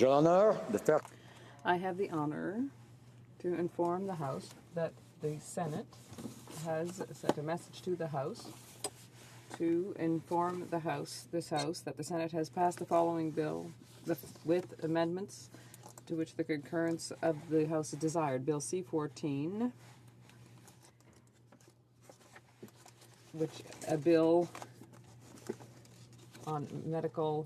J'ai l'honneur de faire. I have the honor to inform the House that the Senate has sent a message to the House to inform the House, that the Senate has passed the following bill with amendments to which the concurrence of the House is desired. Bill C-14, which a bill on medical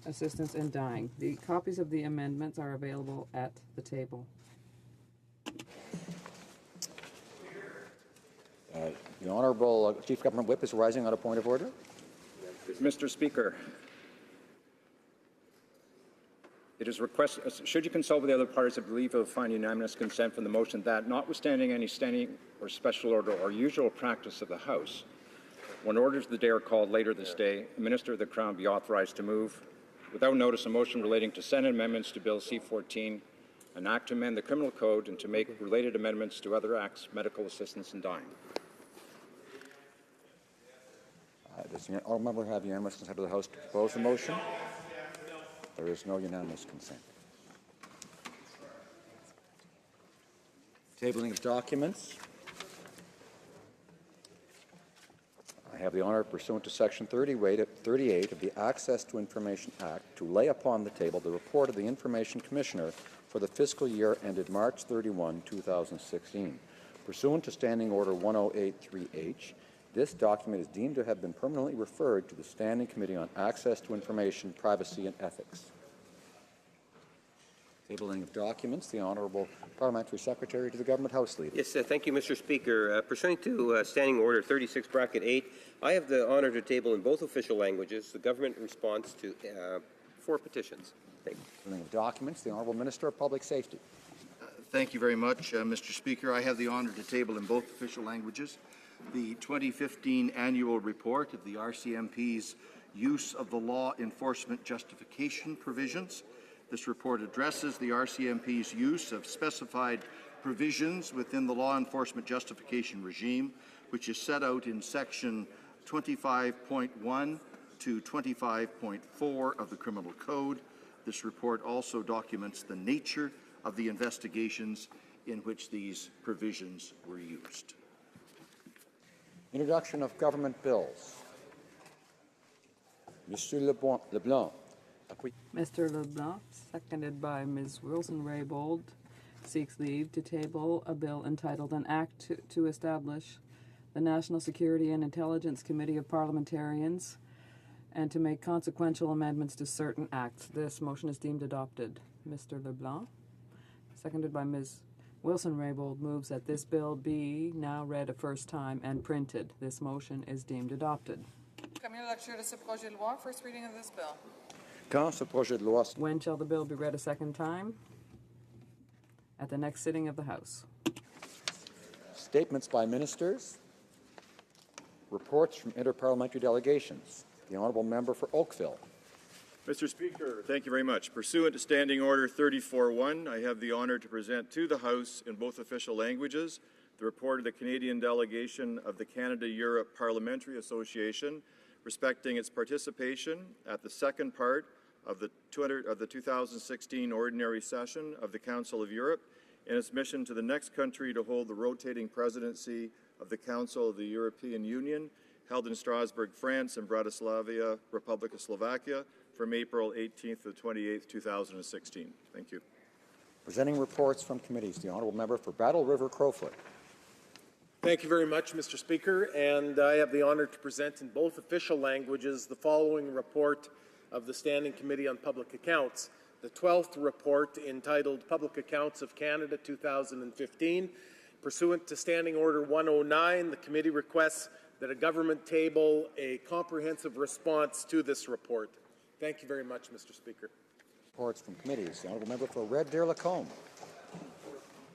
assistance in dying. The copies of the amendments are available at the table. The Honourable Chief Government Whip is rising on a point of order. Mr. Speaker, it is requested, should you consult with the other parties, I believe you'll find unanimous consent for the motion that, notwithstanding any standing or special order or usual practice of the House, when orders of the day are called later this day, a Minister of the Crown be authorized to move, without notice, a motion relating to Senate amendments to Bill C-14, an act to amend the Criminal Code and to make related amendments to other acts, medical assistance in dying. Does the honourable member have unanimous consent of the House to propose the motion? There is no unanimous consent. Tabling of documents. I have the honour, pursuant to Section 38 of the Access to Information Act, to lay upon the table the report of the Information Commissioner for the fiscal year ended March 31, 2016. Pursuant to Standing Order 1083H, this document is deemed to have been permanently referred to the Standing Committee on Access to Information, Privacy and Ethics. Tabling of documents, the Honourable Parliamentary Secretary to the Government House Leader. Yes, thank you, Mr. Speaker. Pursuant to Standing Order 36(8), I have the honour to table in both official languages the government response to 4 petitions. Thank you. Tabling of documents, the Honourable Minister of Public Safety. Thank you very much, Mr. Speaker. I have the honour to table in both official languages the 2015 annual report of the RCMP's use of the law enforcement justification provisions. This report addresses the RCMP's use of specified provisions within the law enforcement justification regime, which is set out in Section 25.1 to 25.4 of the Criminal Code. This report also documents the nature of the investigations in which these provisions were used. Introduction of government bills. Mr. Leblanc. Mr. LeBlanc, seconded by Ms. Wilson-Raybould, seeks leave to table a bill entitled An Act to Establish the National Security and Intelligence Committee of Parliamentarians and to make consequential amendments to certain acts. This motion is deemed adopted. Mr. LeBlanc, seconded by Ms. Wilson-Raybould, moves that this bill be now read a first time and printed. This motion is deemed adopted. Première lecture de ce projet de loi, first reading of this bill. Quand ce projet de loi... When shall the bill be read a second time? At the next sitting of the House. Statements by ministers. Reports from interparliamentary delegations. The Honourable Member for Oakville. Mr. Speaker, thank you very much. Pursuant to Standing Order 34.1, I have the honour to present to the House in both official languages the report of the Canadian delegation of the Canada-Europe Parliamentary Association respecting its participation at the second part of the 2016 Ordinary Session of the Council of Europe and its mission to the next country to hold the rotating presidency of the Council of the European Union, held in Strasbourg, France, and Bratislava, Republic of Slovakia, from April 18th to 28th, 2016. Thank you. Presenting reports from committees, the Honourable Member for Battle River Crowfoot. Thank you very much, Mr. Speaker, and I have the honour to present in both official languages the following report of the Standing Committee on Public Accounts, the 12th report entitled Public Accounts of Canada 2015. Pursuant to Standing Order 109, the committee requests that a government table a comprehensive response to this report. Thank you very much, Mr. Speaker. Reports from committees. The Honourable Member for Red Deer Lacombe.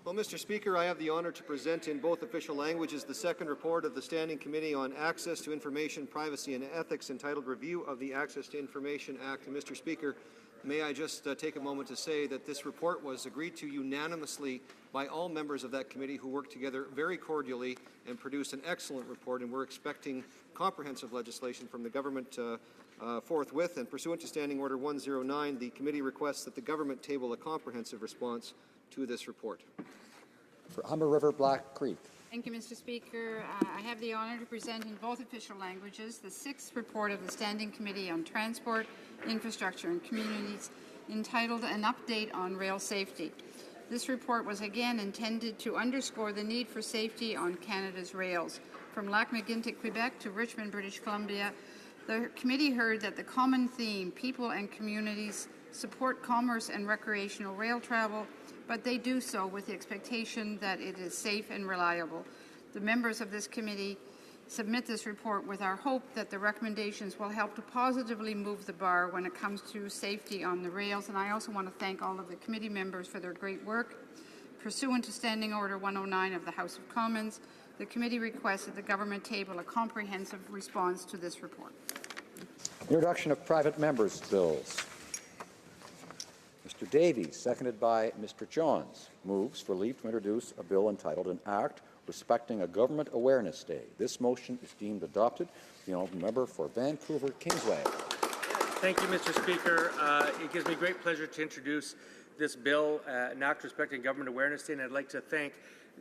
Well, Mr. Speaker, I have the honour to present in both official languages the second report of the Standing Committee on Access to Information, Privacy and Ethics entitled Review of the Access to Information Act. And Mr. Speaker, may I just take a moment to say that this report was agreed to unanimously by all members of that committee who worked together very cordially and produced an excellent report, and we're expecting comprehensive legislation from the government forthwith. And pursuant to Standing Order 109, the committee requests that the government table a comprehensive response to this report. For Humber River Black Creek. Thank you, Mr. Speaker. I have the honour to present in both official languages the 6th report of the Standing Committee on Transport, Infrastructure and Communities, entitled An Update on Rail Safety. This report was again intended to underscore the need for safety on Canada's rails. From Lac-Mégantic, Quebec to Richmond, British Columbia, the committee heard that the common theme, people and communities, support commerce and recreational rail travel, but they do so with the expectation that it is safe and reliable. The members of this committee submit this report with our hope that the recommendations will help to positively move the bar when it comes to safety on the rails. And I also want to thank all of the committee members for their great work. Pursuant to Standing Order 109 of the House of Commons, the committee requests that the government table a comprehensive response to this report. Introduction of private members' bills. Mr. Davies, seconded by Mr. Johns, moves for leave to introduce a bill entitled An Act Respecting a Government Awareness Day. This motion is deemed adopted. The honourable member for Vancouver Kingsway. Thank you, Mr. Speaker. It gives me great pleasure to introduce this bill, An Act Respecting Government Awareness Day, and I'd like to thank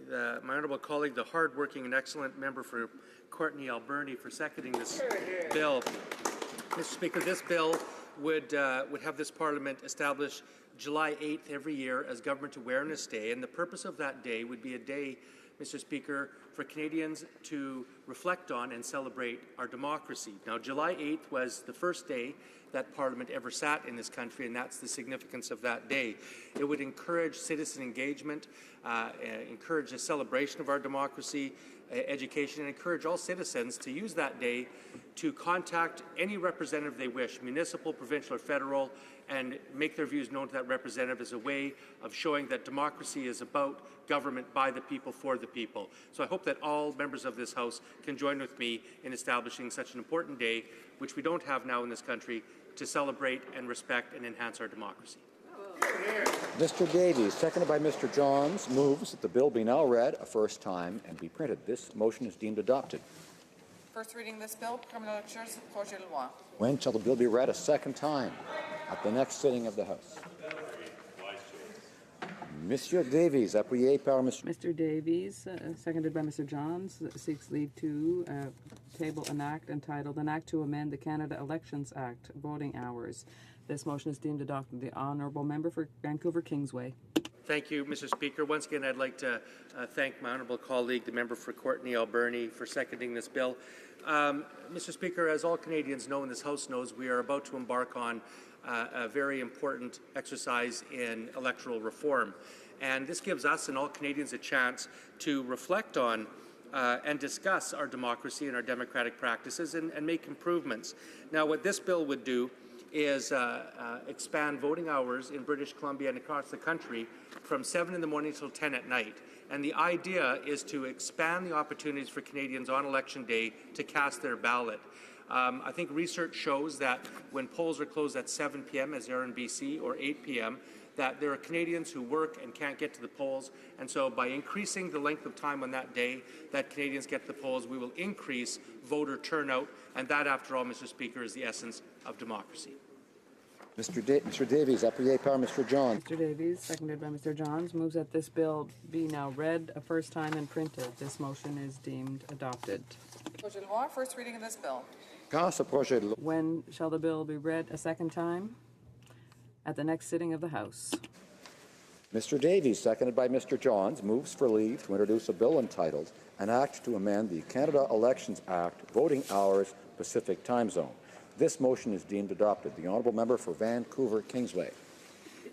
my honourable colleague, the hard-working and excellent member for Courtney Alberni, for seconding this bill. Mr. Speaker, this bill would have this Parliament establish July 8th every year as Government Awareness Day, and the purpose of that day would be a day, Mr. Speaker, for Canadians to reflect on and celebrate our democracy. Now, July 8th was the first day that Parliament ever sat in this country, and that's the significance of that day. It would encourage citizen engagement, encourage a celebration of our democracy, education, and encourage all citizens to use that day to contact any representative they wish, municipal, provincial, or federal, and make their views known to that representative as a way of showing that democracy is about government by the people, for the people. So I hope that all members of this House can join with me in establishing such an important day, which we don't have now in this country, to celebrate and respect and enhance our democracy. Mr. Davies, seconded by Mr. Johns, moves that the bill be now read a first time and be printed. This motion is deemed adopted. First reading of this bill, première lecture sur le projet de loi. When shall the bill be read a second time? At the next sitting of the House. Monsieur Davies, appuyé par Mr. Mr. Davies, seconded by Mr. Johns, seeks leave to table an act entitled An Act to Amend the Canada Elections Act, Voting Hours. This motion is deemed adopted. The honourable member for Vancouver Kingsway. Thank you, Mr. Speaker. Once again, I'd like to thank my honourable colleague, the member for Courtney Alberni, for seconding this bill. Mr. Speaker, as all Canadians know and this House knows, we are about to embark on a very important exercise in electoral reform. And this gives us and all Canadians a chance to reflect on and discuss our democracy and our democratic practices and make improvements. Now, what this bill would do is expand voting hours in British Columbia and across the country from 7 in the morning till 10 at night. And the idea is to expand the opportunities for Canadians on Election Day to cast their ballot. I think research shows that when polls are closed at 7 p.m., as they are in BC, or 8 p.m., that there are Canadians who work and can't get to the polls. And so by increasing the length of time on that day that Canadians get to the polls, we will increase voter turnout. And that, after all, Mr. Speaker, is the essence of democracy. Mr. Davies, appuyé par Mr. Johns. Mr. Davies, seconded by Mr. Johns, moves that this bill be now read a first time and printed. This motion is deemed adopted. Projet de loi, first reading of this bill. Quand ce projet de loi When shall the bill be read a second time? At the next sitting of the House. Mr. Davies, seconded by Mr. Johns, moves for leave to introduce a bill entitled An Act to Amend the Canada Elections Act, Voting Hours, Pacific Time Zone. This motion is deemed adopted. The honourable member for Vancouver Kingsway.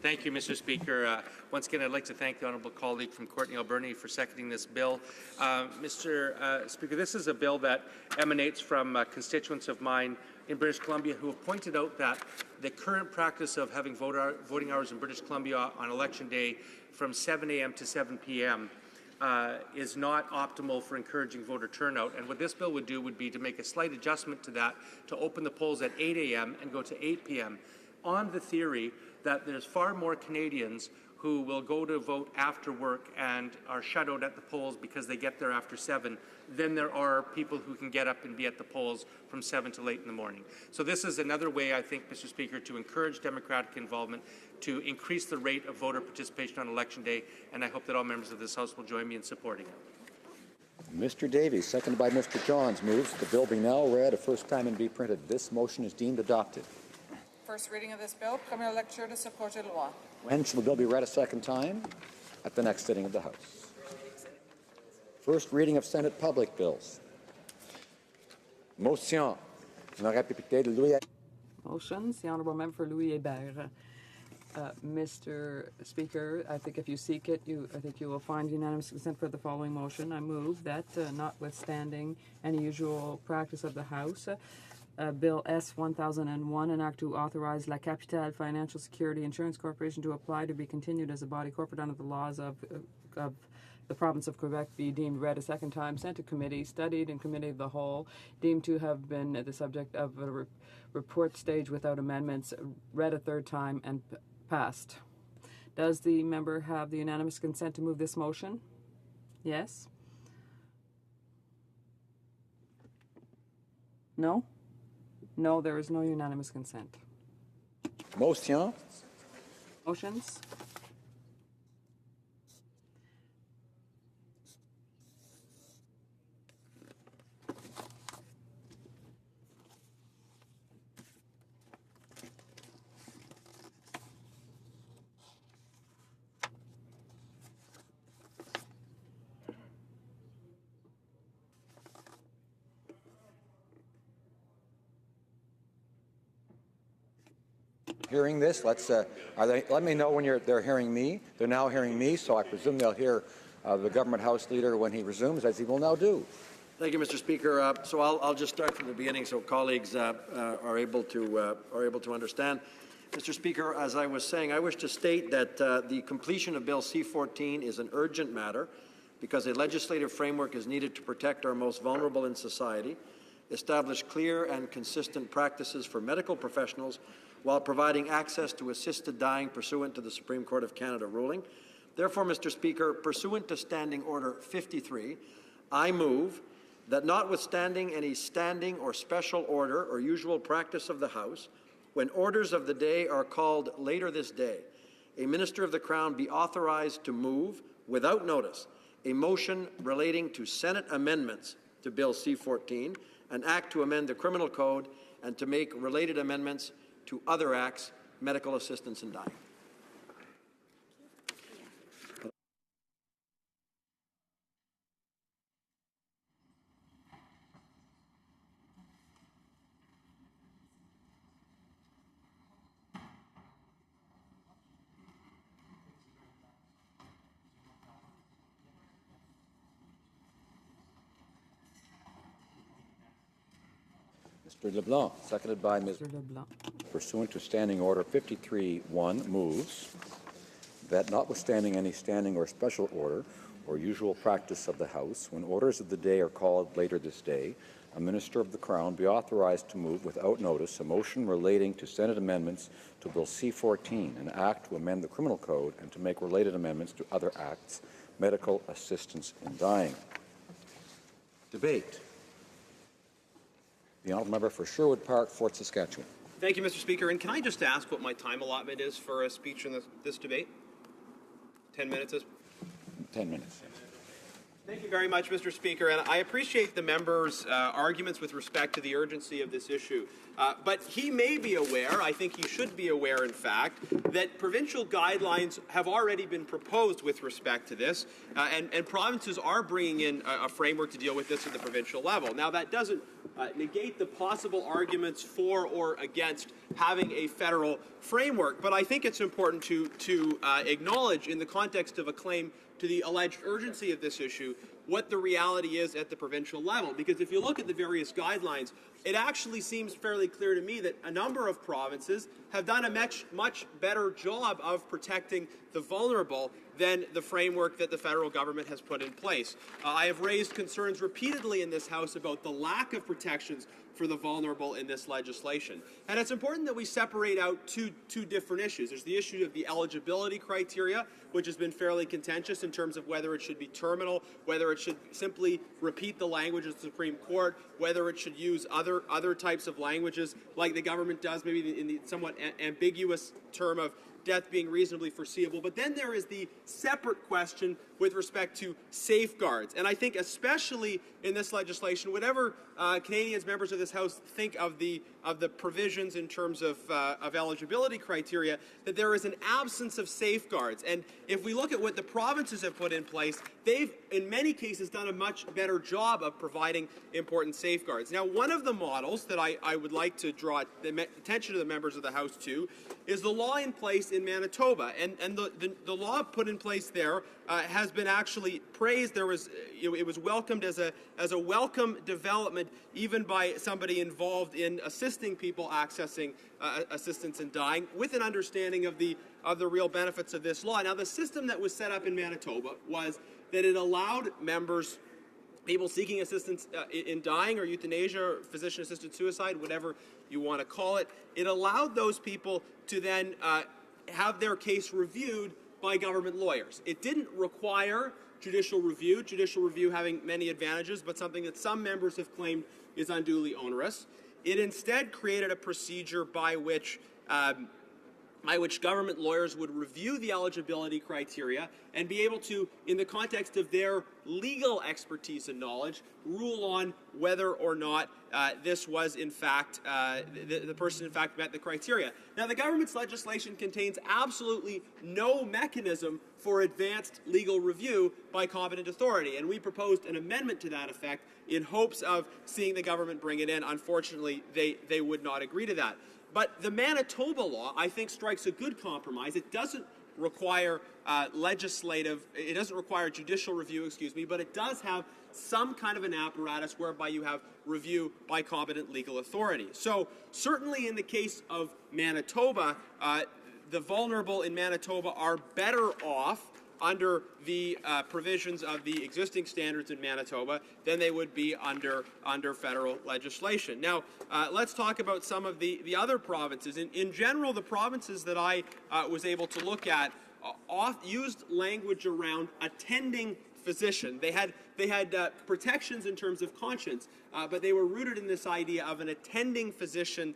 Thank you, Mr. Speaker. Once again, I'd like to thank the honourable colleague from Courtney Alberni for seconding this bill. Mr. Speaker, this is a bill that emanates from constituents of mine in British Columbia who have pointed out that the current practice of having voting hours in British Columbia on Election Day from 7 a.m. to 7 p.m. Is not optimal for encouraging voter turnout. And what this bill would do would be to make a slight adjustment to that, to open the polls at 8 a.m. and go to 8 p.m. on the theory that there's far more Canadians who will go to vote after work and are shut out at the polls because they get there after 7 than there are people who can get up and be at the polls from 7 to late in the morning. So this is another way, I think, Mr. Speaker, to encourage democratic involvement, to increase the rate of voter participation on Election Day, and I hope that all members of this House will join me in supporting it. Mr. Davies, seconded by Mr. Johns, moves the bill be now read a first time and be printed. This motion is deemed adopted. First reading of this bill. Première lecture de ce projet de loi. When shall the bill be read a second time? At the next sitting of the House. First reading of Senate public bills. Motion. Honorable député de Louis. Motions. The Honourable Member for Louis Hébert. Mr. Speaker, I think if you seek it, I think you will find unanimous consent for the following motion. I move that, notwithstanding any usual practice of the House, Bill S. 1001, an act to authorize La Capitale Financial Security Insurance Corporation to apply to be continued as a body corporate under the laws of the province of Quebec, be deemed read a second time, sent to committee, studied in committee of the whole, deemed to have been the subject of a report stage without amendments, read a third time, and passed. Does the member have the unanimous consent to move this motion? Yes? No? No, there is no unanimous consent. Motion. Motions? Hearing this, let me know when they're hearing me. They're now hearing me, so I presume they'll hear the government House Leader when he resumes, as he will now do. Thank you, Mr. Speaker. So I'll just start from the beginning, so colleagues are able to understand. Mr. Speaker, as I was saying, I wish to state that the completion of Bill C-14 is an urgent matter because a legislative framework is needed to protect our most vulnerable in society, establish clear and consistent practices for medical professionals while providing access to assisted dying pursuant to the Supreme Court of Canada ruling. Therefore, Mr. Speaker, pursuant to Standing Order 53, I move that notwithstanding any standing or special order or usual practice of the House, when orders of the day are called later this day, a Minister of the Crown be authorized to move, without notice, a motion relating to Senate amendments to Bill C-14, an act to amend the Criminal Code and to make related amendments to other acts, medical assistance in dying. Mr. LeBlanc, seconded by Ms. Mr. LeBlanc. Pursuant to Standing Order 53-1, moves that notwithstanding any standing or special order or usual practice of the House, when orders of the day are called later this day, a Minister of the Crown be authorized to move without notice a motion relating to Senate amendments to Bill C-14, an act to amend the Criminal Code and to make related amendments to other acts, medical assistance in dying. Debate. The honourable member for Sherwood Park, Fort Saskatchewan. Thank you, Mr. Speaker. And can I just ask what my time allotment is for a speech in this debate? 10 minutes? 10 minutes. Thank you very much, Mr. Speaker. And I appreciate the member's arguments with respect to the urgency of this issue. But he may be aware, I think he should be aware, in fact, that provincial guidelines have already been proposed with respect to this, and provinces are bringing in a framework to deal with this at the provincial level. Now, that doesn't negate the possible arguments for or against having a federal framework, but I think it's important to acknowledge, in the context of a claim to the alleged urgency of this issue, what the reality is at the provincial level. Because if you look at the various guidelines, it actually seems fairly clear to me that a number of provinces have done a much better job of protecting the vulnerable than the framework that the federal government has put in place. I have raised concerns repeatedly in this House about the lack of protections for the vulnerable in this legislation. And it's important that we separate out two different issues. There's the issue of the eligibility criteria, which has been fairly contentious in terms of whether it should be terminal, whether it should simply repeat the language of the Supreme Court, whether it should use other types of languages like the government does, maybe in the somewhat ambiguous term of death being reasonably foreseeable. But then there is the separate question with respect to safeguards. And I think especially in this legislation, whatever Canadians, members of this House, think of the provisions in terms of eligibility criteria, that there is an absence of safeguards. And if we look at what the provinces have put in place, they've, in many cases, done a much better job of providing important safeguards. Now, one of the models that I would like to draw the attention of the members of the House to is the law in place in Manitoba. And the law put in place there has been actually praised. There was, it was welcomed as a welcome development, even by somebody involved in assisting people accessing assistance in dying, with an understanding of the real benefits of this law. Now, the system that was set up in Manitoba was that it allowed members, people seeking assistance in dying or euthanasia or physician-assisted suicide, whatever you want to call it, it allowed those people to then have their case reviewed by government lawyers. It didn't require judicial review having many advantages, but something that some members have claimed is unduly onerous. It instead created a procedure by which government lawyers would review the eligibility criteria and be able to, in the context of their legal expertise and knowledge, rule on whether or not this was in fact, the person in fact met the criteria. Now, the government's legislation contains absolutely no mechanism for advanced legal review by competent authority, and we proposed an amendment to that effect in hopes of seeing the government bring it in. Unfortunately, they would not agree to that. But the Manitoba law, I think, strikes a good compromise. It doesn't require it doesn't require judicial review, but it does have some kind of an apparatus whereby you have review by competent legal authority. So certainly in the case of Manitoba, the vulnerable in Manitoba are better off under the provisions of the existing standards in Manitoba than they would be under federal legislation. Now, let's talk about some of the other provinces. In general, the provinces that I was able to look at used language around attending physician. They had protections in terms of conscience, but they were rooted in this idea of an attending physician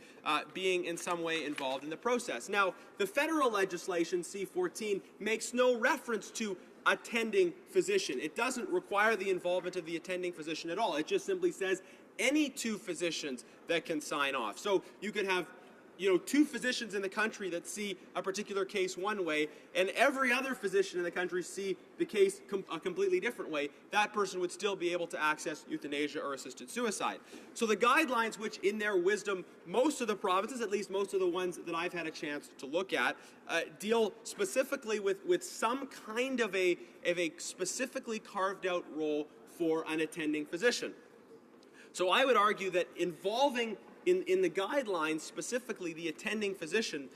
being in some way involved in the process. Now, the federal legislation, C-14, makes no reference to attending physician. It doesn't require the involvement of the attending physician at all. It just simply says any two physicians that can sign off. So you could have two physicians in the country that see a particular case one way, and every other physician in the country see the case a completely different way. That person would still be able to access euthanasia or assisted suicide. So the guidelines, which in their wisdom, most of the provinces, at least most of the ones that I've had a chance to look at, deal specifically with some kind of a specifically carved out role for an attending physician. So I would argue that involving in the guidelines, specifically the attending physician,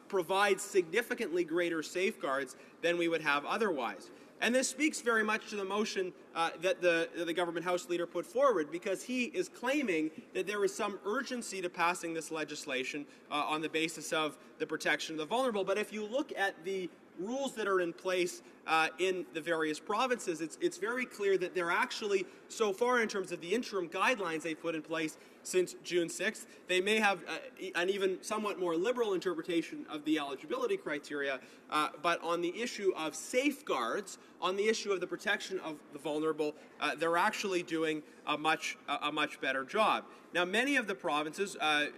provides significantly greater safeguards than we would have otherwise. And this speaks very much to the motion that the government House leader put forward, because he is claiming that there is some urgency to passing this legislation on the basis of the protection of the vulnerable. But if you look at the rules that are in place in the various provinces, it's very clear that they're actually, so far in terms of the interim guidelines they've put in place since June 6th, they may have an even somewhat more liberal interpretation of the eligibility criteria, but on the issue of safeguards, on the issue of the protection of the vulnerable, they're actually doing a much better job. Now, many of the provinces, I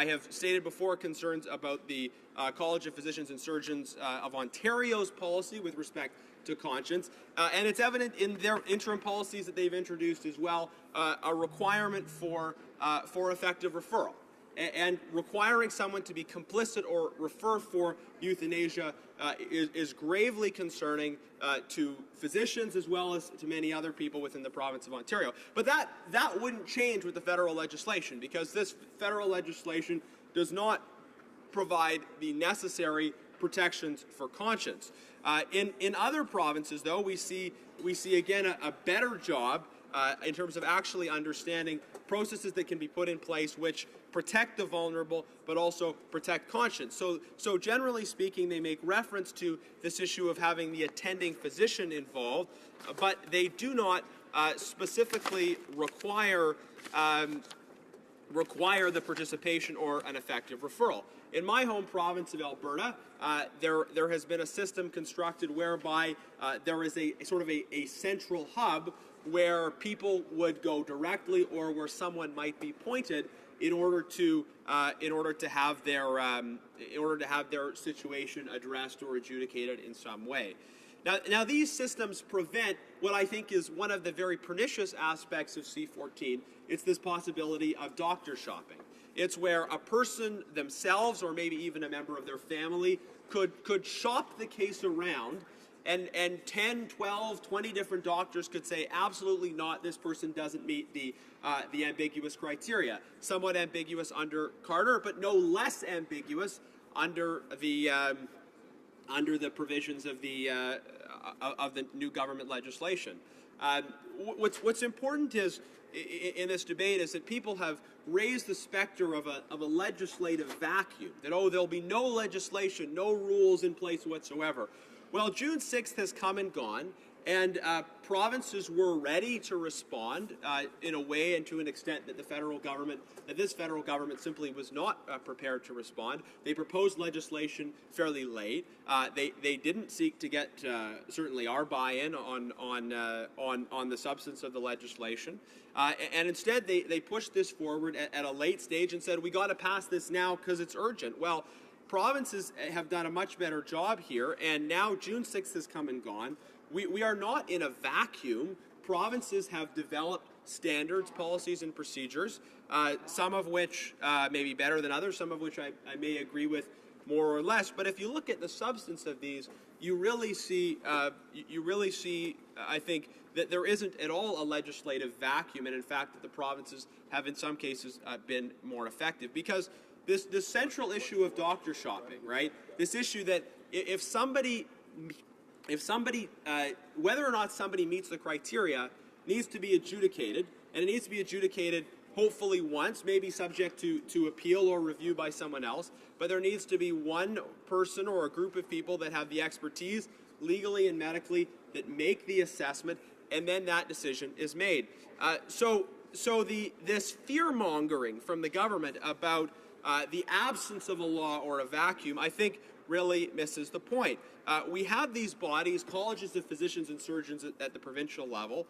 have stated before concerns about the College of Physicians and Surgeons of Ontario's policy with respect to conscience, and it's evident in their interim policies that they've introduced as well a requirement for effective referral, and requiring someone to be complicit or refer for euthanasia is gravely concerning to physicians as well as to many other people within the province of Ontario. But that wouldn't change with the federal legislation, because this federal legislation does not provide the necessary protections for conscience. In other provinces, though, we see again a better job in terms of actually understanding processes that can be put in place which protect the vulnerable but also protect conscience. So generally speaking, they make reference to this issue of having the attending physician involved, but they do not specifically require the participation or an effective referral. In my home province of Alberta, there has been a system constructed whereby there is a sort of a central hub where people would go directly or where someone might be pointed in order to have their situation addressed or adjudicated in some way. Now, these systems prevent what I think is one of the very pernicious aspects of C-14. It's this possibility of doctor shopping. It's where a person themselves or maybe even a member of their family could shop the case around and 10, 12, 20 different doctors could say, absolutely not, this person doesn't meet the ambiguous criteria. Somewhat ambiguous under Carter, but no less ambiguous under the provisions of the new government legislation. What's important is in this debate is that people have raised the specter of a legislative vacuum, that, oh, there'll be no legislation, no rules in place whatsoever. Well, June 6th has come and gone, and provinces were ready to respond in a way and to an extent that this federal government simply was not prepared to respond. They proposed legislation fairly late. They didn't seek to get certainly our buy-in on the substance of the legislation, and instead they pushed this forward at a late stage and said, we got to pass this now because it's urgent. Well, provinces have done a much better job here, and now June 6th has come and gone. We are not in a vacuum. Provinces have developed standards, policies, and procedures, some of which may be better than others, some of which I may agree with more or less. But if you look at the substance of these, you really see, I think, that there isn't at all a legislative vacuum, and in fact that the provinces have in some cases been more effective. Because this central issue of doctor shopping, right? This issue that if somebody, whether or not somebody meets the criteria, needs to be adjudicated, and it needs to be adjudicated hopefully once, maybe subject to appeal or review by someone else, but there needs to be one person or a group of people that have the expertise, legally and medically, that make the assessment, and then that decision is made. So this fear-mongering from the government about the absence of a law or a vacuum, I think, really misses the point. We have these bodies, colleges of physicians and surgeons at the provincial level,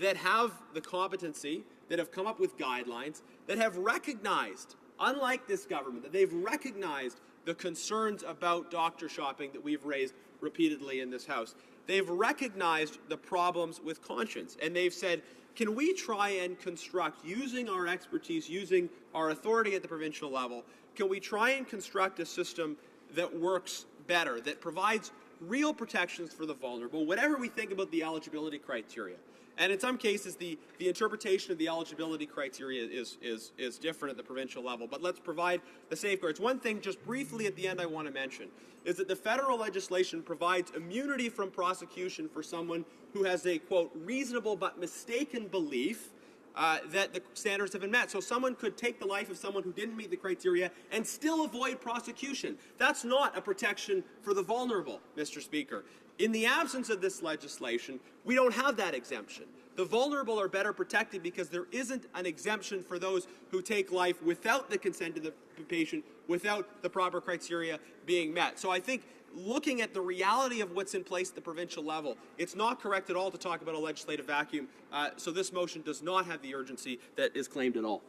that have the competency, that have come up with guidelines, that have recognized, unlike this government, that they've recognized the concerns about doctor shopping that we've raised repeatedly in this House. They've recognized the problems with conscience, and they've said, can we try and construct, using our expertise, using our authority at the provincial level, can we try and construct a system that works better, that provides real protections for the vulnerable, whatever we think about the eligibility criteria? And in some cases, the interpretation of the eligibility criteria is different at the provincial level, but let's provide the safeguards. One thing, just briefly at the end, I want to mention is that the federal legislation provides immunity from prosecution for someone who has a, quote, reasonable but mistaken belief that the standards have been met. So someone could take the life of someone who didn't meet the criteria and still avoid prosecution. That's not a protection for the vulnerable, Mr. Speaker. In the absence of this legislation, we don't have that exemption. The vulnerable are better protected because there isn't an exemption for those who take life without the consent of the patient, without the proper criteria being met. So I think looking at the reality of what's in place at the provincial level, it's not correct at all to talk about a legislative vacuum. So this motion does not have the urgency that is claimed at all.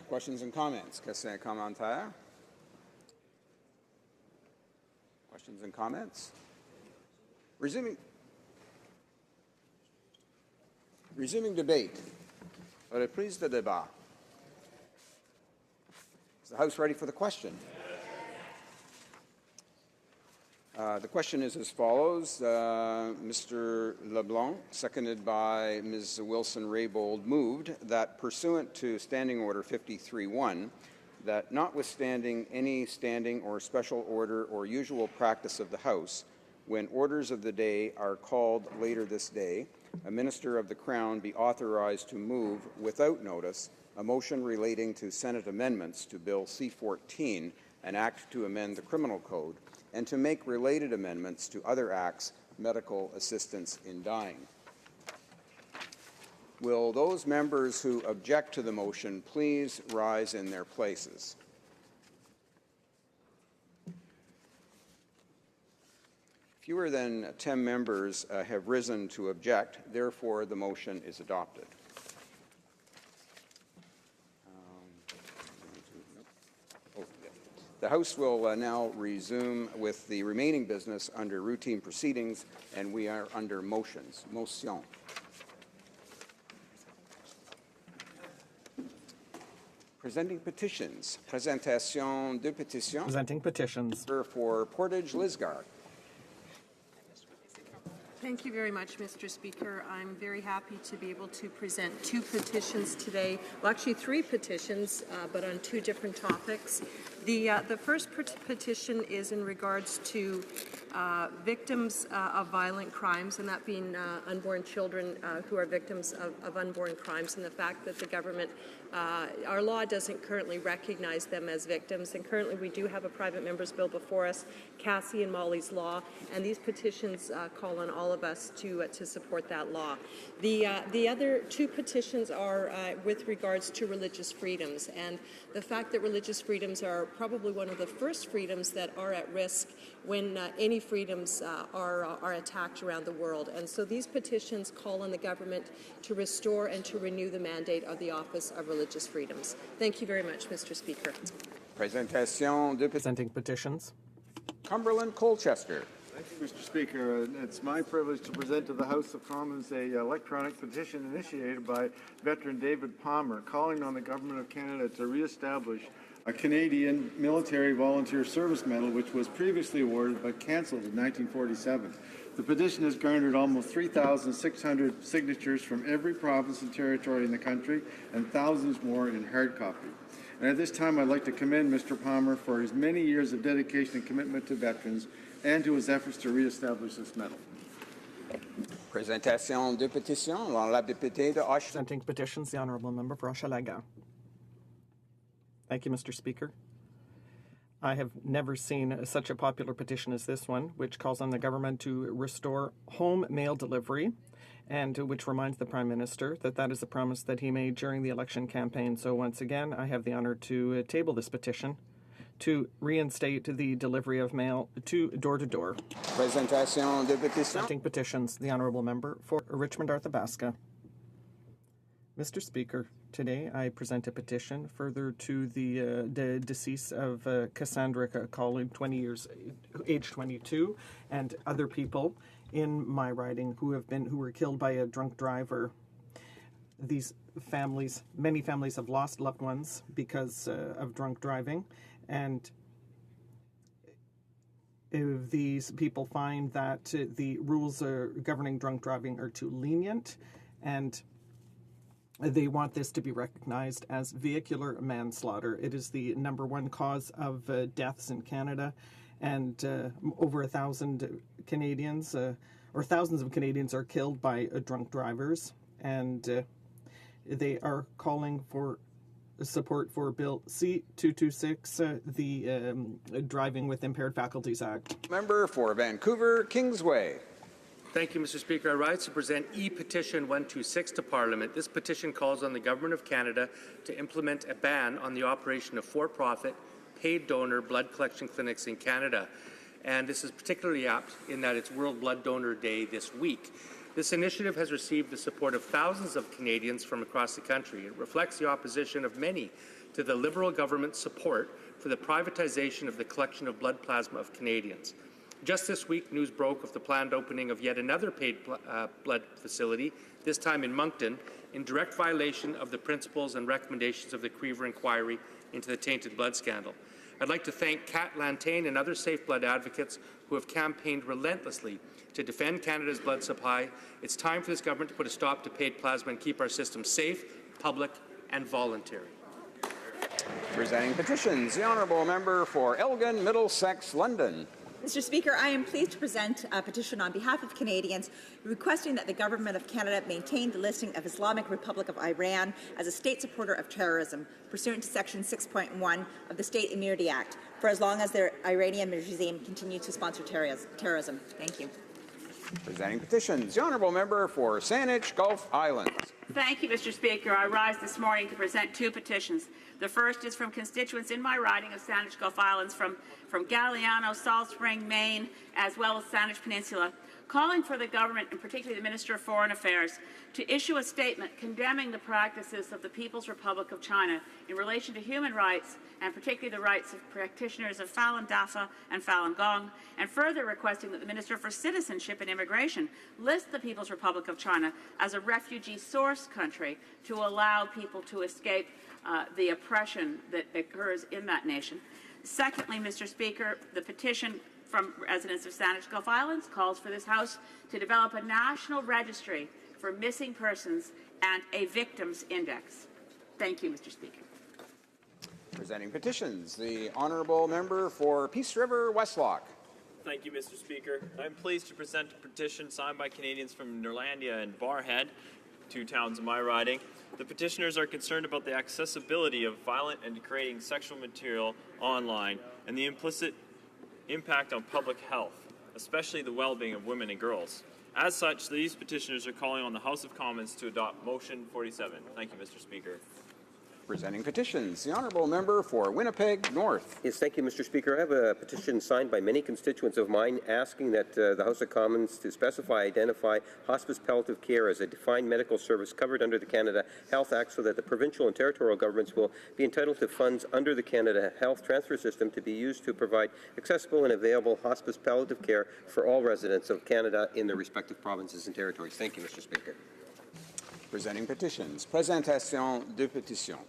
Questions and comments? Questions and commentaires? Questions and comments? Resuming debate. Reprise de débat. Is the House ready for the question? The question is as follows. Mr. LeBlanc, seconded by Ms. Wilson-Raybould, moved that pursuant to Standing Order 53-1, that notwithstanding any standing or special order or usual practice of the House, when orders of the day are called later this day, a Minister of the Crown be authorized to move, without notice, a motion relating to Senate amendments to Bill C-14, an act to amend the Criminal Code, and to make related amendments to other acts, medical assistance in dying. Will those members who object to the motion please rise in their places? Fewer than 10 members have risen to object. Therefore, the motion is adopted. The House will now resume with the remaining business under routine proceedings, and we are under motions. Motion. Presenting petitions. Présentation de pétitions. Presenting petitions. For Portage Lisgar. Thank you very much, Mr. Speaker. I'm very happy to be able to present two petitions today. Well, actually three petitions, but on two different topics. The first petition is in regards to victims of violent crimes, and that being unborn children who are victims of unborn crimes, and the fact that the government, our law doesn't currently recognize them as victims, and currently we do have a private member's bill before us, Cassie and Molly's Law, and these petitions call on all of us to support that law. The other two petitions are with regards to religious freedoms, and the fact that religious freedoms are probably one of the first freedoms that are at risk when any freedoms are attacked around the world. And so these petitions call on the government to restore and to renew the mandate of the Office of Religious Freedoms. Thank you very much, Mr. Speaker. Presentation de Presenting petitions. Cumberland Colchester. Thank you, Mr. Speaker. It's my privilege to present to the House of Commons a electronic petition initiated by veteran David Palmer, calling on the Government of Canada to reestablish a Canadian Military Volunteer Service Medal, which was previously awarded but cancelled in 1947. The petition has garnered almost 3,600 signatures from every province and territory in the country, and thousands more in hard copy. And at this time, I'd like to commend Mr. Palmer for his many years of dedication and commitment to veterans and to his efforts to reestablish this medal. Présentation de pétitions. La députée de Hochelaga. Presenting petitions, the Honourable Member for Hochelaga. Thank you, Mr. Speaker. I have never seen such a popular petition as this one, which calls on the government to restore home mail delivery, and which reminds the Prime Minister that that is a promise that he made during the election campaign. So once again, I have the honour to table this petition to reinstate the delivery of mail to door-to-door. Présentation de pétitions. Presenting petitions, the Honourable Member for Richmond-Arthabaska. Mr. Speaker, today I present a petition further to the decease of Cassandra Collin, 20 years, age 22, and other people in my riding who were killed by a drunk driver. These families, many families have lost loved ones because of drunk driving, and if these people find that the rules governing drunk driving are too lenient, and they want this to be recognized as vehicular manslaughter. It is the #1 cause of deaths in Canada, and over 1,000 Canadians, or thousands of Canadians, are killed by drunk drivers, and they are calling for support for Bill C-226, the Driving with Impaired Faculties Act. Member for Vancouver Kingsway. Thank you, Mr. Speaker. I rise to present e-petition 126 to Parliament. This petition calls on the Government of Canada to implement a ban on the operation of for-profit, paid donor blood collection clinics in Canada. And this is particularly apt in that it's World Blood Donor Day this week. This initiative has received the support of thousands of Canadians from across the country. It reflects the opposition of many to the Liberal government's support for the privatization of the collection of blood plasma of Canadians. Just this week, news broke of the planned opening of yet another paid blood facility, this time in Moncton, in direct violation of the principles and recommendations of the Creever inquiry into the tainted blood scandal. I'd like to thank Kat Lantain and other safe blood advocates who have campaigned relentlessly to defend Canada's blood supply. It's time for this government to put a stop to paid plasma and keep our system safe, public, and voluntary. Presenting petitions, the Honourable Member for Elgin, Middlesex, London. Mr. Speaker, I am pleased to present a petition on behalf of Canadians requesting that the Government of Canada maintain the listing of Islamic Republic of Iran as a state supporter of terrorism, pursuant to Section 6.1 of the State Immunity Act, for as long as the Iranian regime continues to sponsor terrorism. Thank you. Presenting petitions, the Honourable Member for Saanich Gulf Islands. Thank you, Mr. Speaker. I rise this morning to present two petitions. The first is from constituents in my riding of Saanich Gulf Islands from Galliano, Salt Spring, Maine, as well as Saanich Peninsula, calling for the government, and particularly the Minister of Foreign Affairs, to issue a statement condemning the practices of the People's Republic of China in relation to human rights, and particularly the rights of practitioners of Falun Dafa and Falun Gong, and further requesting that the Minister for Citizenship and Immigration list the People's Republic of China as a refugee source country to allow people to escape the oppression that occurs in that nation. Secondly, Mr. Speaker, the petition from residents of Saanich Gulf Islands calls for this House to develop a national registry for missing persons and a victims index. Thank you, Mr. Speaker. Presenting petitions, the Honourable Member for Peace River Westlock. Thank you, Mr. Speaker. I'm pleased to present a petition signed by Canadians from Nerlandia and Barrhead, two towns in my riding. The petitioners are concerned about the accessibility of violent and degrading sexual material online and the implicit impact on public health, especially the well-being of women and girls. As such, these petitioners are calling on the House of Commons to adopt Motion 47. Thank you, Mr. Speaker. Presenting petitions, the Honourable Member for Winnipeg North. Yes, thank you, Mr. Speaker. I have a petition signed by many constituents of mine asking that the House of Commons to identify hospice palliative care as a defined medical service covered under the Canada Health Act so that the provincial and territorial governments will be entitled to funds under the Canada Health Transfer System to be used to provide accessible and available hospice palliative care for all residents of Canada in their respective provinces and territories. Thank you, Mr. Speaker. Presenting petitions, présentation de pétitions.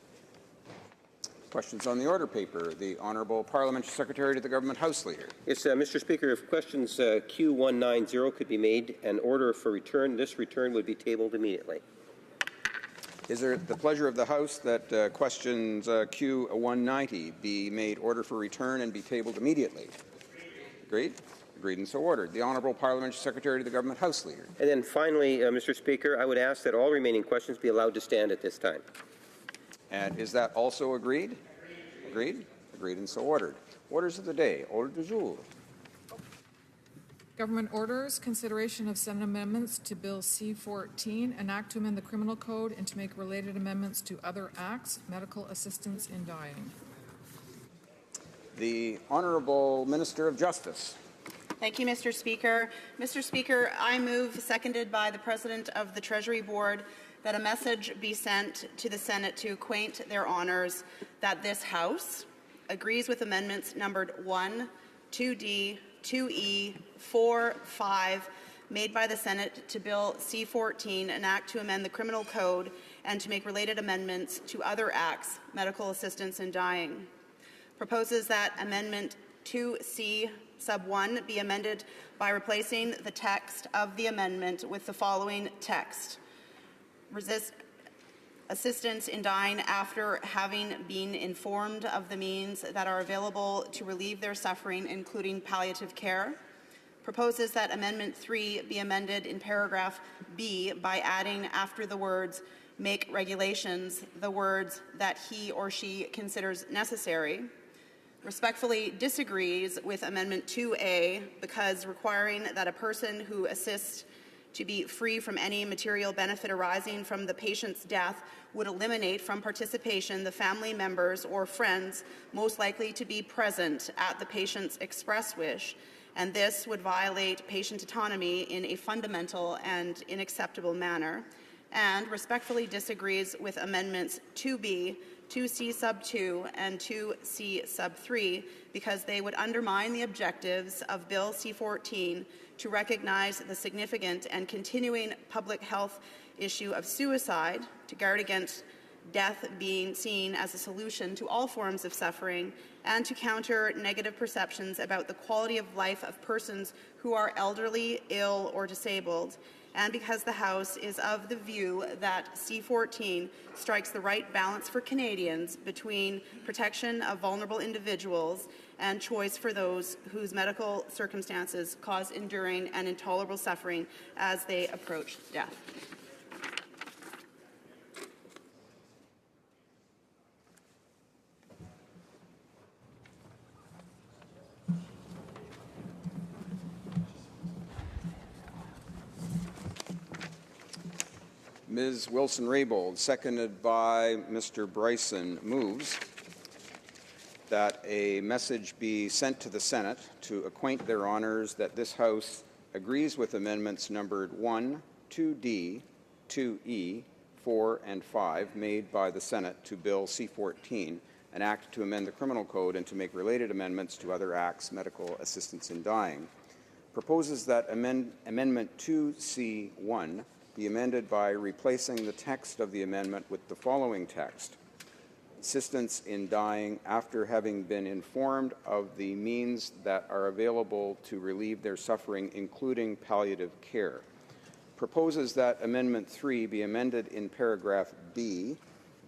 Questions on the order paper. The Honourable Parliamentary Secretary to the Government House Leader. Yes, Mr. Speaker, if questions Q190 could be made and order for return, this return would be tabled immediately. Is there the pleasure of the House that questions Q190 be made order for return and be tabled immediately? Agreed? Agreed and so ordered. The Honourable Parliamentary Secretary to the Government House Leader. And then finally, Mr. Speaker, I would ask that all remaining questions be allowed to stand at this time. And is that also agreed? Agreed? Agreed and so ordered. Orders of the day. Ordre du jour. Government orders, consideration of Senate amendments to Bill C-14, an act to amend the criminal code and to make related amendments to other acts, medical assistance in dying. The Honourable Minister of Justice. Thank you, Mr. Speaker. Mr. Speaker, I move, seconded by the President of the Treasury Board, that a message be sent to the Senate to acquaint their honours that this House agrees with amendments numbered 1, 2D, 2E, 4, 5, made by the Senate to Bill C-14, an act to amend the criminal code and to make related amendments to other acts, medical assistance in dying. Proposes that Amendment 2C sub 1 be amended by replacing the text of the amendment with the following text. Assistance in dying after having been informed of the means that are available to relieve their suffering, including palliative care. Proposes that Amendment 3 be amended in paragraph B by adding after the words make regulations the words that he or she considers necessary. Respectfully disagrees with Amendment 2A because requiring that a person who assists to be free from any material benefit arising from the patient's death would eliminate from participation the family members or friends most likely to be present at the patient's express wish, and this would violate patient autonomy in a fundamental and unacceptable manner, and respectfully disagrees with Amendments 2B, 2C sub 2, and 2C sub 3 because they would undermine the objectives of Bill C-14 to recognize the significant and continuing public health issue of suicide, to guard against death being seen as a solution to all forms of suffering, and to counter negative perceptions about the quality of life of persons who are elderly, ill, or disabled, and because the House is of the view that C-14 strikes the right balance for Canadians between protection of vulnerable individuals and choice for those whose medical circumstances cause enduring and intolerable suffering as they approach death. Ms. Wilson-Raybould, seconded by Mr. Bryson, moves that a message be sent to the Senate to acquaint their honours that this House agrees with amendments numbered 1, 2D, 2E, 4, and 5 made by the Senate to Bill C-14, an act to amend the Criminal Code and to make related amendments to other acts, medical assistance in dying. Proposes that Amendment 2C1 be amended by replacing the text of the amendment with the following text: assistance in dying after having been informed of the means that are available to relieve their suffering, including palliative care. Proposes that Amendment 3 be amended in paragraph B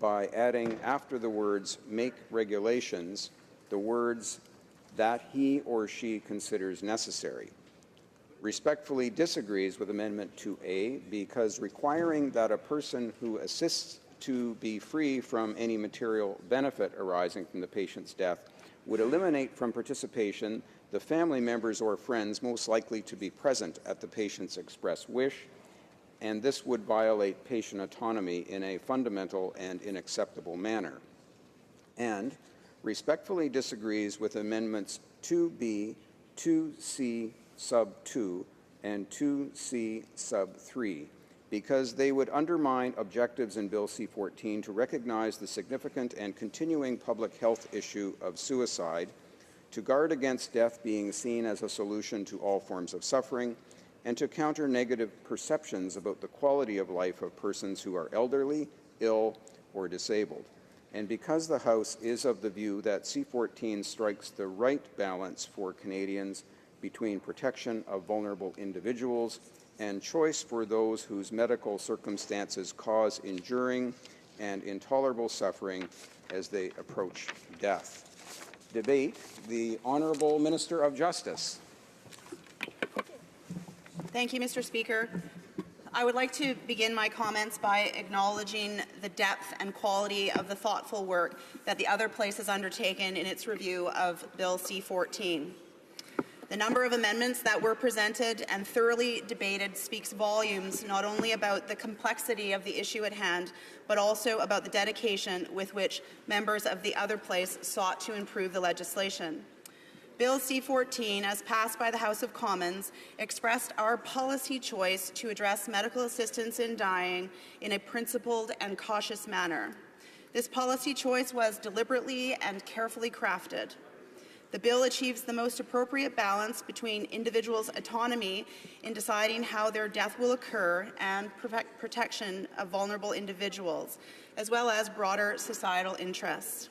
by adding after the words "make regulations" the words "that he or she considers necessary." Respectfully disagrees with Amendment 2A because requiring that a person who assists to be free from any material benefit arising from the patient's death would eliminate from participation the family members or friends most likely to be present at the patient's express wish, and this would violate patient autonomy in a fundamental and unacceptable manner. And respectfully disagrees with Amendments 2B, 2C sub 2, and 2C sub 3, because they would undermine objectives in Bill C-14 to recognize the significant and continuing public health issue of suicide, to guard against death being seen as a solution to all forms of suffering, and to counter negative perceptions about the quality of life of persons who are elderly, ill, or disabled. And because the House is of the view that C-14 strikes the right balance for Canadians between protection of vulnerable individuals and choice for those whose medical circumstances cause enduring and intolerable suffering as they approach death. Debate the Honourable Minister of Justice. Thank you, Mr. Speaker. I would like to begin my comments by acknowledging the depth and quality of the thoughtful work that the other place has undertaken in its review of Bill C-14. The number of amendments that were presented and thoroughly debated speaks volumes not only about the complexity of the issue at hand, but also about the dedication with which members of the other place sought to improve the legislation. Bill C-14, as passed by the House of Commons, expressed our policy choice to address medical assistance in dying in a principled and cautious manner. This policy choice was deliberately and carefully crafted. The bill achieves the most appropriate balance between individuals' autonomy in deciding how their death will occur and protection of vulnerable individuals, as well as broader societal interests.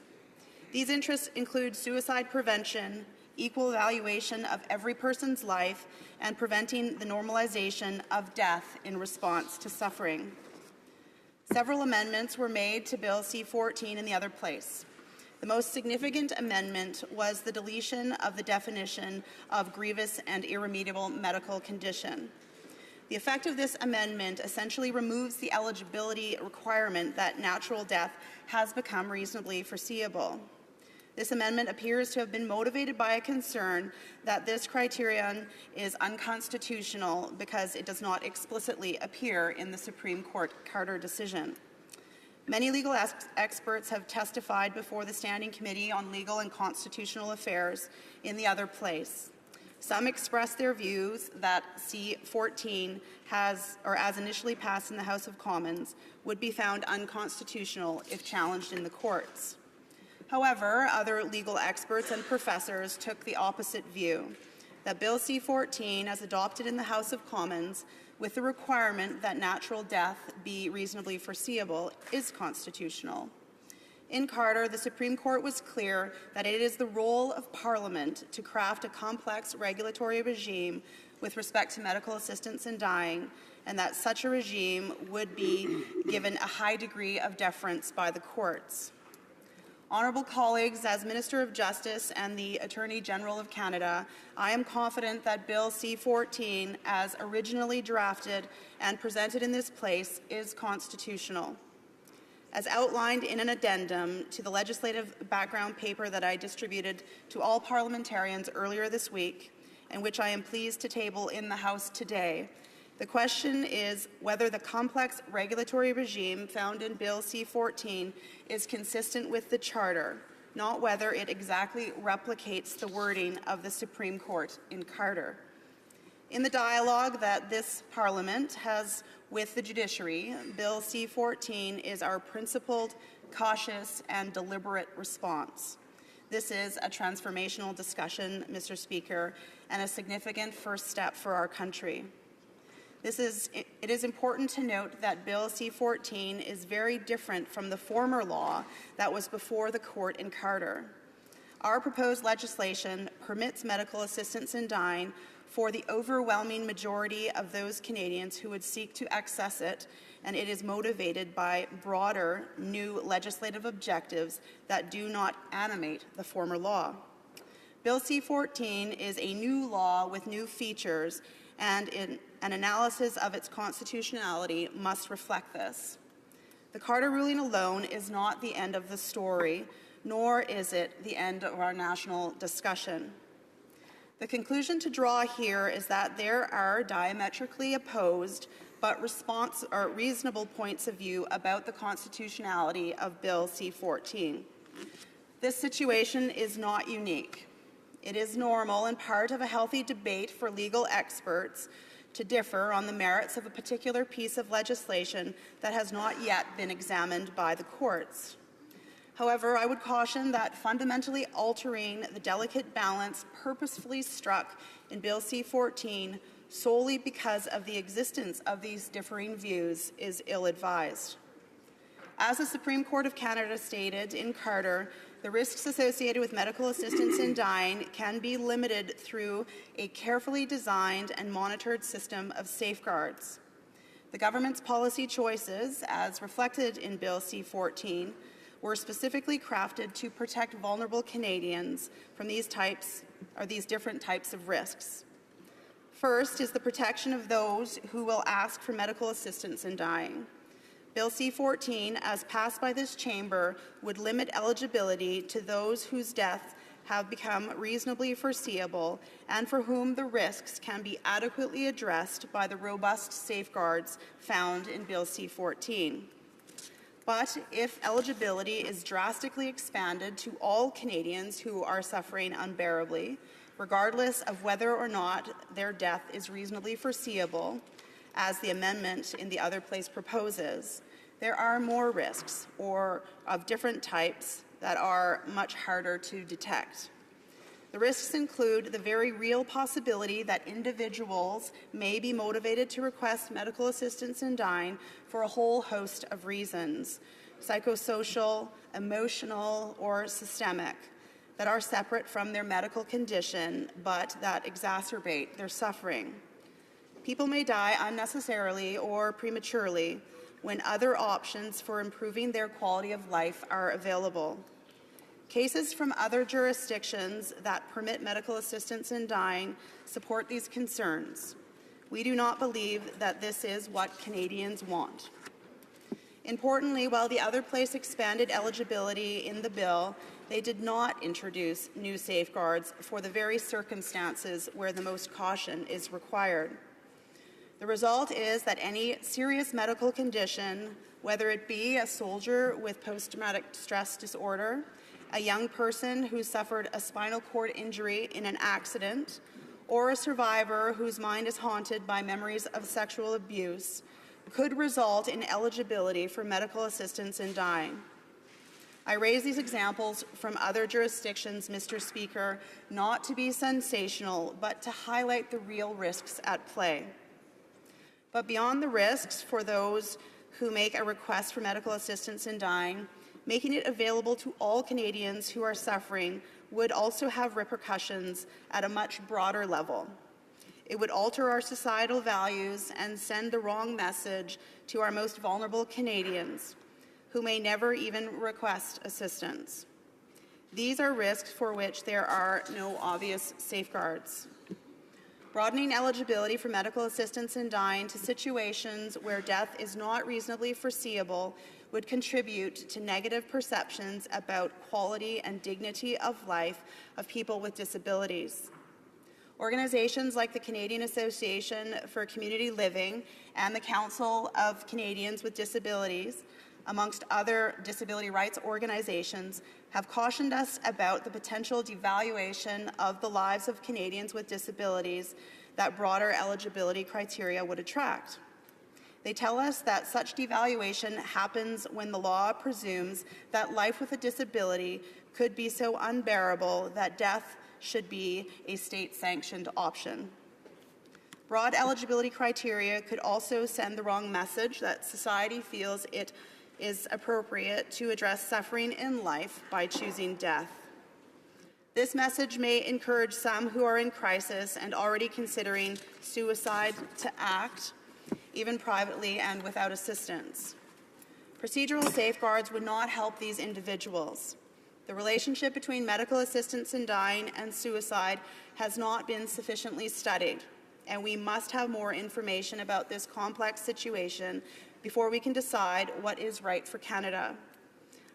These interests include suicide prevention, equal evaluation of every person's life, and preventing the normalization of death in response to suffering. Several amendments were made to Bill C-14 in the other place. The most significant amendment was the deletion of the definition of grievous and irremediable medical condition. The effect of this amendment essentially removes the eligibility requirement that natural death has become reasonably foreseeable. This amendment appears to have been motivated by a concern that this criterion is unconstitutional because it does not explicitly appear in the Supreme Court Carter decision. Many legal experts have testified before the Standing Committee on Legal and Constitutional Affairs in the other place. Some expressed their views that C-14 has, or as initially passed in the House of Commons, would be found unconstitutional if challenged in the courts. However, other legal experts and professors took the opposite view, that Bill C-14, as adopted in the House of Commons, with the requirement that natural death be reasonably foreseeable, is constitutional. In Carter, the Supreme Court was clear that it is the role of Parliament to craft a complex regulatory regime with respect to medical assistance in dying, and that such a regime would be given a high degree of deference by the courts. Honourable colleagues, as Minister of Justice and the Attorney General of Canada, I am confident that Bill C-14, as originally drafted and presented in this place, is constitutional. As outlined in an addendum to the legislative background paper that I distributed to all parliamentarians earlier this week, and which I am pleased to table in the House today, the question is whether the complex regulatory regime found in Bill C-14 is consistent with the Charter, not whether it exactly replicates the wording of the Supreme Court in Carter. In the dialogue that this Parliament has with the judiciary, Bill C-14 is our principled, cautious, and deliberate response. This is a transformational discussion, Mr. Speaker, and a significant first step for our country. It is important to note that Bill C-14 is very different from the former law that was before the court in Carter. Our proposed legislation permits medical assistance in dying for the overwhelming majority of those Canadians who would seek to access it, and it is motivated by broader, new legislative objectives that do not animate the former law. Bill C-14 is a new law with new features, and an analysis of its constitutionality must reflect this. The Carter ruling alone is not the end of the story, nor is it the end of our national discussion. The conclusion to draw here is that there are diametrically opposed but reasonable points of view about the constitutionality of Bill C-14. This situation is not unique. It is normal and part of a healthy debate for legal experts to differ on the merits of a particular piece of legislation that has not yet been examined by the courts. However, I would caution that fundamentally altering the delicate balance purposefully struck in Bill C-14 solely because of the existence of these differing views is ill-advised. As the Supreme Court of Canada stated in Carter, the risks associated with medical assistance in dying can be limited through a carefully designed and monitored system of safeguards. The government's policy choices, as reflected in Bill C-14, were specifically crafted to protect vulnerable Canadians from these different types of risks. First is the protection of those who will ask for medical assistance in dying. Bill C-14, as passed by this chamber, would limit eligibility to those whose deaths have become reasonably foreseeable and for whom the risks can be adequately addressed by the robust safeguards found in Bill C-14. But if eligibility is drastically expanded to all Canadians who are suffering unbearably, regardless of whether or not their death is reasonably foreseeable, as the amendment in the other place proposes, there are more risks or of different types that are much harder to detect. The risks include the very real possibility that individuals may be motivated to request medical assistance in dying for a whole host of reasons, psychosocial, emotional, or systemic, that are separate from their medical condition but that exacerbate their suffering. People may die unnecessarily or prematurely when other options for improving their quality of life are available. Cases from other jurisdictions that permit medical assistance in dying support these concerns. We do not believe that this is what Canadians want. Importantly, while the other place expanded eligibility in the bill, they did not introduce new safeguards for the very circumstances where the most caution is required. The result is that any serious medical condition, whether it be a soldier with post-traumatic stress disorder, a young person who suffered a spinal cord injury in an accident, or a survivor whose mind is haunted by memories of sexual abuse, could result in eligibility for medical assistance in dying. I raise these examples from other jurisdictions, Mr. Speaker, not to be sensational, but to highlight the real risks at play. But beyond the risks for those who make a request for medical assistance in dying, making it available to all Canadians who are suffering would also have repercussions at a much broader level. It would alter our societal values and send the wrong message to our most vulnerable Canadians, who may never even request assistance. These are risks for which there are no obvious safeguards. Broadening eligibility for medical assistance in dying to situations where death is not reasonably foreseeable would contribute to negative perceptions about quality and dignity of life of people with disabilities. Organizations like the Canadian Association for Community Living and the Council of Canadians with Disabilities, amongst other disability rights organizations, have cautioned us about the potential devaluation of the lives of Canadians with disabilities that broader eligibility criteria would attract. They tell us that such devaluation happens when the law presumes that life with a disability could be so unbearable that death should be a state-sanctioned option. Broad eligibility criteria could also send the wrong message that society feels it is appropriate to address suffering in life by choosing death. This message may encourage some who are in crisis and already considering suicide to act, even privately and without assistance. Procedural safeguards would not help these individuals. The relationship between medical assistance in dying and suicide has not been sufficiently studied, and we must have more information about this complex situation before we can decide what is right for Canada.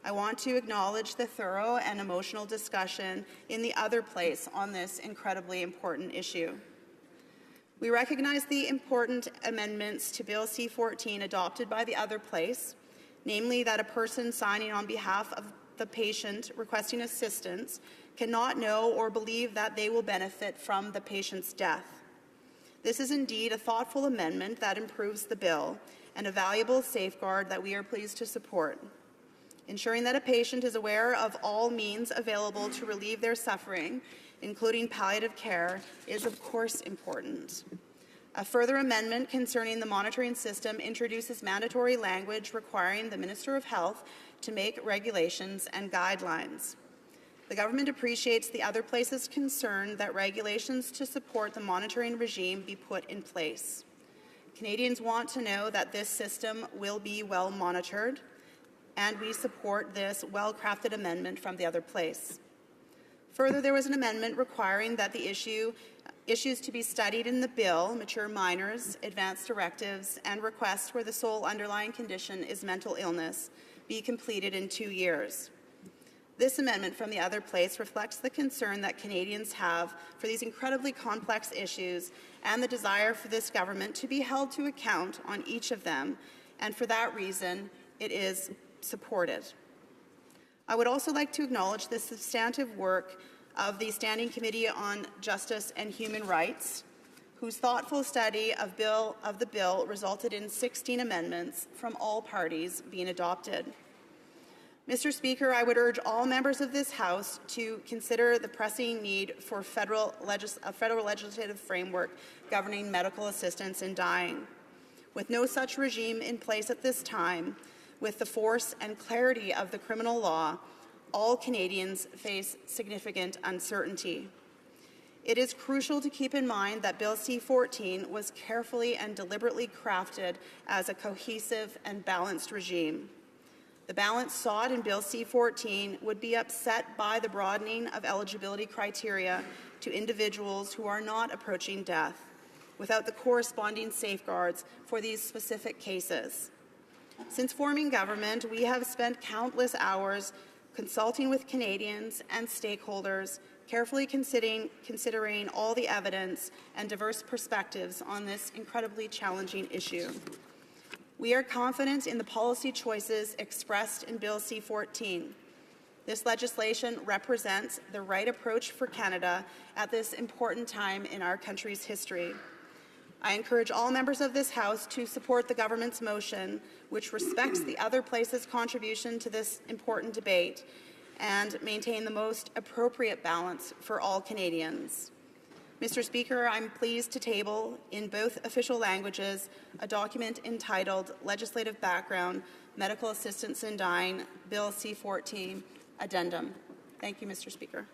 I want to acknowledge the thorough and emotional discussion in the other place on this incredibly important issue. We recognize the important amendments to Bill C-14 adopted by the other place, namely that a person signing on behalf of the patient requesting assistance cannot know or believe that they will benefit from the patient's death. This is indeed a thoughtful amendment that improves the bill and a valuable safeguard that we are pleased to support. Ensuring that a patient is aware of all means available to relieve their suffering, including palliative care, is of course important. A further amendment concerning the monitoring system introduces mandatory language requiring the Minister of Health to make regulations and guidelines. The government appreciates the other place's concern that regulations to support the monitoring regime be put in place. Canadians want to know that this system will be well monitored, and we support this well-crafted amendment from the other place. Further, there was an amendment requiring that the issues to be studied in the bill, mature minors, advanced directives, and requests where the sole underlying condition is mental illness, be completed in 2 years. This amendment from the other place reflects the concern that Canadians have for these incredibly complex issues and the desire for this government to be held to account on each of them, and for that reason, it is supported. I would also like to acknowledge the substantive work of the Standing Committee on Justice and Human Rights, whose thoughtful study of the bill resulted in 16 amendments from all parties being adopted. Mr. Speaker, I would urge all members of this House to consider the pressing need for a federal legislative framework governing medical assistance in dying. With no such regime in place at this time, with the force and clarity of the criminal law, all Canadians face significant uncertainty. It is crucial to keep in mind that Bill C-14 was carefully and deliberately crafted as a cohesive and balanced regime. The balance sought in Bill C-14 would be upset by the broadening of eligibility criteria to individuals who are not approaching death, without the corresponding safeguards for these specific cases. Since forming government, we have spent countless hours consulting with Canadians and stakeholders, carefully considering all the evidence and diverse perspectives on this incredibly challenging issue. We are confident in the policy choices expressed in Bill C-14. This legislation represents the right approach for Canada at this important time in our country's history. I encourage all members of this House to support the government's motion, which respects the other place's contribution to this important debate and maintain the most appropriate balance for all Canadians. Mr. Speaker, I'm pleased to table in both official languages a document entitled Legislative Background, Medical Assistance in Dying, Bill C-14, Addendum. Thank you, Mr. Speaker.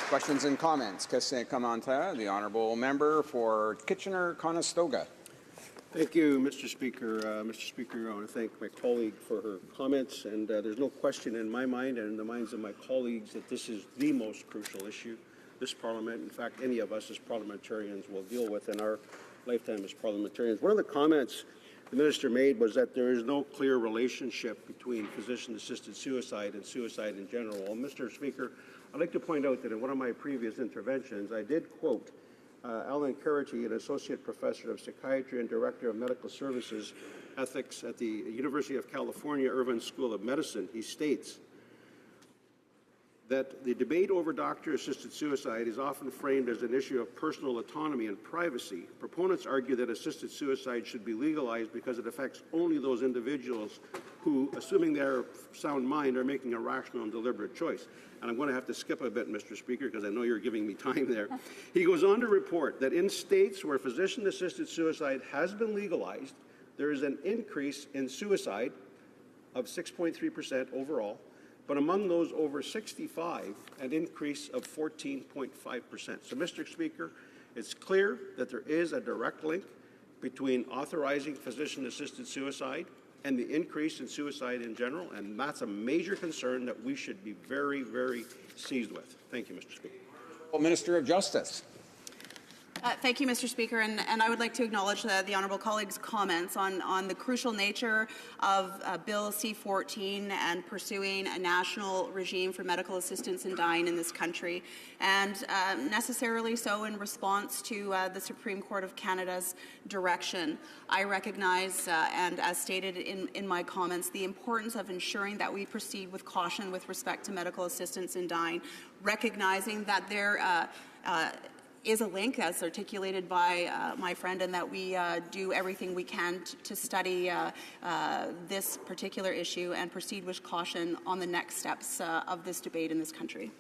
Questions and comments? The Honourable Member for Kitchener-Conestoga. Thank you, Mr. Speaker. Mr. Speaker, I want to thank my colleague for her comments, and there's no question in my mind and in the minds of my colleagues that this is the most crucial issue this Parliament, in fact, any of us as parliamentarians will deal with in our lifetime as parliamentarians. One of the comments the Minister made was that there is no clear relationship between physician-assisted suicide and suicide in general. Well, Mr. Speaker, I'd like to point out that in one of my previous interventions, I did quote Alan Carity, an associate professor of psychiatry and director of medical services ethics at the University of California Irvine School of Medicine. He states that the debate over doctor-assisted suicide is often framed as an issue of personal autonomy and privacy. Proponents argue that assisted suicide should be legalized because it affects only those individuals who, assuming they are of sound mind, are making a rational and deliberate choice. And I'm going to have to skip a bit, Mr. Speaker, because I know you're giving me time there. He goes on to report that in states where physician-assisted suicide has been legalized, there is an increase in suicide of 6.3% overall, but among those over 65, an increase of 14.5%. So, Mr. Speaker, it's clear that there is a direct link between authorizing physician-assisted suicide and the increase in suicide in general, and that's a major concern that we should be very, very seized with. Thank you, Mr. Speaker. Well, Minister of Justice. Thank you, Mr. Speaker, and I would like to acknowledge the honourable colleague's comments on the crucial nature of Bill C-14 and pursuing a national regime for medical assistance in dying in this country, and necessarily so in response to the Supreme Court of Canada's direction. I recognize, and as stated in my comments, the importance of ensuring that we proceed with caution with respect to medical assistance in dying, recognizing that there is a link, as articulated by my friend, and that we do everything we can to study this particular issue and proceed with caution on the next steps of this debate in this country.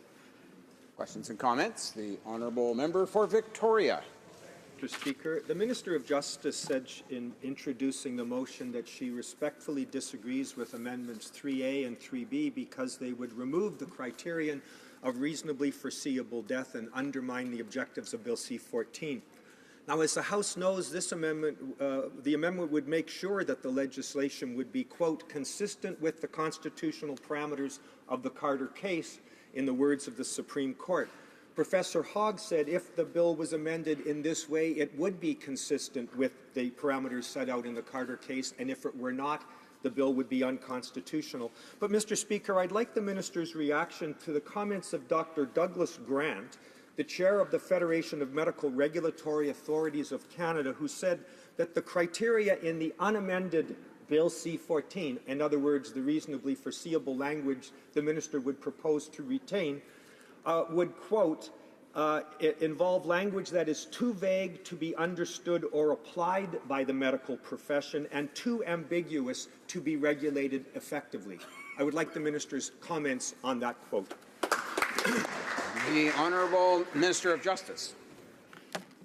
Questions and comments? The honourable member for Victoria. Mr. Speaker, the Minister of Justice said in introducing the motion that she respectfully disagrees with Amendments 3A and 3B because they would remove the criterion of reasonably foreseeable death and undermine the objectives of Bill C-14. Now, as the House knows, this amendment, the amendment would make sure that the legislation would be, quote, consistent with the constitutional parameters of the Carter case, in the words of the Supreme Court. Professor HoC said if the bill was amended in this way, it would be consistent with the parameters set out in the Carter case, and if it were not, the bill would be unconstitutional. But, Mr. Speaker, I'd like the Minister's reaction to the comments of Dr. Douglas Grant, the chair of the Federation of Medical Regulatory Authorities of Canada, who said that the criteria in the unamended Bill C-14, in other words, the reasonably foreseeable language the Minister would propose to retain, would, quote, involve language that is too vague to be understood or applied by the medical profession and too ambiguous to be regulated effectively. I would like the Minister's comments on that quote. The Honourable Minister of Justice.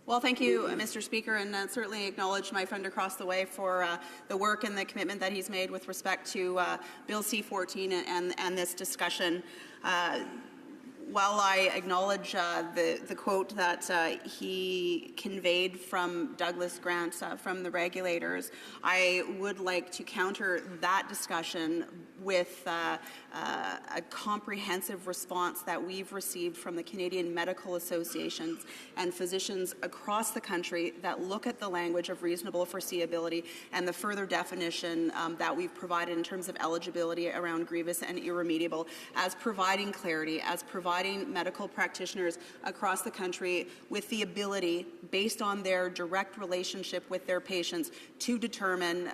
Well, thank you, Mr. Speaker, and certainly acknowledge my friend across the way for the work and the commitment that he's made with respect to Bill C-14 and this discussion. While I acknowledge the quote that he conveyed from Douglas Grant from the regulators, I would like to counter that discussion with a comprehensive response that we've received from the Canadian medical associations and physicians across the country that look at the language of reasonable foreseeability and the further definition that we've provided in terms of eligibility around grievous and irremediable as providing clarity, as providing medical practitioners across the country with the ability, based on their direct relationship with their patients, to determine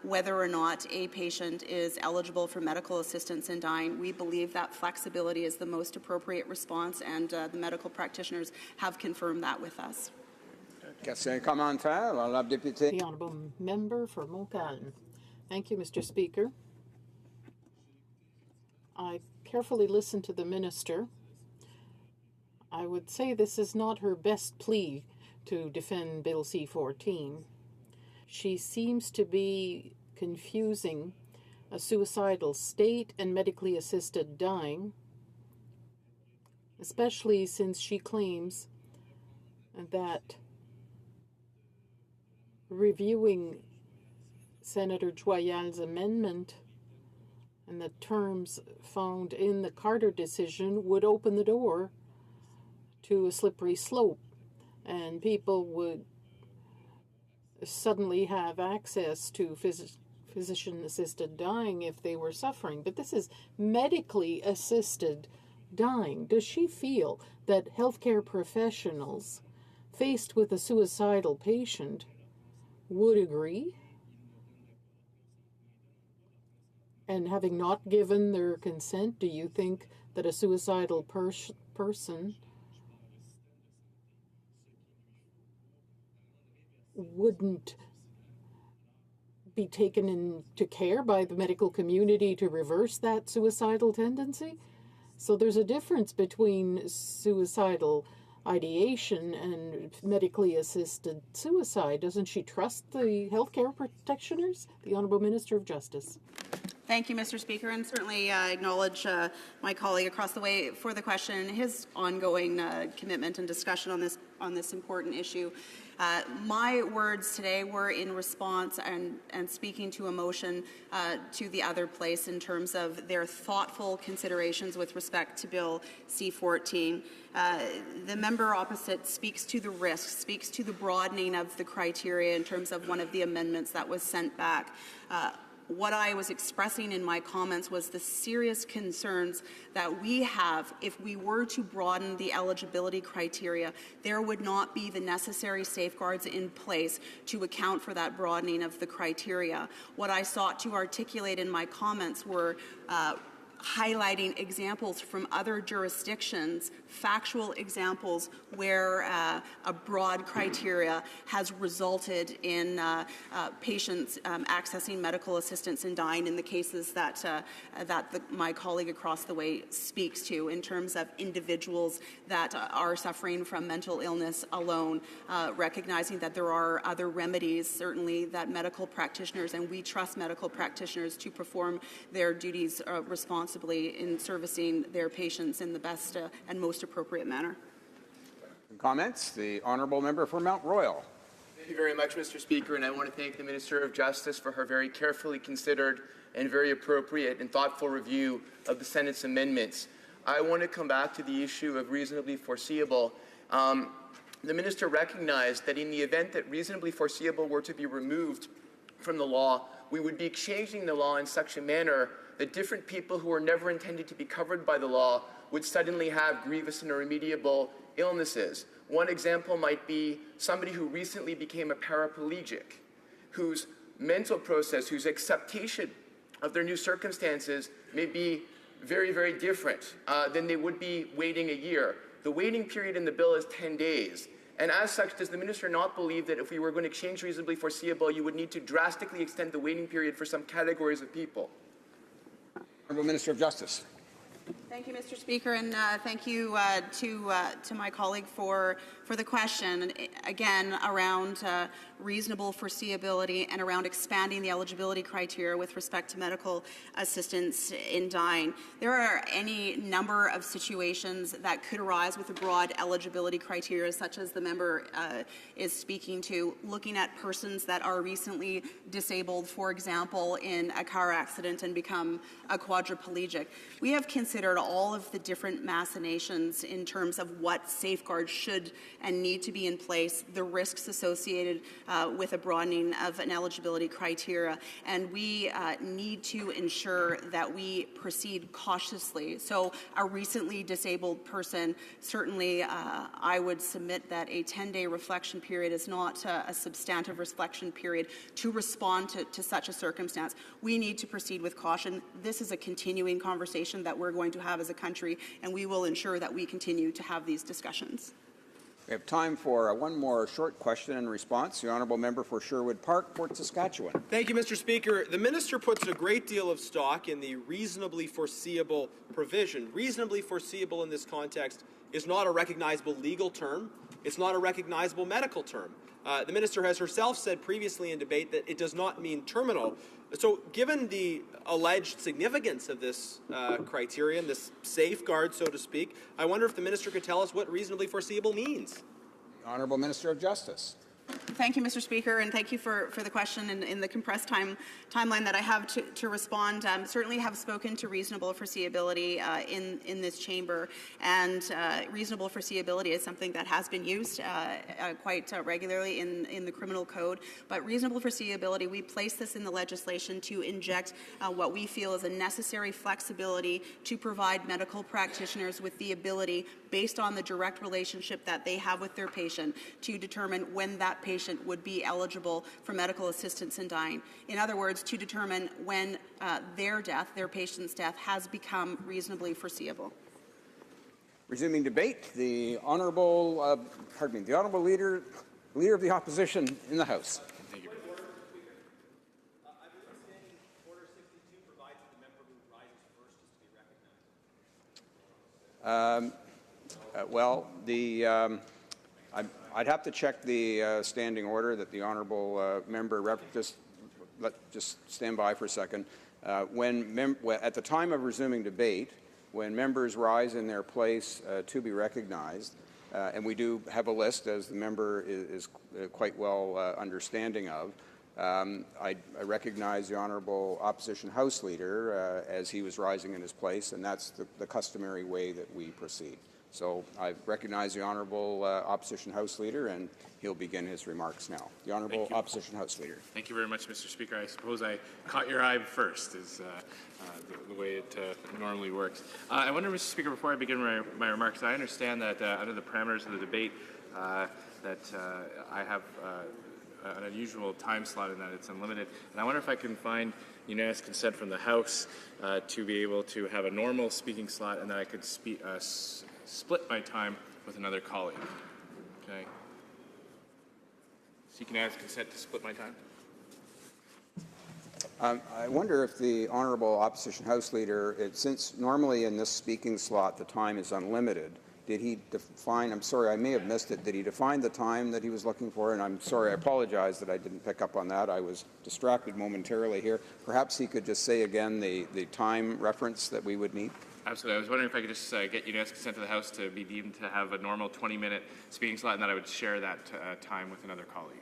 whether or not a patient is eligible for medical assistance in dying. We believe that flexibility is the most appropriate response, and the medical practitioners have confirmed that with us. Question commentaire, la députée. The honourable member for Montcalm. Thank you, Mr. Speaker. I carefully listened to the minister. I would say this is not her best plea to defend Bill C-14. She seems to be confusing a suicidal state and medically assisted dying, especially since she claims that reviewing Senator Joyal's amendment and the terms found in the Carter decision would open the door to a slippery slope, and people would suddenly have access to physician-assisted dying if they were suffering. But this is medically assisted dying. Does she feel that healthcare professionals faced with a suicidal patient would agree? And having not given their consent, do you think that a suicidal person wouldn't be taken into care by the medical community to reverse that suicidal tendency? So there's a difference between suicidal ideation and medically assisted suicide. Doesn't she trust the healthcare practitioners? The Honourable Minister of Justice. Thank you, Mr. Speaker, and certainly acknowledge my colleague across the way for the question and his ongoing commitment and discussion on this important issue. My words today were in response and speaking to a motion to the other place in terms of their thoughtful considerations with respect to Bill C-14. The member opposite speaks to the risks, speaks to the broadening of the criteria in terms of one of the amendments that was sent back. What I was expressing in my comments was the serious concerns that we have if we were to broaden the eligibility criteria. There would not be the necessary safeguards in place to account for that broadening of the criteria. What I sought to articulate in my comments were highlighting examples from other jurisdictions, factual examples where a broad criteria has resulted in patients accessing medical assistance and dying in the cases that my colleague across the way speaks to, in terms of individuals that are suffering from mental illness alone, recognizing that there are other remedies, certainly, that medical practitioners, and we trust medical practitioners to perform their duties responsibly in servicing their patients in the best and most appropriate manner. Comments? The Honourable Member for Mount Royal. Thank you very much, Mr. Speaker, and I want to thank the Minister of Justice for her very carefully considered and very appropriate and thoughtful review of the Senate's amendments. I want to come back to the issue of reasonably foreseeable. The Minister recognized that in the event that reasonably foreseeable were to be removed from the law, we would be changing the law in such a manner that different people who are never intended to be covered by the law would suddenly have grievous and irremediable illnesses. One example might be somebody who recently became a paraplegic, whose mental process, whose acceptation of their new circumstances may be very, very different than they would be waiting a year. The waiting period in the bill is 10 days. And as such, does the Minister not believe that if we were going to change reasonably foreseeable, you would need to drastically extend the waiting period for some categories of people? Honourable Minister of Justice. Thank you, Mr. Speaker, and thank you to my colleague for the question. Again, around reasonable foreseeability and around expanding the eligibility criteria with respect to medical assistance in dying. There are any number of situations that could arise with a broad eligibility criteria, such as the member is speaking to, looking at persons that are recently disabled, for example, in a car accident and become a quadriplegic. We have considered all of the different machinations in terms of what safeguards should and need to be in place, the risks associated with a broadening of an eligibility criteria, and we need to ensure that we proceed cautiously. So a recently disabled person, certainly I would submit that a 10-day reflection period is not a substantive reflection period to respond to such a circumstance. We need to proceed with caution. This is a continuing conversation that we're going to have as a country, and we will ensure that we continue to have these discussions. We have time for one more short question and response. The Honourable Member for Sherwood Park, Fort Saskatchewan. Thank you, Mr. Speaker. The Minister puts a great deal of stock in the reasonably foreseeable provision. Reasonably foreseeable in this context is not a recognizable legal term. It's not a recognizable medical term. The Minister has herself said previously in debate that it does not mean terminal. So given the alleged significance of this criterion, this safeguard, so to speak, I wonder if the Minister could tell us what reasonably foreseeable means. The Honourable Minister of Justice. Thank you, Mr. Speaker, and thank you for the question in the compressed timeline that I have to respond. Certainly have spoken to reasonable foreseeability in this chamber, and reasonable foreseeability is something that has been used quite regularly in the criminal code. But reasonable foreseeability, we place this in the legislation to inject what we feel is a necessary flexibility to provide medical practitioners with the ability, based on the direct relationship that they have with their patient, to determine when that patient would be eligible for medical assistance in dying. In other words, to determine when their patient's death, has become reasonably foreseeable. Resuming debate, the honourable leader of the opposition in the House. Thank you. I'd have to check the standing order that the honourable member just stand by for a second. At the time of resuming debate, when members rise in their place to be recognized, and we do have a list, as the member is quite well understanding of, I recognize the Honourable Opposition House Leader as he was rising in his place, and that's the customary way that we proceed. So I recognize the Honourable Opposition House Leader, and he'll begin his remarks now. The Honourable Opposition House Leader. Thank you very much, Mr. Speaker. I suppose I caught your eye first, is the way it normally works. I wonder, Mr. Speaker, before I begin my remarks, I understand that under the parameters of the debate that I have an unusual time slot in that it's unlimited, and I wonder if I can find unanimous consent from the House to be able to have a normal speaking slot, and that I could split my time with another colleague. Okay. So you can ask consent to split my time? I wonder if the Honourable Opposition House Leader, since normally in this speaking slot the time is unlimited, did he define, I'm sorry, I may have missed it, did he define the time that he was looking for? And I'm sorry, I apologize that I didn't pick up on that. I was distracted momentarily here. Perhaps he could just say again the time reference that we would need? Absolutely. I was wondering if I could just get unanimous consent to the House to be deemed to have a normal 20-minute speaking slot, and that I would share that time with another colleague.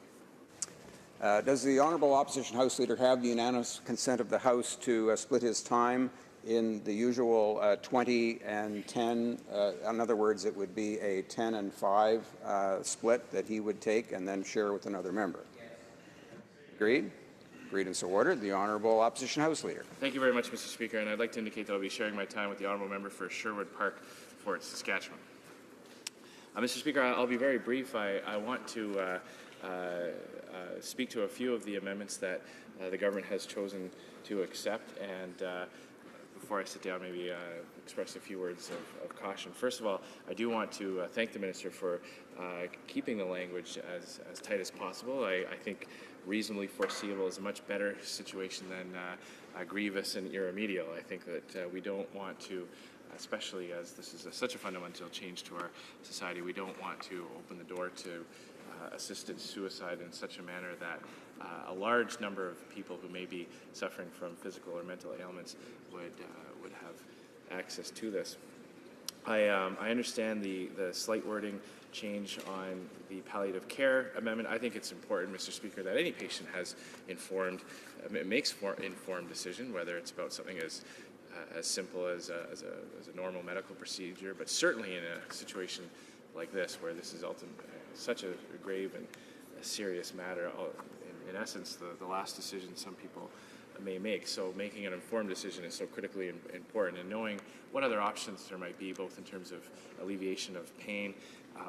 Does the Honourable Opposition House Leader have the unanimous consent of the House to split his time in the usual 20 and 10? In other words, it would be a 10 and 5 split that he would take and then share with another member. Agreed? Agreed and so ordered. The Honourable Opposition House Leader. Thank you very much, Mr. Speaker, and I'd like to indicate that I'll be sharing my time with the Honourable Member for Sherwood Park, Fort Saskatchewan. Mr. Speaker, I'll be very brief. I want to speak to a few of the amendments that the government has chosen to accept, and before I sit down, maybe express a few words of caution. First of all, I do want to thank the Minister for keeping the language as tight as possible. I think reasonably foreseeable is a much better situation than grievous and irremediable. I think that we don't want to, especially as this is such a fundamental change to our society, we don't want to open the door to assisted suicide in such a manner that a large number of people who may be suffering from physical or mental ailments would have access to this. I understand the slight wording change on the palliative care amendment. I think it's important, Mr. Speaker, that any patient has makes informed decision, whether it's about something as simple as a normal medical procedure, but certainly in a situation like this, where this is ultimately such a grave and a serious matter, in essence, the last decision some people may make. So making an informed decision is so critically important, and knowing what other options there might be, both in terms of alleviation of pain,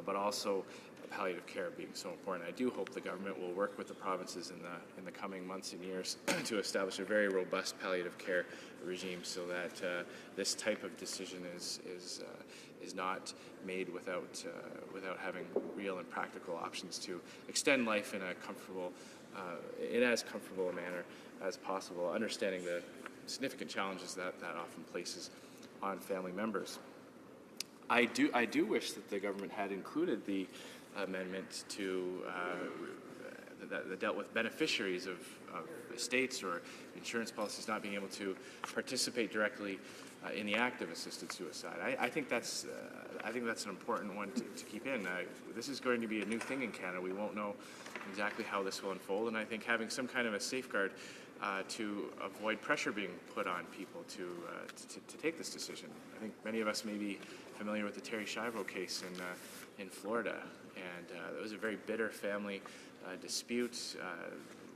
but also palliative care being so important. I do hope the government will work with the provinces in the coming months and years to establish a very robust palliative care regime, so that this type of decision is not made without having real and practical options to extend life in as comfortable a manner as possible, understanding the significant challenges that often places on family members. I do wish that the government had included the amendment to that dealt with beneficiaries of estates or insurance policies not being able to participate directly in the act of assisted suicide. I think that's an important one to keep in. This is going to be a new thing in Canada. We won't know exactly how this will unfold, and I think having some kind of a safeguard to avoid pressure being put on people to take this decision. I think many of us may be familiar with the Terry Schiavo case in Florida, and it was a very bitter family dispute,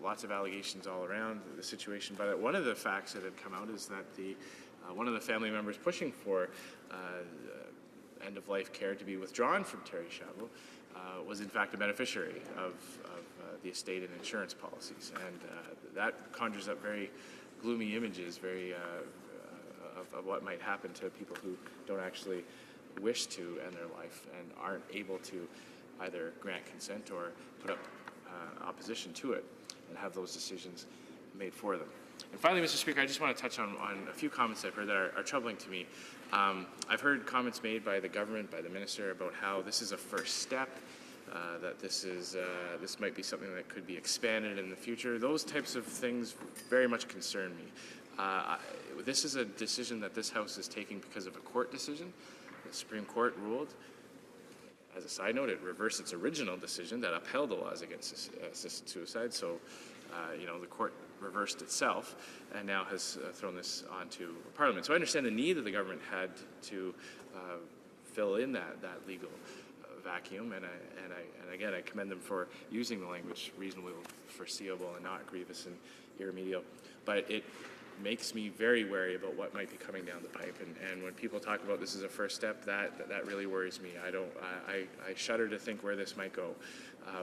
lots of allegations all around the situation. But one of the facts that had come out is that one of the family members pushing for end-of-life care to be withdrawn from Terry Schiavo was in fact a beneficiary of the estate and insurance policies, and that conjures up very gloomy images, of what might happen to people who don't actually wish to end their life and aren't able to either grant consent or put up opposition to it and have those decisions made for them. And finally, Mr. Speaker, I just want to touch on a few comments I've heard that are troubling to me. I've heard comments made by the government, by the minister, about how this is a first step, that this might be something that could be expanded in the future. Those types of things very much concern me. This is a decision that this House is taking because of a court decision. The Supreme Court ruled. As a side note, it reversed its original decision that upheld the laws against assisted suicide. So, the court reversed itself and now has thrown this onto Parliament. So I understand the need that the government had to fill in that legal vacuum, and again, I commend them for using the language reasonably foreseeable and not grievous and irremediable. But it makes me very wary about what might be coming down the pipe. And when people talk about this as a first step, that really worries me. I shudder to think where this might go,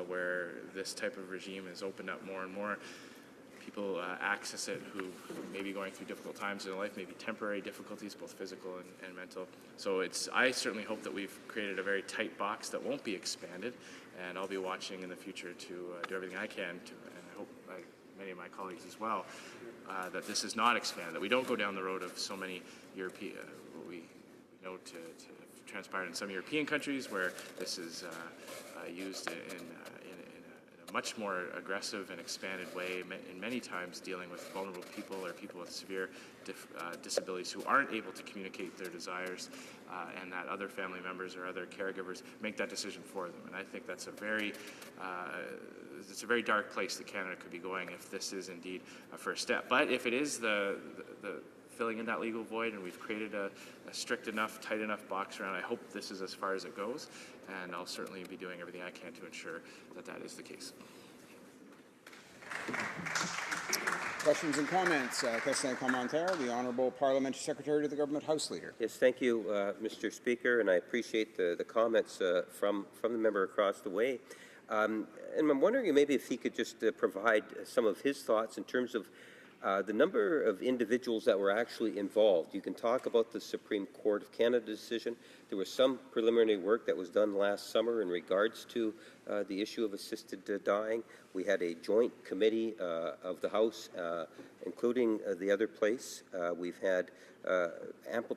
where this type of regime is opened up more and more. People access it who may be going through difficult times in their life, maybe temporary difficulties, both physical and mental. So I certainly hope that we've created a very tight box that won't be expanded, and I'll be watching in the future to do everything I can to, and I hope many of my colleagues as well, that this is not expanded, that we don't go down the road of so many European, what we know to transpire in some European countries where this is used in a much more aggressive and expanded way, in many times dealing with vulnerable people or people with severe disabilities who aren't able to communicate their desires, and that other family members or other caregivers make that decision for them. And I think that's it's a very dark place that Canada could be going if this is indeed a first step. But if it is the filling in that legal void, and we've created a strict enough, tight enough box around, I hope this is as far as it goes, and I'll certainly be doing everything I can to ensure that that is the case. Questions and comments. Question commentaire. The Honourable Parliamentary Secretary to the Government House Leader. Yes, thank you, Mr. Speaker, and I appreciate the comments from the member across the way. And I'm wondering maybe if he could just provide some of his thoughts in terms of the number of individuals that were actually involved. You can talk about the Supreme Court of Canada decision. There was some preliminary work that was done last summer in regards to the issue of assisted dying. We had a joint committee of the House, including the other place. We've had ample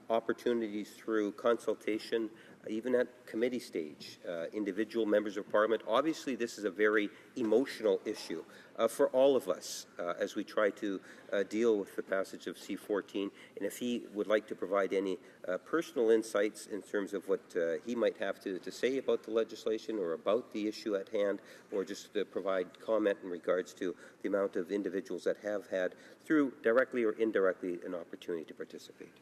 opportunities through consultation, even at committee stage, individual members of Parliament. Obviously, this is a very emotional issue for all of us as we try to deal with the passage of C-14. And if he would like to provide any personal insights in terms of what he might have to say about the legislation or about the issue at hand, or just to provide comment in regards to the amount of individuals that have had, through directly or indirectly, an opportunity to participate.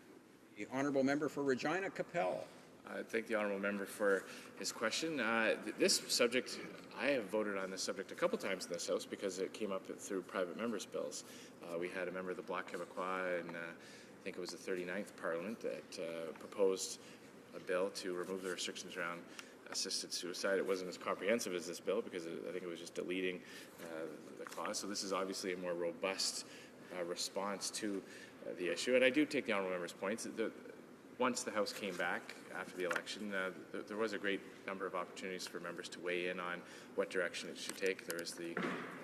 The Honourable Member for Regina Capel. I thank the Honourable Member for his question. This subject, I have voted on this subject a couple times in this House because it came up through private members' bills. We had a member of the Bloc Québécois, and I think it was the 39th Parliament, that proposed a bill to remove the restrictions around assisted suicide. It wasn't as comprehensive as this bill because I think it was just deleting the clause. So this is obviously a more robust response to the issue. And I do take the Honourable Member's points. Once the House came back after the election, there was a great number of opportunities for members to weigh in on what direction it should take. There was the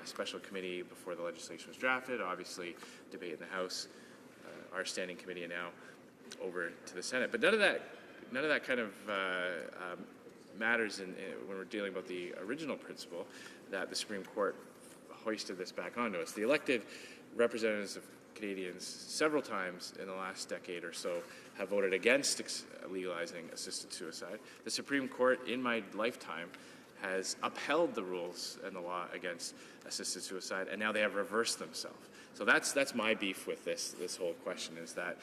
special committee before the legislation was drafted, obviously debate in the House, our standing committee, and now over to the Senate. But none of that kind of matters when we're dealing about the original principle that the Supreme Court hoisted this back onto us. The elected representatives of Canadians several times in the last decade or so have voted against legalizing assisted suicide. The Supreme Court in my lifetime has upheld the rules and the law against assisted suicide, and now they have reversed themselves. So that's my beef with this whole question, is that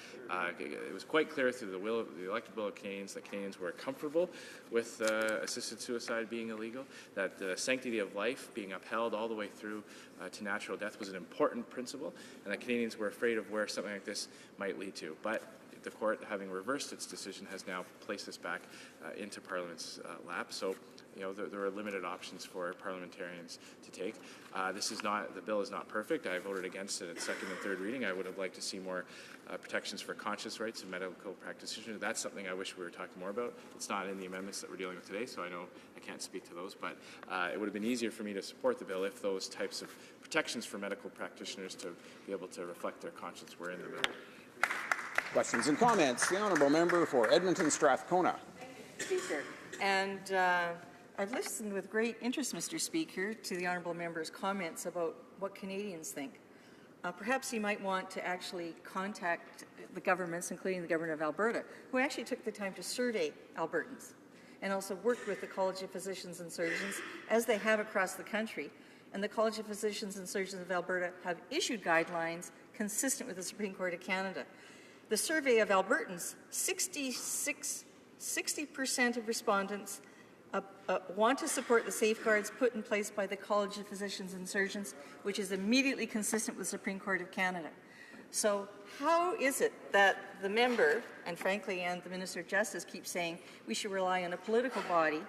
it was quite clear through the elected will of Canadians that Canadians were comfortable with assisted suicide being illegal, that the sanctity of life being upheld all the way through to natural death was an important principle, and that Canadians were afraid of where something like this might lead to. But the court, having reversed its decision, has now placed this back into Parliament's lap. So, there are limited options for parliamentarians to take. The bill is not perfect. I voted against it at second and third reading. I would have liked to see more protections for conscience rights of medical practitioners. That's something I wish we were talking more about. It's not in the amendments that we're dealing with today, so I know I can't speak to those, but it would have been easier for me to support the bill if those types of protections for medical practitioners to be able to reflect their conscience were in the bill. Questions and comments? The honourable member for Edmonton Strathcona. Speaker. And I've listened with great interest, Mr. Speaker, to the honourable member's comments about what Canadians think. Perhaps he might want to actually contact the governments, including the government of Alberta, who actually took the time to survey Albertans and also worked with the College of Physicians and Surgeons, as they have across the country. And the College of Physicians and Surgeons of Alberta have issued guidelines consistent with the Supreme Court of Canada. The survey of Albertans, 60% of respondents want to support the safeguards put in place by the College of Physicians and Surgeons, which is immediately consistent with the Supreme Court of Canada. So how is it that the member, and frankly, and the Minister of Justice keep saying we should rely on a political body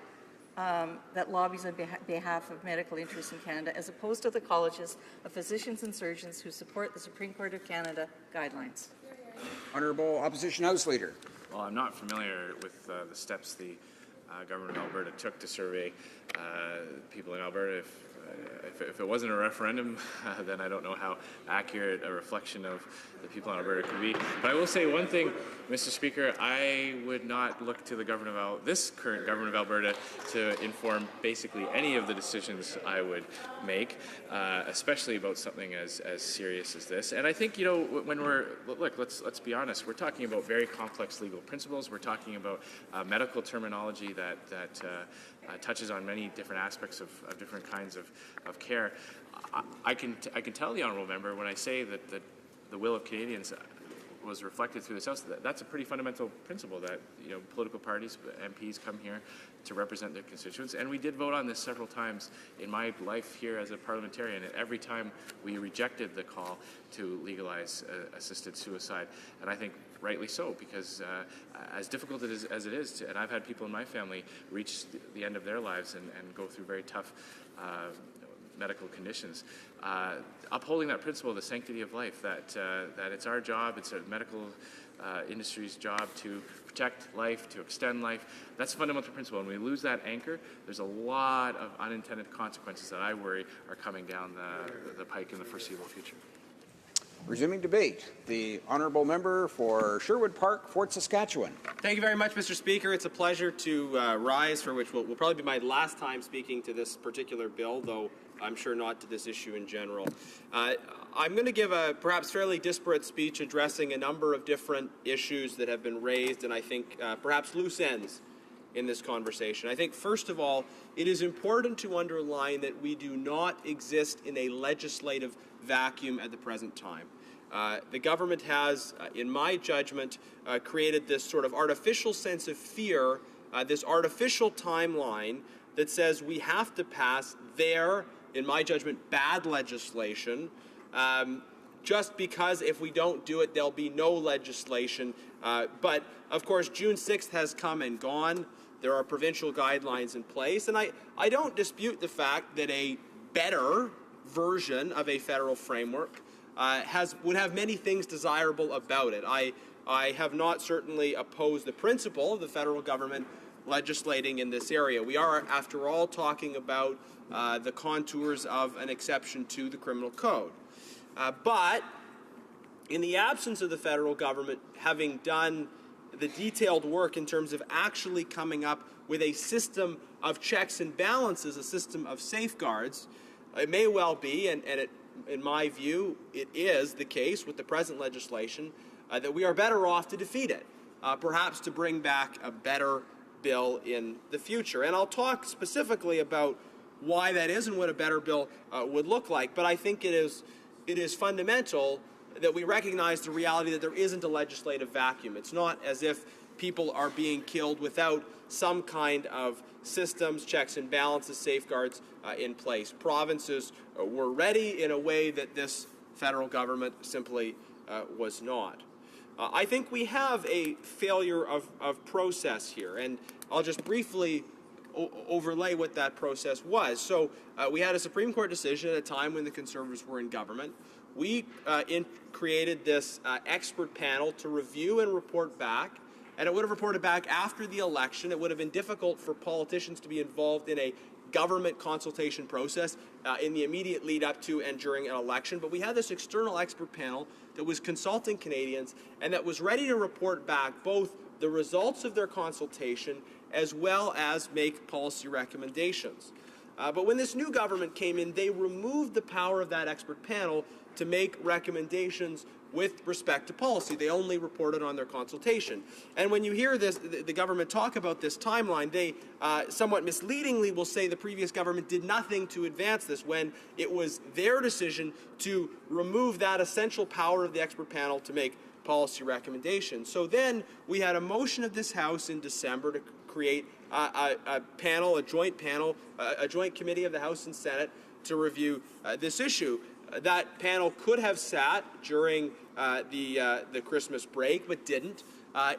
that lobbies on behalf of medical interests in Canada, as opposed to the Colleges of Physicians and Surgeons who support the Supreme Court of Canada guidelines? Honourable Opposition House Leader. Well, I'm not familiar with the steps the government of Alberta took to survey people in Alberta. If it wasn't a referendum, then I don't know how accurate a reflection of the people in Alberta could be. But I will say one thing, Mr. Speaker, I would not look to the government of this current government of Alberta to inform basically any of the decisions I would make, especially about something as serious as this. And I think, when let's be honest, we're talking about very complex legal principles. We're talking about medical terminology that touches on many different aspects of different kinds of care. I can tell the honourable member when I say that the will of Canadians was reflected through this House. That's a pretty fundamental principle that political parties, MPs come here to represent their constituents, and we did vote on this several times in my life here as a parliamentarian, and every time we rejected the call to legalize assisted suicide, and I think rightly so, because as difficult as it is, and I've had people in my family reach the end of their lives and go through very tough medical conditions. Upholding that principle of the sanctity of life, that it's our job, it's a medical industry's job to protect life, to extend life, that's a fundamental principle. And when we lose that anchor, there's a lot of unintended consequences that I worry are coming down the pike in the foreseeable future. Resuming debate, the honourable member for Sherwood Park, Fort Saskatchewan. Thank you very much, Mr. Speaker. It's a pleasure to rise for which will probably be my last time speaking to this particular bill, though I'm sure not to this issue in general. I'm going to give a perhaps fairly disparate speech addressing a number of different issues that have been raised, and I think perhaps loose ends in this conversation. I think, first of all, it is important to underline that we do not exist in a legislative vacuum at the present time. The government has, in my judgment, created this sort of artificial sense of fear, this artificial timeline that says we have to pass their, in my judgment, bad legislation, just because if we don't do it, there'll be no legislation. But, of course, June 6th has come and gone. There are provincial guidelines in place, and I don't dispute the fact that a better version of a federal framework would have many things desirable about it. I have not certainly opposed the principle of the federal government legislating in this area. We are, after all, talking about the contours of an exception to the criminal code. But in the absence of the federal government having done the detailed work in terms of actually coming up with a system of checks and balances, a system of safeguards, it may well be, and in my view, it is the case with the present legislation, that we are better off to defeat it, perhaps to bring back a better bill in the future. And I'll talk specifically about why that is and what a better bill would look like. But I think it is fundamental that we recognize the reality that there isn't a legislative vacuum. It's not as if people are being killed without some kind of systems, checks and balances, safeguards in place. Provinces were ready in a way that this federal government simply was not. I think we have a failure of process here, and I'll just briefly overlay what that process was. So we had a Supreme Court decision at a time when the Conservatives were in government. We created this expert panel to review and report back, and it would have reported back after the election. It would have been difficult for politicians to be involved in a government consultation process in the immediate lead up to and during an election. But we had this external expert panel that was consulting Canadians and that was ready to report back both the results of their consultation as well as make policy recommendations. But when this new government came in, they removed the power of that expert panel to make recommendations with respect to policy. They only reported on their consultation. And when you hear this, the government talk about this timeline, they somewhat misleadingly will say the previous government did nothing to advance this when it was their decision to remove that essential power of the expert panel to make policy recommendations. So then we had a motion of this House in December to create a panel, a joint committee of the House and Senate to review this issue. That panel could have sat during the Christmas break, but didn't.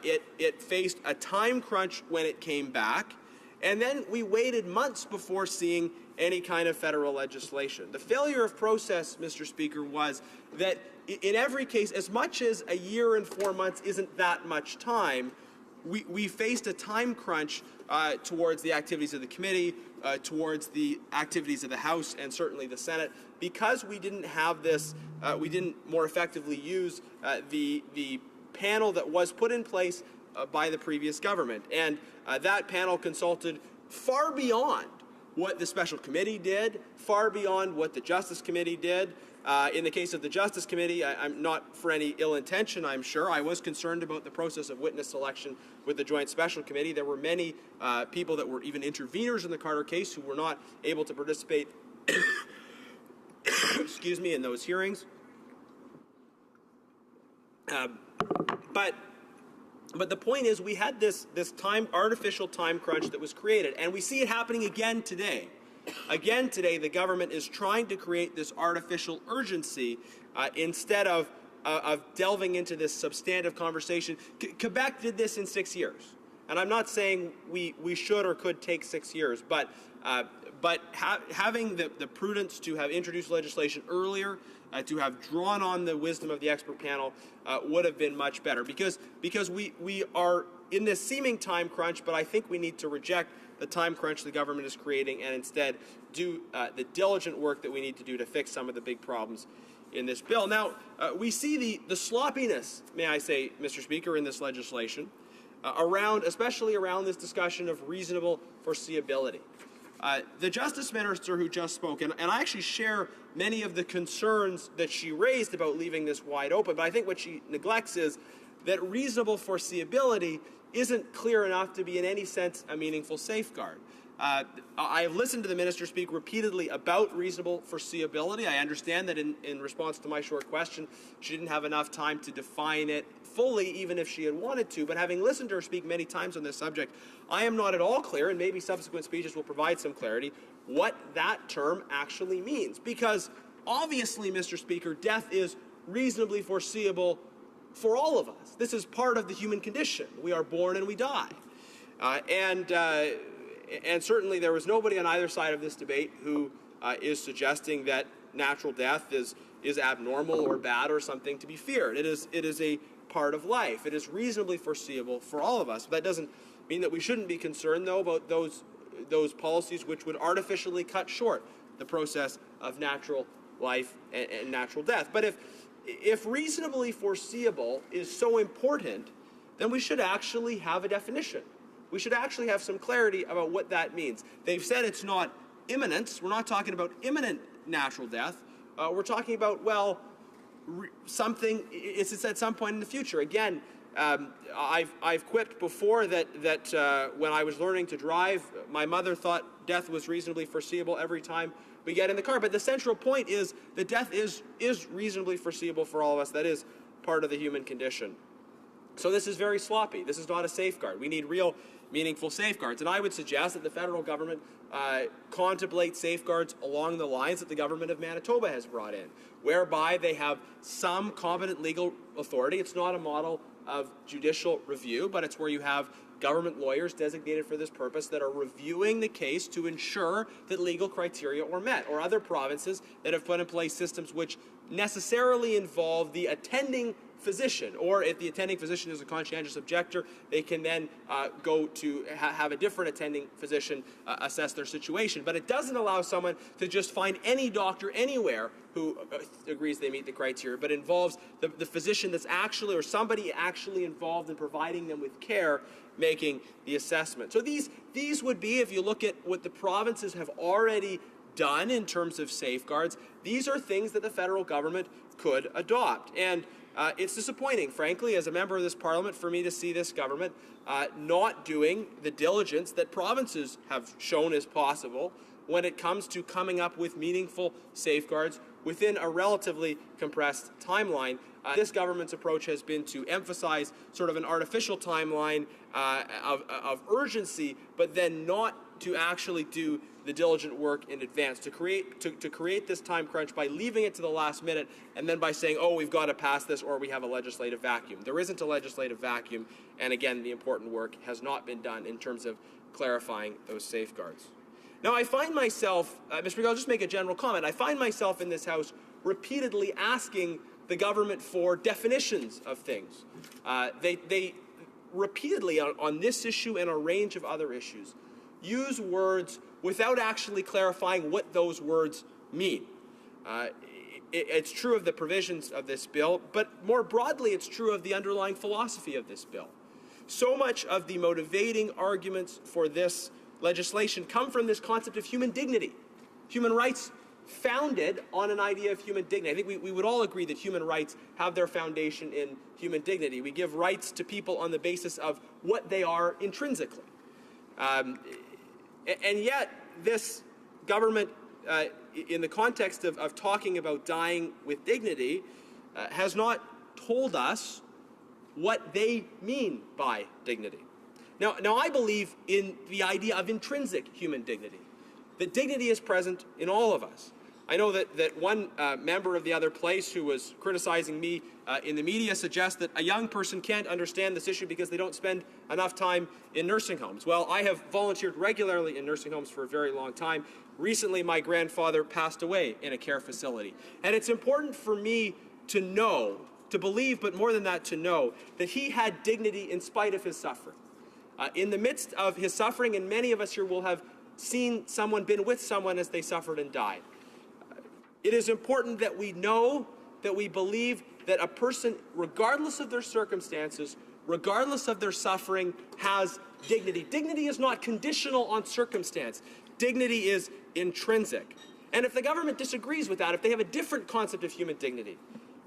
It faced a time crunch when it came back, and then we waited months before seeing any kind of federal legislation. The failure of process, Mr. Speaker, was that in every case, as much as a year and 4 months isn't that much time, we faced a time crunch towards the activities of the committee, towards the activities of the House and certainly the Senate, because we didn't have this, we didn't more effectively use the panel that was put in place by the previous government. And that panel consulted far beyond what the special committee did, far beyond what the Justice Committee did. In the case of the Justice Committee, I'm not for any ill intention, I'm sure. I was concerned about the process of witness selection with the Joint Special Committee. There were many people that were even interveners in the Carter case who were not able to participate excuse me, in those hearings. But the point is, we had this artificial time crunch that was created, and we see it happening again today. Again today, the government is trying to create this artificial urgency instead of delving into this substantive conversation. Quebec did this in 6 years, and I'm not saying we should or could take 6 years, but having the prudence to have introduced legislation earlier, to have drawn on the wisdom of the expert panel would have been much better, because we are in this seeming time crunch, but I think we need to reject the time crunch the government is creating and instead do the diligent work that we need to do to fix some of the big problems in this bill. Now, we see the sloppiness, may I say, Mr. Speaker, in this legislation, especially around this discussion of reasonable foreseeability. The Justice Minister who just spoke, and I actually share many of the concerns that she raised about leaving this wide open, but I think what she neglects is that reasonable foreseeability isn't clear enough to be in any sense a meaningful safeguard. I have listened to the Minister speak repeatedly about reasonable foreseeability. I understand that in response to my short question, she didn't have enough time to define it fully, even if she had wanted to. But having listened to her speak many times on this subject, I am not at all clear, and maybe subsequent speeches will provide some clarity, what that term actually means. Because obviously, Mr. Speaker, death is reasonably foreseeable for all of us. This is part of the human condition. We are born and we die. And certainly there was nobody on either side of this debate who is suggesting that natural death is abnormal or bad or something to be feared. It is a part of life. It is reasonably foreseeable for all of us. But that doesn't mean that we shouldn't be concerned, though, about those policies which would artificially cut short the process of natural life and natural death. But if reasonably foreseeable is so important, then we should actually have a definition. We should actually have some clarity about what that means. They've said it's not imminence. We're not talking about imminent natural death. We're talking about, well, something, it's at some point in the future. Again, I've quipped before that when I was learning to drive, my mother thought death was reasonably foreseeable every time we get in the car. But the central point is that death is reasonably foreseeable for all of us. That is part of the human condition. So this is very sloppy. This is not a safeguard. We need real, meaningful safeguards. And I would suggest that the federal government contemplate safeguards along the lines that the government of Manitoba has brought in, whereby they have some competent legal authority. It's not a model of judicial review, but it's where you have government lawyers designated for this purpose that are reviewing the case to ensure that legal criteria are met, or other provinces that have put in place systems which necessarily involve the attending physician, or if the attending physician is a conscientious objector, they can then go to have a different attending physician assess their situation. But it doesn't allow someone to just find any doctor anywhere who agrees they meet the criteria, but involves the physician that's actually, or somebody actually involved in providing them with care, making the assessment. So these would be, if you look at what the provinces have already done in terms of safeguards, these are things that the federal government could adopt. And it's disappointing, frankly, as a member of this parliament, for me to see this government not doing the diligence that provinces have shown is possible when it comes to coming up with meaningful safeguards within a relatively compressed timeline. This government's approach has been to emphasize sort of an artificial timeline of urgency, but then not to actually do the diligent work in advance, to create this time crunch by leaving it to the last minute and then by saying, oh, we've got to pass this or we have a legislative vacuum. There isn't a legislative vacuum, and again, the important work has not been done in terms of clarifying those safeguards. Now, I find myself, Mr. Speaker, I'll just make a general comment. I find myself in this House repeatedly asking the government for definitions of things. They repeatedly, on this issue and a range of other issues, use words without actually clarifying what those words mean. It's true of the provisions of this bill, but more broadly, it's true of the underlying philosophy of this bill. So much of the motivating arguments for this legislation come from this concept of human dignity, human rights founded on an idea of human dignity. I think we would all agree that human rights have their foundation in human dignity. We give rights to people on the basis of what they are intrinsically. And yet, this government, in the context of talking about dying with dignity, has not told us what they mean by dignity. Now, I believe in the idea of intrinsic human dignity, that dignity is present in all of us. I know that one member of the other place who was criticizing me in the media suggests that a young person can't understand this issue because they don't spend enough time in nursing homes. Well, I have volunteered regularly in nursing homes for a very long time. Recently, my grandfather passed away in a care facility. And it's important for me to know, to believe, but more than that, to know that he had dignity in spite of his suffering. In the midst of his suffering, and many of us here will have seen someone, been with someone as they suffered and died. It is important that we know, that we believe that a person, regardless of their circumstances, regardless of their suffering, has dignity. Dignity is not conditional on circumstance. Dignity is intrinsic. And if the government disagrees with that, if they have a different concept of human dignity,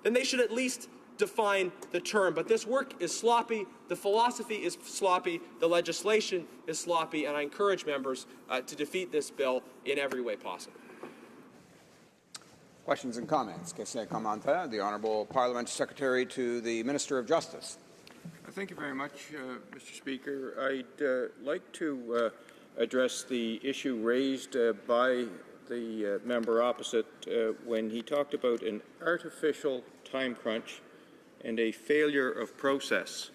then they should at least define the term. But this work is sloppy, the philosophy is sloppy, the legislation is sloppy, and I encourage members to defeat this bill in every way possible. Questions and comments. Question commentaire. The Honourable Parliamentary Secretary to the Minister of Justice. Thank you very much, Mr. Speaker. I'd like to address the issue raised by the member opposite when he talked about an artificial time crunch and a failure of process.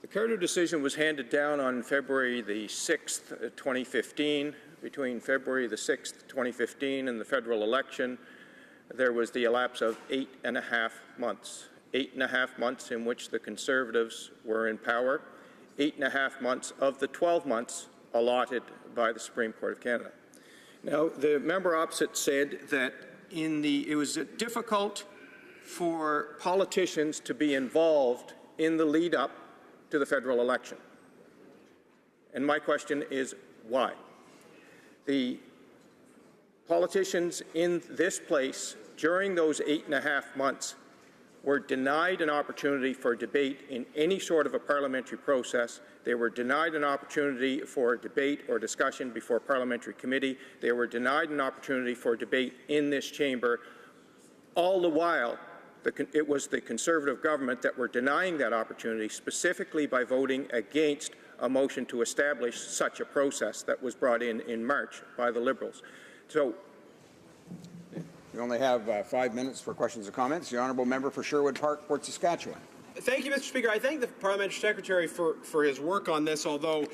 The Carter decision was handed down on February the 6th, 2015. Between February the 6th, 2015 and the federal election, there was the elapse of 8.5 months. 8.5 months in which the Conservatives were in power. 8.5 months of the 12 months allotted by the Supreme Court of Canada. Now, the member opposite said that it was difficult for politicians to be involved in the lead-up to the federal election. And my question is, why? The politicians in this place during those 8.5 months were denied an opportunity for debate in any sort of a parliamentary process. They were denied an opportunity for debate or discussion before parliamentary committee. They were denied an opportunity for debate in this chamber. All the while, it was the Conservative government that were denying that opportunity, specifically by voting against a motion to establish such a process that was brought in March by the Liberals. So, we only have 5 minutes for questions and comments. The honourable member for Sherwood Park, Port Saskatchewan. Thank you, Mr. Speaker. I thank the Parliamentary Secretary for his work on this, although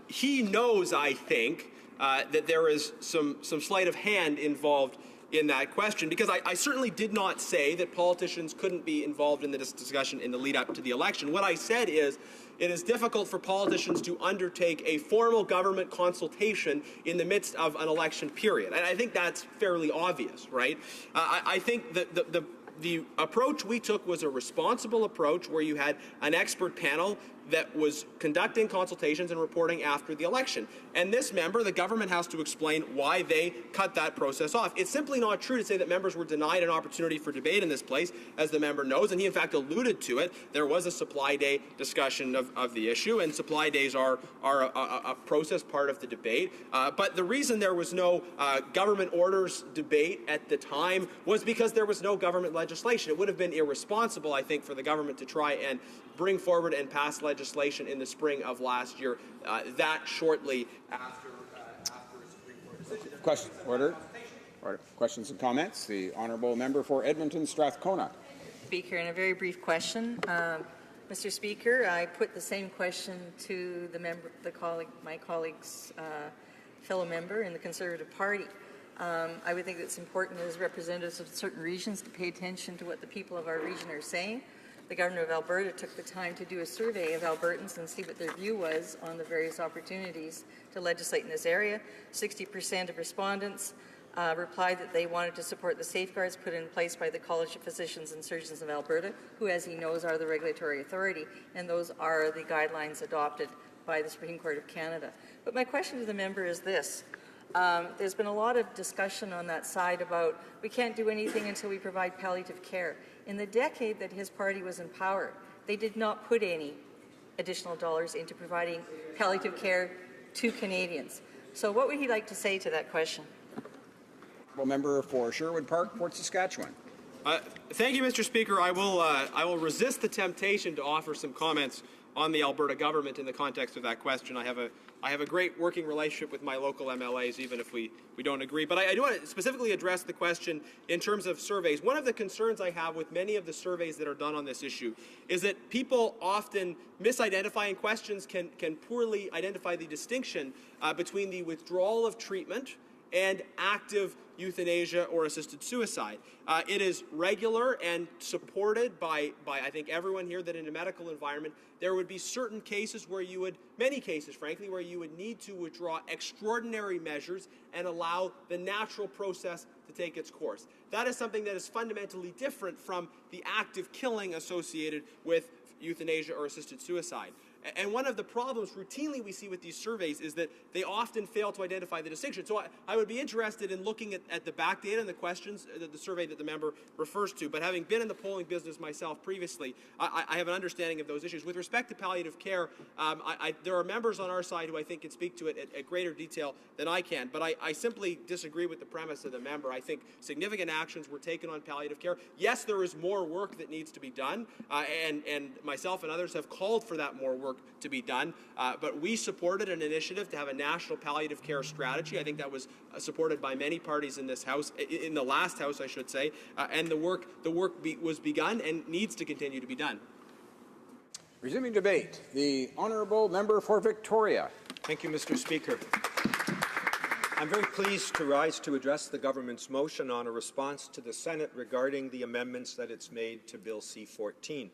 he knows, I think, that there is some sleight of hand involved in that question, because I certainly did not say that politicians couldn't be involved in this discussion in the lead up to the election. What I said is it is difficult for politicians to undertake a formal government consultation in the midst of an election period. And I think that's fairly obvious, right? I think that the approach we took was a responsible approach where you had an expert panel that was conducting consultations and reporting after the election. And this member, the government has to explain why they cut that process off. It's simply not true to say that members were denied an opportunity for debate in this place, as the member knows, and he in fact alluded to it. There was a supply day discussion of the issue, and supply days are a process part of the debate. But the reason there was no government orders debate at the time was because there was no government legislation. It would have been irresponsible, I think, for the government to try and bring forward and pass legislation in the spring of last year, that shortly after a Supreme Court decision. Question. Order. Questions and comments. The honourable member for Edmonton Strathcona. Speaker, in a very brief question. Mr. Speaker, I put the same question to my colleague's fellow member in the Conservative Party. I would think it's important as representatives of certain regions to pay attention to what the people of our region are saying. The governor of Alberta took the time to do a survey of Albertans and see what their view was on the various opportunities to legislate in this area. 60% of respondents replied that they wanted to support the safeguards put in place by the College of Physicians and Surgeons of Alberta, who, as he knows, are the regulatory authority, and those are the guidelines adopted by the Supreme Court of Canada. But my question to the member is this. There's been a lot of discussion on that side about we can't do anything until we provide palliative care. In the decade that his party was in power, they did not put any additional dollars into providing palliative care to Canadians. So what would he like to say to that question? Honourable member for Sherwood Park, Port Saskatchewan. Thank you, Mr. Speaker. I will resist the temptation to offer some comments on the Alberta government in the context of that question. I have a great working relationship with my local MLAs, even if we don't agree. But I do want to specifically address the question in terms of surveys. One of the concerns I have with many of the surveys that are done on this issue is that people often misidentify, and questions can poorly identify the distinction between the withdrawal of treatment and active euthanasia or assisted suicide. It is regular and supported by I think everyone here that in a medical environment there would be certain cases where many cases frankly, where you would need to withdraw extraordinary measures and allow the natural process to take its course. That is something that is fundamentally different from the active killing associated with euthanasia or assisted suicide. And one of the problems routinely we see with these surveys is that they often fail to identify the distinction. So I would be interested in looking at the back data and the questions, the survey that the member refers to. But having been in the polling business myself previously, I have an understanding of those issues. With respect to palliative care, there are members on our side who I think can speak to it at greater detail than I can. But I simply disagree with the premise of the member. I think significant actions were taken on palliative care. Yes, there is more work that needs to be done, and myself and others have called for that more work to be done, but we supported an initiative to have a national palliative care strategy. I think that was supported by many parties in this House, in the last House, I should say, and the work was begun and needs to continue to be done. Resuming debate, the honourable member for Victoria. Thank you, Mr. Speaker. I'm very pleased to rise to address the government's motion on a response to the Senate regarding the amendments that it's made to Bill C-14.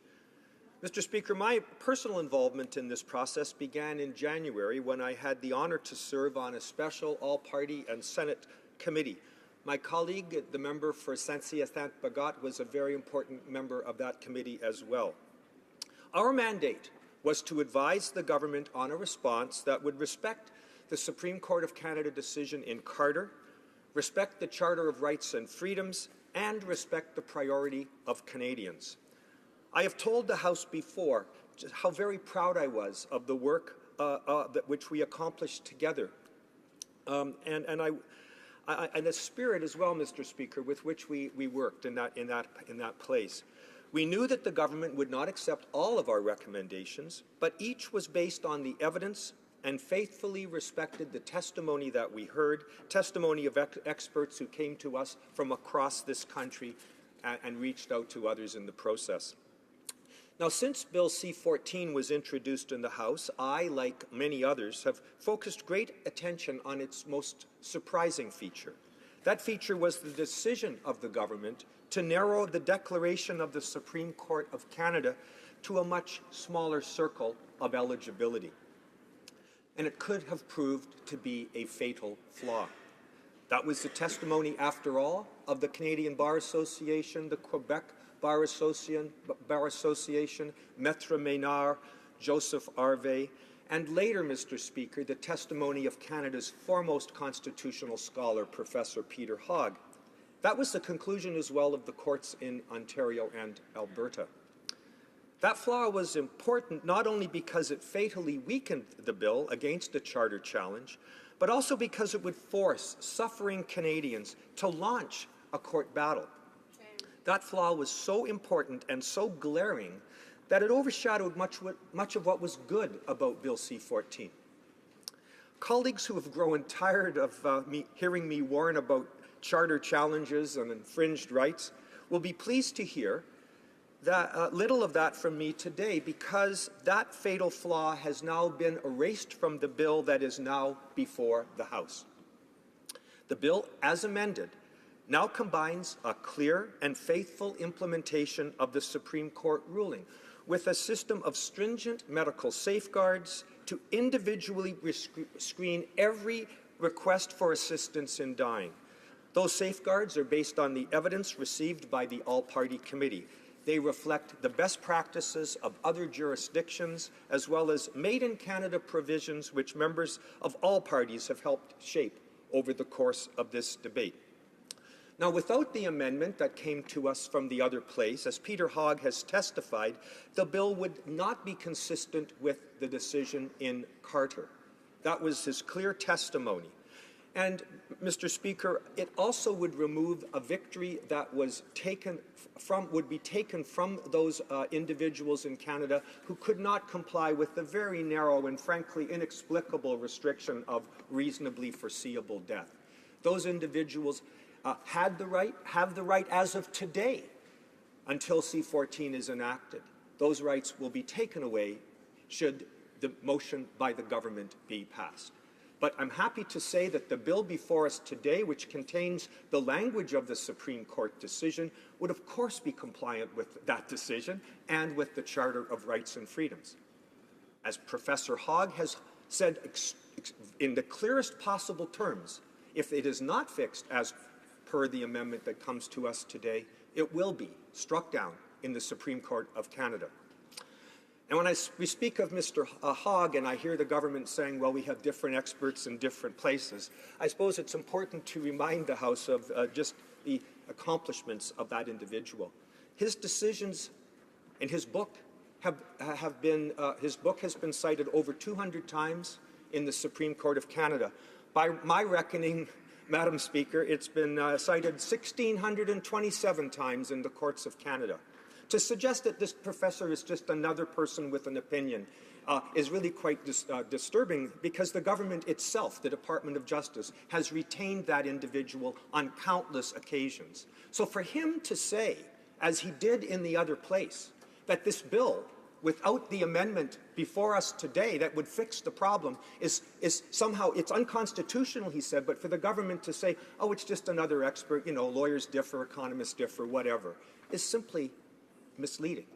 Mr. Speaker, my personal involvement in this process began in January when I had the honour to serve on a special all-party and Senate committee. My colleague, the member for Saint-Hyacinthe-Bagot, was a very important member of that committee as well. Our mandate was to advise the government on a response that would respect the Supreme Court of Canada decision in Carter, respect the Charter of Rights and Freedoms, and respect the priority of Canadians. I have told the House before just how very proud I was of the work which we accomplished together. And the spirit as well, Mr. Speaker, with which we worked in that place. We knew that the government would not accept all of our recommendations, but each was based on the evidence and faithfully respected the testimony that we heard, testimony of experts who came to us from across this country and reached out to others in the process. Now, since Bill C-14 was introduced in the House, I, like many others, have focused great attention on its most surprising feature. That feature was the decision of the government to narrow the declaration of the Supreme Court of Canada to a much smaller circle of eligibility. And it could have proved to be a fatal flaw. That was the testimony, after all, of the Canadian Bar Association, the Quebec Bar Association, Maître Ménard, Joseph Harvey, and later, Mr. Speaker, the testimony of Canada's foremost constitutional scholar, Professor Peter HoC. That was the conclusion as well of the courts in Ontario and Alberta. That flaw was important not only because it fatally weakened the bill against a charter challenge, but also because it would force suffering Canadians to launch a court battle. That flaw was so important and so glaring that it overshadowed much of what was good about Bill C-14. Colleagues who have grown tired of hearing me warn about charter challenges and infringed rights will be pleased to hear that little of that from me today, because that fatal flaw has now been erased from the bill that is now before the House. The bill, as amended, now combines a clear and faithful implementation of the Supreme Court ruling with a system of stringent medical safeguards to individually screen every request for assistance in dying. Those safeguards are based on the evidence received by the All-Party Committee. They reflect the best practices of other jurisdictions, as well as made-in-Canada provisions which members of all parties have helped shape over the course of this debate. Now, without the amendment that came to us from the other place, as Peter HoC has testified, the bill would not be consistent with the decision in Carter. That was his clear testimony. And, Mr. Speaker, it also would remove a victory that would be taken from those individuals in Canada who could not comply with the very narrow and frankly inexplicable restriction of reasonably foreseeable death. Those individuals have the right as of today until C-14 is enacted. Those rights will be taken away should the motion by the government be passed. But I'm happy to say that the bill before us today, which contains the language of the Supreme Court decision, would of course be compliant with that decision and with the Charter of Rights and Freedoms. As Professor HoC has said in the clearest possible terms, if it is not fixed as per the amendment that comes to us today, it will be struck down in the Supreme Court of Canada. And when we speak of Mr. HoC and I hear the government saying, well, we have different experts in different places, I suppose it's important to remind the House of just the accomplishments of that individual. His decisions in his book has been cited over 200 times in the Supreme Court of Canada. By my reckoning, Madam Speaker, it's been cited 1,627 times in the courts of Canada. To suggest that this professor is just another person with an opinion is really quite disturbing, because the government itself, the Department of Justice, has retained that individual on countless occasions. So for him to say, as he did in the other place, that this bill, without the amendment before us today that would fix the problem, is somehow, it's unconstitutional, he said, but for the government to say, oh, it's just another expert, you know, lawyers differ, economists differ, whatever, is simply misleading.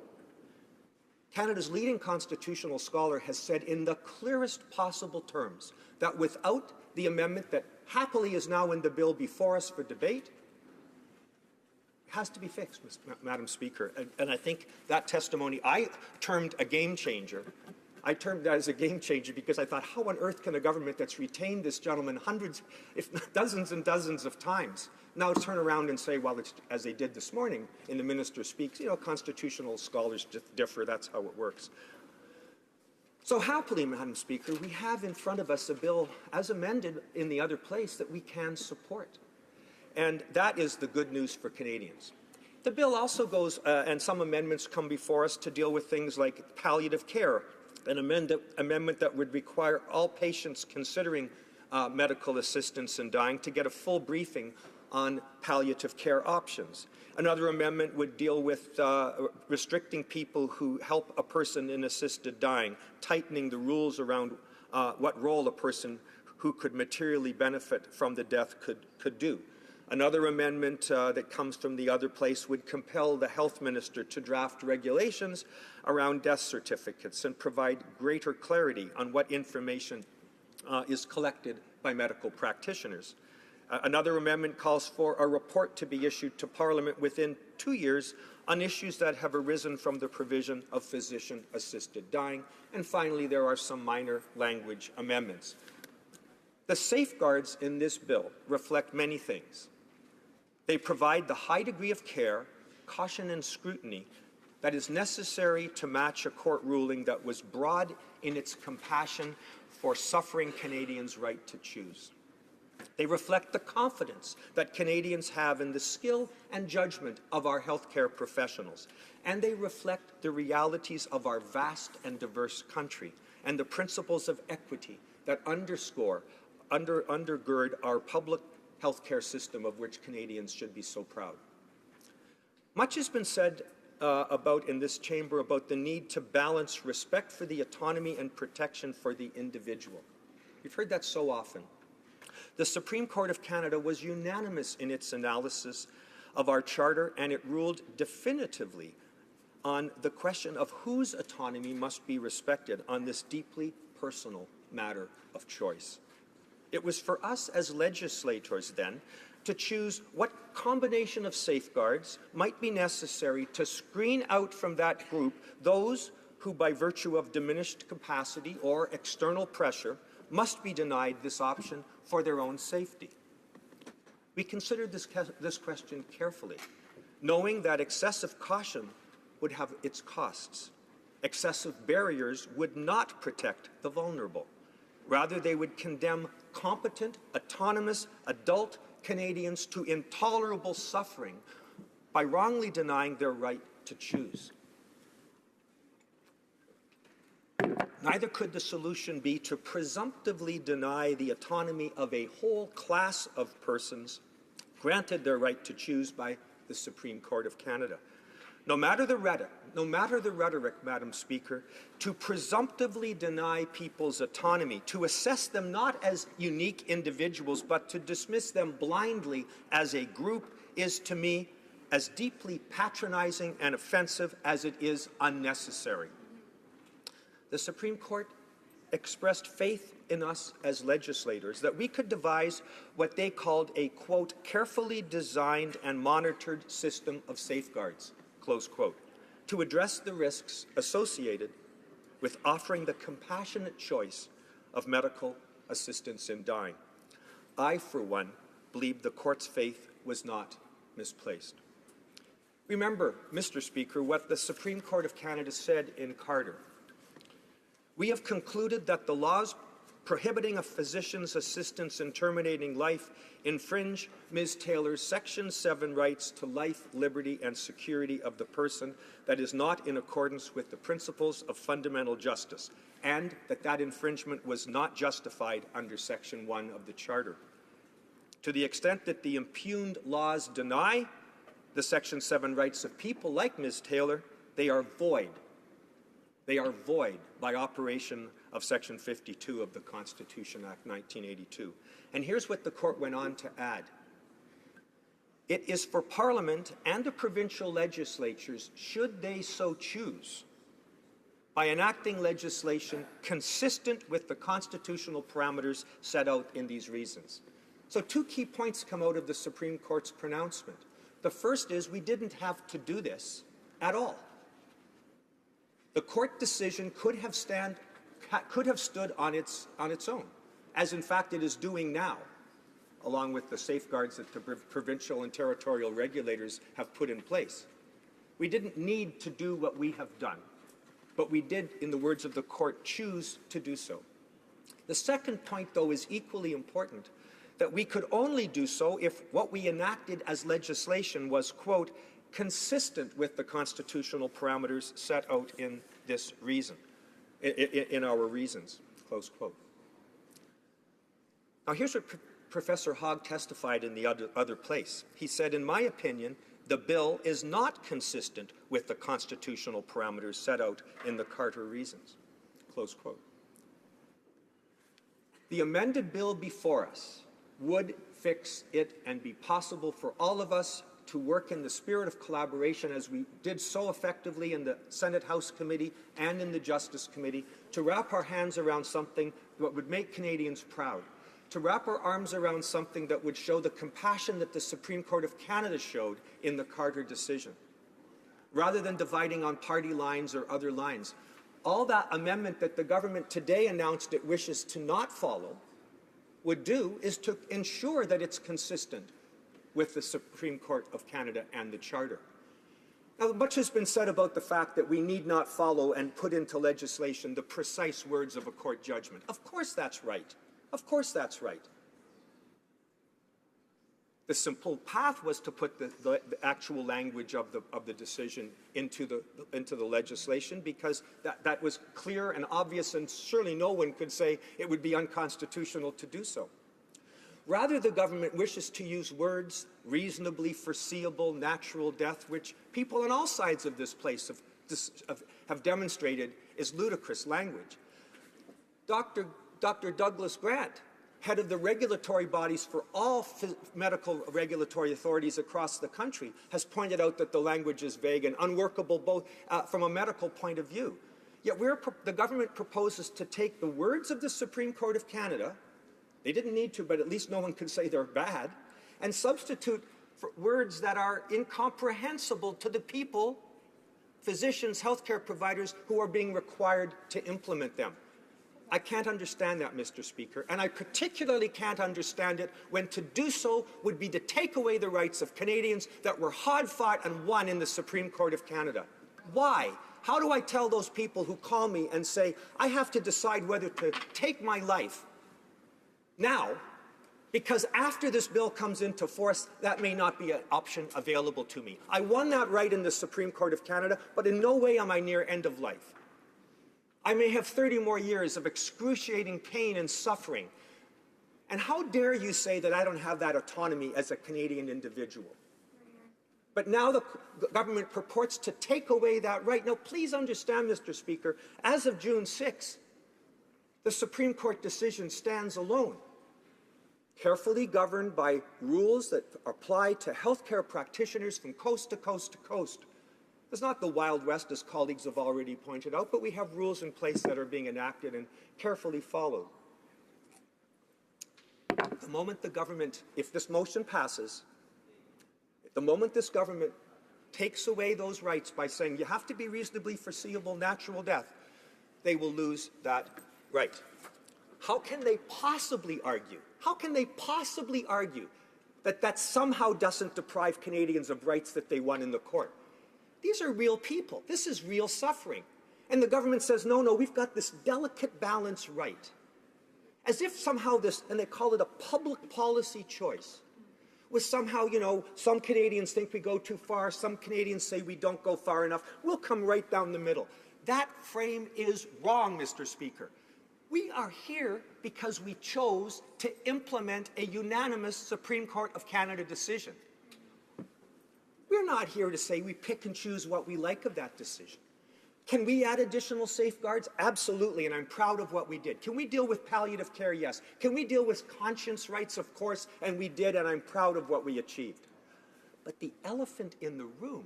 Canada's leading constitutional scholar has said in the clearest possible terms that without the amendment that happily is now in the bill before us for debate, it has to be fixed, Madam Speaker. And I think that testimony I termed a game changer. I termed that as a game changer because I thought, how on earth can a government that's retained this gentleman hundreds, if not dozens and dozens of times, now turn around and say, well, it's, as they did this morning in the Minister Speaks, you know, constitutional scholars differ, that's how it works. So happily, Madam Speaker, we have in front of us a bill, as amended in the other place, that we can support. And that is the good news for Canadians. The bill also goes, and some amendments come before us to deal with things like palliative care, an amendment that would require all patients considering medical assistance in dying to get a full briefing on palliative care options. Another amendment would deal with restricting people who help a person in assisted dying, tightening the rules around what role a person who could materially benefit from the death could do. Another amendment that comes from the other place would compel the health minister to draft regulations around death certificates and provide greater clarity on what information is collected by medical practitioners. Another amendment calls for a report to be issued to Parliament within 2 years on issues that have arisen from the provision of physician-assisted dying. And finally, there are some minor language amendments. The safeguards in this bill reflect many things. They provide the high degree of care, caution, and scrutiny that is necessary to match a court ruling that was broad in its compassion for suffering Canadians' right to choose. They reflect the confidence that Canadians have in the skill and judgment of our healthcare professionals. And they reflect the realities of our vast and diverse country and the principles of equity that undergird our public healthcare system, of which Canadians should be so proud. Much has been said in this chamber about the need to balance respect for the autonomy and protection for the individual. We've heard that so often. The Supreme Court of Canada was unanimous in its analysis of our Charter, and it ruled definitively on the question of whose autonomy must be respected on this deeply personal matter of choice. It was for us as legislators then to choose what combination of safeguards might be necessary to screen out from that group those who, by virtue of diminished capacity or external pressure, must be denied this option for their own safety. We considered this question carefully, knowing that excessive caution would have its costs. Excessive barriers would not protect the vulnerable. Rather, they would condemn competent, autonomous, adult Canadians to intolerable suffering by wrongly denying their right to choose. Neither could the solution be to presumptively deny the autonomy of a whole class of persons granted their right to choose by the Supreme Court of Canada. No matter the rhetoric, Madam Speaker, to presumptively deny people's autonomy, to assess them not as unique individuals, but to dismiss them blindly as a group is, to me, as deeply patronizing and offensive as it is unnecessary. The Supreme Court expressed faith in us as legislators that we could devise what they called a, quote, carefully designed and monitored system of safeguards, close quote, to address the risks associated with offering the compassionate choice of medical assistance in dying. I, for one, believe the court's faith was not misplaced. Remember, Mr. Speaker, what the Supreme Court of Canada said in Carter. We have concluded that the laws prohibiting a physician's assistance in terminating life infringe Ms. Taylor's Section 7 rights to life, liberty, and security of the person that is not in accordance with the principles of fundamental justice, and that infringement was not justified under Section 1 of the Charter. To the extent that the impugned laws deny the Section 7 rights of people like Ms. Taylor, they are void. They are void by operation of Section 52 of the Constitution Act 1982. And here's what the court went on to add. It is for Parliament and the provincial legislatures, should they so choose, by enacting legislation consistent with the constitutional parameters set out in these reasons. So two key points come out of the Supreme Court's pronouncement. The first is we didn't have to do this at all. The court decision could have could have stood on its own, as in fact it is doing now, along with the safeguards that the provincial and territorial regulators have put in place. We didn't need to do what we have done, but we did, in the words of the court, choose to do so. The second point, though, is equally important, that we could only do so if what we enacted as legislation was, quote, consistent with the constitutional parameters set out in this reason, in our reasons, close quote. Now, here's what Professor HoC testified in the other place. He said, in my opinion, the bill is not consistent with the constitutional parameters set out in the Carter reasons, close quote. The amended bill before us would fix it and be possible for all of us to work in the spirit of collaboration as we did so effectively in the Senate House Committee and in the Justice Committee, to wrap our hands around something that would make Canadians proud, to wrap our arms around something that would show the compassion that the Supreme Court of Canada showed in the Carter decision, rather than dividing on party lines or other lines. All that amendment that the government today announced it wishes to not follow would do is to ensure that it's consistent with the Supreme Court of Canada and the Charter. Now, much has been said about the fact that we need not follow and put into legislation the precise words of a court judgment. Of course that's right. Of course that's right. The simple path was to put the actual language of the decision into the legislation, because that was clear and obvious, and surely no one could say it would be unconstitutional to do so. Rather, the government wishes to use words reasonably foreseeable, natural death, which people on all sides of this place have demonstrated is ludicrous language. Dr. Douglas Grant, head of the regulatory bodies for all medical regulatory authorities across the country, has pointed out that the language is vague and unworkable both from a medical point of view. Yet the government proposes to take the words of the Supreme Court of Canada, they didn't need to, but at least no one can say they're bad, and substitute for words that are incomprehensible to the people, physicians, healthcare providers, who are being required to implement them. I can't understand that, Mr. Speaker, and I particularly can't understand it when to do so would be to take away the rights of Canadians that were hard-fought and won in the Supreme Court of Canada. Why? How do I tell those people who call me and say, I have to decide whether to take my life now, because after this bill comes into force, that may not be an option available to me. I won that right in the Supreme Court of Canada, but in no way am I near end of life. I may have 30 more years of excruciating pain and suffering. And how dare you say that I don't have that autonomy as a Canadian individual? But now the government purports to take away that right. Now, please understand, Mr. Speaker, as of June 6, the Supreme Court decision stands alone, carefully governed by rules that apply to healthcare practitioners from coast to coast to coast. It's not the Wild West, as colleagues have already pointed out, but we have rules in place that are being enacted and carefully followed. The moment the government, if this motion passes, the moment this government takes away those rights by saying you have to be reasonably foreseeable natural death, they will lose that right. How can they possibly argue? How can they possibly argue that that somehow doesn't deprive Canadians of rights that they won in the court? These are real people. This is real suffering. And the government says, no, we've got this delicate balance right. As if somehow this, and they call it a public policy choice, was somehow, some Canadians think we go too far, some Canadians say we don't go far enough. We'll come right down the middle. That frame is wrong, Mr. Speaker. We are here because we chose to implement a unanimous Supreme Court of Canada decision. We're not here to say we pick and choose what we like of that decision. Can we add additional safeguards? Absolutely, and I'm proud of what we did. Can we deal with palliative care? Yes. Can we deal with conscience rights? Of course, and we did, and I'm proud of what we achieved. But the elephant in the room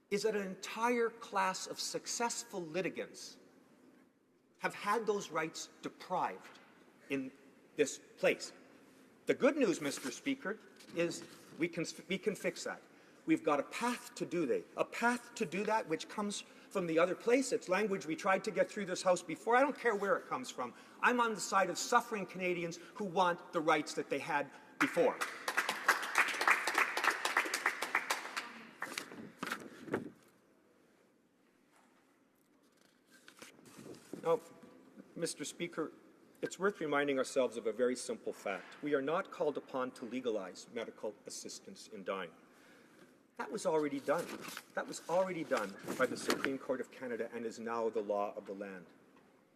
is that an entire class of successful litigants have had those rights deprived in this place. The good news, Mr. Speaker, is we can fix that. We've got a path to do that, which comes from the other place. It's language we tried to get through this House before. I don't care where it comes from. I'm on the side of suffering Canadians who want the rights that they had before. Now, Mr. Speaker, it's worth reminding ourselves of a very simple fact. We are not called upon to legalize medical assistance in dying. That was already done. That was already done by the Supreme Court of Canada and is now the law of the land.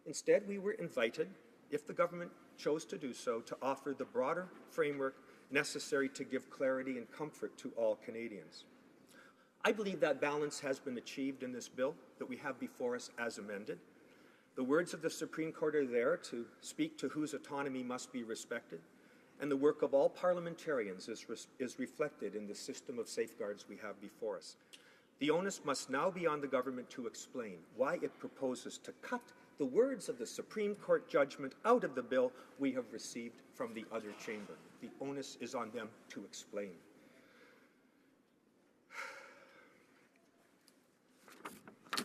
Instead, we were invited, if the government chose to do so, to offer the broader framework necessary to give clarity and comfort to all Canadians. I believe that balance has been achieved in this bill that we have before us as amended. The words of the Supreme Court are there to speak to whose autonomy must be respected, and the work of all parliamentarians is reflected in the system of safeguards we have before us. The onus must now be on the government to explain why it proposes to cut the words of the Supreme Court judgment out of the bill we have received from the other chamber. The onus is on them to explain.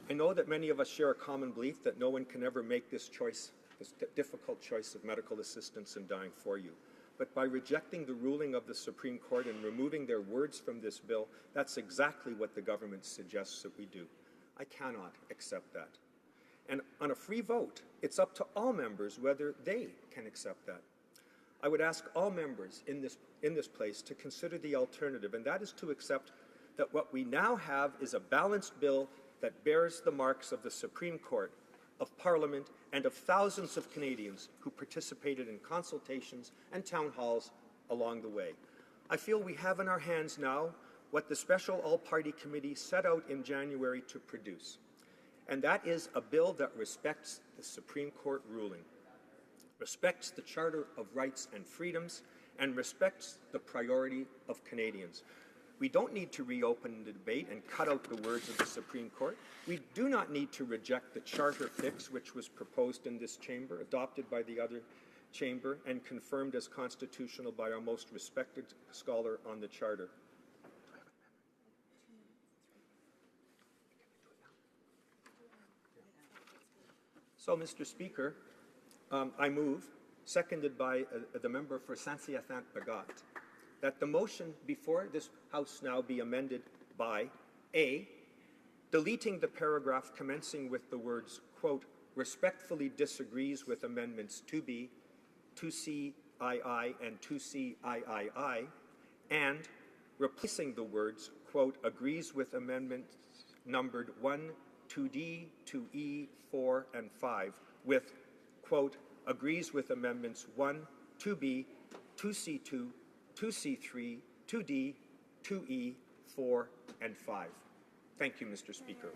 I know that many of us share a common belief that no one can ever make this choice, this difficult choice of medical assistance in dying for you. But by rejecting the ruling of the Supreme Court and removing their words from this bill, that's exactly what the government suggests that we do. I cannot accept that. And on a free vote, it's up to all members whether they can accept that. I would ask all members in this place to consider the alternative, and that is to accept that what we now have is a balanced bill that bears the marks of the Supreme Court, of Parliament, and of thousands of Canadians who participated in consultations and town halls along the way. I feel we have in our hands now what the Special All-Party Committee set out in January to produce, and that is a bill that respects the Supreme Court ruling, respects the Charter of Rights and Freedoms, and respects the priority of Canadians. We don't need to reopen the debate and cut out the words of the Supreme Court. We do not need to reject the charter fix which was proposed in this chamber, adopted by the other chamber, and confirmed as constitutional by our most respected scholar on the charter. So, Mr. Speaker, I move, seconded by the member for Saint-Hyacinthe-Bagat, that the motion before this House now be amended by A, deleting the paragraph commencing with the words, quote, respectfully disagrees with amendments 2B, 2CII, and 2CIII, and replacing the words, quote, agrees with amendments numbered 1, 2D, 2E, 4, and 5, with, quote, agrees with amendments 1, 2B, 2C2, 2C3, 2D, 2E, 4, and 5. Thank you, Mr. Speaker.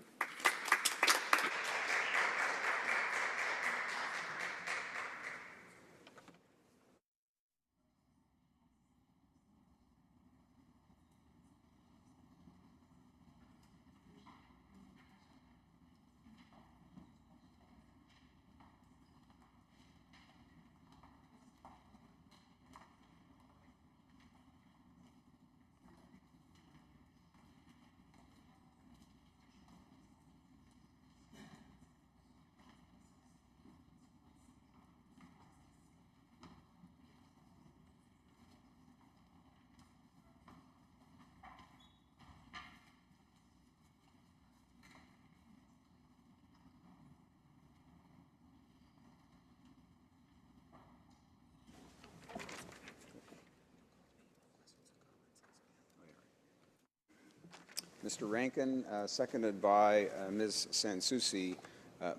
Mr. Rankin, seconded by Ms. Sansusi,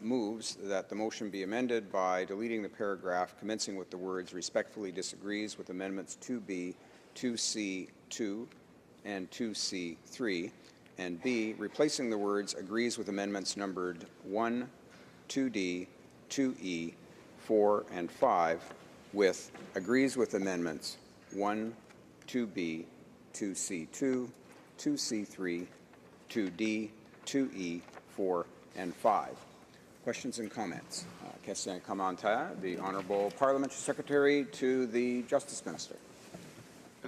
moves that the motion be amended by deleting the paragraph commencing with the words respectfully disagrees with amendments 2B, 2C2, and 2C3, and B, replacing the words agrees with amendments numbered 1, 2D, 2E, 4, and 5 with agrees with amendments 1, 2B, 2C2, 2C3, 2D, 2E, 4, and 5. Questions and comments? Question commentaire, the Honourable Parliamentary Secretary to the Justice Minister.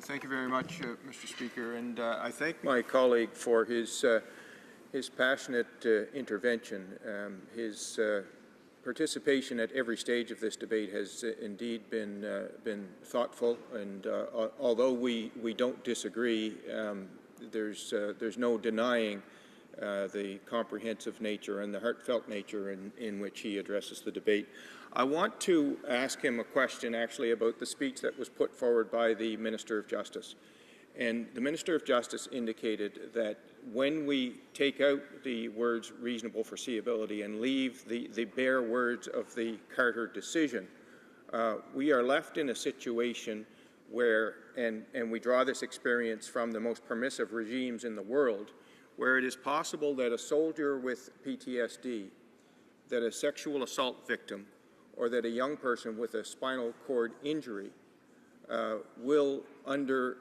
Thank you very much, Mr. Speaker, and I thank my colleague for his passionate intervention. His participation at every stage of this debate has indeed been thoughtful, and although we don't disagree, there's no denying the comprehensive nature and the heartfelt nature in which he addresses the debate. I want to ask him a question actually about the speech that was put forward by the Minister of Justice. And the Minister of Justice indicated that when we take out the words reasonable foreseeability and leave the bare words of the Carter decision, we are left in a situation where, and we draw this experience from the most permissive regimes in the world, where it is possible that a soldier with PTSD, that a sexual assault victim, or that a young person with a spinal cord injury will, under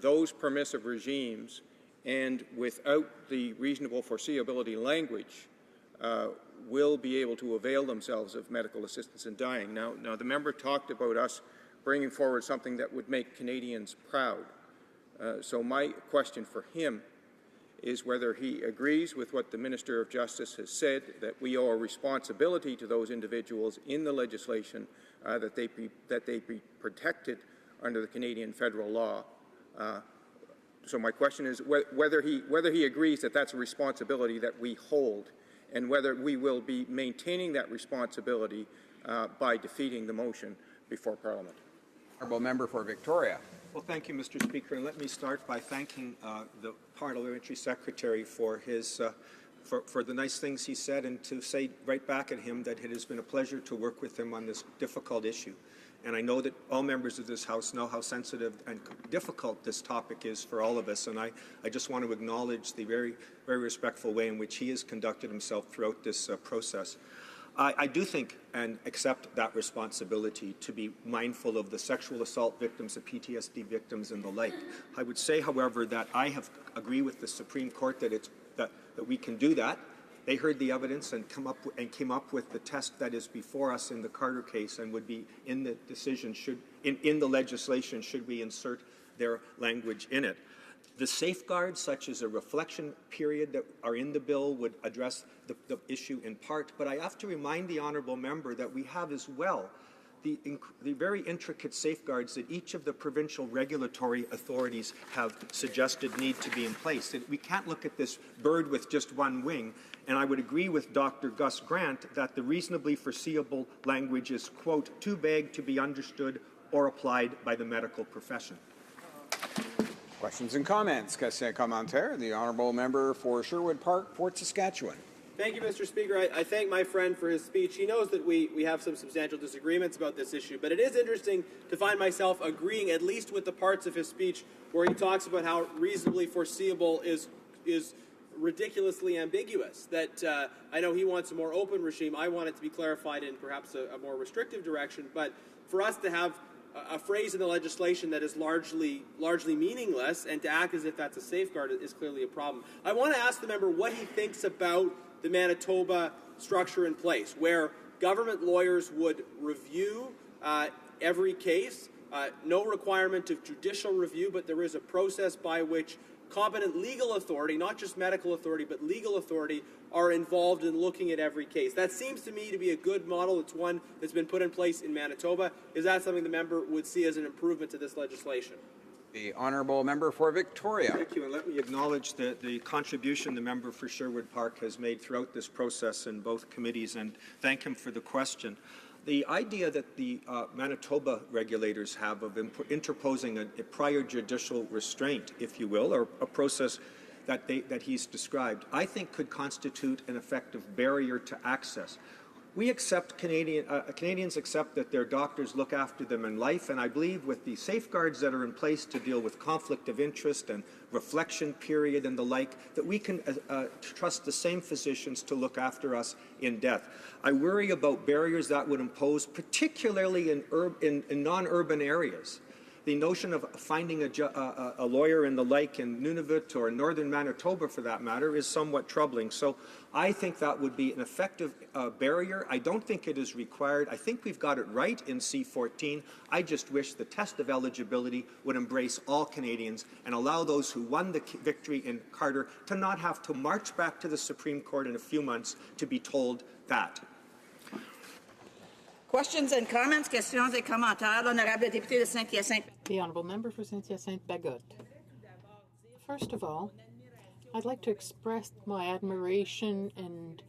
those permissive regimes and without the reasonable foreseeability language, will be able to avail themselves of medical assistance in dying. Now, the member talked about us bringing forward something that would make Canadians proud. So my question for him is whether he agrees with what the Minister of Justice has said, that we owe a responsibility to those individuals in the legislation that they be protected under the Canadian federal law. So my question is whether he agrees that that's a responsibility that we hold, and whether we will be maintaining that responsibility by defeating the motion before Parliament. Honourable Member for Victoria. Well, thank you, Mr. Speaker, and let me start by thanking the Parliamentary Secretary for his for the nice things he said, and to say right back at him that it has been a pleasure to work with him on this difficult issue. And I know that all members of this House know how sensitive and difficult this topic is for all of us, and I just want to acknowledge the very, very respectful way in which he has conducted himself throughout this process. I do think and accept that responsibility to be mindful of the sexual assault victims, the PTSD victims, and the like. I would say, however, that I agree with the Supreme Court that that we can do that. They heard the evidence and came up with the test that is before us in the Carter case, and would be in the decision in the legislation should we insert their language in it. The safeguards, such as a reflection period, that are in the bill would address the issue in part, but I have to remind the honourable member that we have as well the very intricate safeguards that each of the provincial regulatory authorities have suggested need to be in place. And we can't look at this bird with just one wing, and I would agree with Dr. Gus Grant that the reasonably foreseeable language is, quote, too vague to be understood or applied by the medical profession. Questions and comments. Question commentaire. The Honourable Member for Sherwood Park, Fort Saskatchewan. Thank you, Mr. Speaker. I thank my friend for his speech. He knows that we have some substantial disagreements about this issue, but it is interesting to find myself agreeing at least with the parts of his speech where he talks about how reasonably foreseeable is ridiculously ambiguous. That I know he wants a more open regime. I want it to be clarified in perhaps a more restrictive direction, but for us to have a phrase in the legislation that is largely meaningless and to act as if that's a safeguard is clearly a problem. I want to ask the member what he thinks about the Manitoba structure in place, where government lawyers would review every case, no requirement of judicial review, but there is a process by which competent legal authority, not just medical authority, but legal authority, are involved in looking at every case. That seems to me to be a good model. It's one that's been put in place in Manitoba. Is that something the member would see as an improvement to this legislation? The Honourable Member for Victoria. Thank you, and let me acknowledge the contribution the member for Sherwood Park has made throughout this process in both committees, and thank him for the question. The idea that the Manitoba regulators have of interposing a prior judicial restraint, if you will, or a process that he's described, I think could constitute an effective barrier to access. We accept Canadians accept that their doctors look after them in life, and I believe with the safeguards that are in place to deal with conflict of interest and reflection period and the like, that we can trust the same physicians to look after us in death. I worry about barriers that would impose, particularly in non-urban areas. the notion of finding a lawyer and the like in Nunavut or northern Manitoba, for that matter, is somewhat troubling. So I think that would be an effective barrier. I don't think it is required. I think we've got it right in C-14. I just wish the test of eligibility would embrace all Canadians and allow those who won the victory in Carter to not have to march back to the Supreme Court in a few months to be told that. Questions and comments, questions et commentaires. L'honorable député de Saint-Hyacinthe. The honourable member for Saint-Hyacinthe-Bagotte. First of all, I'd like to express my admiration and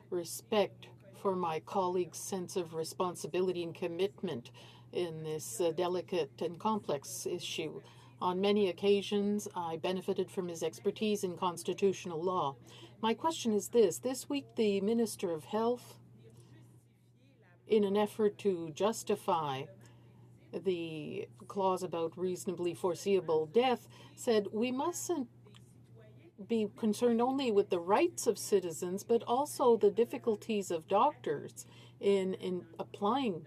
respect for my colleague's sense of responsibility and commitment in this delicate and complex issue. On many occasions, I benefited from his expertise in constitutional law. My question is this. This week, the Minister of Health, in an effort to justify the clause about reasonably foreseeable death, said we mustn't be concerned only with the rights of citizens, but also the difficulties of doctors in applying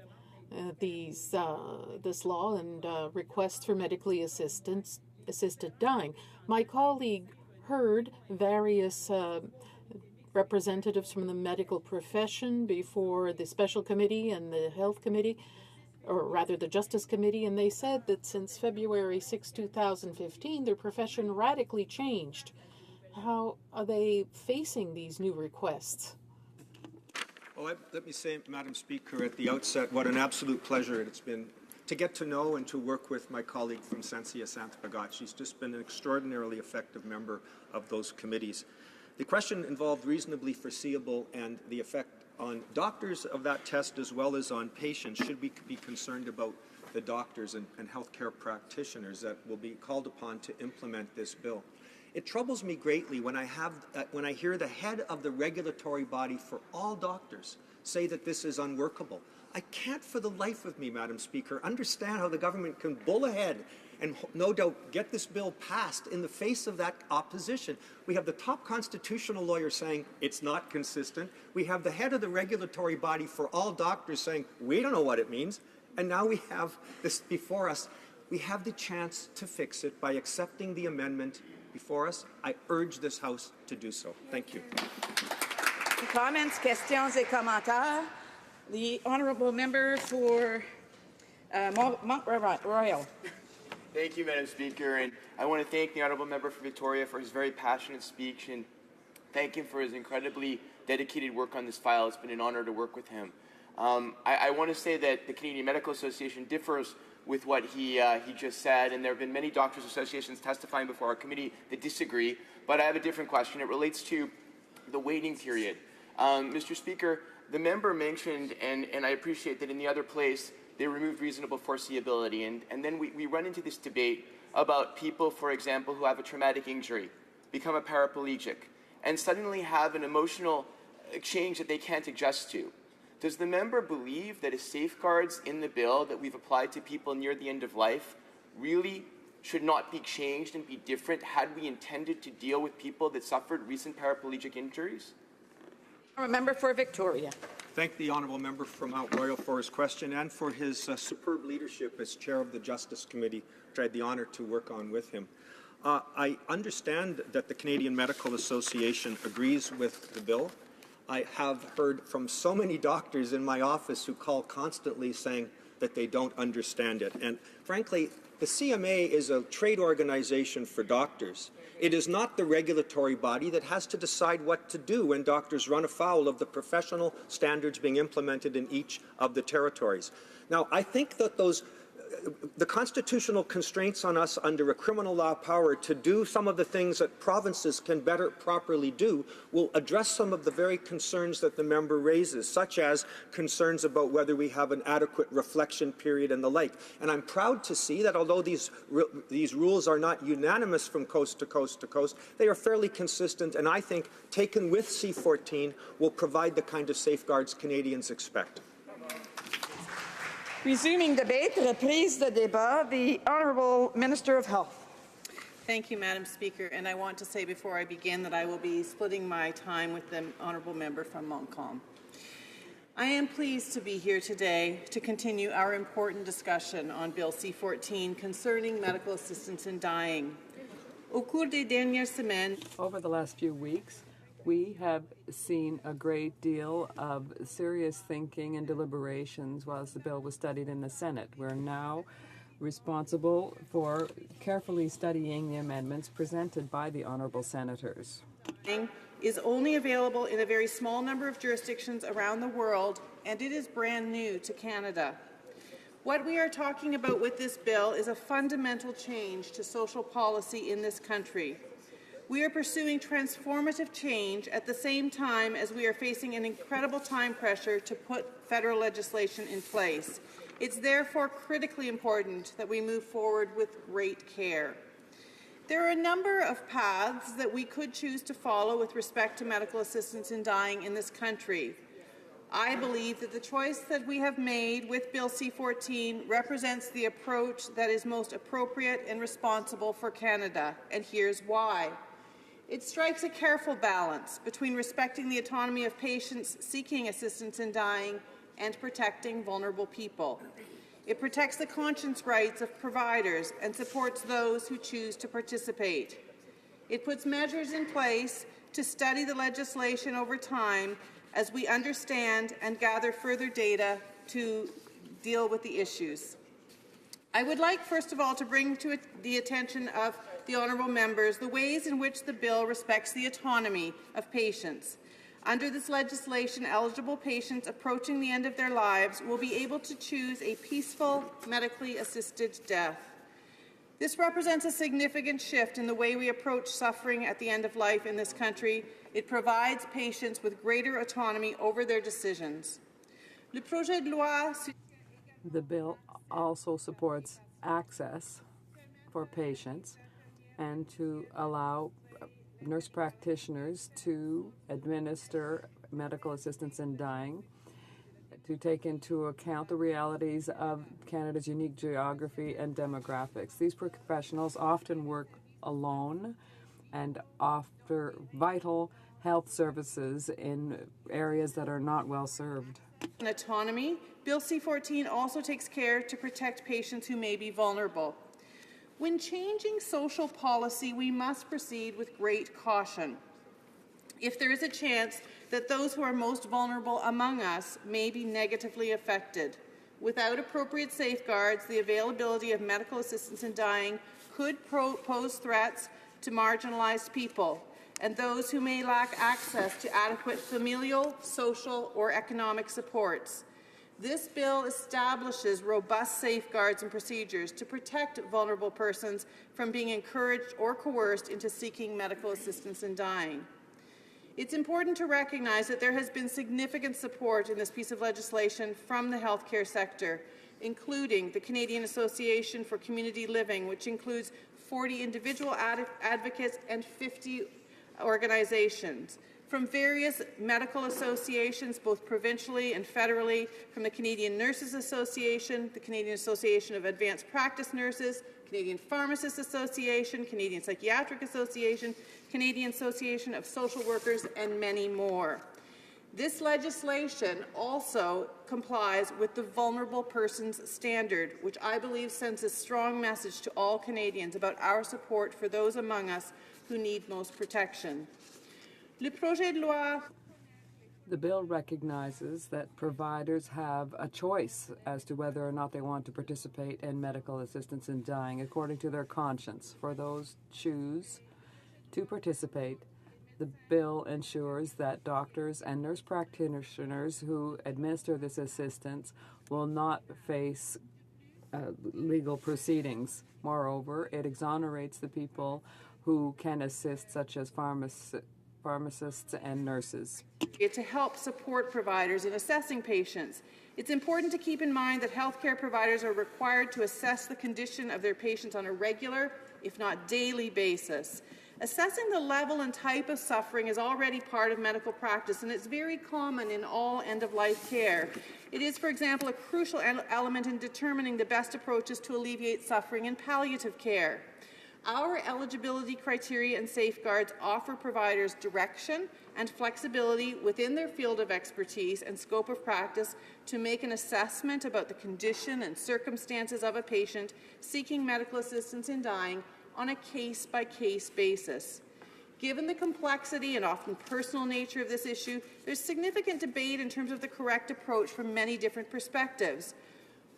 this law and requests for medically assisted dying. My colleague heard various representatives from the medical profession before the special committee and the health committee, or rather the Justice Committee, and they said that since February 6, 2015, their profession radically changed. How are they facing these new requests? Well, let me say, Madam Speaker, at the outset, what an absolute pleasure it's been to get to know and to work with my colleague from Saint-Hyacinthe-Bagotte. She's just been an extraordinarily effective member of those committees. The question involved reasonably foreseeable, and the effect on doctors of that test as well as on patients. Should we be concerned about the doctors and healthcare practitioners that will be called upon to implement this bill? It troubles me greatly when I hear the head of the regulatory body for all doctors say that this is unworkable. I can't for the life of me, Madam Speaker, understand how the government can bull ahead and no doubt get this bill passed in the face of that opposition. We have the top constitutional lawyer saying it's not consistent. We have the head of the regulatory body for all doctors saying we don't know what it means. And now we have this before us. We have the chance to fix it by accepting the amendment before us. I urge this House to do so. Thank you. Comments, questions et commentaires. The honourable member for Mont-Royal. Thank you, Madam Speaker, and I want to thank the honourable member for Victoria for his very passionate speech and thank him for his incredibly dedicated work on this file. It's been an honour to work with him. I want to say that the Canadian Medical Association differs with what he just said, and there have been many doctors' associations testifying before our committee that disagree, but I have a different question. It relates to the waiting period. Mr. Speaker, the member mentioned, and I appreciate that in the other place, they removed reasonable foreseeability. And then we run into this debate about people, for example, who have a traumatic injury, become a paraplegic, and suddenly have an emotional change that they can't adjust to. Does the member believe that the safeguards in the bill that we've applied to people near the end of life really should not be changed and be different had we intended to deal with people that suffered recent paraplegic injuries? Member for Victoria. Thank the honourable member from Mount Royal for his question and for his superb leadership as chair of the Justice Committee, which I had the honour to work on with him. I understand that the Canadian Medical Association agrees with the bill. I have heard from so many doctors in my office who call constantly saying that they don't understand it. And frankly, the CMA is a trade organization for doctors. It is not the regulatory body that has to decide what to do when doctors run afoul of the professional standards being implemented in each of the territories. Now, I think that the constitutional constraints on us under a criminal law power to do some of the things that provinces can better properly do will address some of the very concerns that the member raises, such as concerns about whether we have an adequate reflection period and the like. And I'm proud to see that although these rules are not unanimous from coast to coast to coast, they are fairly consistent, and I think taken with C-14 will provide the kind of safeguards Canadians expect. Resuming debate, reprise de débat, the Honourable Minister of Health. Thank you, Madam Speaker, and I want to say before I begin that I will be splitting my time with the Honourable Member from Montcalm. I am pleased to be here today to continue our important discussion on Bill C-14 concerning medical assistance in dying. Over the last few weeks, we have seen a great deal of serious thinking and deliberations whilst the bill was studied in the Senate. We're now responsible for carefully studying the amendments presented by the honourable senators. Is only available in a very small number of jurisdictions around the world, and it is brand new to Canada. What we are talking about with this bill is a fundamental change to social policy in this country. We are pursuing transformative change at the same time as we are facing an incredible time pressure to put federal legislation in place. It's therefore critically important that we move forward with great care. There are a number of paths that we could choose to follow with respect to medical assistance in dying in this country. I believe that the choice that we have made with Bill C-14 represents the approach that is most appropriate and responsible for Canada, and here's why. It strikes a careful balance between respecting the autonomy of patients seeking assistance in dying and protecting vulnerable people. It protects the conscience rights of providers and supports those who choose to participate. It puts measures in place to study the legislation over time as we understand and gather further data to deal with the issues. I would like, first of all, to bring to the attention of the honourable members the ways in which the bill respects the autonomy of patients. Under this legislation, eligible patients approaching the end of their lives will be able to choose a peaceful, medically assisted death. This represents a significant shift in the way we approach suffering at the end of life in this country. It provides patients with greater autonomy over their decisions. The bill also supports access for patients and to allow nurse practitioners to administer medical assistance in dying, to take into account the realities of Canada's unique geography and demographics. These professionals often work alone and offer vital health services in areas that are not well served. Autonomy, Bill C-14 also takes care to protect patients who may be vulnerable. When changing social policy, we must proceed with great caution. If there is a chance that those who are most vulnerable among us may be negatively affected, without appropriate safeguards, the availability of medical assistance in dying could pose threats to marginalized people and those who may lack access to adequate familial, social, or economic supports. This bill establishes robust safeguards and procedures to protect vulnerable persons from being encouraged or coerced into seeking medical assistance in dying. It's important to recognize that there has been significant support in this piece of legislation from the healthcare sector, including the Canadian Association for Community Living, which includes 40 individual advocates and 50 organizations, from various medical associations, both provincially and federally, from the Canadian Nurses Association, the Canadian Association of Advanced Practice Nurses, Canadian Pharmacists Association, Canadian Psychiatric Association, Canadian Association of Social Workers, and many more. This legislation also complies with the Vulnerable Persons Standard, which I believe sends a strong message to all Canadians about our support for those among us who need most protection. The bill recognizes that providers have a choice as to whether or not they want to participate in medical assistance in dying according to their conscience. For those who choose to participate, the bill ensures that doctors and nurse practitioners who administer this assistance will not face legal proceedings. Moreover, it exonerates the people who can assist, such as pharmacists and nurses. To help support providers in assessing patients. It's important to keep in mind that healthcare providers are required to assess the condition of their patients on a regular, if not daily, basis. Assessing the level and type of suffering is already part of medical practice, and it's very common in all end-of-life care. It is, for example, a crucial element in determining the best approaches to alleviate suffering in palliative care. Our eligibility criteria and safeguards offer providers direction and flexibility within their field of expertise and scope of practice to make an assessment about the condition and circumstances of a patient seeking medical assistance in dying on a case-by-case basis. Given the complexity and often personal nature of this issue, there's significant debate in terms of the correct approach from many different perspectives.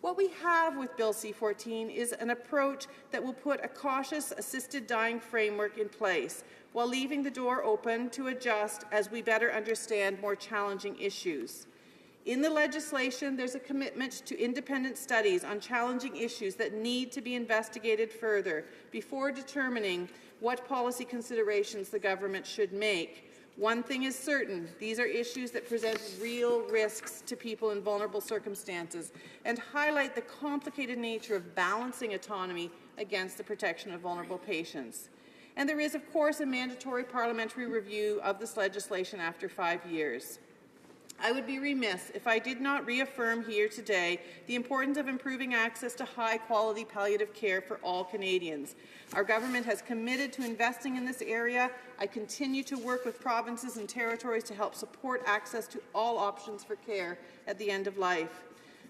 What we have with Bill C-14 is an approach that will put a cautious assisted dying framework in place while leaving the door open to adjust as we better understand more challenging issues. In the legislation, there's a commitment to independent studies on challenging issues that need to be investigated further before determining what policy considerations the government should make. One thing is certain, these are issues that present real risks to people in vulnerable circumstances and highlight the complicated nature of balancing autonomy against the protection of vulnerable patients. And there is, of course, a mandatory parliamentary review of this legislation after 5 years. I would be remiss if I did not reaffirm here today the importance of improving access to high-quality palliative care for all Canadians. Our government has committed to investing in this area. I continue to work with provinces and territories to help support access to all options for care at the end of life.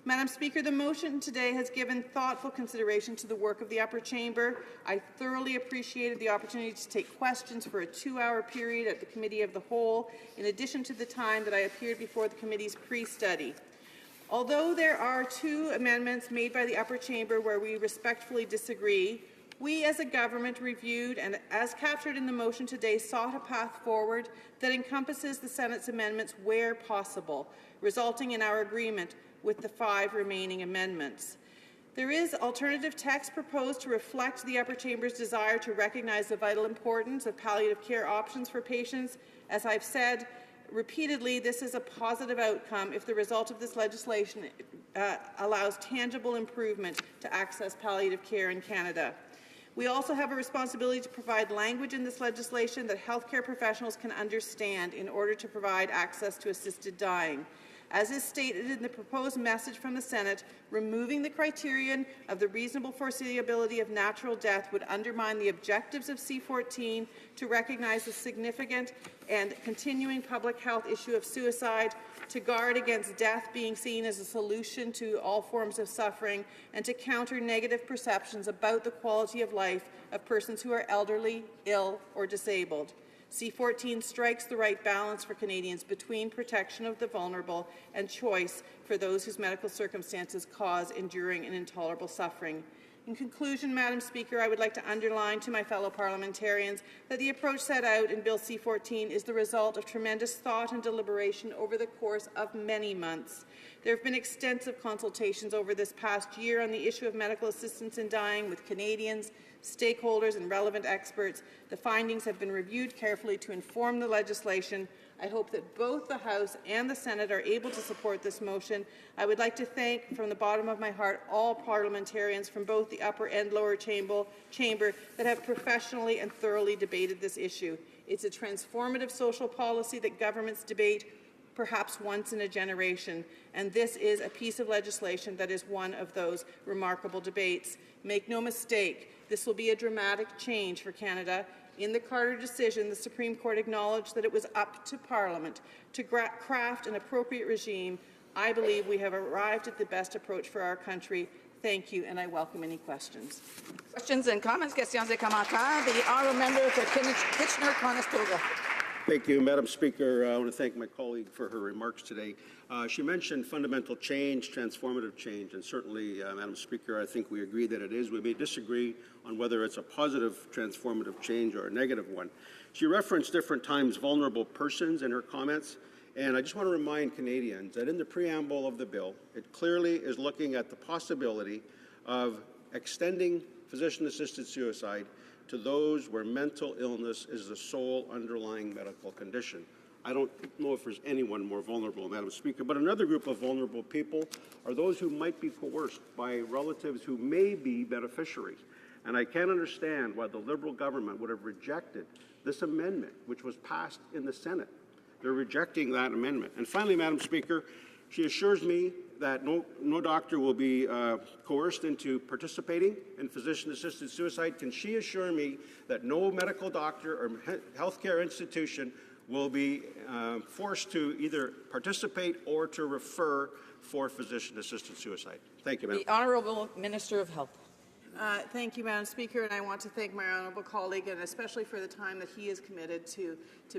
Madam Speaker, the motion today has given thoughtful consideration to the work of the upper chamber. I thoroughly appreciated the opportunity to take questions for a 2-hour period at the Committee of the Whole, in addition to the time that I appeared before the committee's pre-study. Although there are 2 amendments made by the upper chamber where we respectfully disagree, we as a government reviewed and, as captured in the motion today, sought a path forward that encompasses the Senate's amendments where possible, resulting in our agreement with the 5 remaining amendments. There is alternative text proposed to reflect the upper chamber's desire to recognize the vital importance of palliative care options for patients. As I've said repeatedly, this is a positive outcome if the result of this legislation allows tangible improvement to access palliative care in Canada. We also have a responsibility to provide language in this legislation that healthcare professionals can understand in order to provide access to assisted dying. As is stated in the proposed message from the Senate, removing the criterion of the reasonable foreseeability of natural death would undermine the objectives of C-14 to recognize the significant and continuing public health issue of suicide, to guard against death being seen as a solution to all forms of suffering, and to counter negative perceptions about the quality of life of persons who are elderly, ill, or disabled. C-14 strikes the right balance for Canadians between protection of the vulnerable and choice for those whose medical circumstances cause enduring and intolerable suffering. In conclusion, Madam Speaker, I would like to underline to my fellow parliamentarians that the approach set out in Bill C-14 is the result of tremendous thought and deliberation over the course of many months. There have been extensive consultations over this past year on the issue of medical assistance in dying with Canadians, stakeholders and relevant experts. The findings have been reviewed carefully to inform the legislation. I hope that both the House and the Senate are able to support this motion. I would like to thank from the bottom of my heart all parliamentarians from both the upper and lower chamber that have professionally and thoroughly debated this issue. It's a transformative social policy that governments debate perhaps once in a generation, and this is a piece of legislation that is one of those remarkable debates. Make no mistake, this will be a dramatic change for Canada. In the Carter decision, the Supreme Court acknowledged that it was up to Parliament to craft an appropriate regime. I believe we have arrived at the best approach for our country. Thank you, and I welcome any questions. Questions and comments, questions et commentaires. The honourable member for Kitchener-Conestoga. Thank you, Madam Speaker. I want to thank my colleague for her remarks today. She mentioned fundamental change, transformative change, and certainly, Madam Speaker, I think we agree that it is. We may disagree on whether it's a positive transformative change or a negative one. She referenced different times vulnerable persons in her comments, and I just want to remind Canadians that in the preamble of the bill, it clearly is looking at the possibility of extending physician-assisted suicide to those where mental illness is the sole underlying medical condition. I don't know if there's anyone more vulnerable, Madam Speaker, but another group of vulnerable people are those who might be coerced by relatives who may be beneficiaries. And I can't understand why the Liberal government would have rejected this amendment, which was passed in the Senate. They're rejecting that amendment. And finally, Madam Speaker, she assures me that no doctor will be coerced into participating in physician-assisted suicide. Can she assure me that no medical doctor or healthcare institution will be forced to either participate or to refer for physician-assisted suicide? Thank you, Madam. The Honourable Minister of Health. Thank you, Madam Speaker, and I want to thank my honourable colleague, and especially for the time that he is committed to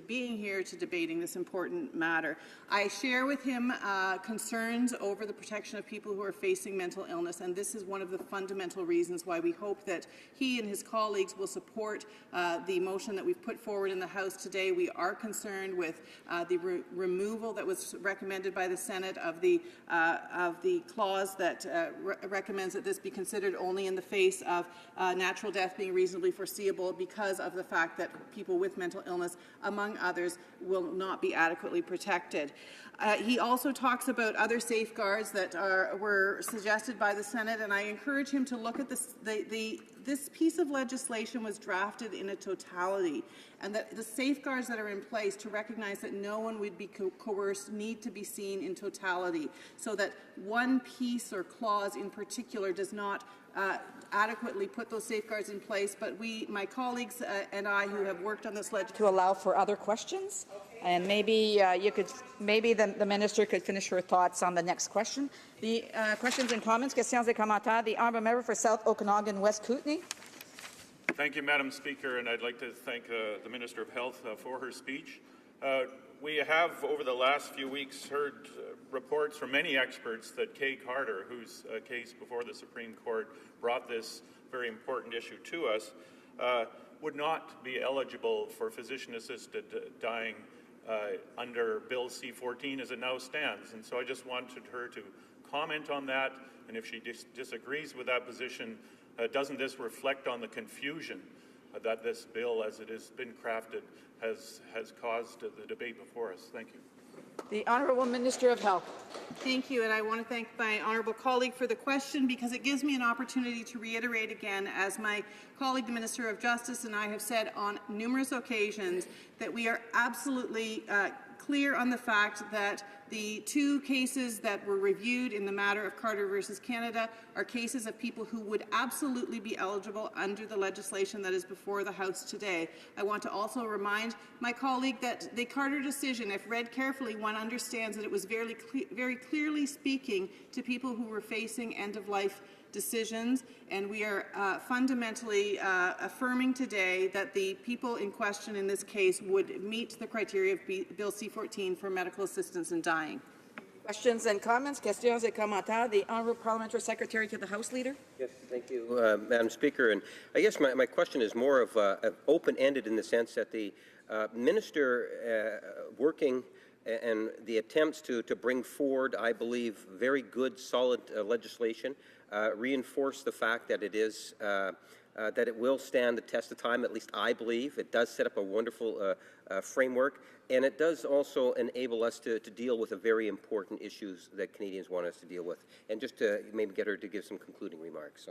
being here to debating this important matter. I share with him concerns over the protection of people who are facing mental illness, and this is one of the fundamental reasons why we hope that he and his colleagues will support the motion that we've put forward in the House today. We are concerned with the removal that was recommended by the Senate of the clause that recommends that this be considered only in the face of natural death being reasonably foreseeable, because of the fact that people with mental illness, among others, will not be adequately protected. He also talks about other safeguards that were suggested by the Senate, and I encourage him to look at this. This piece of legislation was drafted in a totality, and that the safeguards that are in place to recognize that no one would be coerced need to be seen in totality, so that one piece or clause in particular does not adequately put those safeguards in place. But my colleagues and I, who have worked on this legislation, To allow for other questions, and maybe the minister could finish her thoughts on the next question. The questions and comments, questions et commentaires. The honourable member for South Okanagan West Kootenay. Thank you, Madam Speaker, and I'd like to thank the Minister of Health for her speech. We have, over the last few weeks, heard reports from many experts that Kay Carter, whose case before the Supreme Court brought this very important issue to us, would not be eligible for physician-assisted dying under Bill C-14 as it now stands. And so I just wanted her to comment on that, and if she disagrees with that position, doesn't this reflect on the confusion that this bill, as it has been crafted, has caused the debate before us? Thank you. The Honourable Minister of Health. Thank you, and I want to thank my honourable colleague for the question, because it gives me an opportunity to reiterate again, as my colleague, the Minister of Justice, and I have said on numerous occasions, that we are absolutely clear on the fact that the two cases that were reviewed in the matter of Carter versus Canada are cases of people who would absolutely be eligible under the legislation that is before the House today. I want to also remind my colleague that the Carter decision, if read carefully, one understands that it was very clearly speaking to people who were facing end-of-life decisions, and we are fundamentally affirming today that the people in question in this case would meet the criteria of Bill C-14 for medical assistance in dying. Questions and comments, questions et commentaires. The Honourable Parliamentary Secretary to the House Leader. Yes, thank you, Madam Speaker. And I guess my question is more of open-ended in the sense that the Minister working and the attempts to bring forward, I believe, very good, solid legislation reinforce the fact that it is that it will stand the test of time. At least I believe it does set up a wonderful framework, and it does also enable us to deal with the very important issues that Canadians want us to deal with. And just to maybe get her to give some concluding remarks.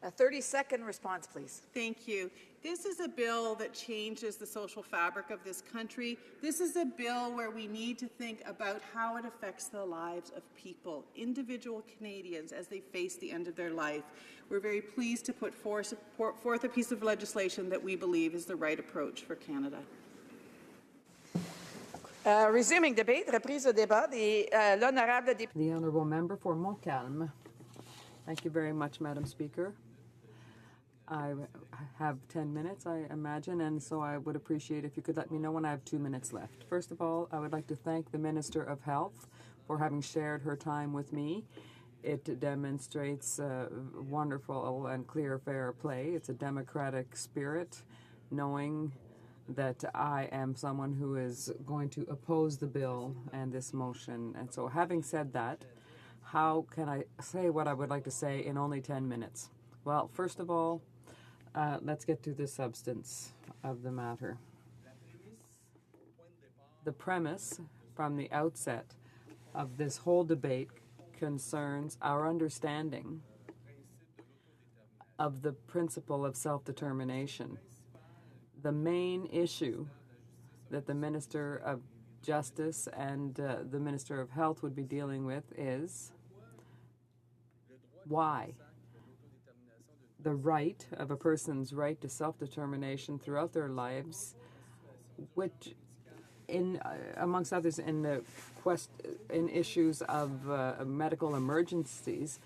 A 30-second response, please. Thank you. This is a bill that changes the social fabric of this country. This is a bill where we need to think about how it affects the lives of people, individual Canadians, as they face the end of their life. We're very pleased to put forth a piece of legislation that we believe is the right approach for Canada. Resuming debate, reprise au débat. L'honorable député. The honourable member for Montcalm. Thank you very much, Madam Speaker. I have 10 minutes, I imagine, and so I would appreciate if you could let me know when I have 2 minutes left. First of all, I would like to thank the Minister of Health for having shared her time with me. It demonstrates wonderful and clear fair play. It's a democratic spirit, knowing that I am someone who is going to oppose the bill and this motion. And so having said that, how can I say what I would like to say in only 10 minutes? Well, first of all, let's get to the substance of the matter. The premise from the outset of this whole debate concerns our understanding of the principle of self-determination. The main issue that the Minister of Justice and the Minister of Health would be dealing with is why the right of a person's right to self-determination throughout their lives, which, amongst others, in issues of medical emergencies,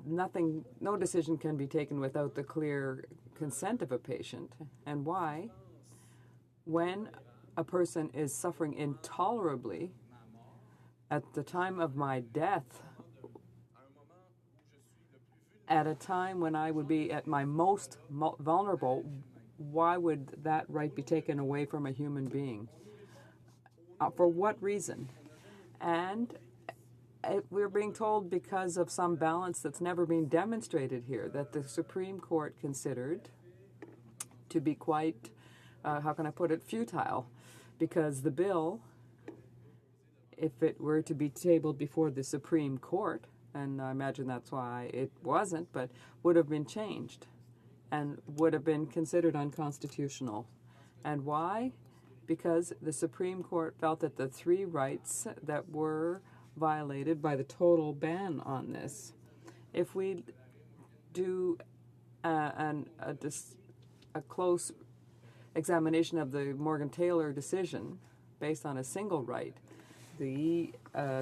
no decision can be taken without the clear consent of a patient. And why, when a person is suffering intolerably, at the time of my death, at a time when I would be at my most vulnerable, why would that right be taken away from a human being? For what reason? And we're being told because of some balance that's never been demonstrated here, that the Supreme Court considered to be quite, how can I put it, futile, because the bill, if it were to be tabled before the Supreme Court, and I imagine that's why it wasn't, but would have been changed and would have been considered unconstitutional. And why? Because the Supreme Court felt that the three rights that were violated by the total ban on this. If we do a close examination of the Morgan-Taylor decision based on a single right, the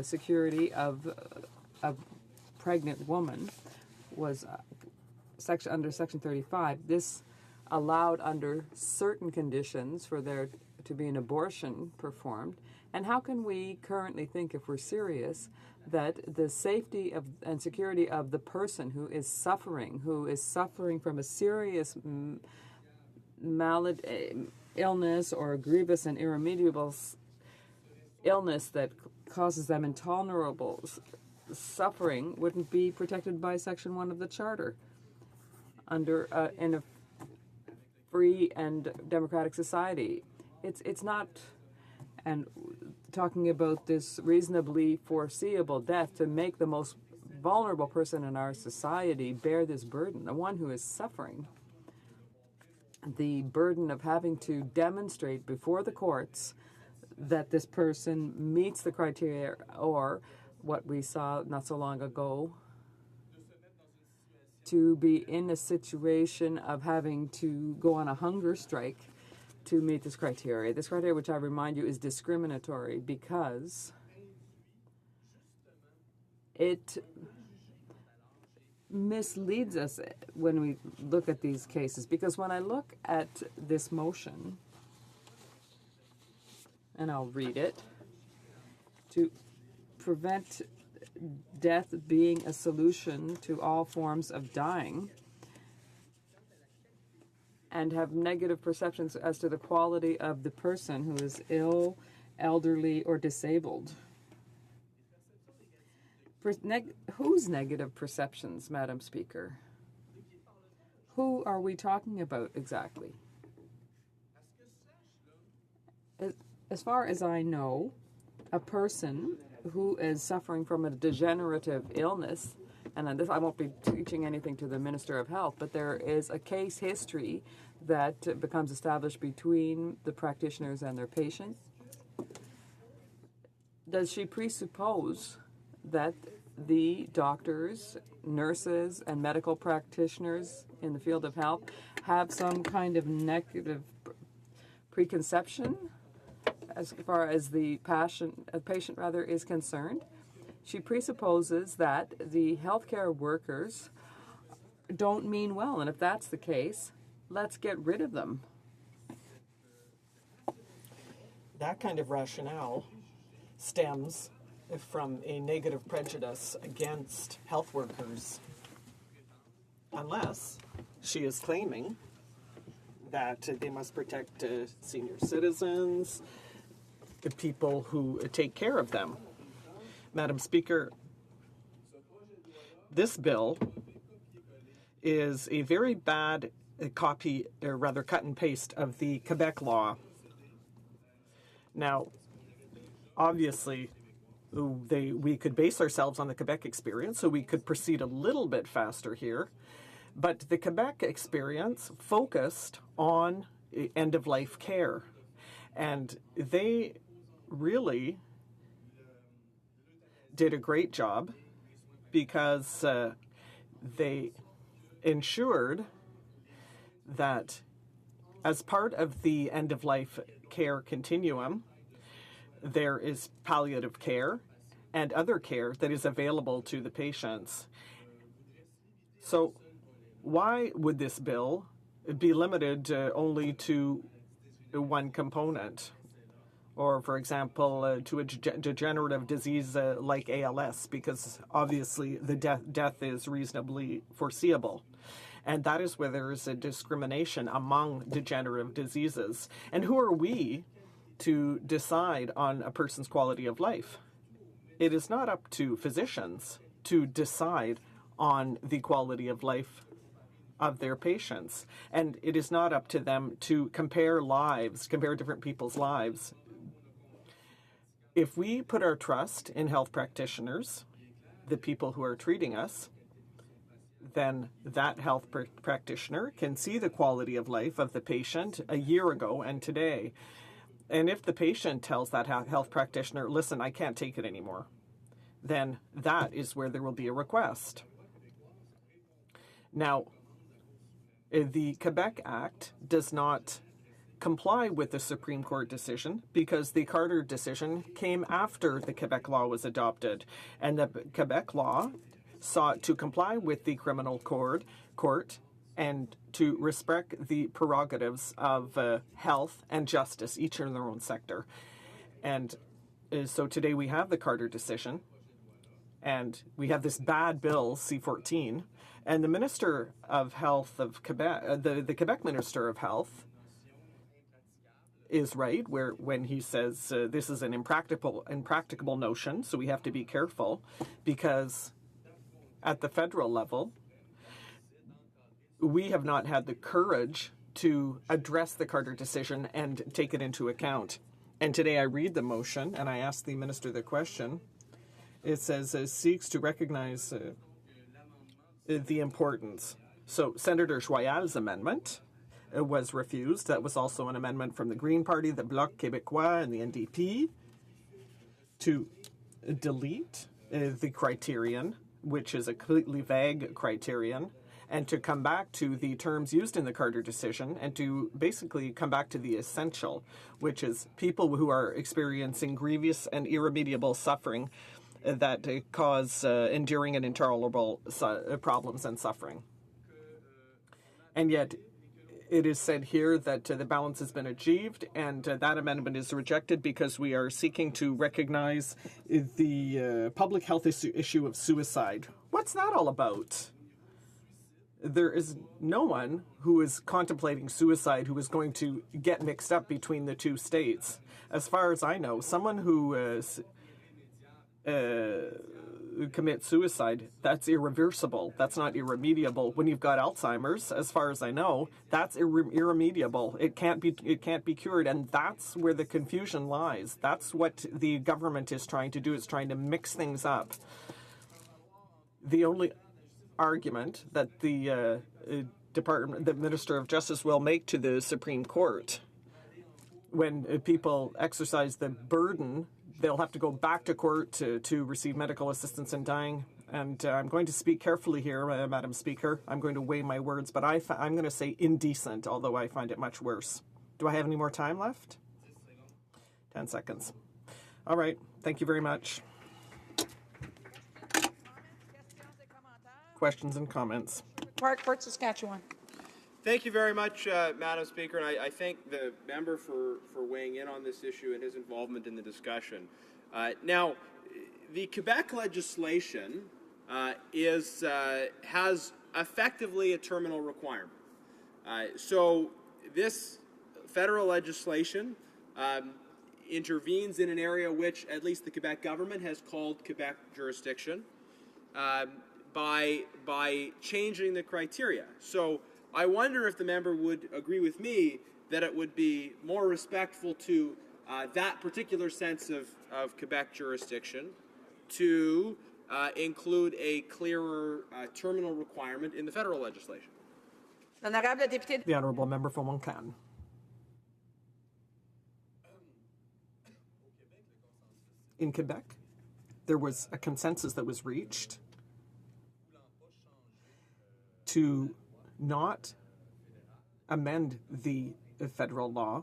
security of a pregnant woman was under Section 35. This allowed under certain conditions for there to be an abortion performed. And how can we currently think, if we're serious, that the safety and security of the person who is suffering from a serious illness or a grievous and irremediable illness that causes them intolerable suffering wouldn't be protected by Section 1 of the Charter in a free and democratic society? It's not, and talking about this reasonably foreseeable death to make the most vulnerable person in our society bear this burden, the one who is suffering, the burden of having to demonstrate before the courts that this person meets the criteria, or what we saw not so long ago, to be in a situation of having to go on a hunger strike to meet this criteria. This criteria, which I remind you, is discriminatory because it misleads us when we look at these cases. Because when I look at this motion, and I'll read it, to prevent death being a solution to all forms of dying, and have negative perceptions as to the quality of the person who is ill, elderly, or disabled. Whose negative perceptions, Madam Speaker? Who are we talking about exactly? As far as I know, a person who is suffering from a degenerative illness, and this, I won't be teaching anything to the Minister of Health, but there is a case history that becomes established between the practitioners and their patients. Does she presuppose that the doctors, nurses, and medical practitioners in the field of health have some kind of negative preconception as far as the patient is concerned? She presupposes that the healthcare workers don't mean well, and if that's the case, let's get rid of them. That kind of rationale stems from a negative prejudice against health workers, unless she is claiming that they must protect senior citizens, the people who take care of them. Madam Speaker, this bill is a very bad copy, or rather cut and paste, of the Quebec law. Now, obviously, we could base ourselves on the Quebec experience, so we could proceed a little bit faster here. But the Quebec experience focused on end-of-life care. And they really did a great job because they ensured that as part of the end-of-life care continuum, there is palliative care and other care that is available to the patients. So why would this bill be limited only to one component? Or, for example, to a degenerative disease like ALS, because obviously the death is reasonably foreseeable. And that is where there is a discrimination among degenerative diseases. And who are we to decide on a person's quality of life? It is not up to physicians to decide on the quality of life of their patients. And it is not up to them to compare lives, compare different people's lives. If we put our trust in health practitioners, the people who are treating us, then that health practitioner can see the quality of life of the patient a year ago and today. And if the patient tells that health practitioner, listen, I can't take it anymore, then that is where there will be a request. Now, the Quebec Act does not comply with the Supreme Court decision because the Carter decision came after the Quebec law was adopted. And the Quebec law sought to comply with the criminal court and to respect the prerogatives of health and justice, each in their own sector. And so today we have the Carter decision, and we have this bad bill, C-14, and the Minister of Health of Quebec, the Quebec Minister of Health, is right when he says this is an impracticable notion, so we have to be careful, because at the federal level, we have not had the courage to address the Carter decision and take it into account. And today I read the motion, and I ask the minister the question. It says, seeks to recognize the importance. So Senator Joyal's amendment was refused. That was also an amendment from the Green Party, the Bloc Québécois, and the NDP to delete the criterion, which is a completely vague criterion, and to come back to the terms used in the Carter decision and to basically come back to the essential, which is people who are experiencing grievous and irremediable suffering that cause enduring and intolerable problems and suffering. And yet, it is said here that the balance has been achieved, and that amendment is rejected because we are seeking to recognize the public health issue of suicide. What's that all about? There is no one who is contemplating suicide who is going to get mixed up between the two states. As far as I know, someone who commit suicide, that's irreversible. That's not irremediable. When you've got Alzheimer's, as far as I know, that's irremediable. It can't be cured, and that's where the confusion lies. That's what the government is trying to do. It's trying to mix things up. The only argument that the Minister of Justice will make to the Supreme Court when people exercise the burden, they'll have to go back to court to receive medical assistance in dying. And I'm going to speak carefully here, Madam Speaker. I'm going to weigh my words, but I'm going to say indecent, although I find it much worse. Do I have any more time left? 10 seconds. All right. Thank you very much. Questions and comments? Port Saskatchewan. Thank you very much, Madam Speaker, and I thank the member for weighing in on this issue and his involvement in the discussion. Now, the Quebec legislation has effectively a terminal requirement. So this federal legislation intervenes in an area which at least the Quebec government has called Quebec jurisdiction by changing the criteria. So I wonder if the member would agree with me that it would be more respectful to that particular sense of Quebec jurisdiction to include a clearer terminal requirement in the federal legislation. The Honourable Member for Moncton. in Quebec, there was a consensus that was reached to not amend the federal law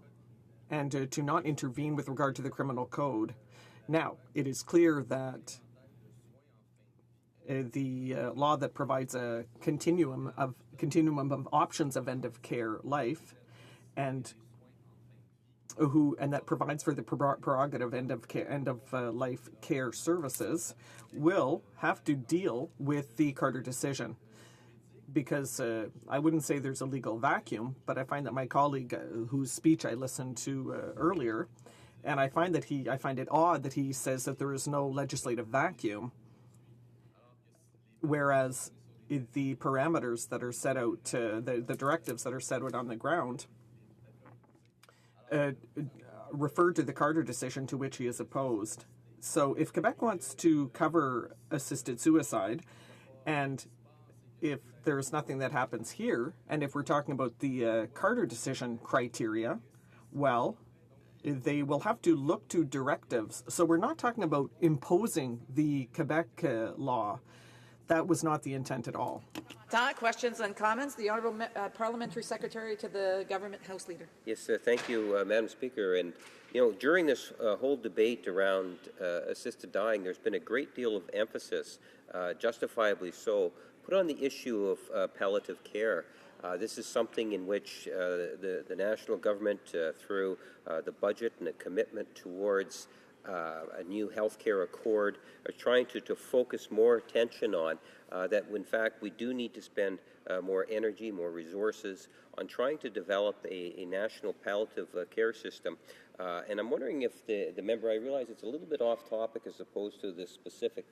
and to not intervene with regard to the criminal code. Now, it is clear that the law that provides a continuum of options of end of care life, and that provides for the prerogative end of life care services, will have to deal with the Carter decision. Because I wouldn't say there's a legal vacuum, but I find that my colleague, whose speech I listened to earlier, and I find it odd that he says that there is no legislative vacuum, whereas the parameters that are set out, the directives that are set out on the ground, refer to the Carter decision, to which he is opposed. So if Quebec wants to cover assisted suicide, and if there's nothing that happens here, and if we're talking about the Carter decision criteria, well, they will have to look to directives. So we're not talking about imposing the Quebec law. That was not the intent at all. Questions and comments? The Honourable Parliamentary Secretary to the Government House Leader. Yes, thank you, Madam Speaker. And, during this whole debate around assisted dying, there's been a great deal of emphasis, justifiably so, put on the issue of palliative care. This is something in which the national government, through the budget and a commitment towards a new health care accord, are trying to focus more attention on, that in fact we do need to spend more energy, more resources on trying to develop a national palliative care system. And I'm wondering if the member, I realize it's a little bit off topic as opposed to this specific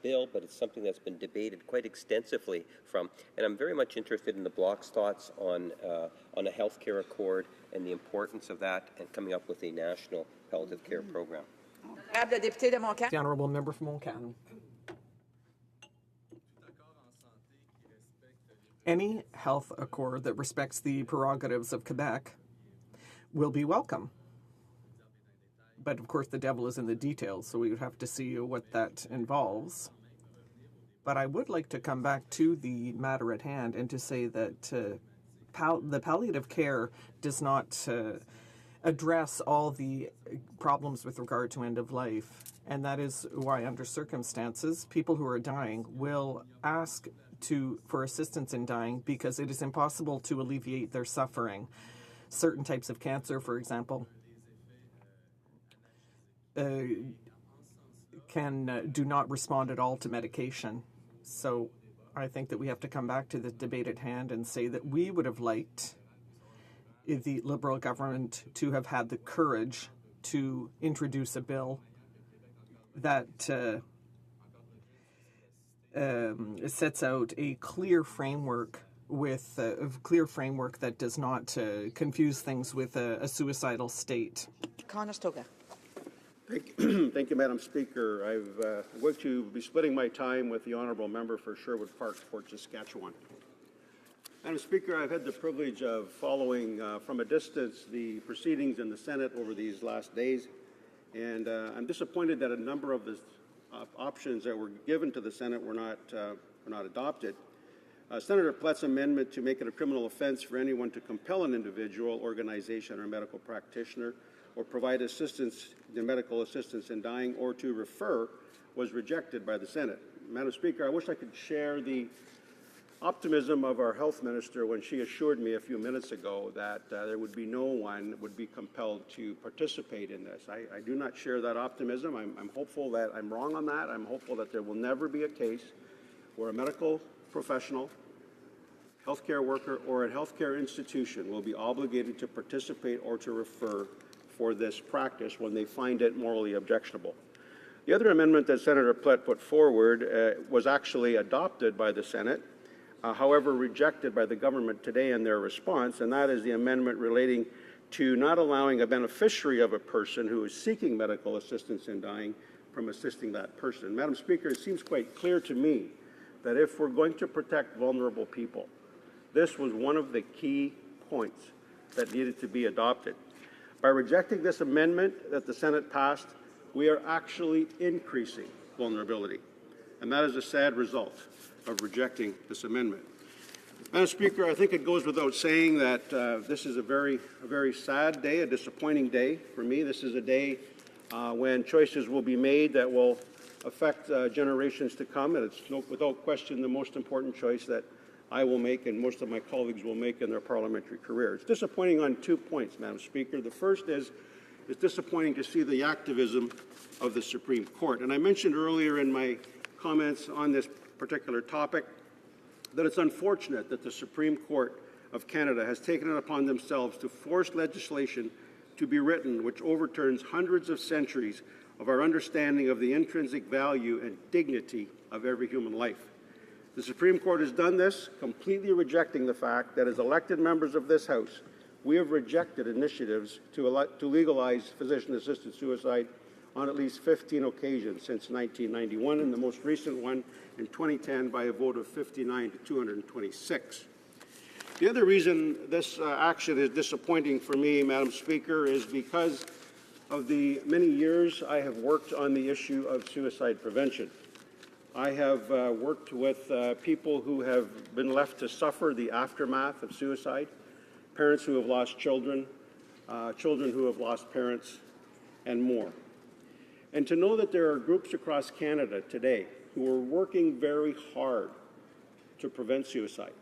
bill, but it's something that's been debated quite extensively and I'm very much interested in the Bloc's thoughts on a health care accord and the importance of that and coming up with a national palliative care program. The Honourable Member from Montcalm. Any health accord that respects the prerogatives of Quebec will be welcome. But of course the devil is in the details, so we would have to see what that involves. But I would like to come back to the matter at hand and to say that the palliative care does not address all the problems with regard to end of life. And that is why, under circumstances, people who are dying will ask for assistance in dying because it is impossible to alleviate their suffering. Certain types of cancer, for example, do not respond at all to medication. So I think that we have to come back to the debate at hand and say that we would have liked the Liberal government to have had the courage to introduce a bill that sets out a clear framework that does not confuse things with a suicidal state. Conestoga. Thank you, Madam Speaker. I'm going to be splitting my time with the Honourable Member for Sherwood Park, Fort Saskatchewan. Madam Speaker, I've had the privilege of following from a distance the proceedings in the Senate over these last days, and I'm disappointed that a number of the options that were given to the Senate were not adopted. Senator Plett's amendment to make it a criminal offense for anyone to compel an individual, organization, or medical practitioner or provide medical assistance in dying or to refer was rejected by the Senate. Madam Speaker, I wish I could share the optimism of our health minister when she assured me a few minutes ago that there would be no one that would be compelled to participate in this. I do not share that optimism. I'm hopeful that I'm wrong on that. I'm hopeful that there will never be a case where a medical professional, healthcare worker, or a healthcare institution will be obligated to participate or to refer for this practice when they find it morally objectionable. The other amendment that Senator Plett put forward was actually adopted by the Senate, however rejected by the government today in their response, and that is the amendment relating to not allowing a beneficiary of a person who is seeking medical assistance in dying from assisting that person. Madam Speaker, it seems quite clear to me that if we're going to protect vulnerable people, this was one of the key points that needed to be adopted. By rejecting this amendment that the Senate passed, we are actually increasing vulnerability. And that is a sad result of rejecting this amendment. Madam Speaker, I think it goes without saying that this is a very sad day, a disappointing day for me. This is a day when choices will be made that will affect generations to come, and it's without question the most important choice that I will make and most of my colleagues will make in their parliamentary career. It's disappointing on 2 points, Madam Speaker. The first is it's disappointing to see the activism of the Supreme Court. And I mentioned earlier in my comments on this particular topic that it's unfortunate that the Supreme Court of Canada has taken it upon themselves to force legislation to be written which overturns hundreds of centuries of our understanding of the intrinsic value and dignity of every human life. The Supreme Court has done this, completely rejecting the fact that as elected members of this House, we have rejected initiatives to legalize physician-assisted suicide on at least 15 occasions since 1991, and the most recent one in 2010 by a vote of 59 to 226. The other reason this action is disappointing for me, Madam Speaker, is because of the many years I have worked on the issue of suicide prevention. I have worked with people who have been left to suffer the aftermath of suicide, parents who have lost children, children who have lost parents, and more. And to know that there are groups across Canada today who are working very hard to prevent suicide,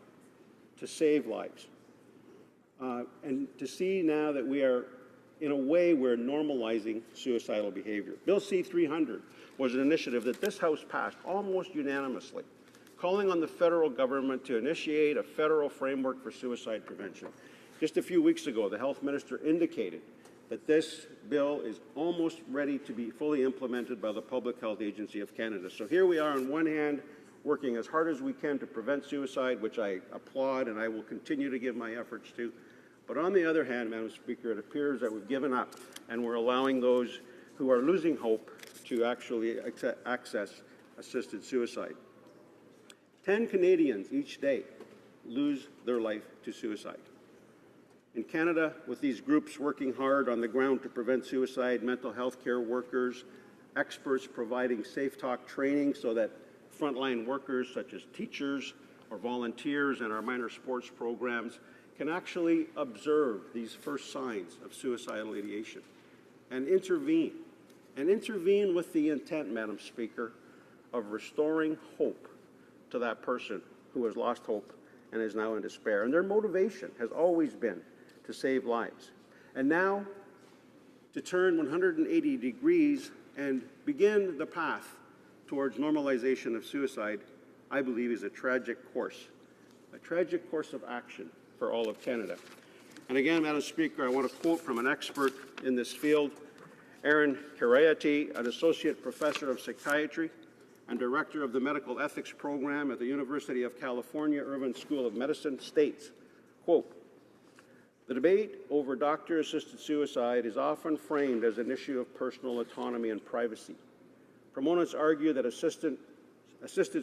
to save lives, and to see now that we are, in a way, we're normalizing suicidal behavior. Bill C-300 was an initiative that this House passed almost unanimously, calling on the federal government to initiate a federal framework for suicide prevention. Just a few weeks ago, the health minister indicated that this bill is almost ready to be fully implemented by the Public Health Agency of Canada. So here we are on one hand working as hard as we can to prevent suicide, which I applaud and I will continue to give my efforts to. But on the other hand, Madam Speaker, it appears that we've given up and we're allowing those who are losing hope to actually access assisted suicide. 10 Canadians each day lose their life to suicide. In Canada, with these groups working hard on the ground to prevent suicide, mental health care workers, experts providing safe talk training so that frontline workers such as teachers or volunteers in our minor sports programs can actually observe these first signs of suicidal ideation and intervene with the intent, Madam Speaker, of restoring hope to that person who has lost hope and is now in despair. And their motivation has always been to save lives. And now, to turn 180 degrees and begin the path towards normalization of suicide, I believe is a tragic course of action for all of Canada. And again, Madam Speaker, I want to quote from an expert in this field, Aaron Kariati, an associate professor of psychiatry and director of the medical ethics program at the University of California Irvine School of Medicine, states, quote, "The debate over doctor-assisted suicide is often framed as an issue of personal autonomy and privacy. Proponents argue that assisted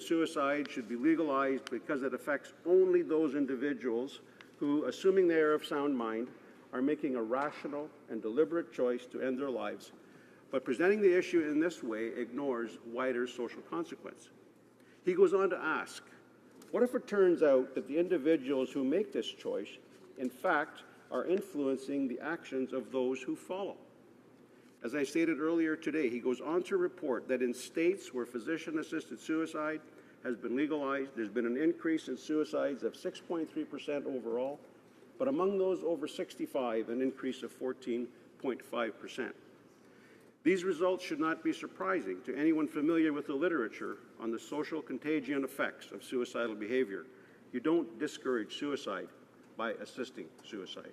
suicide should be legalized because it affects only those individuals who, assuming they are of sound mind, are making a rational and deliberate choice to end their lives. But presenting the issue in this way ignores wider social consequence." He goes on to ask, what if it turns out that the individuals who make this choice, in fact, are influencing the actions of those who follow? As I stated earlier today, he goes on to report that in states where physician-assisted suicide has been legalized, there's been an increase in suicides of 6.3% overall, but among those over 65, an increase of 14.5%. These results should not be surprising to anyone familiar with the literature on the social contagion effects of suicidal behavior. You don't discourage suicide by assisting suicide.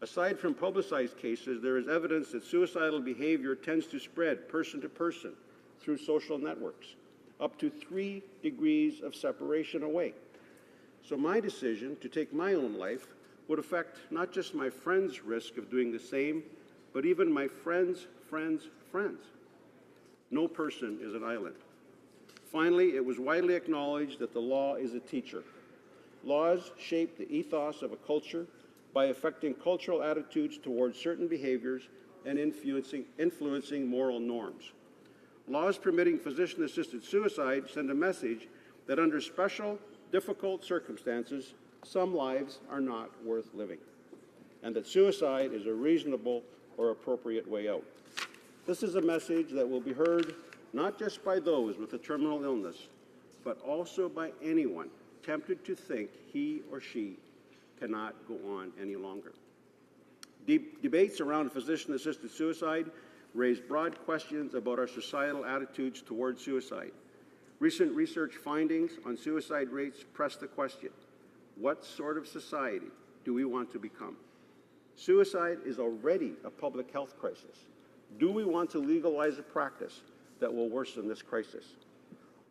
Aside from publicized cases, there is evidence that suicidal behavior tends to spread person to person through social networks, up to 3 degrees of separation away. So my decision to take my own life would affect not just my friend's risk of doing the same, but even my friend's friend's friends. No person is an island. Finally, it was widely acknowledged that the law is a teacher. Laws shape the ethos of a culture by affecting cultural attitudes towards certain behaviors and influencing moral norms. Laws permitting physician-assisted suicide send a message that under special, difficult circumstances, some lives are not worth living, and that suicide is a reasonable or appropriate way out. This is a message that will be heard not just by those with a terminal illness, but also by anyone tempted to think he or she cannot go on any longer. Debates around physician-assisted suicide raise broad questions about our societal attitudes toward suicide. Recent research findings on suicide rates press the question, what sort of society do we want to become? Suicide is already a public health crisis. Do we want to legalize a practice that will worsen this crisis?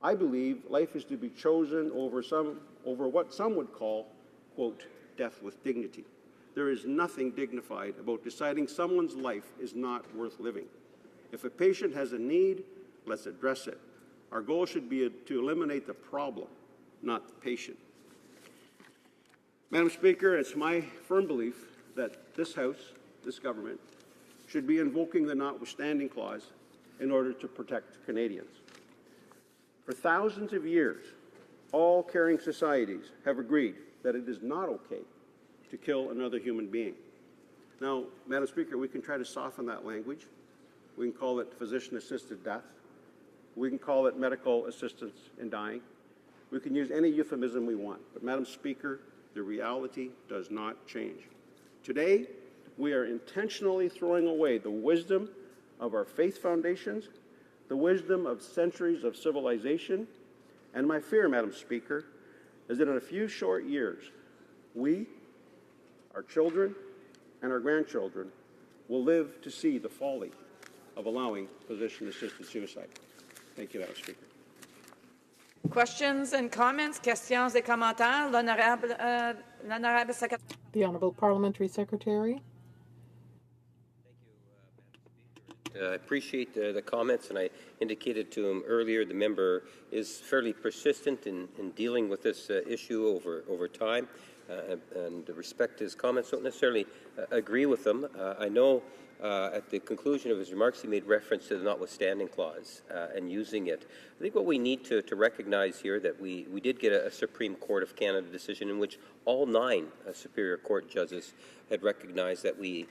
I believe life is to be chosen over what some would call, quote, death with dignity. There is nothing dignified about deciding someone's life is not worth living. If a patient has a need, let's address it. Our goal should be to eliminate the problem, not the patient. Madam Speaker, it's my firm belief that this House, this government, should be invoking the notwithstanding clause in order to protect Canadians. For thousands of years, all caring societies have agreed that it is not okay to kill another human being. Now, Madam Speaker, we can try to soften that language. We can call it physician-assisted death. We can call it medical assistance in dying. We can use any euphemism we want. But, Madam Speaker, the reality does not change. Today, we are intentionally throwing away the wisdom of our faith foundations, the wisdom of centuries of civilization, and my fear, Madam Speaker, is that in a few short years, we, our children, and our grandchildren will live to see the folly of allowing physician-assisted suicide. Thank you, Madam Speaker. Questions and comments? Questions et commentaires? L'honorable secrétaire. The Honourable Parliamentary Secretary. I appreciate the comments, and I indicated to him earlier the member is fairly persistent in dealing with this issue over time, and respect his comments. Don't necessarily agree with them. I know at the conclusion of his remarks he made reference to the notwithstanding clause and using it. I think what we need to recognize here that we did get a Supreme Court of Canada decision in which all 9 Superior Court judges had recognized that we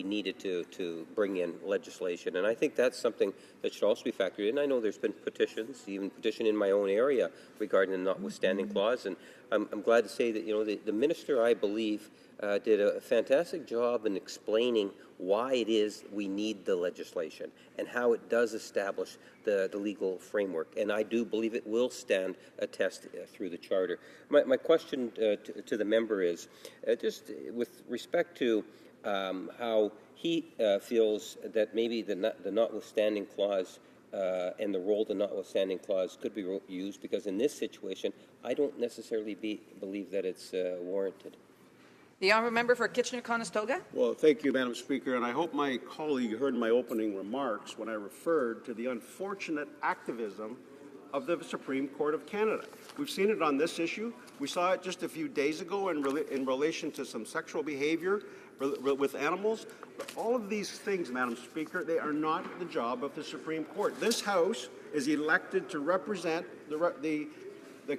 needed to bring in legislation. And I think that's something that should also be factored in. I know there's been petitions, even petition in my own area regarding the notwithstanding clause, and I'm glad to say that the minister, I believe, did a fantastic job in explaining why it is we need the legislation and how it does establish the legal framework. And I do believe it will stand a test through the Charter. My question to the member is, just with respect to how he feels that maybe the notwithstanding clause and the role of the notwithstanding clause could be used, because in this situation, I don't necessarily believe that it's warranted. The honourable member for Kitchener-Conestoga. Well, thank you, Madam Speaker, and I hope my colleague heard my opening remarks when I referred to the unfortunate activism of the Supreme Court of Canada. We've seen it on this issue. We saw it just a few days ago in relation to some sexual behavior with animals. But all of these things, Madam Speaker, they are not the job of the Supreme Court. This House is elected to represent the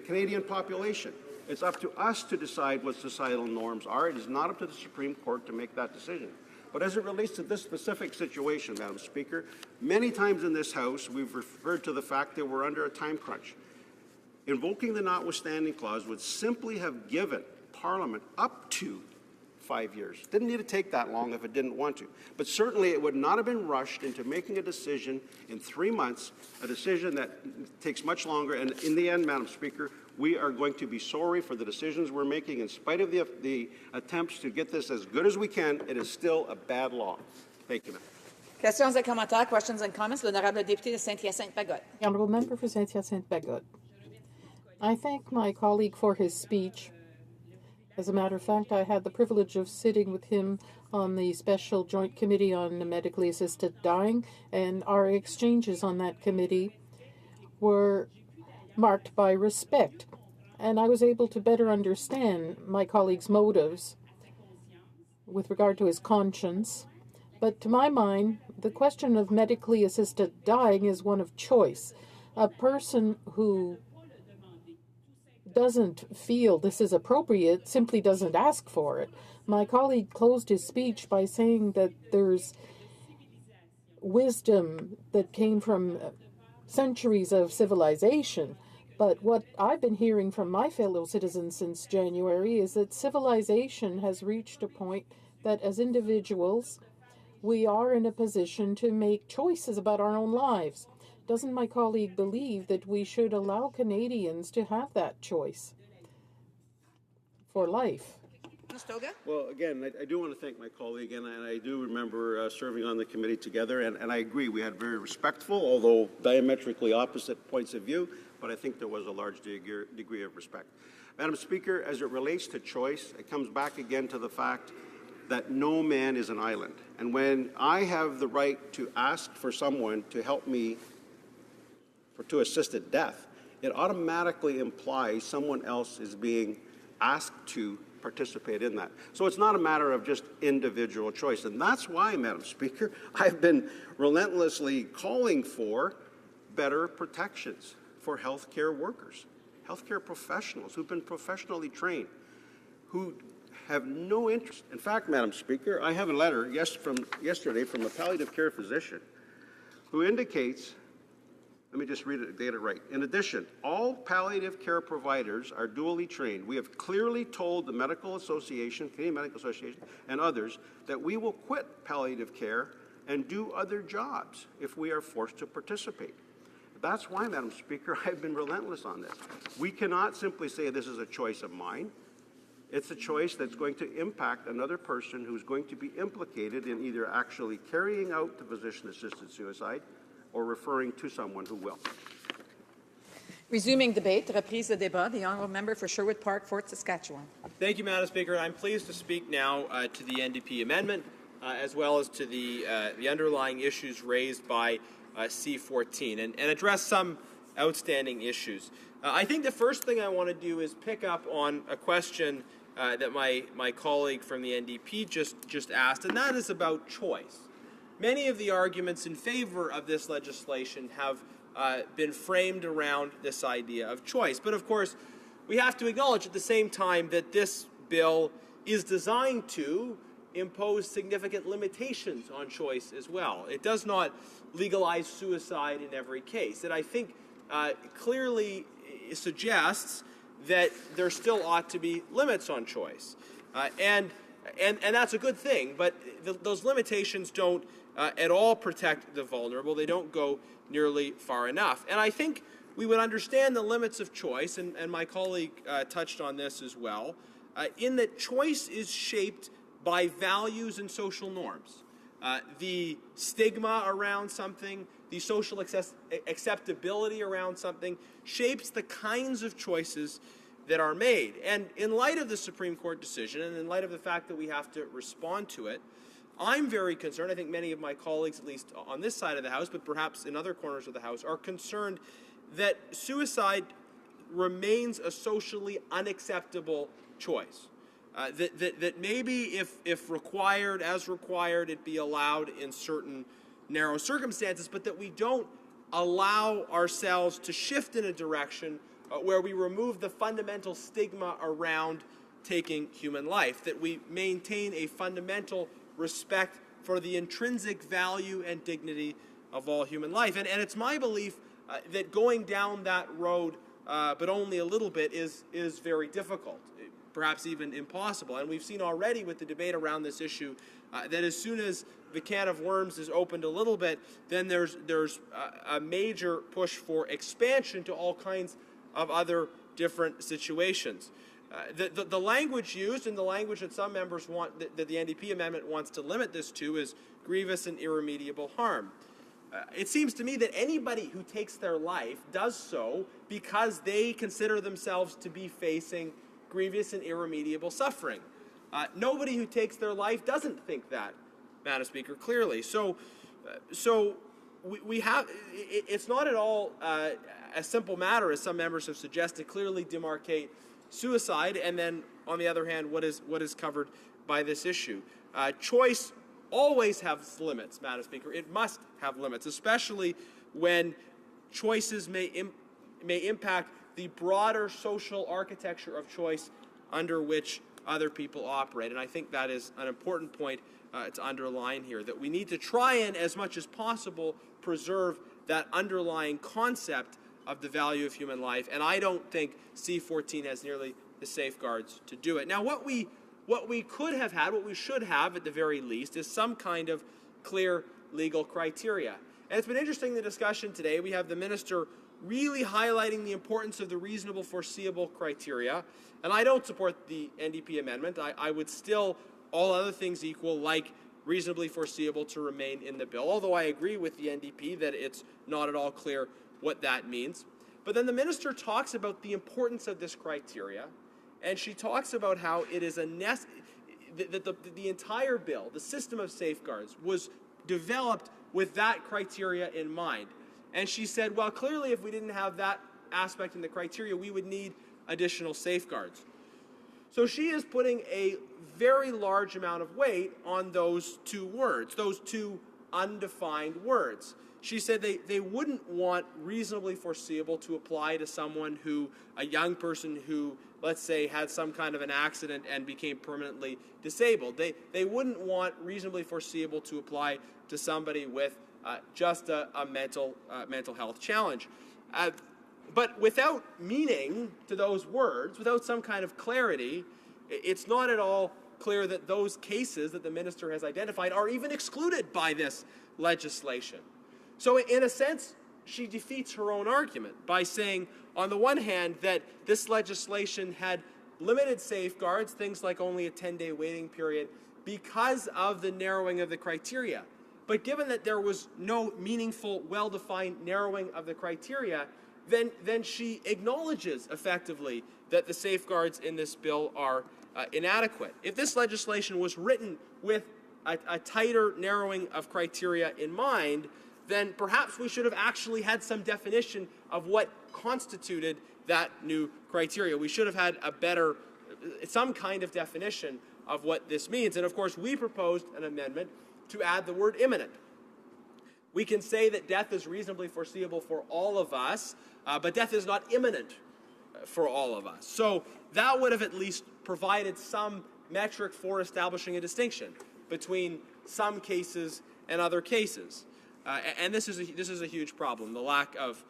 Canadian population. It's up to us to decide what societal norms are. It is not up to the Supreme Court to make that decision. But as it relates to this specific situation, Madam Speaker, many times in this House we've referred to the fact that we're under a time crunch. Invoking the notwithstanding clause would simply have given Parliament up to 5 years. Didn't need to take that long if it didn't want to. But certainly it would not have been rushed into making a decision in 3 months, a decision that takes much longer. And in the end, Madam Speaker, we are going to be sorry for the decisions we're making. In spite of the attempts to get this as good as we can, it is still a bad law. Thank you, ma'am. Questions et commentaires, questions and comments. L'honorable député de Saint-Hyacinthe-Bagotte. The Honourable Member for Saint-Hyacinthe-Bagotte. I thank my colleague for his speech. As a matter of fact, I had the privilege of sitting with him on the Special Joint Committee on Medically Assisted Dying, and our exchanges on that committee were marked by respect, and I was able to better understand my colleague's motives with regard to his conscience, But to my mind, the question of medically assisted dying is one of choice. A person who doesn't feel this is appropriate simply doesn't ask for it. My colleague closed his speech by saying that there's wisdom that came from centuries of civilization. But what I've been hearing from my fellow citizens since January is that civilization has reached a point that as individuals, we are in a position to make choices about our own lives. Doesn't my colleague believe that we should allow Canadians to have that choice for life? Well, again, I do want to thank my colleague, and I do remember serving on the committee together, and I agree, we had very respectful, although diametrically opposite points of view, but I think there was a large degree of respect. Madam Speaker, as it relates to choice, it comes back again to the fact that no man is an island. And when I have the right to ask for someone to help me to assisted death, it automatically implies someone else is being asked to participate in that. So it's not a matter of just individual choice. And that's why, Madam Speaker, I've been relentlessly calling for better protections for healthcare workers, healthcare professionals who've been professionally trained, who have no interest. In fact, Madam Speaker, I have a letter from yesterday from a palliative care physician who indicates, let me just read it, get it right. In addition, all palliative care providers are dually trained. We have clearly told the Medical Association, Canadian Medical Association, and others that we will quit palliative care and do other jobs if we are forced to participate. That's why, Madam Speaker, I've been relentless on this. We cannot simply say this is a choice of mine. It's a choice that's going to impact another person who's going to be implicated in either actually carrying out the physician-assisted suicide or referring to someone who will. Resuming debate, reprise de débat, the honourable member for Sherwood Park, Fort Saskatchewan. Thank you, Madam Speaker. I'm pleased to speak now to the NDP amendment, as well as to the underlying issues raised by C14, and address some outstanding issues. I think the first thing I want to do is pick up on a question that my colleague from the NDP just asked, and that is about choice. Many of the arguments in favor of this legislation have been framed around this idea of choice. But of course, we have to acknowledge at the same time that this bill is designed to impose significant limitations on choice as well. It does not legalize suicide in every case. And I think clearly suggests that there still ought to be limits on choice. And that's a good thing, but those limitations don't at all protect the vulnerable. They don't go nearly far enough. And I think we would understand the limits of choice, and my colleague touched on this as well, in that choice is shaped by values and social norms. The stigma around something, the social acceptability around something shapes the kinds of choices that are made. And in light of the Supreme Court decision, and in light of the fact that we have to respond to it, I'm very concerned, I think many of my colleagues, at least on this side of the House, but perhaps in other corners of the House, are concerned that suicide remains a socially unacceptable choice. That maybe if required, as required, it be allowed in certain narrow circumstances, but that we don't allow ourselves to shift in a direction where we remove the fundamental stigma around taking human life, that we maintain a fundamental respect for the intrinsic value and dignity of all human life. And it's my belief that going down that road, but only a little bit, is very difficult, perhaps even impossible. And we've seen already with the debate around this issue that as soon as the can of worms is opened a little bit, then there's a major push for expansion to all kinds of other different situations. The language used, and the language that some members want, that the NDP amendment wants to limit this to, is grievous and irremediable harm. It seems to me that anybody who takes their life does so because they consider themselves to be facing grievous and irremediable suffering. Nobody who takes their life doesn't think that, Madam Speaker, clearly. So we have, it's not at all a simple matter, as some members have suggested, clearly demarcate suicide, and then, on the other hand, what is covered by this issue. Choice always has limits, Madam Speaker. It must have limits, especially when choices may impact the broader social architecture of choice under which other people operate. And I think that is an important point to underline here, that we need to try and, as much as possible, preserve that underlying concept of the value of human life. And I don't think C-14 has nearly the safeguards to do it. Now, what we could have had, what we should have at the very least, is some kind of clear legal criteria. And it's been interesting, the discussion today. We have the minister really highlighting the importance of the reasonable foreseeable criteria. And I don't support the NDP amendment. I would still, all other things equal, like reasonably foreseeable to remain in the bill, although I agree with the NDP that it's not at all clear what that means. But then the minister talks about the importance of this criteria, and she talks about how it is the entire bill, the system of safeguards, was developed with that criteria in mind. And she said, well, clearly if we didn't have that aspect in the criteria, we would need additional safeguards. So she is putting a very large amount of weight on those two words, those two undefined words. She said they wouldn't want reasonably foreseeable to apply to someone who, a young person who, let's say, had some kind of an accident and became permanently disabled. They wouldn't want reasonably foreseeable to apply to somebody with just a mental health challenge. But without meaning to those words, without some kind of clarity, it's not at all clear that those cases that the minister has identified are even excluded by this legislation. So in a sense, she defeats her own argument by saying, on the one hand, that this legislation had limited safeguards, things like only a 10-day waiting period, because of the narrowing of the criteria. But given that there was no meaningful, well-defined narrowing of the criteria, then she acknowledges effectively that the safeguards in this bill are inadequate. If this legislation was written with a tighter narrowing of criteria in mind, then perhaps we should have actually had some definition of what constituted that new criteria. We should have had some kind of definition of what this means. And of course, we proposed an amendment to add the word imminent. We can say that death is reasonably foreseeable for all of us, but death is not imminent for all of us. So that would have at least provided some metric for establishing a distinction between some cases and other cases. And this is a huge problem, the lack of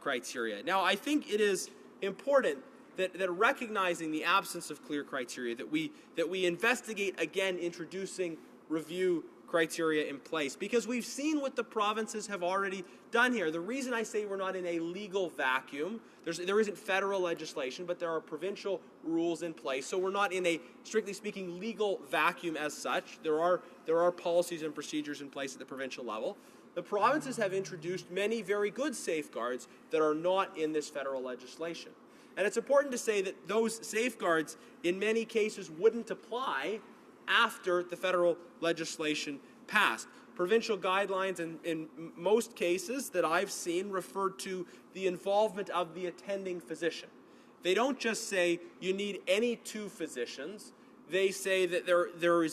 criteria. Now, I think it is important that recognizing the absence of clear criteria, that we investigate again introducing review criteria in place, because we've seen what the provinces have already done here. The reason I say we're not in a legal vacuum, there isn't federal legislation, but there are provincial rules in place, so we're not in a, strictly speaking, legal vacuum as such. There are policies and procedures in place at the provincial level. The provinces have introduced many very good safeguards that are not in this federal legislation. And it's important to say that those safeguards, in many cases, wouldn't apply after the federal legislation passed. Provincial guidelines in most cases that I've seen refer to the involvement of the attending physician. They don't just say you need any two physicians. They say that there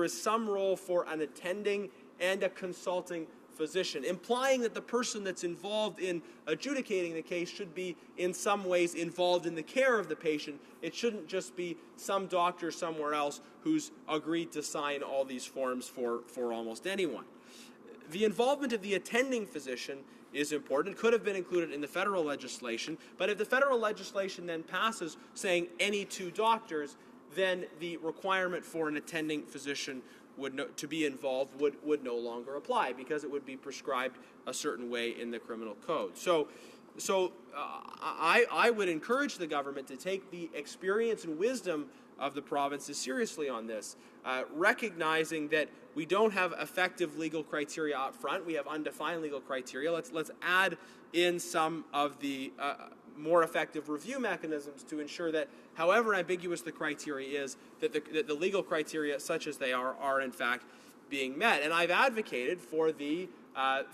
is some role for an attending and a consulting physician, implying that the person that's involved in adjudicating the case should be in some ways involved in the care of the patient. It shouldn't just be some doctor somewhere else who's agreed to sign all these forms for almost anyone. The involvement of the attending physician is important. It could have been included in the federal legislation, but if the federal legislation then passes saying any two doctors, then the requirement for an attending physician to be involved would no longer apply, because it would be prescribed a certain way in the criminal code. So I would encourage the government to take the experience and wisdom of the provinces seriously on this, recognizing that we don't have effective legal criteria up front. We have undefined legal criteria. Let's add in some of the more effective review mechanisms to ensure that, however ambiguous the criteria is, that the legal criteria, such as they are in fact being met. And I've advocated for the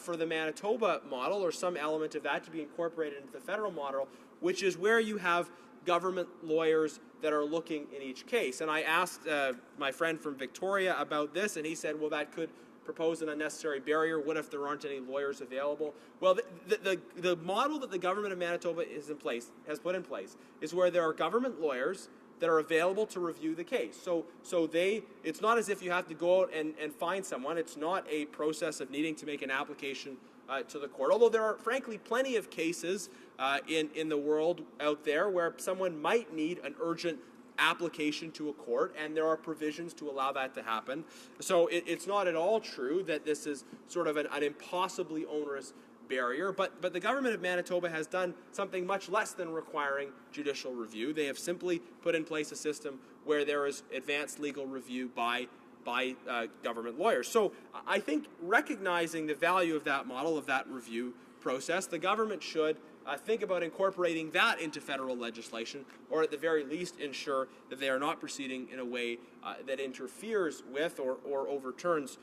Manitoba model, or some element of that, to be incorporated into the federal model, which is where you have government lawyers that are looking in each case. And I asked my friend from Victoria about this, and he said, well, that could propose an unnecessary barrier. What if there aren't any lawyers available? Well, the model that the government of Manitoba has put in place is where there are government lawyers that are available to review the case. So it's not as if you have to go out and find someone. It's not a process of needing to make an application to the court, although there are, frankly, plenty of cases in the world out there where someone might need an urgent application to a court, and there are provisions to allow that to happen. So it's not at all true that this is sort of an impossibly onerous barrier, but the government of Manitoba has done something much less than requiring judicial review. They have simply put in place a system where there is advanced legal review by government lawyers. So I think recognizing the value of that model, of that review process, the government should think about incorporating that into federal legislation, or at the very least ensure that they are not proceeding in a way that interferes with or overturns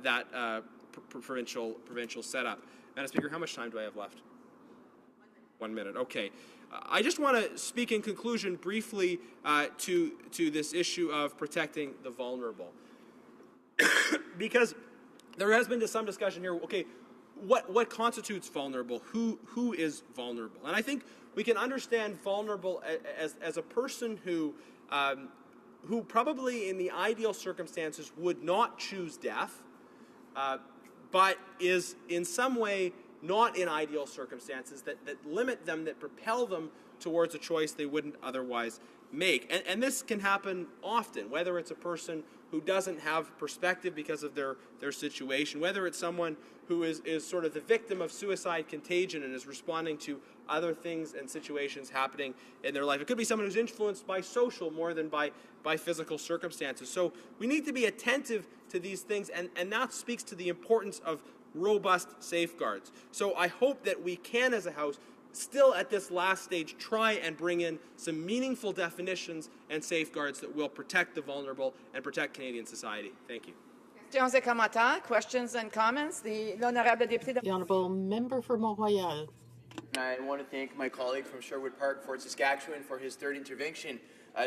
that provincial setup. Madam Speaker, how much time do I have left? 1 minute. Okay. I just want to speak in conclusion briefly to this issue of protecting the vulnerable. Because there has been some discussion here, okay, what constitutes vulnerable? Who is vulnerable? And I think we can understand vulnerable as a person who probably in the ideal circumstances would not choose death, but is in some way not in ideal circumstances that limit them, that propel them towards a choice they wouldn't otherwise make. And this can happen often, whether it's a person who doesn't have perspective because of their situation, whether it's someone who is sort of the victim of suicide contagion and is responding to other things and situations happening in their life. It could be someone who's influenced by social more than by physical circumstances. So we need to be attentive to these things, and that speaks to the importance of robust safeguards. So I hope that we can, as a House, still at this last stage, try and bring in some meaningful definitions and safeguards that will protect the vulnerable and protect Canadian society. Thank you. Questions and comments? The Honourable Member for Mont-Royal. I want to thank my colleague from Sherwood Park, Fort Saskatchewan, for his third intervention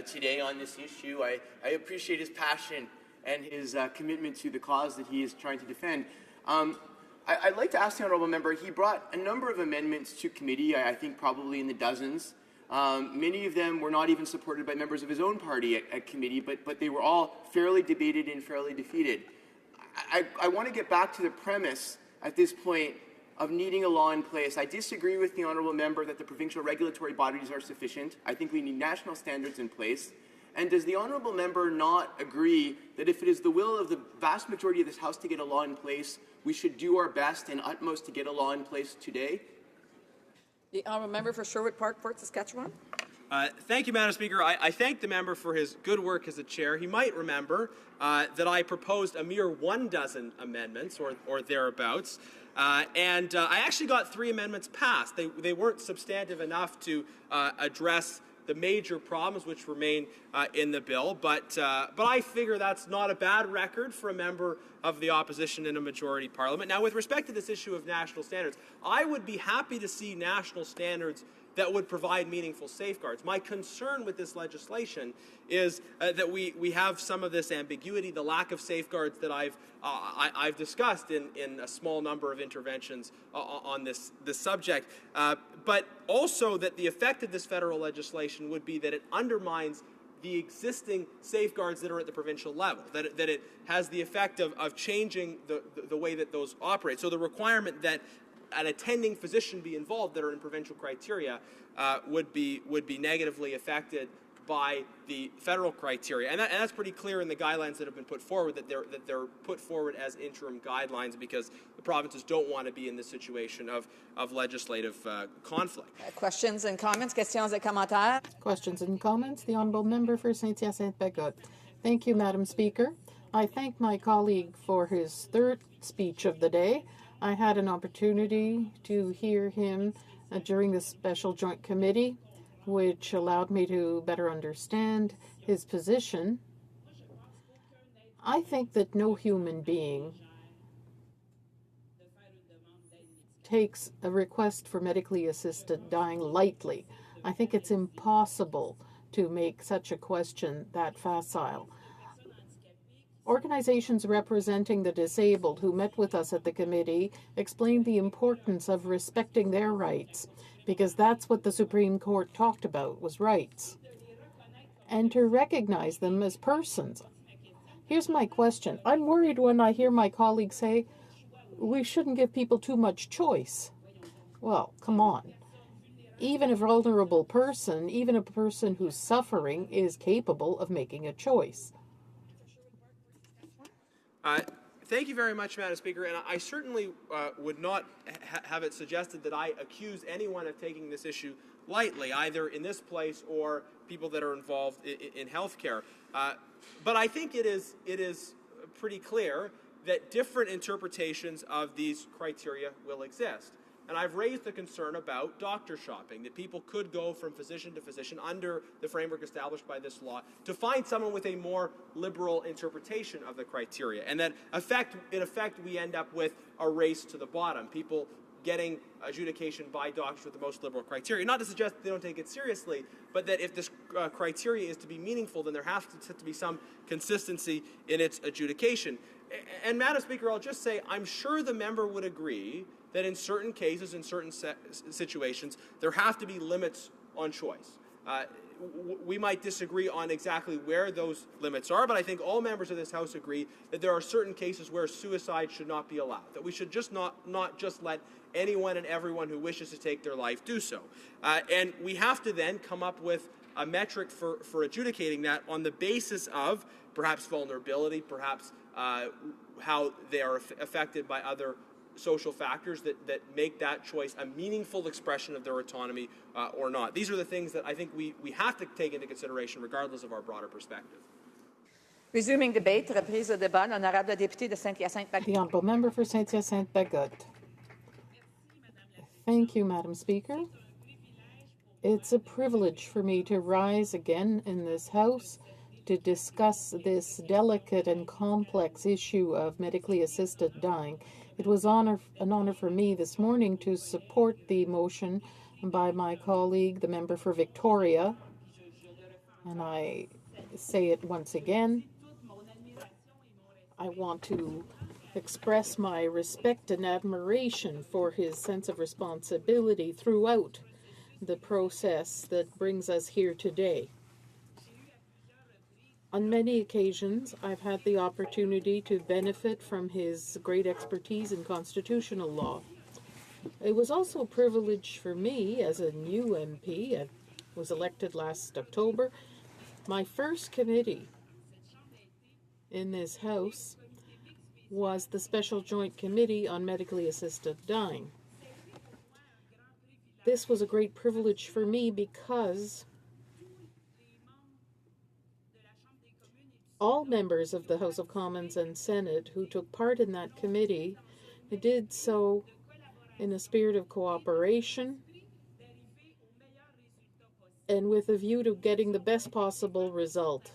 today on this issue. I appreciate his passion and his commitment to the cause that he is trying to defend. I'd like to ask the honourable member, he brought a number of amendments to committee, I think probably in the dozens. Many of them were not even supported by members of his own party at committee, but they were all fairly debated and fairly defeated. I want to get back to the premise at this point of needing a law in place. I disagree with the honourable member that the provincial regulatory bodies are sufficient. I think we need national standards in place. And does the honourable member not agree that if it is the will of the vast majority of this House to get a law in place, we should do our best and utmost to get a law in place today? The honourable member for Sherwood Park, Fort Saskatchewan. Thank you, Madam Speaker. I thank the member for his good work as a chair. He might remember that I proposed a mere 12 amendments or thereabouts. And I actually got 3 amendments passed. They weren't substantive enough to address the major problems which remain in the bill, but I figure that's not a bad record for a member of the opposition in a majority parliament. Now, with respect to this issue of national standards, I would be happy to see national standards that would provide meaningful safeguards. My concern with this legislation is that we have some of this ambiguity, the lack of safeguards that I've discussed in a small number of interventions on this subject, but also that the effect of this federal legislation would be that it undermines the existing safeguards that are at the provincial level, that it has the effect of changing the way that those operate. So the requirement that an attending physician be involved that are in provincial criteria would be negatively affected by the federal criteria, and that's pretty clear in the guidelines that have been put forward, that they're put forward as interim guidelines because the provinces don't want to be in this situation of legislative conflict. Questions and comments? Questions et commentaires? Questions and comments? The honourable member for Saint-Hyacinthe-Bagotte. Thank you, Madam Speaker. I thank my colleague for his third speech of the day. I had an opportunity to hear him during the special joint committee, which allowed me to better understand his position. I think that no human being takes a request for medically assisted dying lightly. I think it's impossible to make such a question that facile. Organizations representing the disabled who met with us at the committee explained the importance of respecting their rights, because that's what the Supreme Court talked about, was rights, and to recognize them as persons. Here's my question. I'm worried when I hear my colleagues say, we shouldn't give people too much choice. Well, come on. Even a vulnerable person, even a person who's suffering, is capable of making a choice. Thank you very much, Madam Speaker, and I certainly would not have it suggested that I accuse anyone of taking this issue lightly, either in this place or people that are involved in healthcare. But I think it is pretty clear that different interpretations of these criteria will exist. And I've raised the concern about doctor shopping, that people could go from physician to physician under the framework established by this law to find someone with a more liberal interpretation of the criteria. And that in effect, we end up with a race to the bottom, people getting adjudication by doctors with the most liberal criteria. Not to suggest that they don't take it seriously, but that if this criteria is to be meaningful, then there has to be some consistency in its adjudication. And Madam Speaker, I'll just say, I'm sure the member would agree that in certain cases, in certain situations, there have to be limits on choice. We might disagree on exactly where those limits are, but I think all members of this House agree that there are certain cases where suicide should not be allowed, that we should just not just let anyone and everyone who wishes to take their life do so. And we have to then come up with a metric for adjudicating that on the basis of perhaps vulnerability, perhaps how they are affected by other social factors that make that choice a meaningful expression of their autonomy or not. These are the things that I think we have to take into consideration regardless of our broader perspective. Resuming debate, reprise au débat, l'honorable député de Saint-Hyacinthe-Bagotte. The honourable member for Saint-Hyacinthe-Bagotte. Thank you, Madam Speaker. It's a privilege for me to rise again in this House to discuss this delicate and complex issue of medically assisted dying. It was an honor for me this morning to support the motion by my colleague, the member for Victoria, and I say it once again. I want to express my respect and admiration for his sense of responsibility throughout the process that brings us here today. On many occasions, I've had the opportunity to benefit from his great expertise in constitutional law. It was also a privilege for me as a new MP. I was elected last October. My first committee in this House was the Special Joint Committee on Medically Assisted Dying. This was a great privilege for me because all members of the House of Commons and Senate who took part in that committee did so in a spirit of cooperation and with a view to getting the best possible result.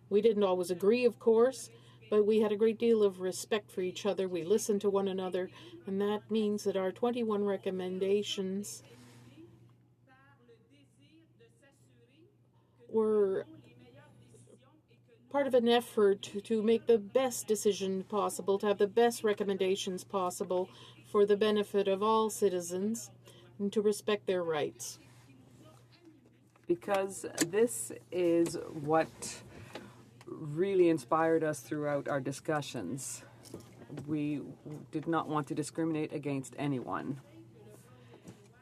We didn't always agree, of course, but we had a great deal of respect for each other. We listened to one another, and that means that our 21 recommendations were part of an effort to make the best decision possible, to have the best recommendations possible for the benefit of all citizens and to respect their rights. Because this is what really inspired us throughout our discussions. We did not want to discriminate against anyone.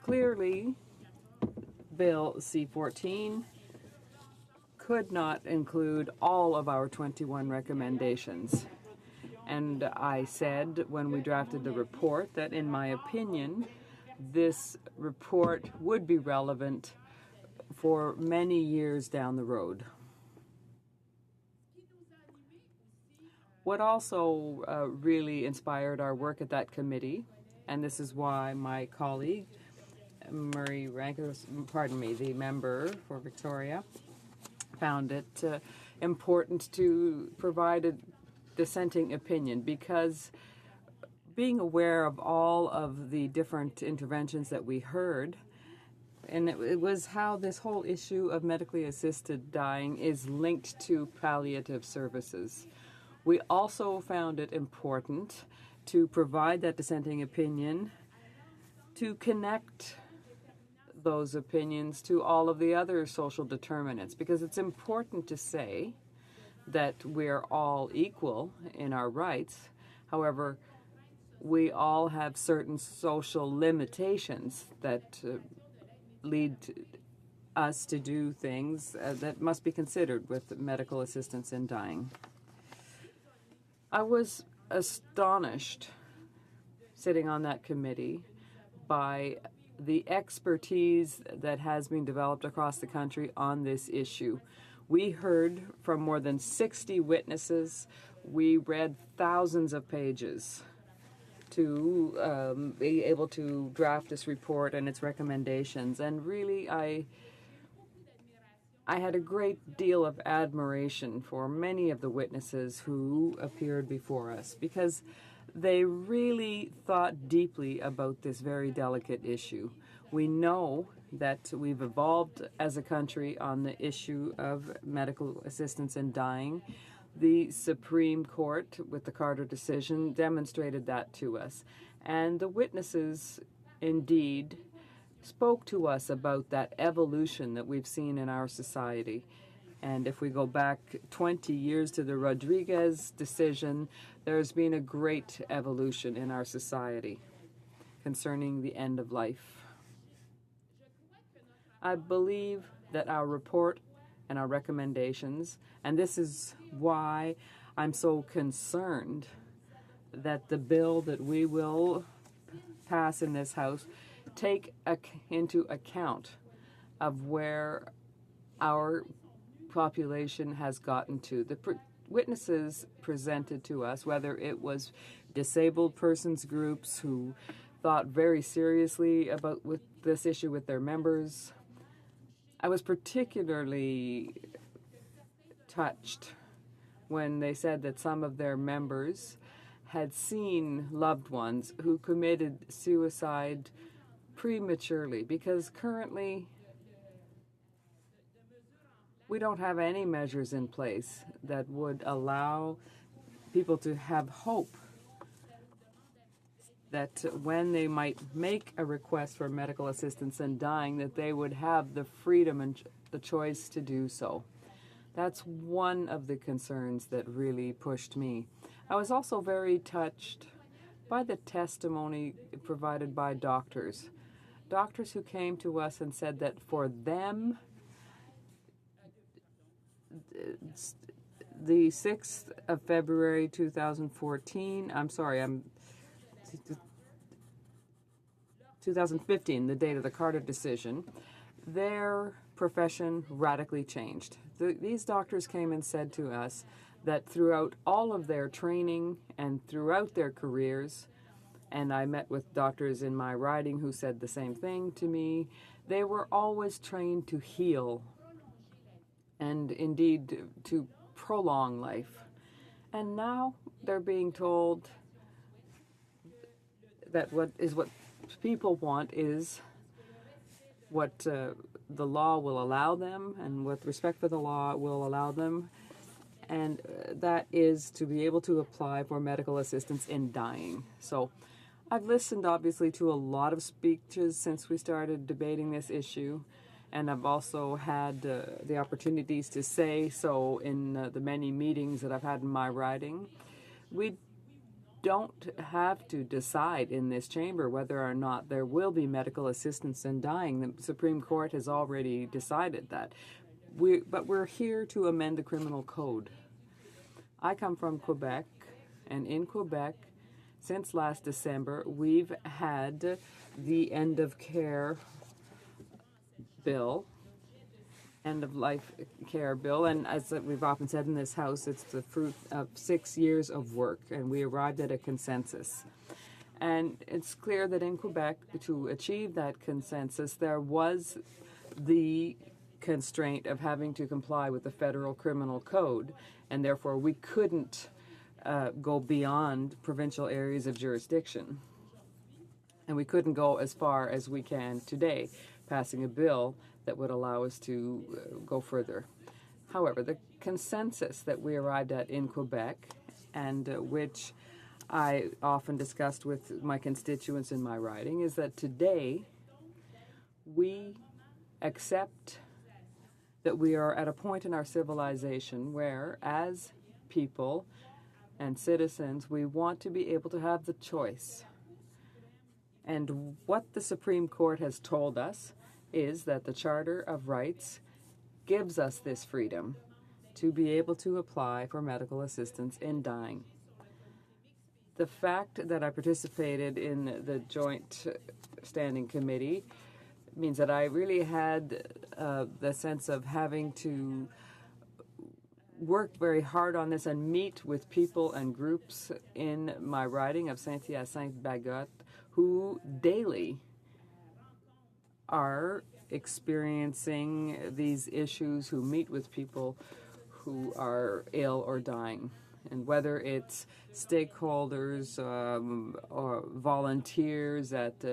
Clearly, Bill C-14 could not include all of our 21 recommendations. And I said when we drafted the report that, in my opinion, this report would be relevant for many years down the road. What also really inspired our work at that committee, and this is why my colleague, Murray Rankos, the member for Victoria, found it important to provide a dissenting opinion, because being aware of all of the different interventions that we heard and it was how this whole issue of medically assisted dying is linked to palliative services. We also found it important to provide that dissenting opinion to connect those opinions to all of the other social determinants, because it's important to say that we're all equal in our rights. However, we all have certain social limitations that lead us to do things that must be considered with medical assistance in dying. I was astonished, sitting on that committee, by the expertise that has been developed across the country on this issue. We heard from more than 60 witnesses. We read thousands of pages to be able to draft this report and its recommendations. And really, I had a great deal of admiration for many of the witnesses who appeared before us, because they really thought deeply about this very delicate issue. We know that we've evolved as a country on the issue of medical assistance in dying. The Supreme Court, with the Carter decision, demonstrated that to us. And the witnesses, indeed, spoke to us about that evolution that we've seen in our society. And if we go back 20 years to the Rodriguez decision, there's been a great evolution in our society concerning the end of life. I believe that our report and our recommendations, and this is why I'm so concerned that the bill that we will pass in this House take into account of where our population has gotten to. The witnesses presented to us, whether it was disabled persons groups who thought very seriously about with this issue with their members. I was particularly touched when they said that some of their members had seen loved ones who committed suicide prematurely, because currently we don't have any measures in place that would allow people to have hope that when they might make a request for medical assistance in dying, that they would have the freedom and the choice to do so. That's one of the concerns that really pushed me. I was also very touched by the testimony provided by doctors. Doctors who came to us and said that for them, the 6th of February 2015, the date of the Carter decision, their profession radically changed. These doctors came and said to us that throughout all of their training and throughout their careers, and I met with doctors in my riding who said the same thing to me, they were always trained to heal and indeed to prolong life. And now they're being told that what people want is what the law will allow them, and with respect for the law will allow them, and that is to be able to apply for medical assistance in dying. So I've listened obviously to a lot of speeches since we started debating this issue, and I've also had the opportunities to say so in the many meetings that I've had in my riding. We don't have to decide in this chamber whether or not there will be medical assistance in dying. The Supreme Court has already decided that. But we're here to amend the criminal code. I come from Quebec, and in Quebec, since last December, we've had the end of care bill, end of life care bill, and as we've often said in this House, it's the fruit of 6 years of work, and we arrived at a consensus. And it's clear that in Quebec, to achieve that consensus, there was the constraint of having to comply with the federal criminal code, and therefore we couldn't go beyond provincial areas of jurisdiction. And we couldn't go as far as we can today, passing a bill that would allow us to go further. However, the consensus that we arrived at in Quebec, and which I often discussed with my constituents in my riding, is that today we accept that we are at a point in our civilization where, as people and citizens, we want to be able to have the choice. And what the Supreme Court has told us is that the Charter of Rights gives us this freedom to be able to apply for medical assistance in dying. The fact that I participated in the Joint Standing Committee means that I really had the sense of having to work very hard on this and meet with people and groups in my riding of Saint-Hyacinthe-Bagotte who daily are experiencing these issues, who meet with people who are ill or dying. And whether it's stakeholders or volunteers at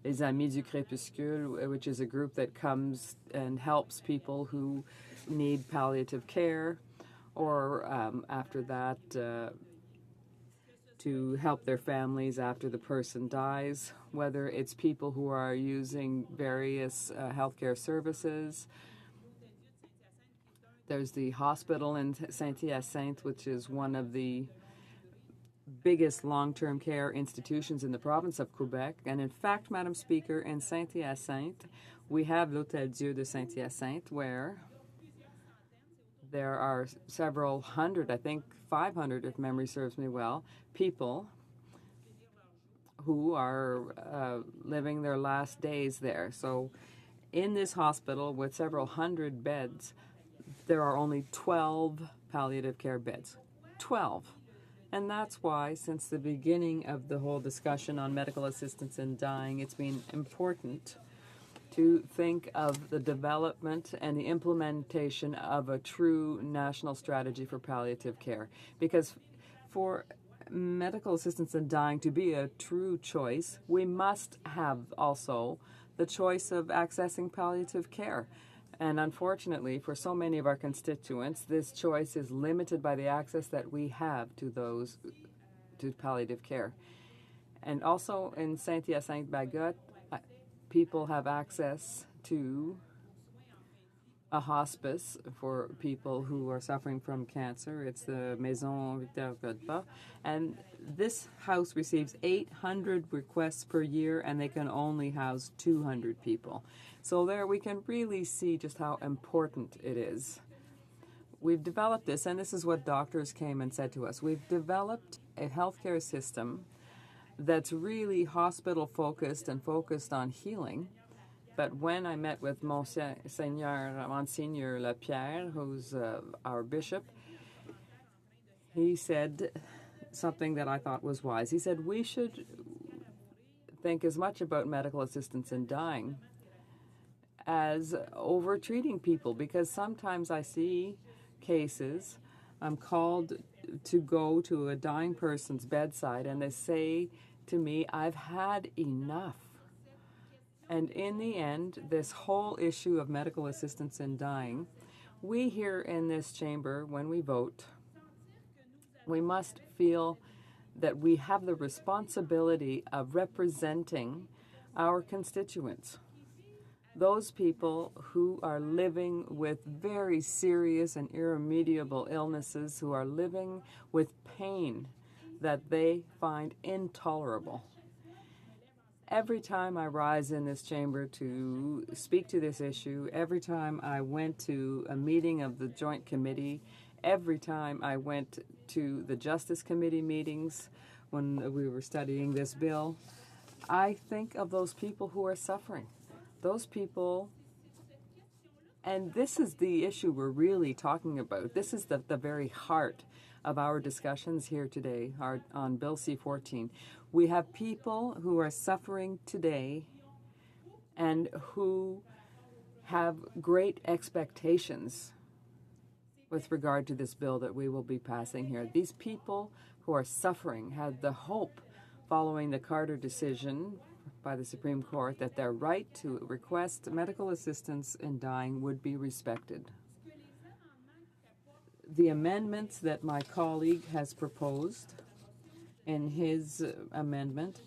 Les Amis du Crépuscule, which is a group that comes and helps people who need palliative care, or after that, to help their families after the person dies, whether it's people who are using various healthcare services. There's the hospital in Saint-Hyacinthe, which is one of the biggest long-term care institutions in the province of Quebec. And in fact, Madam Speaker, in Saint-Hyacinthe, we have l'Hôtel Dieu de Saint-Hyacinthe, where there are several hundred, I think 500 if memory serves me well, people who are living their last days there. So in this hospital with several hundred beds, there are only 12 palliative care beds. 12. And that's why, since the beginning of the whole discussion on medical assistance in dying, it's been important to think of the development and the implementation of a true national strategy for palliative care. Because for medical assistance in dying to be a true choice, we must have also the choice of accessing palliative care. And unfortunately, for so many of our constituents, this choice is limited by the access that we have to palliative care. And also in Saint-Hyacinthe-Bagotte, people have access to a hospice for people who are suffering from cancer. It's the Maison Victor Godefroy. And this house receives 800 requests per year, and they can only house 200 people. So there we can really see just how important it is. We've developed this, and this is what doctors came and said to us. We've developed a healthcare system that's really hospital-focused and focused on healing. But when I met with Monseigneur Lapierre, who's our bishop, he said something that I thought was wise. He said we should think as much about medical assistance in dying as over-treating people, because sometimes I see cases, I'm called to go to a dying person's bedside, and they say to me, I've had enough. And in the end, this whole issue of medical assistance in dying, we here in this chamber, when we vote, we must feel that we have the responsibility of representing our constituents. Those people who are living with very serious and irremediable illnesses, who are living with pain that they find intolerable. Every time I rise in this chamber to speak to this issue, every time I went to a meeting of the Joint Committee, every time I went to the Justice Committee meetings when we were studying this bill, I think of those people who are suffering. Those people, and this is the issue we're really talking about. This is the very heart of our discussions here today on Bill C-14. We have people who are suffering today and who have great expectations with regard to this bill that we will be passing here. These people who are suffering have the hope following the Carter decision by the Supreme Court that their right to request medical assistance in dying would be respected. The amendments that my colleague has proposed in his amendment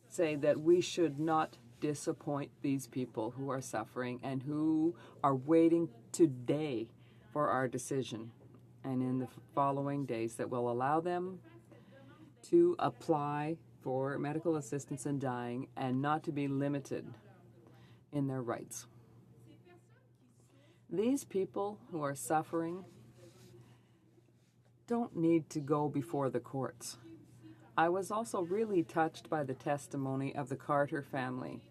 say that we should not disappoint these people who are suffering and who are waiting today for our decision and in the following days that will allow them to apply for medical assistance in dying and not to be limited in their rights. These people who are suffering don't need to go before the courts. I was also really touched by the testimony of the Carter family.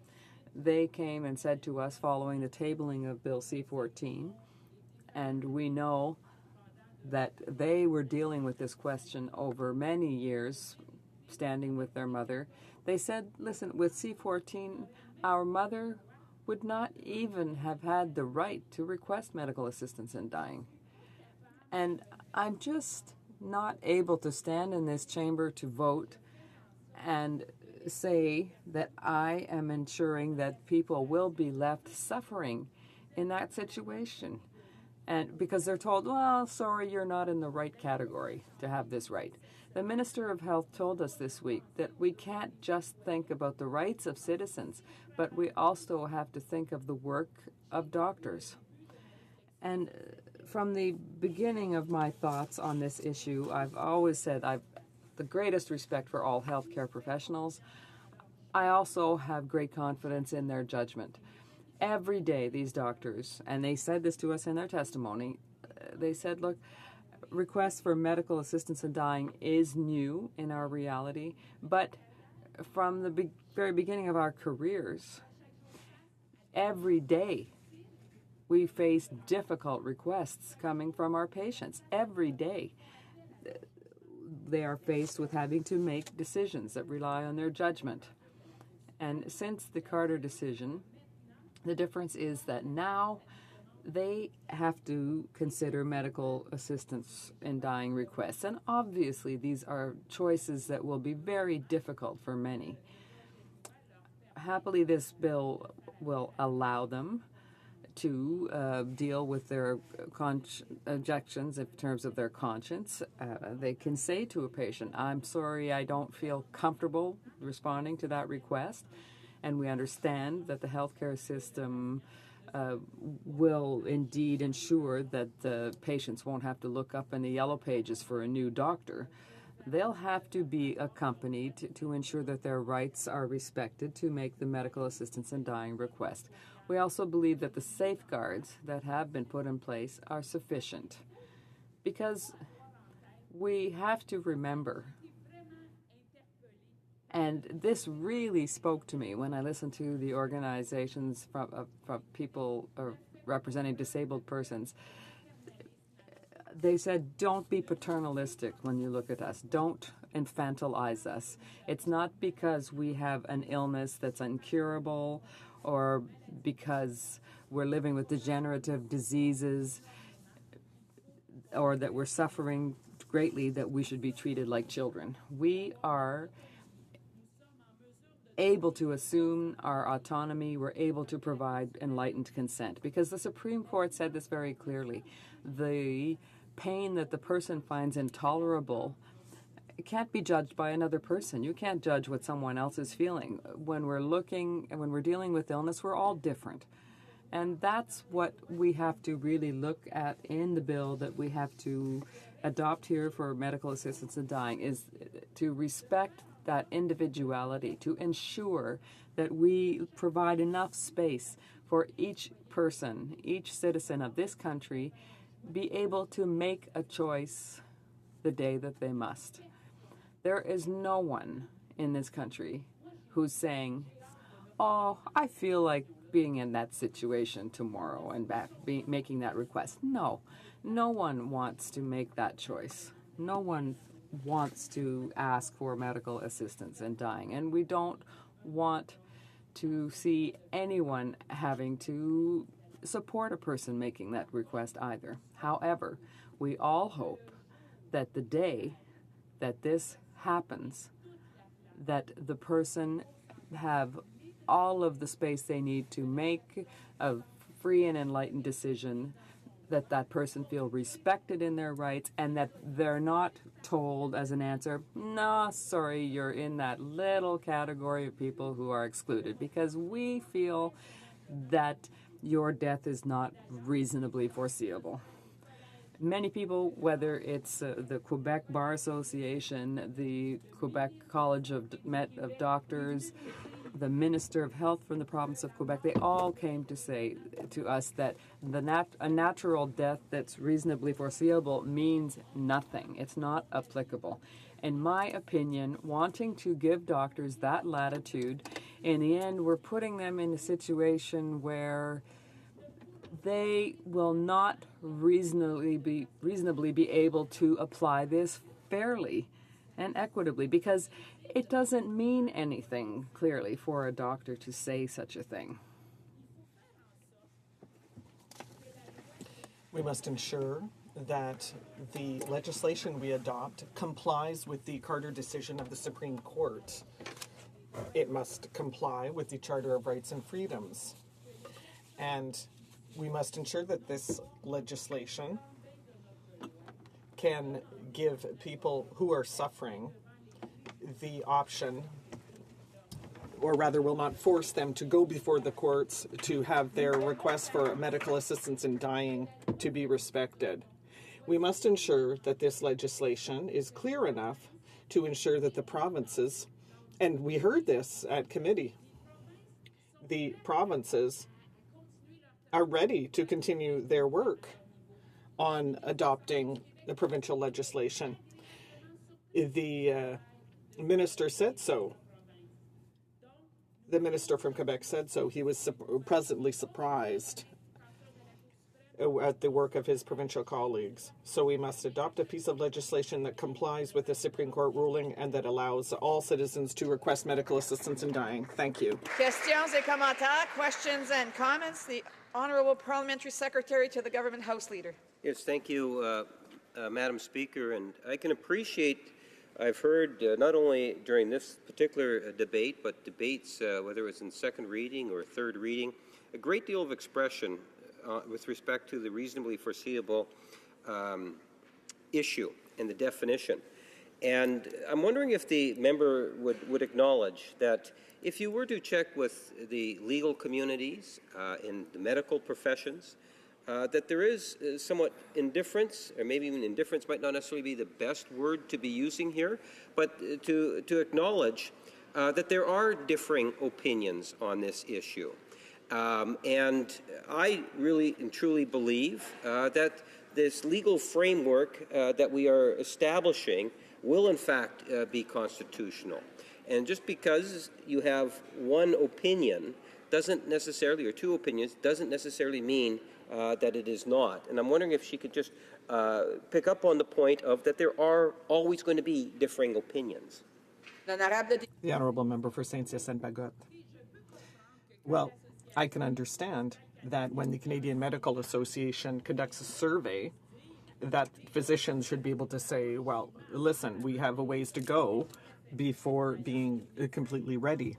They came and said to us following the tabling of Bill C-14, and we know that they were dealing with this question over many years, standing with their mother. They said, listen, with C-14, our mother would not even have had the right to request medical assistance in dying. And I'm just not able to stand in this chamber to vote and say that I am ensuring that people will be left suffering in that situation. And because they're told, well, sorry, you're not in the right category to have this right. The Minister of Health told us this week that we can't just think about the rights of citizens, but we also have to think of the work of doctors. And from the beginning of my thoughts on this issue, I've always said I've the greatest respect for all healthcare professionals. I also have great confidence in their judgment. Every day, these doctors, and they said this to us in their testimony, they said, look, requests for medical assistance in dying is new in our reality, but from the very beginning of our careers, every day we face difficult requests coming from our patients. Every day they are faced with having to make decisions that rely on their judgment. And since the Carter decision, the difference is that now they have to consider medical assistance in dying requests. And obviously, these are choices that will be very difficult for many. Happily, this bill will allow them to deal with their objections in terms of their conscience. They can say to a patient, I'm sorry, I don't feel comfortable responding to that request. And we understand that the healthcare system will indeed ensure that the patients won't have to look up in the yellow pages for a new doctor. They'll have to be accompanied to ensure that their rights are respected to make the medical assistance in dying request. We also believe that the safeguards that have been put in place are sufficient, because we have to remember, and this really spoke to me when I listened to the organizations from people representing disabled persons. They said, don't be paternalistic when you look at us. Don't infantilize us. It's not because we have an illness that's incurable or because we're living with degenerative diseases or that we're suffering greatly that we should be treated like children. We are able to assume our autonomy. We're able to provide enlightened consent, because the Supreme Court said this very clearly. The pain that the person finds intolerable, it can't be judged by another person. You can't judge what someone else is feeling. When we're dealing with illness, we're all different. And that's what we have to really look at in the bill that we have to adopt here for medical assistance in dying, is to respect that individuality, to ensure that we provide enough space for each person, each citizen of this country, be able to make a choice the day that they must. There is no one in this country who's saying, oh, I feel like being in that situation tomorrow and making that request. No one wants to make that choice. No one wants to ask for medical assistance in dying. And we don't want to see anyone having to support a person making that request either. However, we all hope that the day that this happens, that the person have all of the space they need to make a free and enlightened decision, that that person feel respected in their rights, and that they're not told as an answer, no, sorry, you're in that little category of people who are excluded because we feel that your death is not reasonably foreseeable. Many people, whether it's the Quebec Bar Association, the Quebec College of Doctors, the Minister of Health from the province of Quebec, they all came to say to us that a natural death that's reasonably foreseeable means nothing. It's not applicable. In my opinion, wanting to give doctors that latitude, in the end, we're putting them in a situation where they will not reasonably be able to apply this fairly and equitably, because it doesn't mean anything, clearly, for a doctor to say such a thing. We must ensure that the legislation we adopt complies with the Carter decision of the Supreme Court. It must comply with the Charter of Rights and Freedoms. And we must ensure that this legislation can give people who are suffering the option, or rather will not force them to go before the courts to have their requests for medical assistance in dying to be respected. We must ensure that this legislation is clear enough to ensure that the provinces, and we heard this at committee, the provinces are ready to continue their work on adopting the provincial legislation. The minister said so. The minister from Quebec said so. He was pleasantly surprised at the work of his provincial colleagues. So we must adopt a piece of legislation that complies with the Supreme Court ruling and that allows all citizens to request medical assistance in dying. Thank you. Questions et commentaires, questions and comments. The Honourable Parliamentary Secretary to the Government House Leader. Yes, thank you, Madam Speaker. And I can appreciate, I've heard not only during this particular debate, but debates, whether it's in second reading or third reading, a great deal of expression with respect to the reasonably foreseeable issue and the definition. And I'm wondering if the member would acknowledge that if you were to check with the legal communities in the medical professions, that there is somewhat indifference, or maybe even indifference might not necessarily be the best word to be using here, but to acknowledge that there are differing opinions on this issue. And I really and truly believe that this legal framework that we are establishing will in fact be constitutional. And just because you have one opinion doesn't necessarily, or two opinions, doesn't necessarily mean that it is not. And I'm wondering if she could just pick up on the point of that there are always going to be differing opinions. The Honourable Member for Saint-Hyacinthe-Bagotte. Well, I can understand that when the Canadian Medical Association conducts a survey, that physicians should be able to say, well, listen, we have a ways to go before being completely ready.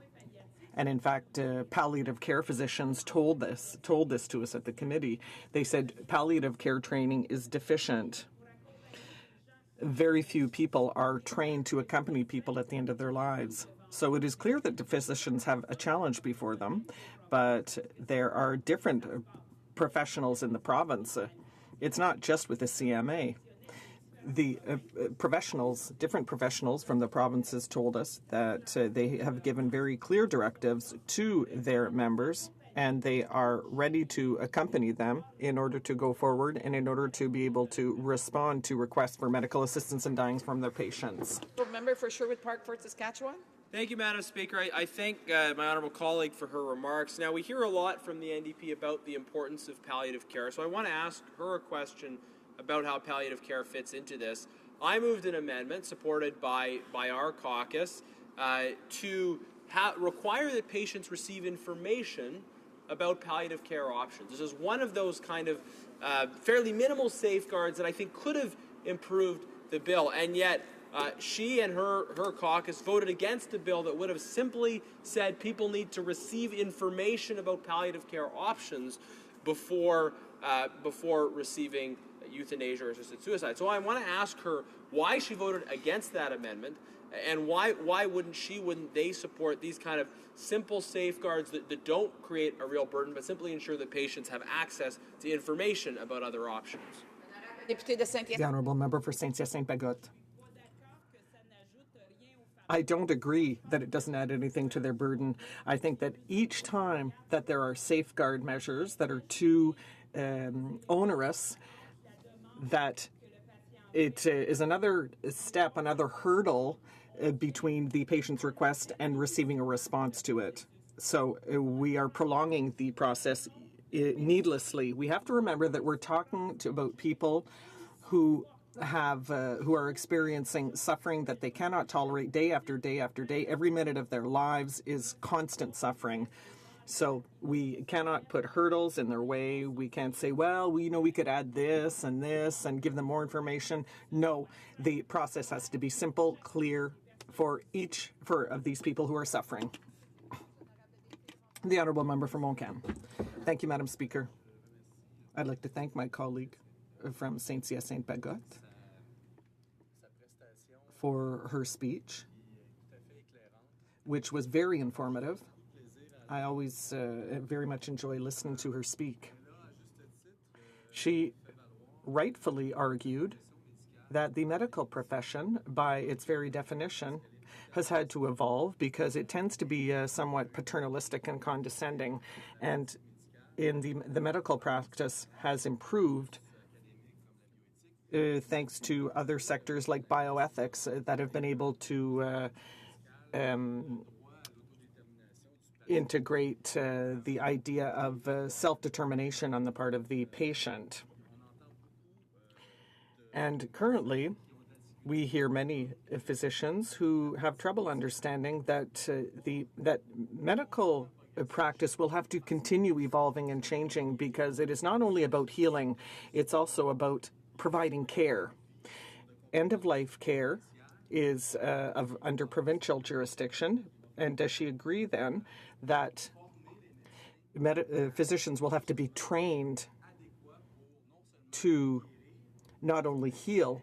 And in fact, palliative care physicians told this to us at the committee. They said palliative care training is deficient. Very few people are trained to accompany people at the end of their lives. So it is clear that the physicians have a challenge before them, but there are different professionals in the province. It's not just with the CMA. The different professionals from the provinces told us that they have given very clear directives to their members, and they are ready to accompany them in order to go forward and in order to be able to respond to requests for medical assistance in dying from their patients. Member for Sherwood Park, Fort Saskatchewan. Thank you, Madam Speaker. I thank my honourable colleague for her remarks. Now, we hear a lot from the NDP about the importance of palliative care, so I want to ask her a question about how palliative care fits into this. I moved an amendment supported by our caucus to require that patients receive information about palliative care options. This is one of those kind of fairly minimal safeguards that I think could have improved the bill, and yet she and her caucus voted against a bill that would have simply said people need to receive information about palliative care options before receiving euthanasia or assisted suicide. So I want to ask her why she voted against that amendment, and why wouldn't they support these kind of simple safeguards that don't create a real burden but simply ensure that patients have access to information about other options. The honourable member for Saint-Hyacinthe-Bagotte. I don't agree that it doesn't add anything to their burden. I think that each time that there are safeguard measures that are too onerous, that it is another step, another hurdle between the patient's request and receiving a response to it. So we are prolonging the process needlessly. We have to remember that we're talking about people who are experiencing suffering that they cannot tolerate day after day after day. Every minute of their lives is constant suffering. So we cannot put hurdles in their way. We can't say, well, we could add this and give them more information. No, the process has to be simple, clear for each of these people who are suffering. The honourable member for Montcalm. Thank you, Madam Speaker. I'd like to thank my colleague from Saint-Hyacinthe-Bagotte for her speech, which was very informative. I always very much enjoy listening to her speak. She rightfully argued that the medical profession, by its very definition, has had to evolve because it tends to be somewhat paternalistic and condescending, and in the medical practice has improved thanks to other sectors like bioethics that have been able to integrate the idea of self-determination on the part of the patient. And currently, we hear many physicians who have trouble understanding that that medical practice will have to continue evolving and changing because it is not only about healing, it's also about providing care. End-of-life care is under provincial jurisdiction, and does she agree then that physicians will have to be trained to not only heal,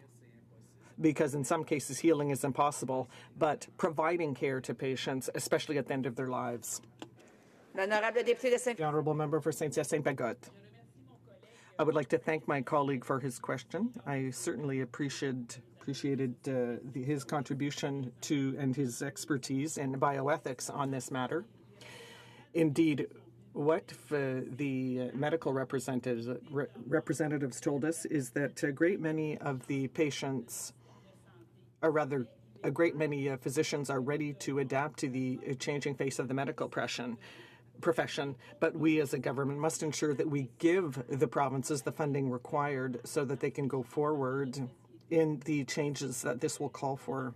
because in some cases healing is impossible, but providing care to patients, especially at the end of their lives? The honourable member for Saint-Hyacinthe-Bagotte. I would like to thank my colleague for his question. I certainly appreciated his contribution to and his expertise in bioethics on this matter. Indeed, what the medical representatives told us is that a great many of the patients, or rather, a great many physicians are ready to adapt to the changing face of the medical profession, but we as a government must ensure that we give the provinces the funding required so that they can go forward in the changes that this will call for.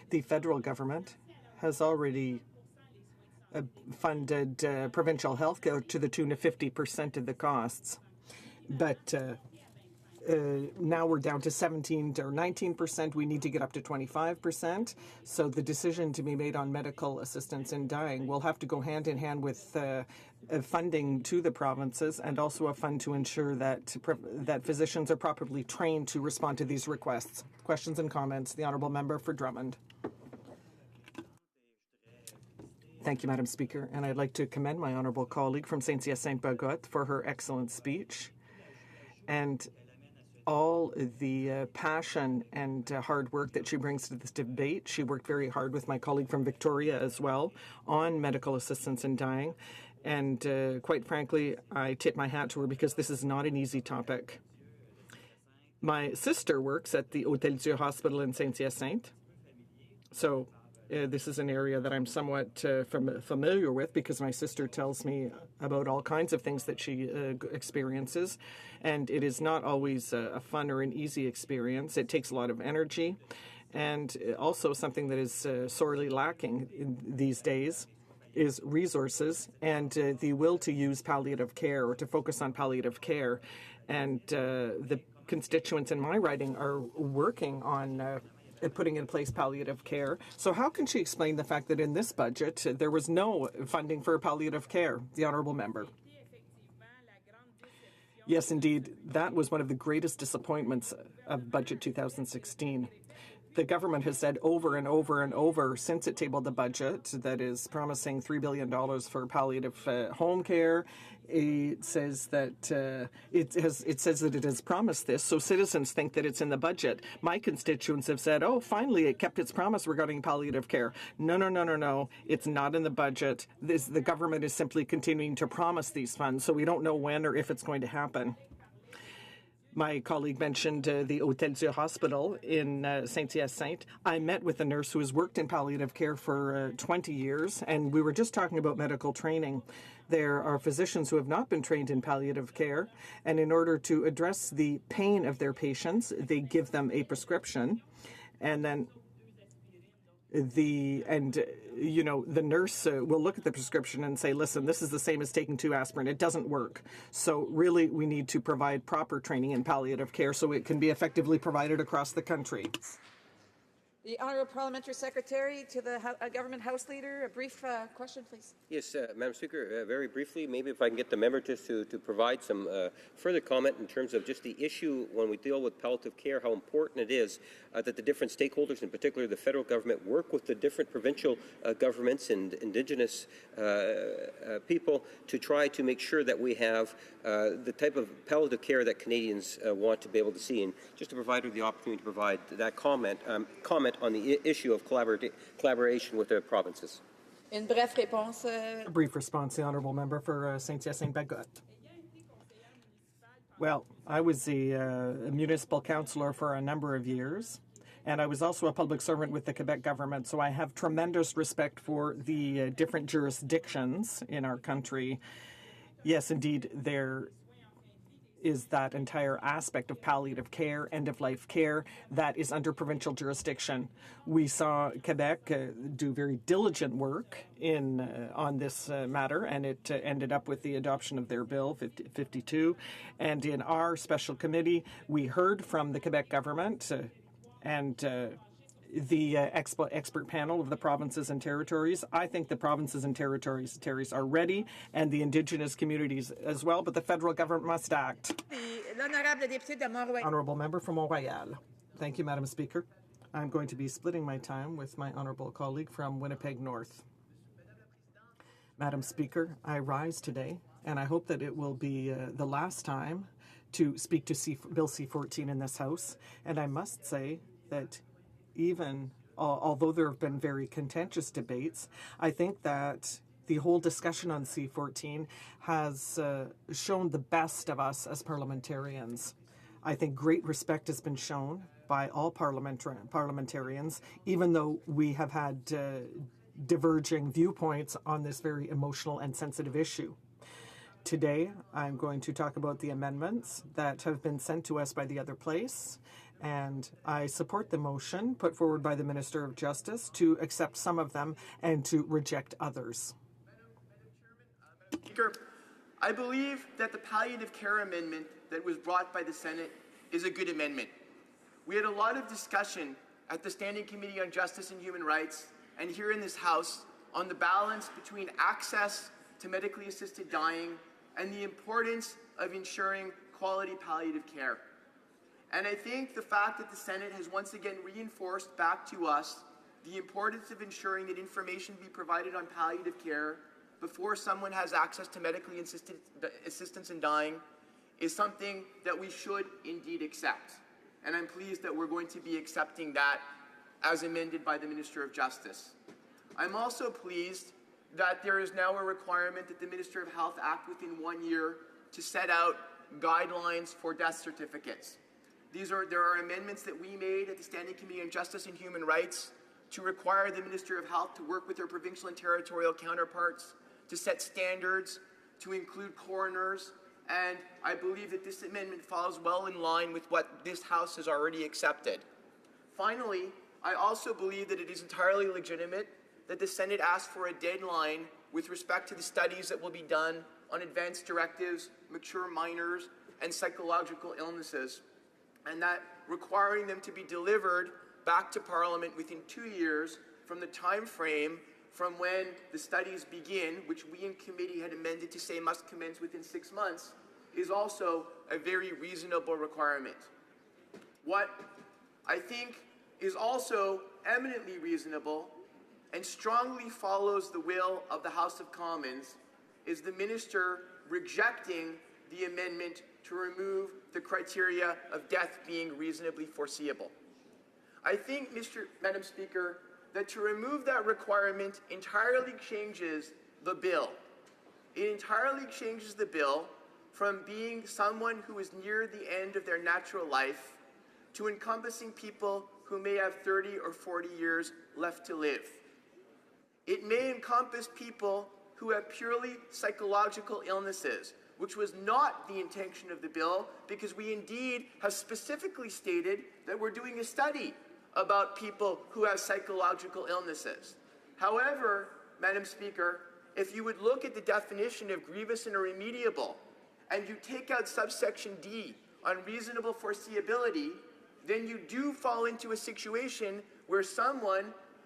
The federal government has already funded provincial health care to the tune of 50% of the costs, but now we're down to 17 or 19%. We need to get up to 25%. So the decision to be made on medical assistance in dying will have to go hand in hand with funding to the provinces and also a fund to ensure that physicians are properly trained to respond to these requests. Questions and comments. The honourable member for Drummond. Thank you, Madam Speaker. And I'd like to commend my honourable colleague from Saint-Hyacinthe-Bagotte for her excellent speech and all the passion and hard work that she brings to this debate. She worked very hard with my colleague from Victoria as well on medical assistance in dying. And quite frankly, I tip my hat to her because this is not an easy topic. My sister works at the Hôtel Dieu Hospital in Saint-Hyacinthe. So this is an area that I'm somewhat familiar with because my sister tells me about all kinds of things that she experiences. And it is not always a fun or an easy experience. It takes a lot of energy. And also something that is sorely lacking these days is resources and the will to use palliative care or to focus on palliative care. And the constituents in my riding are working on putting in place palliative care. So how can she explain the fact that in this budget there was no funding for palliative care? The honourable member. Yes, indeed. That was one of the greatest disappointments of Budget 2016. The government has said over and over and over since it tabled the budget that is promising $3 billion for palliative home care. It says that it says that it has promised this, so citizens think that it's in the budget. My constituents have said, "Oh, finally, it kept its promise regarding palliative care." No. It's not in the budget. The government is simply continuing to promise these funds, so we don't know when or if it's going to happen. My colleague mentioned the Hôtel Dieu Hospital in Saint-Hyacinthe. I met with a nurse who has worked in palliative care for 20 years, and we were just talking about medical training. There are physicians who have not been trained in palliative care, and in order to address the pain of their patients, they give them a prescription, and then the nurse will look at the prescription and say, listen, this is the same as taking 2 aspirin. It doesn't work. So really, we need to provide proper training in palliative care so it can be effectively provided across the country. The Honourable Parliamentary Secretary to the Government House Leader, a brief question, please. Yes, Madam Speaker, very briefly, maybe if I can get the member just to provide some further comment in terms of just the issue when we deal with palliative care, how important it is that the different stakeholders, in particular the federal government, work with the different provincial governments and Indigenous people to try to make sure that we have the type of palliative care that Canadians want to be able to see. And just to provide her the opportunity to provide that comment on the issue of collaboration with the provinces. Une brève réponse. A brief response, the honourable member for Saint-Hyacinthe-Bagotte. Well, I was a municipal councillor for a number of years, and I was also a public servant with the Quebec government, so I have tremendous respect for the different jurisdictions in our country. Yes, indeed, there is that entire aspect of palliative care, end-of-life care, that is under provincial jurisdiction. We saw Quebec do very diligent work on this matter, and it ended up with the adoption of their bill, 52. And in our special committee, we heard from the Quebec government and the expert panel of the provinces and territories. I think the provinces and territories are ready, and the Indigenous communities as well, but the federal government must act. Honourable member from Mont-Royal. Thank you, Madam Speaker. I'm going to be splitting my time with my honourable colleague from Winnipeg North. Madam Speaker, I rise today, and I hope that it will be the last time to speak to Bill C-14 in this House, and I must say that even although there have been very contentious debates, I think that the whole discussion on C-14 has shown the best of us as parliamentarians. I think great respect has been shown by all parliamentarians, even though we have had diverging viewpoints on this very emotional and sensitive issue. Today, I'm going to talk about the amendments that have been sent to us by the other place, and I support the motion put forward by the Minister of Justice to accept some of them and to reject others. Speaker, I believe that the palliative care amendment that was brought by the Senate is a good amendment. We had a lot of discussion at the Standing Committee on Justice and Human Rights and here in this House on the balance between access to medically assisted dying and the importance of ensuring quality palliative care. And I think the fact that the Senate has once again reinforced back to us the importance of ensuring that information be provided on palliative care before someone has access to medically assisted assistance in dying is something that we should indeed accept. And I'm pleased that we're going to be accepting that as amended by the Minister of Justice. I'm also pleased that there is now a requirement that the Minister of Health act within 1 year to set out guidelines for death certificates. There are amendments that we made at the Standing Committee on Justice and Human Rights to require the Minister of Health to work with their provincial and territorial counterparts to set standards, to include coroners, and I believe that this amendment falls well in line with what this House has already accepted. Finally, I also believe that it is entirely legitimate that the Senate ask for a deadline with respect to the studies that will be done on advanced directives, mature minors, and psychological illnesses, and that requiring them to be delivered back to Parliament within 2 years from the time frame from when the studies begin, which we in committee had amended to say must commence within 6 months, is also a very reasonable requirement. What I think is also eminently reasonable and strongly follows the will of the House of Commons is the Minister rejecting the amendment to remove the criteria of death being reasonably foreseeable. I think, Madam Speaker, that to remove that requirement entirely changes the bill. It entirely changes the bill from being someone who is near the end of their natural life to encompassing people who may have 30 or 40 years left to live. It may encompass people who have purely psychological illnesses, which was not the intention of the bill, because we indeed have specifically stated that we're doing a study about people who have psychological illnesses. However, Madam Speaker, if you would look at the definition of grievous and irremediable, and you take out subsection D on reasonable foreseeability, then you do fall into a situation where someone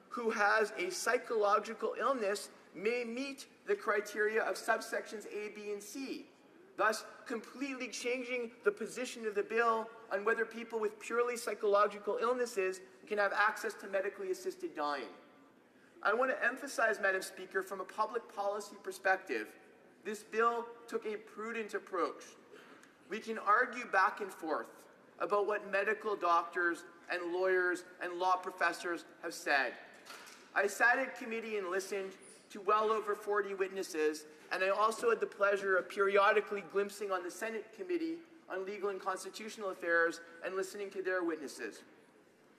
who has a psychological illness may meet the criteria of subsections A, B, and C, thus completely changing the position of the bill on whether people with purely psychological illnesses can have access to medically assisted dying. I want to emphasize, Madam Speaker, from a public policy perspective, this bill took a prudent approach. We can argue back and forth about what medical doctors and lawyers and law professors have said. I sat in committee and listened to well over 40 witnesses, and I also had the pleasure of periodically glimpsing on the Senate Committee on Legal and Constitutional Affairs and listening to their witnesses.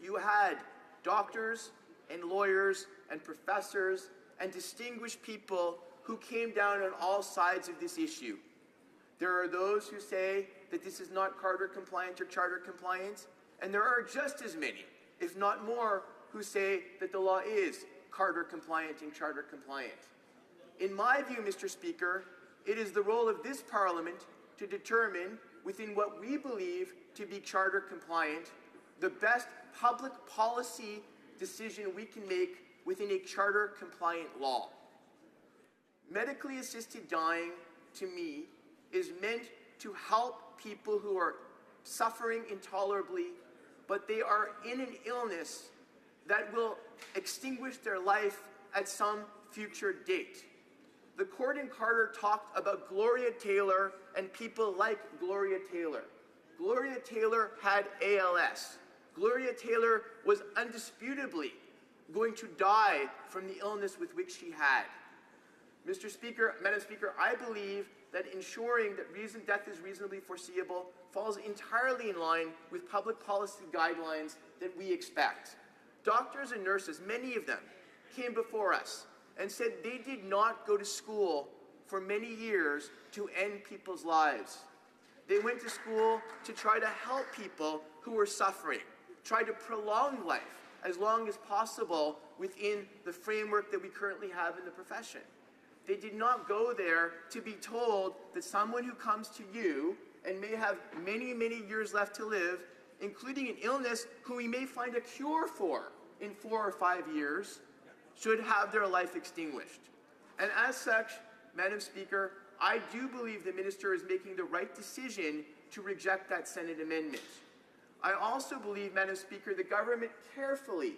You had doctors and lawyers and professors and distinguished people who came down on all sides of this issue. There are those who say that this is not Carter compliant or charter compliant, and there are just as many, if not more, who say that the law is Carter compliant and charter compliant. In my view, Mr. Speaker, it is the role of this Parliament to determine, within what we believe to be charter compliant, the best public policy decision we can make within a charter compliant law. Medically assisted dying, to me, is meant to help people who are suffering intolerably, but they are in an illness that will extinguish their life at some future date. The court in Carter talked about Gloria Taylor and people like Gloria Taylor. Gloria Taylor had ALS. Gloria Taylor was undisputably going to die from the illness with which she had. Mr. Speaker, Madam Speaker, I believe that ensuring that death is reasonably foreseeable falls entirely in line with public policy guidelines that we expect. Doctors and nurses, many of them, came before us and said they did not go to school for many years to end people's lives. They went to school to try to help people who were suffering, try to prolong life as long as possible within the framework that we currently have in the profession. They did not go there to be told that someone who comes to you and may have many, many years left to live, including an illness who we may find a cure for in 4 or 5 years, should have their life extinguished. And as such, Madam Speaker, I do believe the Minister is making the right decision to reject that Senate amendment. I also believe, Madam Speaker, the government carefully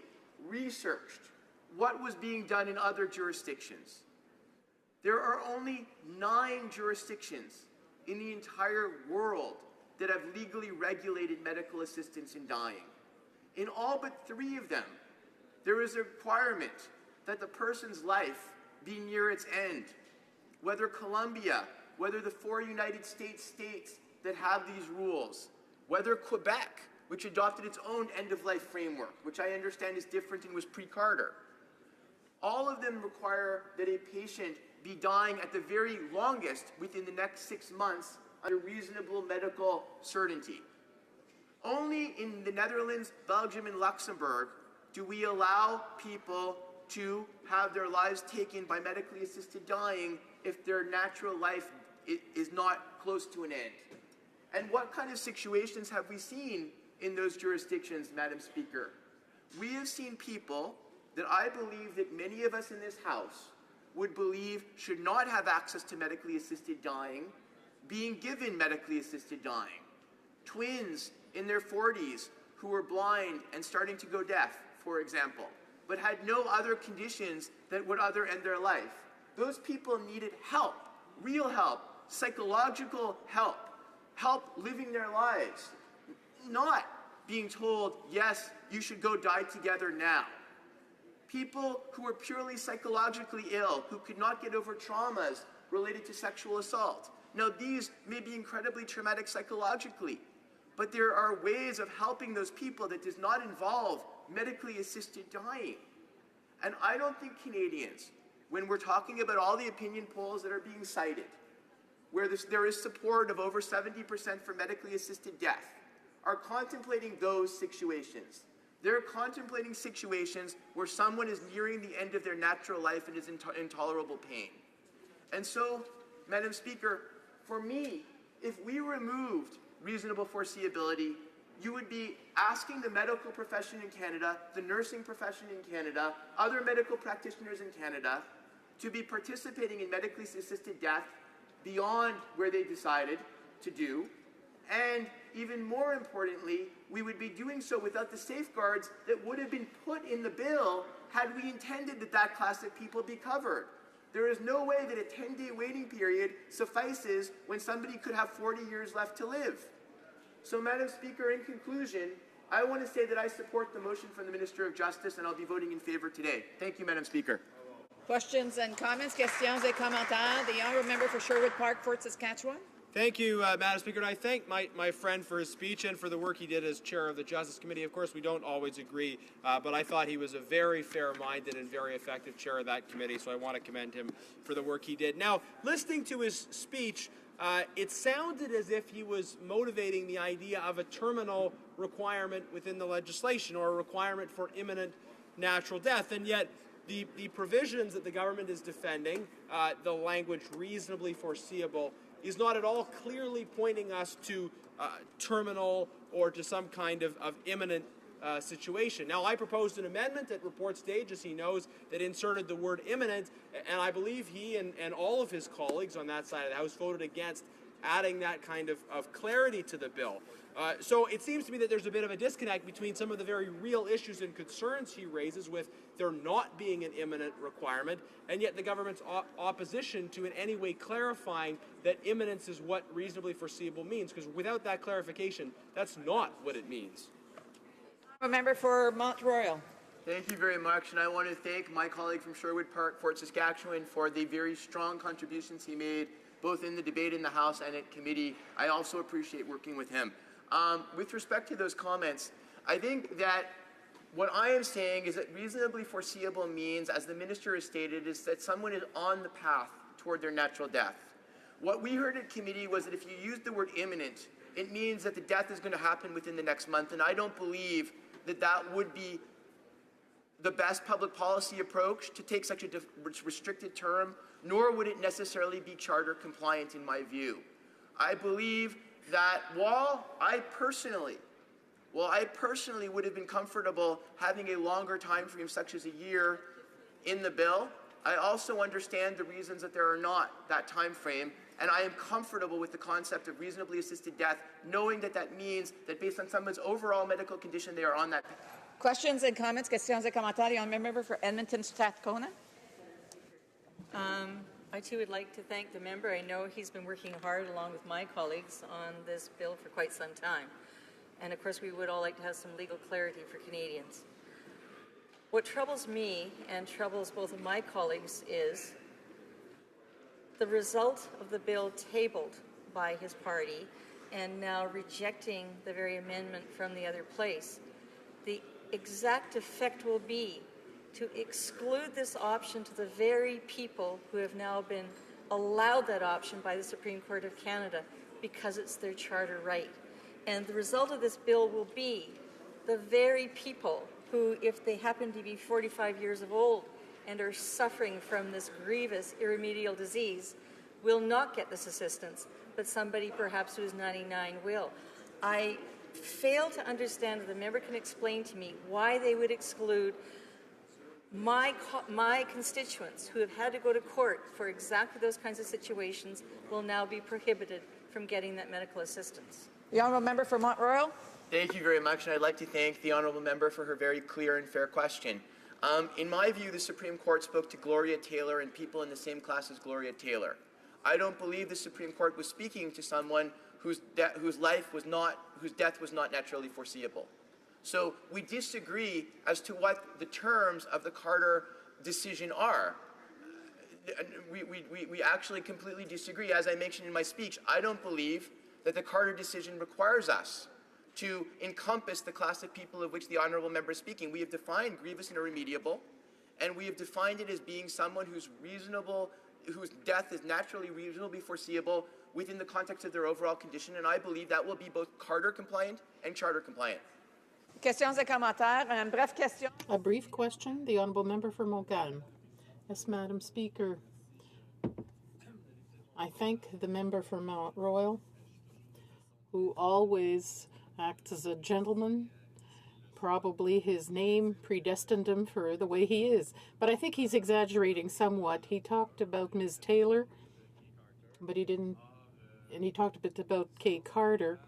researched what was being done in other jurisdictions. There are only 9 jurisdictions in the entire world that have legally regulated medical assistance in dying. In all but 3 of them, there is a requirement that the person's life be near its end. Whether Colombia, whether the 4 United States that have these rules, whether Quebec, which adopted its own end-of-life framework, which I understand is different and was pre-Carter. All of them require that a patient be dying at the very longest within the next 6 months under reasonable medical certainty. Only in the Netherlands, Belgium, and Luxembourg do we allow people to have their lives taken by medically assisted dying if their natural life is not close to an end. And what kind of situations have we seen in those jurisdictions, Madam Speaker? We have seen people that I believe that many of us in this House would believe should not have access to medically assisted dying, being given medically assisted dying. Twins in their 40s who were blind and starting to go deaf, for example, but had no other conditions that would other end their life. Those people needed help, real help, psychological help, help living their lives, not being told, yes, you should go die together now. People who were purely psychologically ill, who could not get over traumas related to sexual assault. Now, these may be incredibly traumatic psychologically, but there are ways of helping those people that does not involve medically assisted dying. And I don't think Canadians, when we're talking about all the opinion polls that are being cited, where there is support of over 70% for medically assisted death, are contemplating those situations. They're contemplating situations where someone is nearing the end of their natural life and is in intolerable pain. And so, Madam Speaker, for me, if we removed reasonable foreseeability, you would be asking the medical profession in Canada, the nursing profession in Canada, other medical practitioners in Canada to be participating in medically assisted death beyond where they decided to do. And even more importantly, we would be doing so without the safeguards that would have been put in the bill had we intended that that class of people be covered. There is no way that a 10-day waiting period suffices when somebody could have 40 years left to live. So, Madam Speaker, in conclusion, I want to say that I support the motion from the Minister of Justice, and I'll be voting in favor today. Thank you, Madam Speaker. Questions and comments? Questions et commentaires. The honourable member for Sherwood Park, Fort Saskatchewan. Thank you, Madam Speaker, and I thank my friend for his speech and for the work he did as chair of the Justice Committee. Of course, we don't always agree, but I thought he was a very fair-minded and very effective chair of that committee, so I want to commend him for the work he did. Now, listening to his speech, it sounded as if he was motivating the idea of a terminal requirement within the legislation or a requirement for imminent natural death, and yet the provisions that the government is defending, the language reasonably foreseeable, is not at all clearly pointing us to terminal or to some kind of imminent situation. Now, I proposed an amendment at report stage, as he knows, that inserted the word imminent, and I believe he and all of his colleagues on that side of the House voted against adding that kind of clarity to the bill. So it seems to me that there's a bit of a disconnect between some of the very real issues and concerns he raises with there not being an imminent requirement, and yet the government's opposition to in any way clarifying that imminence is what reasonably foreseeable means, because without that clarification, that's not what it means. A member for Mont Royal. Thank you very much, and I want to thank my colleague from Sherwood Park, Fort Saskatchewan, for the very strong contributions he made, both in the debate in the House and at committee. I also appreciate working with him. With respect to those comments, I think that what I am saying is that reasonably foreseeable means, as the Minister has stated, is that someone is on the path toward their natural death. What we heard at committee was that if you use the word imminent, it means that the death is going to happen within the next month, and I don't believe that that would be the best public policy approach to take such a restricted term, nor would it necessarily be charter compliant in my view. I believe that while I personally would have been comfortable having a longer time frame such as a year in the bill, I also understand the reasons that there are not that time frame, and I am comfortable with the concept of reasonably assisted death, knowing that that means that based on someone's overall medical condition, they are on that. Questions and comments? Questions et commentaires. The honourable member for Edmonton Strathcona. I too would like to thank the member. I know he's been working hard along with my colleagues on this bill for quite some time. And of course we would all like to have some legal clarity for Canadians. What troubles me and troubles both of my colleagues is the result of the bill tabled by his party and now rejecting the very amendment from the other place. The exact effect will be to exclude this option to the very people who have now been allowed that option by the Supreme Court of Canada because it's their charter right. And the result of this bill will be the very people who, if they happen to be 45 years of old and are suffering from this grievous irremediable disease, will not get this assistance, but somebody perhaps who is 99 will. I fail to understand that the member can explain to me why they would exclude my constituents who have had to go to court for exactly those kinds of situations will now be prohibited from getting that medical assistance. The honourable member for Mont Royal. Thank you very much, and I'd like to thank the honourable member for her very clear and fair question. In my view, the Supreme Court spoke to Gloria Taylor and people in the same class as Gloria Taylor. I don't believe the Supreme Court was speaking to someone whose death was not naturally foreseeable. So we disagree as to what the terms of the Carter decision are. We actually completely disagree. As I mentioned in my speech, I don't believe that the Carter decision requires us to encompass the class of people of which the honourable member is speaking. We have defined grievous and irremediable, and we have defined it as being someone whose death is naturally reasonably foreseeable within the context of their overall condition, and I believe that will be both Carter compliant and Charter compliant. Questions et commentaires. Une brève question. A brief question. The honourable member for Montcalm. Yes, Madam Speaker. I thank the member for Mount Royal, who always acts as a gentleman. Probably his name predestined him for the way he is. But I think he's exaggerating somewhat. He talked about Ms. Taylor, but he didn't, and he talked a bit about Kay Carter.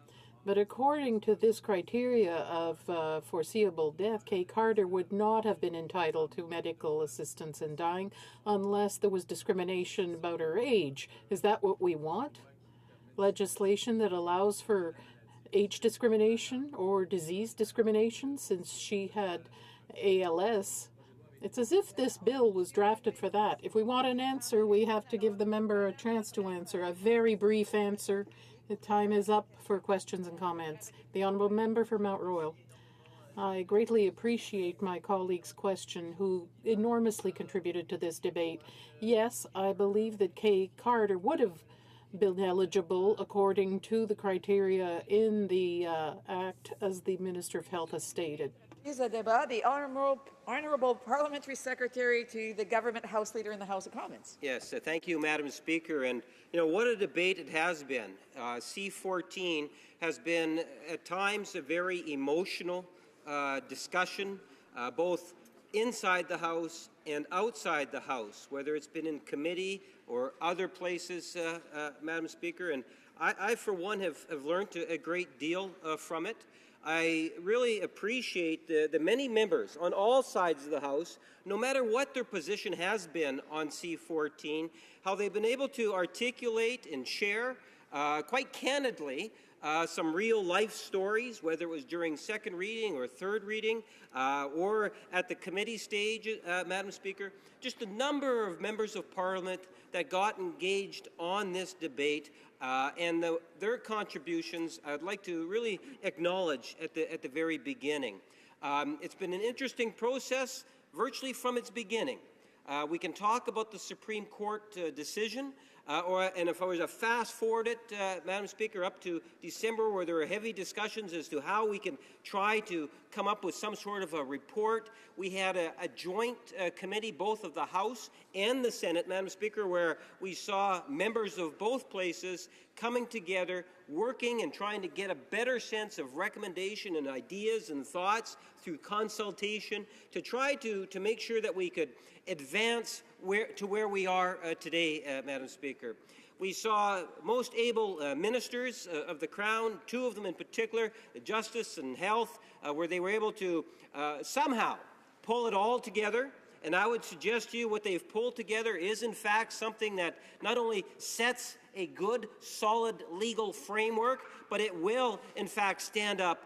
But according to this criteria of foreseeable death, Kay Carter would not have been entitled to medical assistance in dying unless there was discrimination about her age. Is that what we want? Legislation that allows for age discrimination or disease discrimination since she had ALS. It's as if this bill was drafted for that. If we want an answer, we have to give the member a chance to answer. A very brief answer. The time is up for questions and comments. The honourable member for Mount Royal. I greatly appreciate my colleague's question, who enormously contributed to this debate. Yes, I believe that Kay Carter would have been eligible according to the criteria in the Act, as the Minister of Health has stated. The Honourable Parliamentary Secretary to the Government House Leader in the House of Commons. Yes, thank you, Madam Speaker. And, what a debate it has been. C-14 has been, at times, a very emotional discussion, both inside the House and outside the House, whether it's been in committee or other places, Madam Speaker. And I for one, have learned a great deal from it. I really appreciate the many members on all sides of the House, no matter what their position has been on C-14, how they've been able to articulate and share quite candidly some real-life stories, whether it was during second reading or third reading or at the committee stage, Madam Speaker. Just a number of members of Parliament that got engaged on this debate and their contributions I'd like to really acknowledge at the very beginning. It's been an interesting process virtually from its beginning. We can talk about the Supreme Court decision, and if I was to fast forward it, Madam Speaker, up to December, where there were heavy discussions as to how we can try to come up with some sort of a report. We had a joint committee, both of the House and the Senate, Madam Speaker, where we saw members of both places coming together, working and trying to get a better sense of recommendation and ideas and thoughts through consultation to try to make sure that we could advance where we are today, Madam Speaker. We saw most able ministers of the Crown, two of them in particular, Justice and Health, where they were able to somehow pull it all together. And I would suggest to you what they've pulled together is, in fact, something that not only sets a good, solid legal framework, but it will, in fact, stand up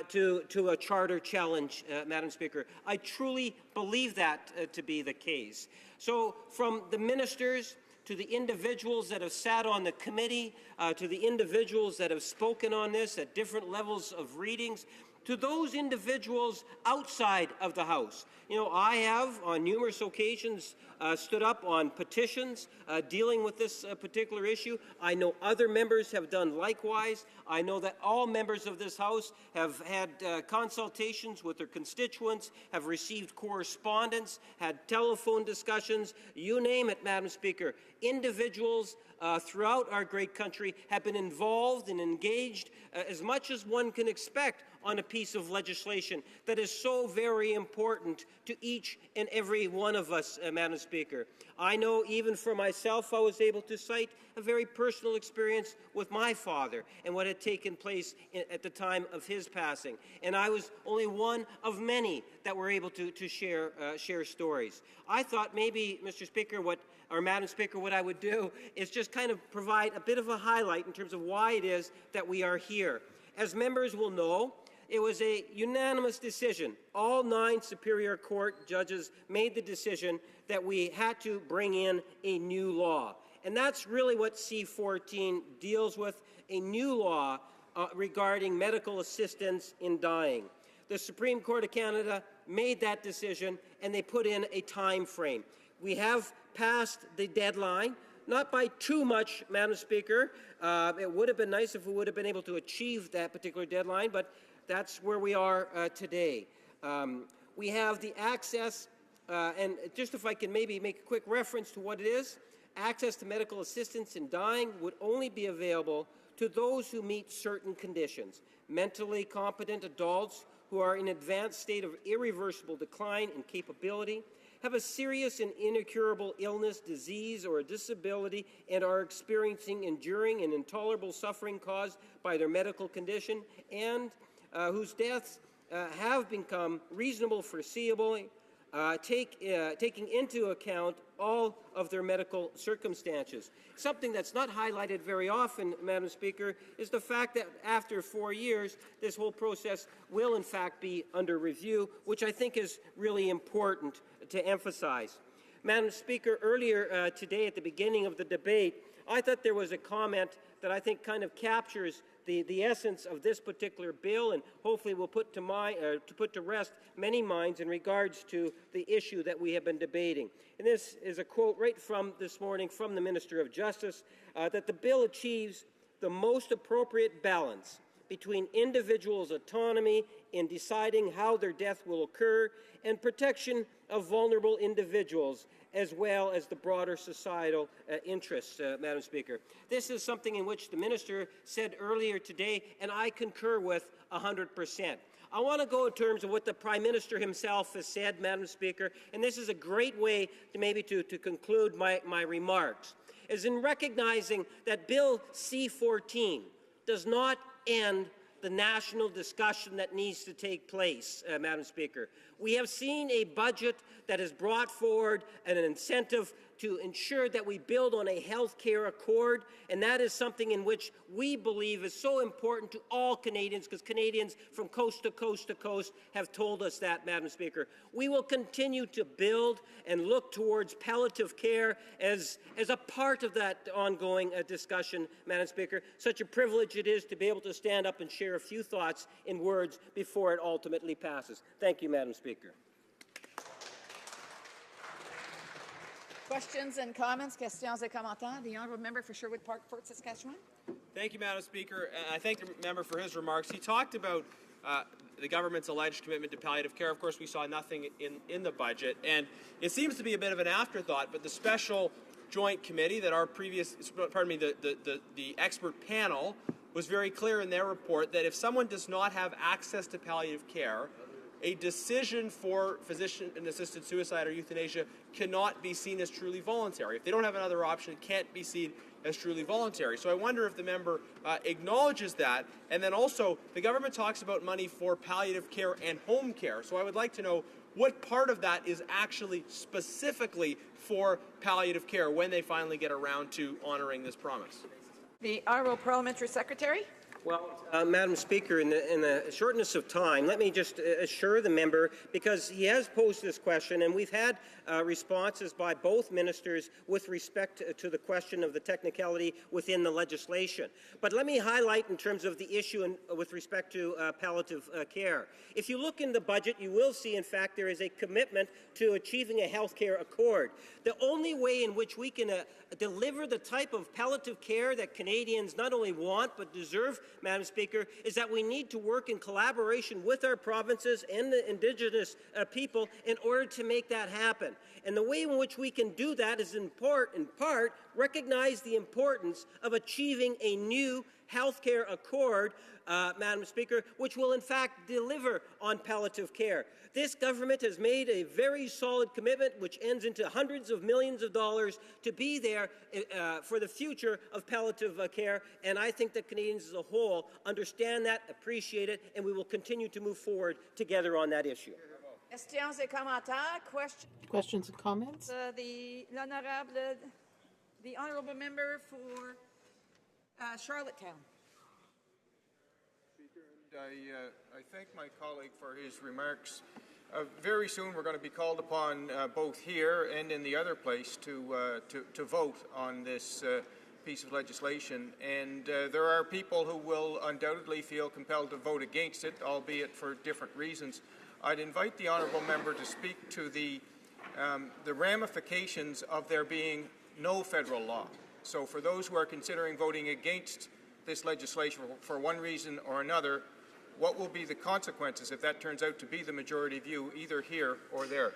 to a charter challenge, Madam Speaker. I truly believe that to be the case. So from the ministers to the individuals that have sat on the committee, to the individuals that have spoken on this at different levels of readings, to those individuals outside of the House. You know, I have on numerous occasions stood up on petitions dealing with this particular issue. I know other members have done likewise. I know that all members of this House have had consultations with their constituents, have received correspondence, had telephone discussions, you name it, Madam Speaker. Individuals throughout our great country have been involved and engaged as much as one can expect on a piece of legislation that is so very important to each and every one of us, Madam Speaker. I know even for myself, I was able to cite a very personal experience with my father and what had taken place at the time of his passing. And I was only one of many that were able to share stories. I thought maybe, Mr. Speaker, Madam Speaker, what I would do is just kind of provide a bit of a highlight in terms of why it is that we are here. As members will know, it was a unanimous decision. All 9 Superior Court judges made the decision that we had to bring in a new law. And that's really what C-14 deals with, a new law regarding medical assistance in dying. The Supreme Court of Canada made that decision, and they put in a time frame. We have passed the deadline, not by too much, Madam Speaker. It would have been nice if we would have been able to achieve that particular deadline, but that's where we are today. We have the access, and just if I can maybe make a quick reference to what it is, access to medical assistance in dying would only be available to those who meet certain conditions. Mentally competent adults who are in advanced state of irreversible decline in capability, have a serious and incurable illness, disease, or a disability, and are experiencing enduring and intolerable suffering caused by their medical condition, and whose deaths have become reasonable, foreseeable, taking into account all of their medical circumstances. Something that's not highlighted very often, Madam Speaker, is the fact that after 4 years, this whole process will in fact be under review, which I think is really important to emphasize. Madam Speaker, earlier today at the beginning of the debate, I thought there was a comment that I think kind of captures the essence of this particular bill, and hopefully will put to rest many minds in regards to the issue that we have been debating. And this is a quote right from this morning from the Minister of Justice, that the bill achieves the most appropriate balance between individuals' autonomy in deciding how their death will occur and protection of vulnerable individuals, as well as the broader societal interests, Madam Speaker. This is something in which the Minister said earlier today, and I concur with 100%. I want to go in terms of what the Prime Minister himself has said, Madam Speaker, and this is a great way to maybe to conclude my remarks, is in recognizing that Bill C-14 does not end the national discussion that needs to take place, Madam Speaker. We have seen a budget that has brought forward an incentive to ensure that we build on a health care accord, and that is something in which we believe is so important to all Canadians, because Canadians from coast to coast to coast have told us that, Madam Speaker. We will continue to build and look towards palliative care as a part of that ongoing discussion, Madam Speaker. Such a privilege it is to be able to stand up and share a few thoughts in words before it ultimately passes. Thank you, Madam Speaker. Questions and comments? Questions et commentaires. The honourable member for Sherwood Park, Fort Saskatchewan. Thank you, Madam Speaker. And I thank the member for his remarks. He talked about the government's alleged commitment to palliative care. Of course, we saw nothing in the budget. And it seems to be a bit of an afterthought, but the special joint committee that the expert panel was very clear in their report that if someone does not have access to palliative care, a decision for physician-assisted suicide or euthanasia cannot be seen as truly voluntary. If they don't have another option, it can't be seen as truly voluntary. So I wonder if the member acknowledges that. And then also, the government talks about money for palliative care and home care. So I would like to know what part of that is actually specifically for palliative care when they finally get around to honoring this promise. The Honourable Parliamentary Secretary. Well, Madam Speaker, in the shortness of time, let me just assure the member, because he has posed this question, and we've had responses by both ministers with respect to the question of the technicality within the legislation. But let me highlight in terms of the issue with respect to palliative care. If you look in the budget, you will see, in fact, there is a commitment to achieving a health care accord. The only way in which we can deliver the type of palliative care that Canadians not only want but deserve, Madam Speaker, is that we need to work in collaboration with our provinces and the Indigenous people in order to make that happen. And the way in which we can do that is in part recognize the importance of achieving a new health care accord, Madam Speaker, which will in fact deliver on palliative care. This government has made a very solid commitment, which ends into hundreds of millions of dollars to be there for the future of palliative care, and I think that Canadians as a whole understand that, appreciate it, and we will continue to move forward together on that issue. Questions et commentaires? Questions and comments? The honourable member for Charlottetown. I thank my colleague for his remarks. Very soon we're going to be called upon both here and in the other place to vote on this piece of legislation, and there are people who will undoubtedly feel compelled to vote against it, albeit for different reasons. I'd invite the honourable member to speak to the ramifications of there being no federal law. So for those who are considering voting against this legislation for one reason or another, what will be the consequences if that turns out to be the majority view, either here or there?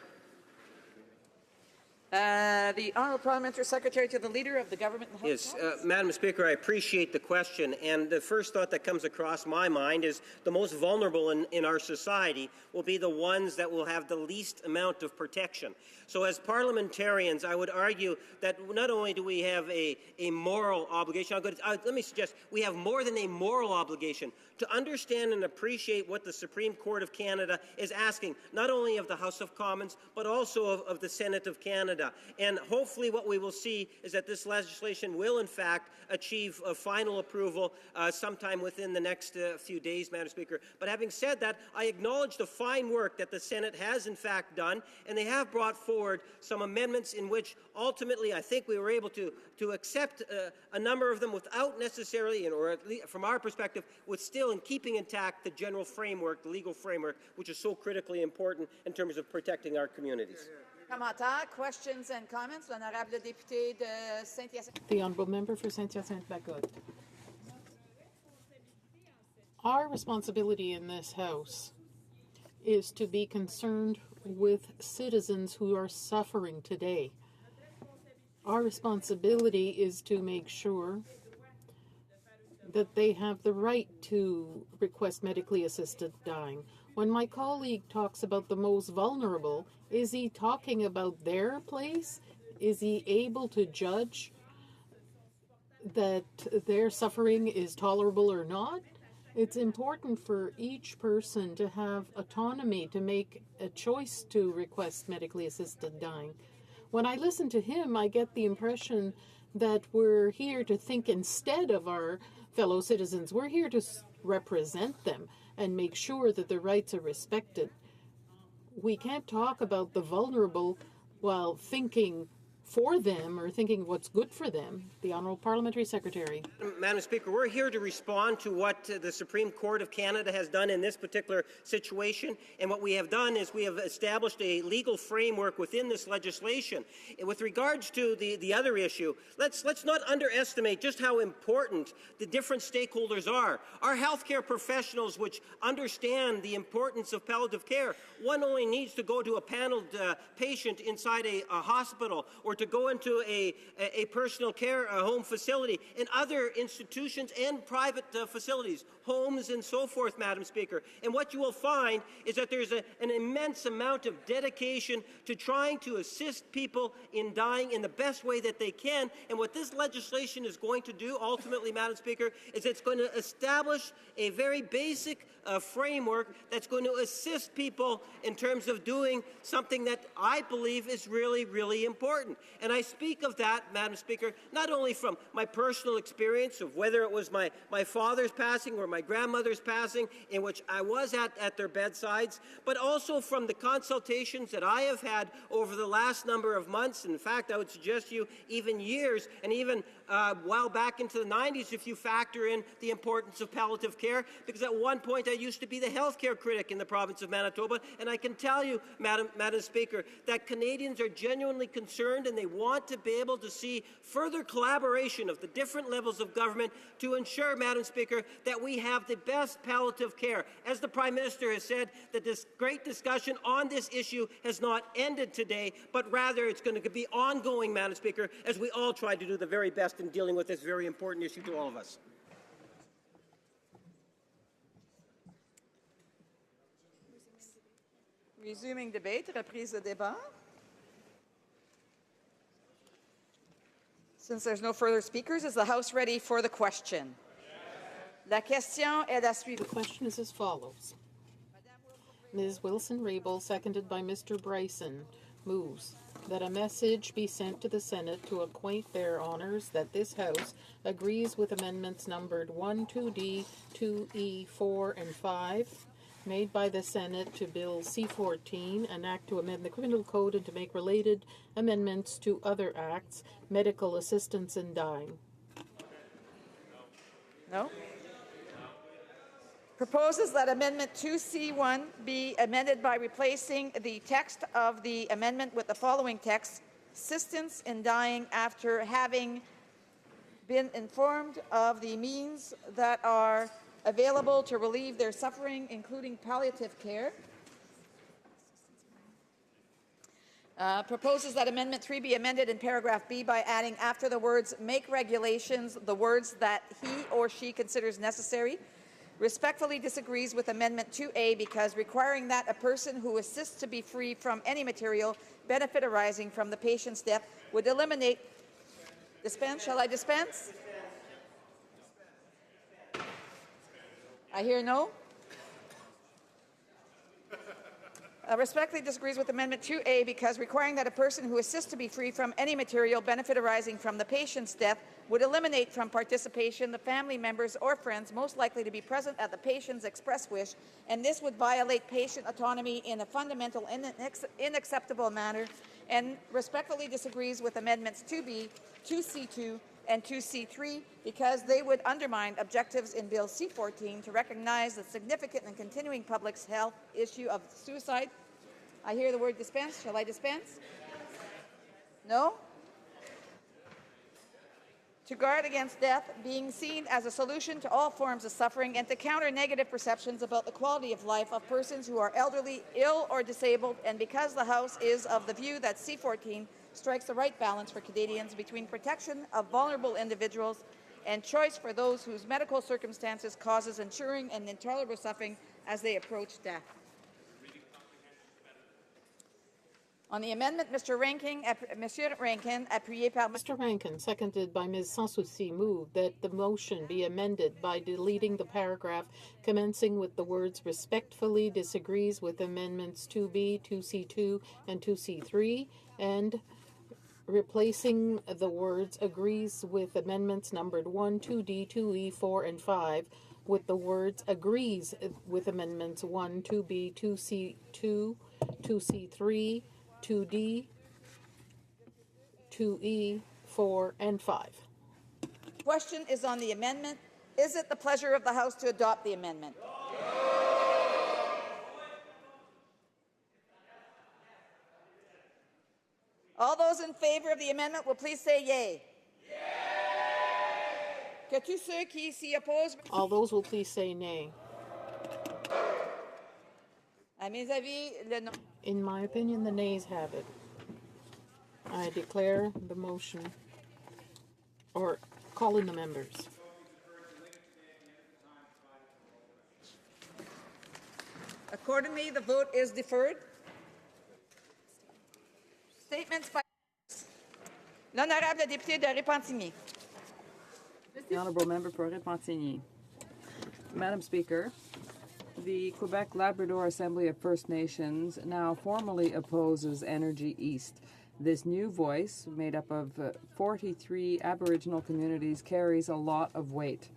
The Honourable Parliamentary Secretary to the Leader of the Government. Yes, Madam Speaker, I appreciate the question, and the first thought that comes across my mind is the most vulnerable in our society will be the ones that will have the least amount of protection. So as parliamentarians, I would argue that not only do we have a moral obligation, let me suggest we have more than a moral obligation to understand and appreciate what the Supreme Court of Canada is asking, not only of the House of Commons, but also of the Senate of Canada. And hopefully what we will see is that this legislation will, in fact, achieve a final approval sometime within the next few days, Madam Speaker. But having said that, I acknowledge the fine work that the Senate has, in fact, done, and they have brought forward some amendments in which ultimately I think we were able to accept a number of them without necessarily, or at least from our perspective, with still in keeping intact the general framework, the legal framework, which is so critically important in terms of protecting our communities. Commentaires, questions and comments. L'honorable député de Saint-Hyacinthe. The honourable member for Saint-Hyacinthe-Bagotte. Our responsibility in this House is to be concerned with citizens who are suffering today. Our responsibility is to make sure that they have the right to request medically assisted dying. When my colleague talks about the most vulnerable, is he talking about their place? Is he able to judge that their suffering is tolerable or not? It's important for each person to have autonomy to make a choice to request medically assisted dying. When I listen to him, I get the impression that we're here to think instead of our fellow citizens. We're here to represent them and make sure that their rights are respected. We can't talk about the vulnerable while thinking for them or thinking what's good for them. The Honourable Parliamentary Secretary. Madam Speaker, we're here to respond to what the Supreme Court of Canada has done in this particular situation. And what we have done is we have established a legal framework within this legislation. And with regards to the other issue, let's not underestimate just how important the different stakeholders are. Our healthcare professionals, which understand the importance of palliative care, one only needs to go to a paneled patient inside a hospital or to go into a personal care home facility and other institutions and private facilities, homes and so forth, Madam Speaker. And what you will find is that there's an immense amount of dedication to trying to assist people in dying in the best way that they can. And what this legislation is going to do ultimately, Madam Speaker, is it's going to establish a very basic framework that's going to assist people in terms of doing something that I believe is really, really important. And I speak of that, Madam Speaker, not only from my personal experience of whether it was my father's passing or my grandmother's passing, in which I was at their bedsides, but also from the consultations that I have had over the last number of months. In fact, I would suggest to you even years, and even well back into the 90s if you factor in the importance of palliative care, because at one point I used to be the healthcare critic in the province of Manitoba, and I can tell you, Madam Speaker, that Canadians are genuinely concerned and they want to be able to see further collaboration of the different levels of government to ensure, Madam Speaker, that we have the best palliative care. As the Prime Minister has said, that this great discussion on this issue has not ended today, but rather it's going to be ongoing, Madam Speaker, as we all try to do the very best in dealing with this very important issue to all of us. Resuming debate, reprise de débat. Since there's no further speakers, is the House ready for the question? La question est la suivante. The question is as follows. Ms. Wilson-Raybould, seconded by Mr. Bryson, moves that a message be sent to the Senate to acquaint their honours that this House agrees with amendments numbered 1, 2D, 2E, 4, and 5 made by the Senate to Bill C-14, an act to amend the Criminal Code and to make related amendments to other acts, medical assistance in dying. No? Proposes that Amendment 2C1 be amended by replacing the text of the amendment with the following text: assistance in dying after having been informed of the means that are available to relieve their suffering, including palliative care. Proposes that Amendment 3 be amended in paragraph B by adding after the words "make regulations" the words "that he or she considers necessary." Respectfully disagrees with Amendment 2A because requiring that a person who assists to be free from any material benefit arising from the patient's death would eliminate... Dispense? Shall I dispense? I hear no. Respectfully disagrees with Amendment 2A because requiring that a person who assists to be free from any material benefit arising from the patient's death would eliminate from participation the family members or friends most likely to be present at the patient's express wish, and this would violate patient autonomy in a fundamental unacceptable manner, and respectfully disagrees with Amendments 2B, 2C2, and 2C3 because they would undermine objectives in Bill C-14 to recognize the significant and continuing public health issue of suicide. I hear the word dispense. Shall I dispense? No? To guard against death being seen as a solution to all forms of suffering and to counter negative perceptions about the quality of life of persons who are elderly, ill, or disabled, and because the House is of the view that C-14 strikes the right balance for Canadians between protection of vulnerable individuals and choice for those whose medical circumstances causes ensuring and intolerable suffering as they approach death. On the amendment, Mr. Rankin, appuyé par Mr. Rankin, seconded by Ms. Sanssouci, moved that the motion be amended by deleting the paragraph commencing with the words "respectfully disagrees with amendments 2B, 2C2, and 2C3," and replacing the words "agrees with amendments numbered 1, 2D, 2E, 4, and 5 with the words "agrees with amendments 1, 2B, 2C2, 2C3, 2D, 2E, 4, and 5. Question is on the amendment. Is it the pleasure of the House to adopt the amendment? All those in favor of the amendment will please say yay. Que tous ceux qui s'y opposent... All those will please say nay. À mes avis, le non. In my opinion, the nays have it. I declare the motion, or call in the members. Accordingly, the vote is deferred. Statements by l'honorable député de Repentigny. The honourable member for Repentigny. Madam Speaker, the Quebec Labrador Assembly of First Nations now formally opposes Energy East. This new voice, made up of 43 Aboriginal communities, carries a lot of weight.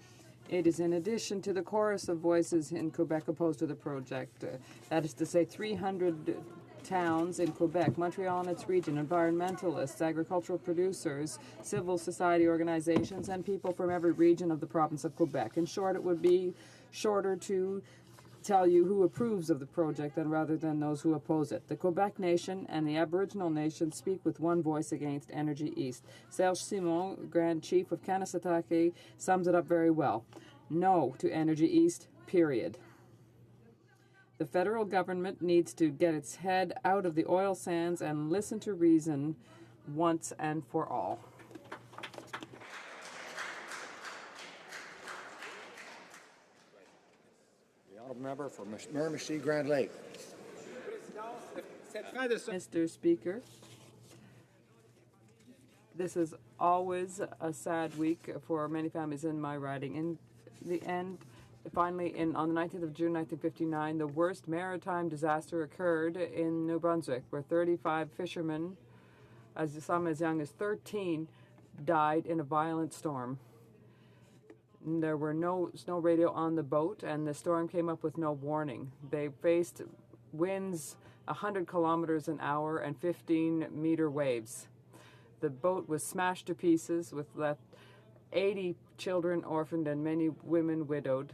It is in addition to the chorus of voices in Quebec opposed to the project. That is to say 300 towns in Quebec, Montreal and its region, environmentalists, agricultural producers, civil society organizations, and people from every region of the province of Quebec. In short, it would be shorter to tell you who approves of the project rather than those who oppose it. The Quebec Nation and the Aboriginal Nation speak with one voice against Energy East. Serge Simon, Grand Chief of Kanesatake, sums it up very well. No to Energy East, period. The federal government needs to get its head out of the oil sands and listen to reason once and for all. The honourable member for Miramichi Grand Lake. Mr. Speaker, this is always a sad week for many families in my riding. In the end, finally, on the 19th of June 1959, the worst maritime disaster occurred in New Brunswick, where 35 fishermen, some as young as 13, died in a violent storm. There were no radio on the boat, and the storm came up with no warning. They faced winds 100 kilometers an hour and 15-meter waves. The boat was smashed to pieces, with left 80 children orphaned and many women widowed,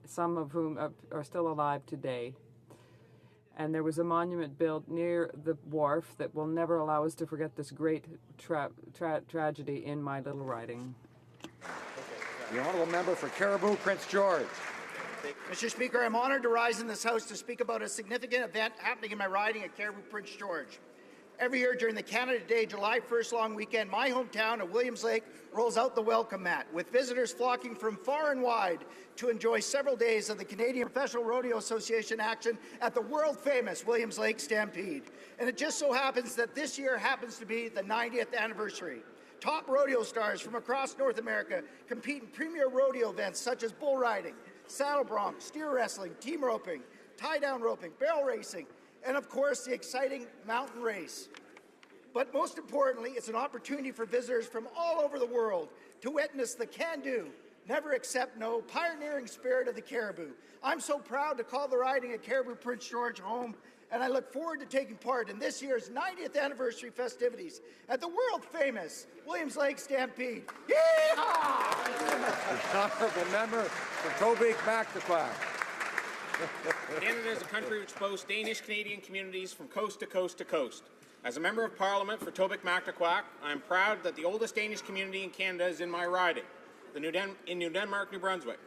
some of whom are still alive today. And there was a monument built near the wharf that will never allow us to forget this great tragedy in my little riding. The honourable member for Caribou, Prince George. Mr. Speaker, I'm honoured to rise in this House to speak about a significant event happening in my riding at Caribou, Prince George. Every year during the Canada Day July 1st long weekend, my hometown of Williams Lake rolls out the welcome mat, with visitors flocking from far and wide to enjoy several days of the Canadian Professional Rodeo Association action at the world-famous Williams Lake Stampede. And it just so happens that this year happens to be the 90th anniversary. Top rodeo stars from across North America compete in premier rodeo events such as bull riding, saddle bronc, steer wrestling, team roping, tie-down roping, barrel racing, and of course the exciting mountain race. But most importantly, it's an opportunity for visitors from all over the world to witness the can-do, never accept no, pioneering spirit of the Caribou. I'm so proud to call the riding at Caribou Prince George home, and I look forward to taking part in this year's 90th anniversary festivities at the world-famous Williams Lake Stampede. Yeehaw! The honourable member for Tobique-Mactaquac. Canada is a country which boasts Danish-Canadian communities from coast to coast to coast. As a member of Parliament for Tobique-Mactaquac, I am proud that the oldest Danish community in Canada is in my riding, in New Denmark, New Brunswick.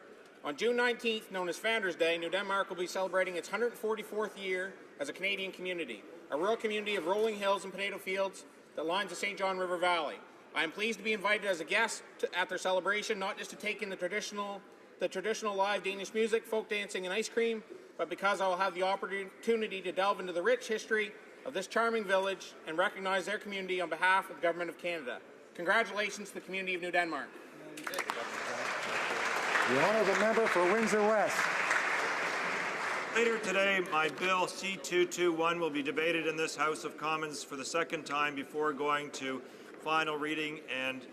On June 19th, known as Founders Day, New Denmark will be celebrating its 144th year as a Canadian community, a rural community of rolling hills and potato fields that lines the St. John River Valley. I am pleased to be invited as a guest at their celebration, not just to take in the traditional live Danish music, folk dancing, and ice cream, but because I will have the opportunity to delve into the rich history of this charming village and recognize their community on behalf of the Government of Canada. Congratulations to the community of New Denmark. The honourable member for Windsor West. Later today, my bill C-221 will be debated in this House of Commons for the second time before going to final reading and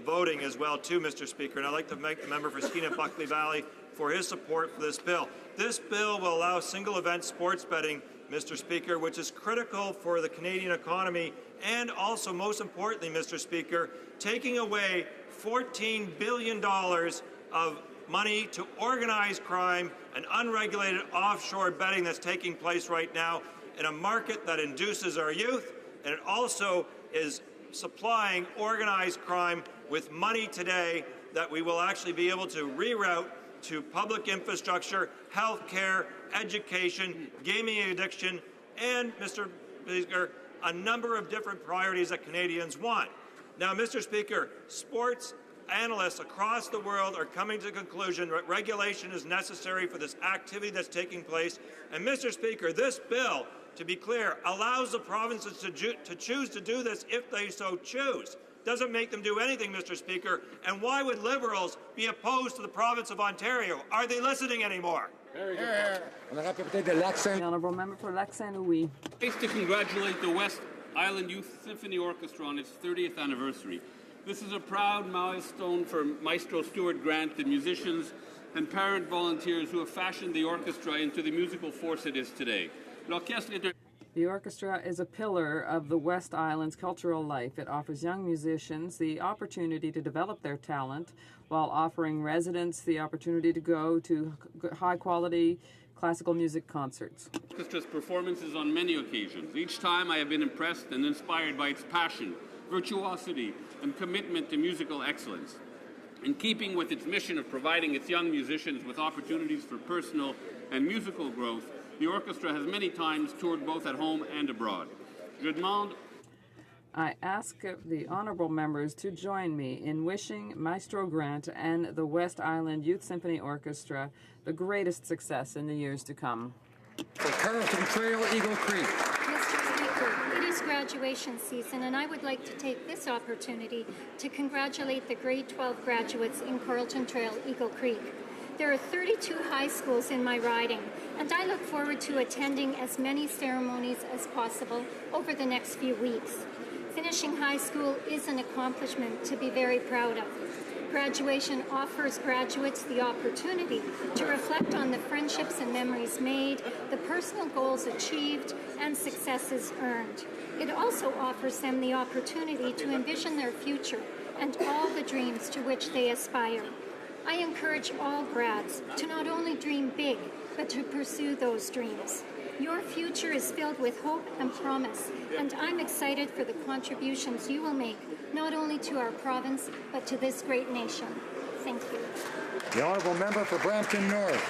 voting as well too, Mr. Speaker. And I'd like to thank the member for Skeena-Buckley Valley for his support for this bill. This bill will allow single-event sports betting, Mr. Speaker, which is critical for the Canadian economy and also, most importantly, Mr. Speaker, taking away $14 billion of money to organized crime and unregulated offshore betting that's taking place right now in a market that induces our youth, and it also is supplying organized crime with money today that we will actually be able to reroute to public infrastructure, health care, education, gaming addiction, and, Mr. Speaker, a number of different priorities that Canadians want. Now, Mr. Speaker, sports analysts across the world are coming to the conclusion that regulation is necessary for this activity that's taking place. And, Mr. Speaker, this bill, to be clear, allows the provinces to choose to do this if they so choose. Doesn't make them do anything, Mr. Speaker. And why would Liberals be opposed to the province of Ontario? Are they listening anymore? Very good. The honourable member for Lac Saint-Louis. Pleased to congratulate the Island Youth Symphony Orchestra on its 30th anniversary. This is a proud milestone for Maestro Stuart Grant, the musicians and parent volunteers who have fashioned the orchestra into the musical force it is today. The orchestra is a pillar of the West Island's cultural life. It offers young musicians the opportunity to develop their talent while offering residents the opportunity to go to high-quality classical music concerts. The orchestra's performances on many occasions. Each time I have been impressed and inspired by its passion, virtuosity, and commitment to musical excellence. In keeping with its mission of providing its young musicians with opportunities for personal and musical growth, the orchestra has many times toured both at home and abroad. I ask the honourable members to join me in wishing Maestro Grant and the West Island Youth Symphony Orchestra the greatest success in the years to come. For Carleton Trail, Eagle Creek. Mr. Speaker, it is graduation season, and I would like to take this opportunity to congratulate the grade 12 graduates in Carleton Trail, Eagle Creek. There are 32 high schools in my riding, and I look forward to attending as many ceremonies as possible over the next few weeks. Finishing high school is an accomplishment to be very proud of. Graduation offers graduates the opportunity to reflect on the friendships and memories made, the personal goals achieved, and successes earned. It also offers them the opportunity to envision their future and all the dreams to which they aspire. I encourage all grads to not only dream big, but to pursue those dreams. Your future is filled with hope and promise, and I'm excited for the contributions you will make, not only to our province, but to this great nation. Thank you. The Honourable Member for Brampton North.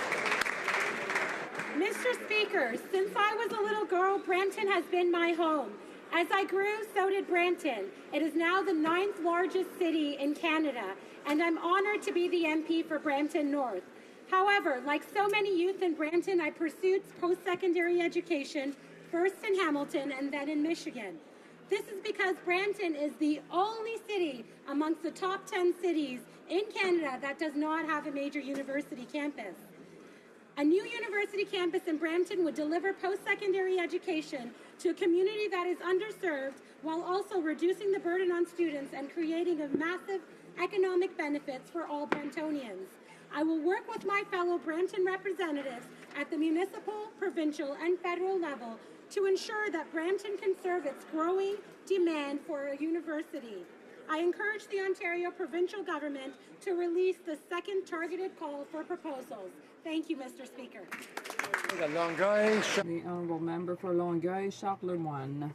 Mr. Speaker, since I was a little girl, Brampton has been my home. As I grew, so did Brampton. It is now the 9th largest city in Canada, and I'm honored to be the MP for Brampton North. However, like so many youth in Brampton, I pursued post-secondary education, first in Hamilton and then in Michigan. This is because Brampton is the only city amongst the top 10 cities in Canada that does not have a major university campus. A new university campus in Brampton would deliver post-secondary education to a community that is underserved while also reducing the burden on students and creating a massive economic benefits for all Brantonians. I will work with my fellow Brampton representatives at the municipal, provincial, and federal level to ensure that Brampton can serve its growing demand for a university. I encourage the Ontario provincial government to release the second targeted call for proposals. Thank you, Mr. Speaker. The Honourable Member for Longueuil-Charlemagne.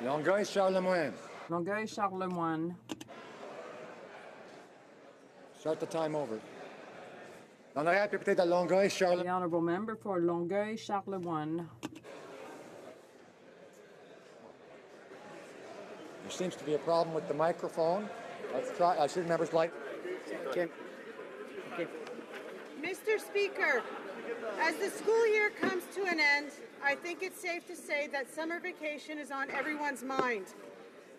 Longueuil-Charlemagne. Longueuil-Charlemagne. Start the time over. Honorable député de Longueuil-Charlemagne. The Honourable Member for Longueuil-Charlemagne. There seems to be a problem with the microphone. Let's try. I see the members like. Okay. Mr. Speaker, as the school year comes to an end, I think it's safe to say that summer vacation is on everyone's mind.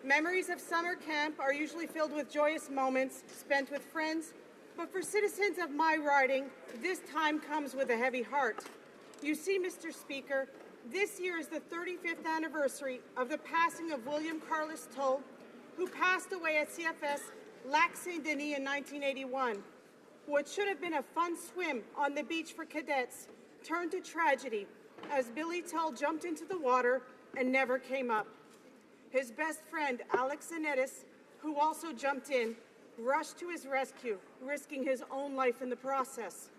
Memories of summer camp are usually filled with joyous moments spent with friends, but for citizens of my riding, this time comes with a heavy heart. You see, Mr. Speaker, this year is the 35th anniversary of the passing of William Carlos Tull, who passed away at CFS Lac Saint-Denis in 1981. What should have been a fun swim on the beach for cadets turned to tragedy as Billy Tull jumped into the water and never came up. His best friend, Alex Zanetis, who also jumped in, rushed to his rescue, risking his own life in the process.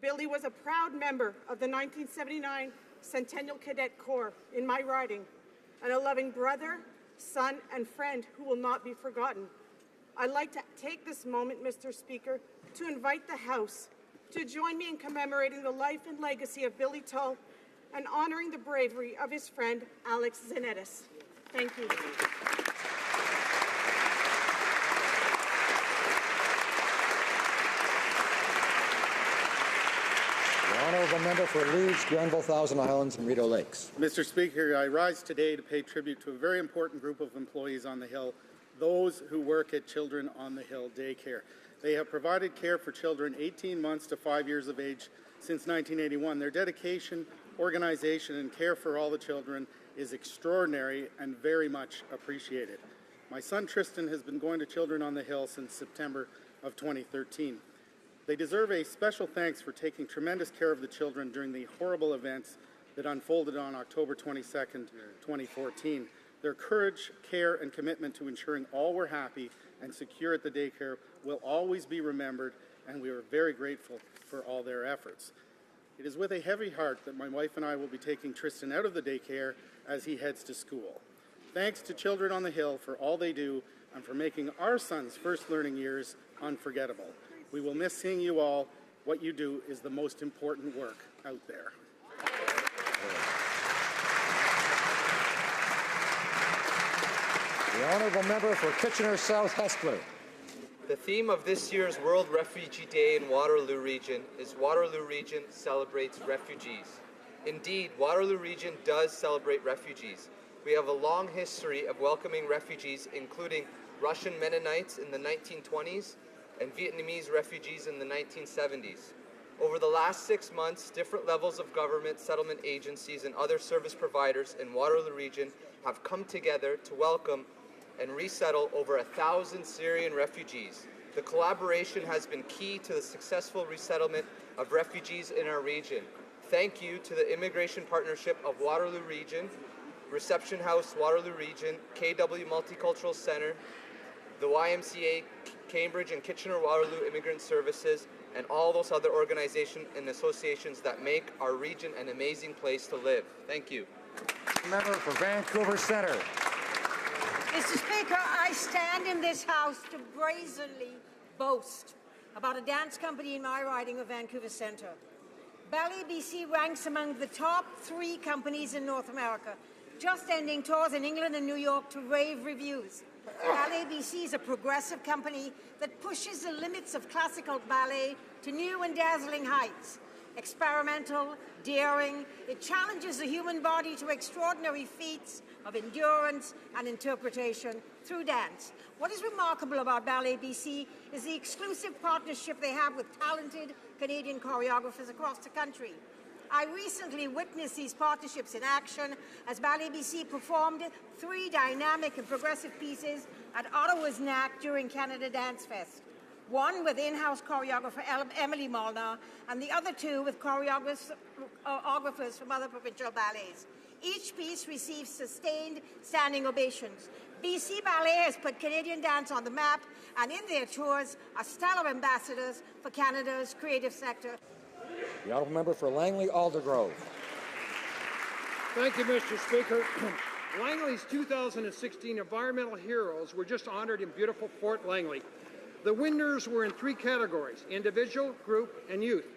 Billy was a proud member of the 1979 Centennial Cadet Corps in my riding, and a loving brother, son, and friend who will not be forgotten. I'd like to take this moment, Mr. Speaker, to invite the House to join me in commemorating the life and legacy of Billy Tull and honoring the bravery of his friend, Alex Zanetis. Thank you. Honourable Member for Leeds, Grenville, Thousand Islands, and Rideau Lakes. Mr. Speaker, I rise today to pay tribute to a very important group of employees on the Hill, those who work at Children on the Hill Daycare. They have provided care for children 18 months to 5 years of age since 1981. Their dedication, organization, and care for all the children is extraordinary and very much appreciated. My son Tristan has been going to Children on the Hill since September of 2013. They deserve a special thanks for taking tremendous care of the children during the horrible events that unfolded on October 22nd, 2014. Their courage, care, and commitment to ensuring all were happy and secure at the daycare will always be remembered, and we are very grateful for all their efforts. It is with a heavy heart that my wife and I will be taking Tristan out of the daycare as he heads to school. Thanks to Children on the Hill for all they do and for making our son's first learning years unforgettable. We will miss seeing you all. What you do is the most important work out there. The honourable member for Kitchener South Hespeler. The theme of this year's World Refugee Day in Waterloo Region is Waterloo Region Celebrates Refugees. Indeed, Waterloo Region does celebrate refugees. We have a long history of welcoming refugees, including Russian Mennonites in the 1920s and Vietnamese refugees in the 1970s. Over the last 6 months, different levels of government, settlement agencies, and other service providers in Waterloo Region have come together to welcome and resettle over 1,000 Syrian refugees. The collaboration has been key to the successful resettlement of refugees in our region. Thank you to the Immigration Partnership of Waterloo Region, Reception House Waterloo Region, KW Multicultural Center, the YMCA Cambridge and Kitchener-Waterloo Immigrant Services, and all those other organizations and associations that make our region an amazing place to live. Thank you. Member for Vancouver Centre. Mr. Speaker, I stand in this House to brazenly boast about a dance company in my riding of Vancouver Centre. Ballet BC ranks among the top 3 companies in North America, just ending tours in England and New York to rave reviews. Ballet BC is a progressive company that pushes the limits of classical ballet to new and dazzling heights. Experimental, daring, it challenges the human body to extraordinary feats of endurance and interpretation through dance. What is remarkable about Ballet BC is the exclusive partnership they have with talented Canadian choreographers across the country. I recently witnessed these partnerships in action as Ballet BC performed 3 dynamic and progressive pieces at Ottawa's NAC during Canada Dance Fest. One with in-house choreographer Emily Molnar, and the other 2 with choreographers from other provincial ballets. Each piece received sustained standing ovations. BC Ballet has put Canadian dance on the map, and in their tours are stellar ambassadors for Canada's creative sector. The honourable member for Langley Aldergrove. Thank you, Mr. Speaker. Langley's 2016 Environmental Heroes were just honored in beautiful Fort Langley. The winners were in 3 categories: individual, group, and youth.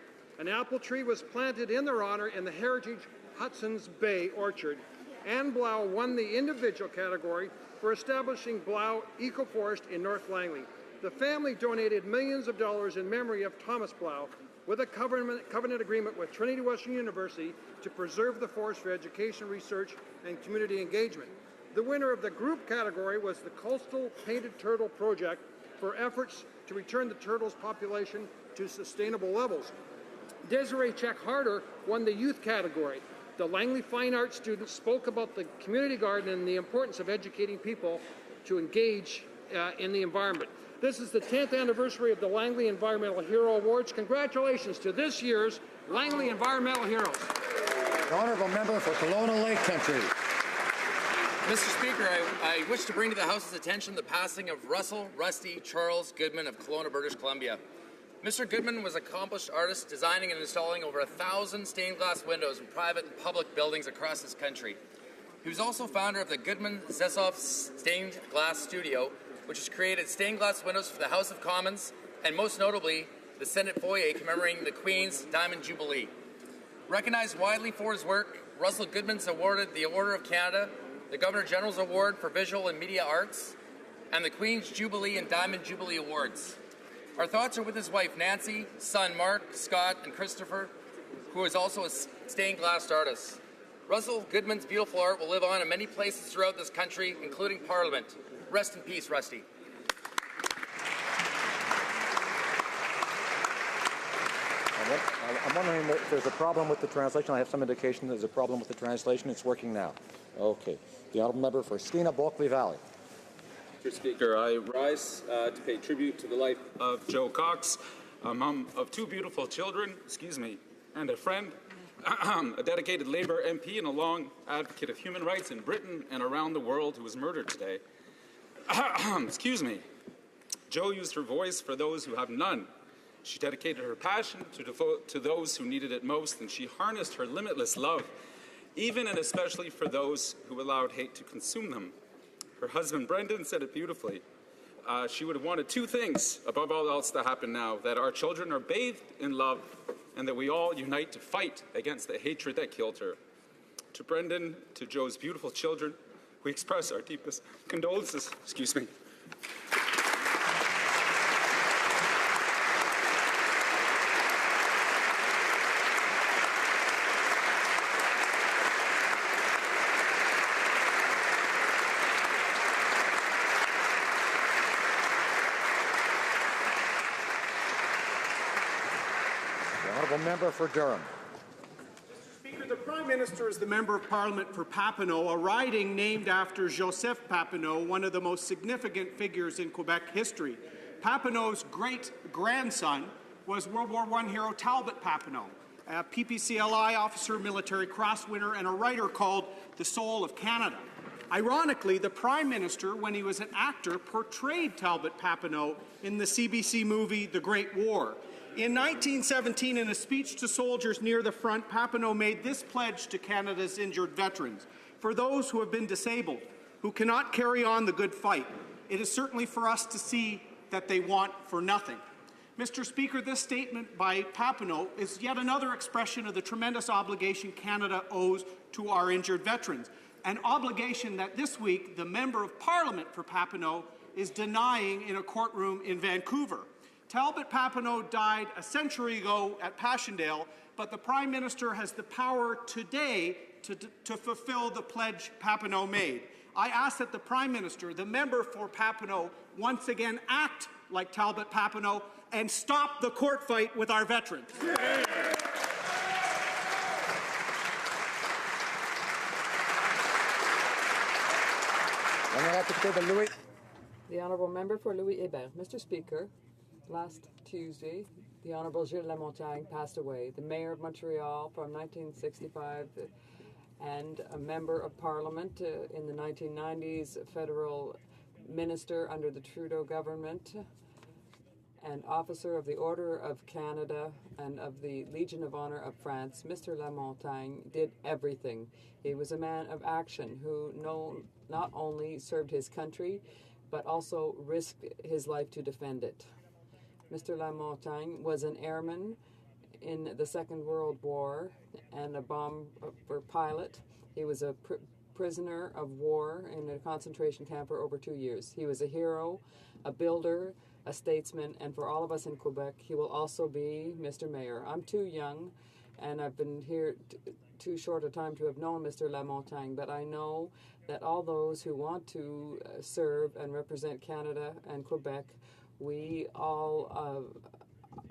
An apple tree was planted in their honor in the Heritage Hudson's Bay Orchard. Anne Blau won the individual category for establishing Blau Eco Forest in North Langley. The family donated millions of dollars in memory of Thomas Blau, with a covenant agreement with Trinity Western University to preserve the forest for education, research, and community engagement. The winner of the group category was the Coastal Painted Turtle Project for efforts to return the turtle's population to sustainable levels. Desiree Check-Harder won the youth category. The Langley Fine Arts students spoke about the community garden and the importance of educating people to engage in the environment. This is the 10th anniversary of the Langley Environmental Hero Awards. Congratulations to this year's Langley Environmental Heroes. The honourable member for Kelowna Lake Country. Mr. Speaker, I wish to bring to the House's attention the passing of Russell Rusty Charles Goodman of Kelowna, British Columbia. Mr. Goodman was an accomplished artist designing and installing over 1,000 stained glass windows in private and public buildings across this country. He was also founder of the Goodman-Zessoff Stained Glass Studio, which has created stained glass windows for the House of Commons and most notably the Senate foyer commemorating the Queen's Diamond Jubilee. Recognized widely for his work, Russell Goodman's awarded the Order of Canada, the Governor-General's Award for Visual and Media Arts, and the Queen's Jubilee and Diamond Jubilee Awards. Our thoughts are with his wife Nancy, son Mark, Scott, and Christopher, who is also a stained glass artist. Russell Goodman's beautiful art will live on in many places throughout this country, including Parliament. Rest in peace, Rusty. I'm wondering if there's a problem with the translation. I have some indication there's a problem with the translation. It's working now. Okay. The honourable member for Skeena, Bulkley Valley. Mr. Speaker, I rise to pay tribute to the life of Joe Cox, a mom of two beautiful children, and a friend, a dedicated Labour MP and a long advocate of human rights in Britain and around the world who was murdered today. Joe used her voice for those who have none. She dedicated her passion to devote to those who needed it most, and she harnessed her limitless love, even and especially for those who allowed hate to consume them. Her husband, Brendan, said it beautifully. She would have wanted two things above all else to happen now, that our children are bathed in love and that we all unite to fight against the hatred that killed her. To Brendan, to Joe's beautiful children, we express our deepest condolences. Member for Durham. Speaker, the Prime Minister is the Member of Parliament for Papineau, a riding named after Joseph Papineau, one of the most significant figures in Quebec history. Papineau's great-grandson was World War I hero Talbot Papineau, a PPCLI officer, Military Cross winner, and a writer called The Soul of Canada. Ironically, the Prime Minister, when he was an actor, portrayed Talbot Papineau in the CBC movie The Great War. In 1917, in a speech to soldiers near the front, Papineau made this pledge to Canada's injured veterans. For those who have been disabled, who cannot carry on the good fight, it is certainly for us to see that they want for nothing. Mr. Speaker, this statement by Papineau is yet another expression of the tremendous obligation Canada owes to our injured veterans, an obligation that this week the Member of Parliament for Papineau is denying in a courtroom in Vancouver. Talbot Papineau died a century ago at Passchendaele, but the Prime Minister has the power today to fulfill the pledge Papineau made. I ask that the Prime Minister, the member for Papineau, once again act like Talbot Papineau and stop the court fight with our veterans. The Honourable Member for Louis-Hébert. Mr. Speaker, last Tuesday, the Honourable Gilles Lamontagne passed away, the Mayor of Montreal from 1965 and a Member of Parliament in the 1990s, federal minister under the Trudeau government, and officer of the Order of Canada and of the Legion of Honour of France. Mr. Lamontagne did everything. He was a man of action who not only served his country, but also risked his life to defend it. Mr. Lamontagne was an airman in the Second World War and a bomber pilot. He was a prisoner of war in a concentration camp for over 2 years. He was a hero, a builder, a statesman, and for all of us in Quebec, he will also be Mr. Mayor. I'm too young, and I've been here too short a time to have known Mr. Lamontagne, but I know that all those who want to serve and represent Canada and Quebec, we all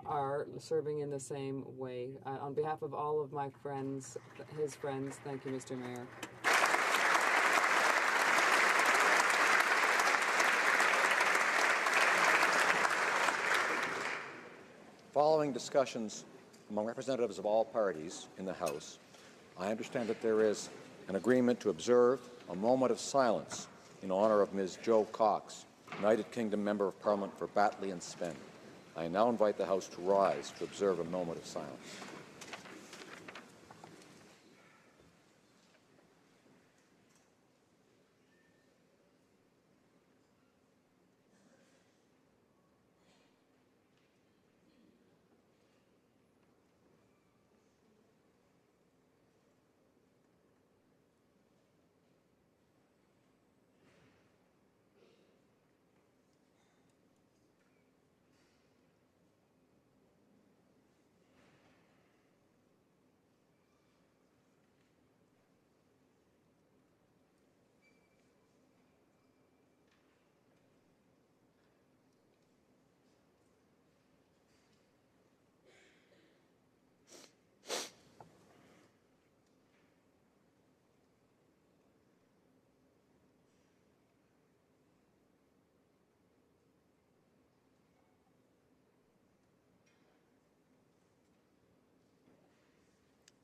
are serving in the same way. On behalf of all of my friends, his friends, thank you, Mr. Mayor. Following discussions among representatives of all parties in the House, I understand that there is an agreement to observe a moment of silence in honour of Ms. Jo Cox, United Kingdom Member of Parliament for Batley and Spen. I now invite the House to rise to observe a moment of silence.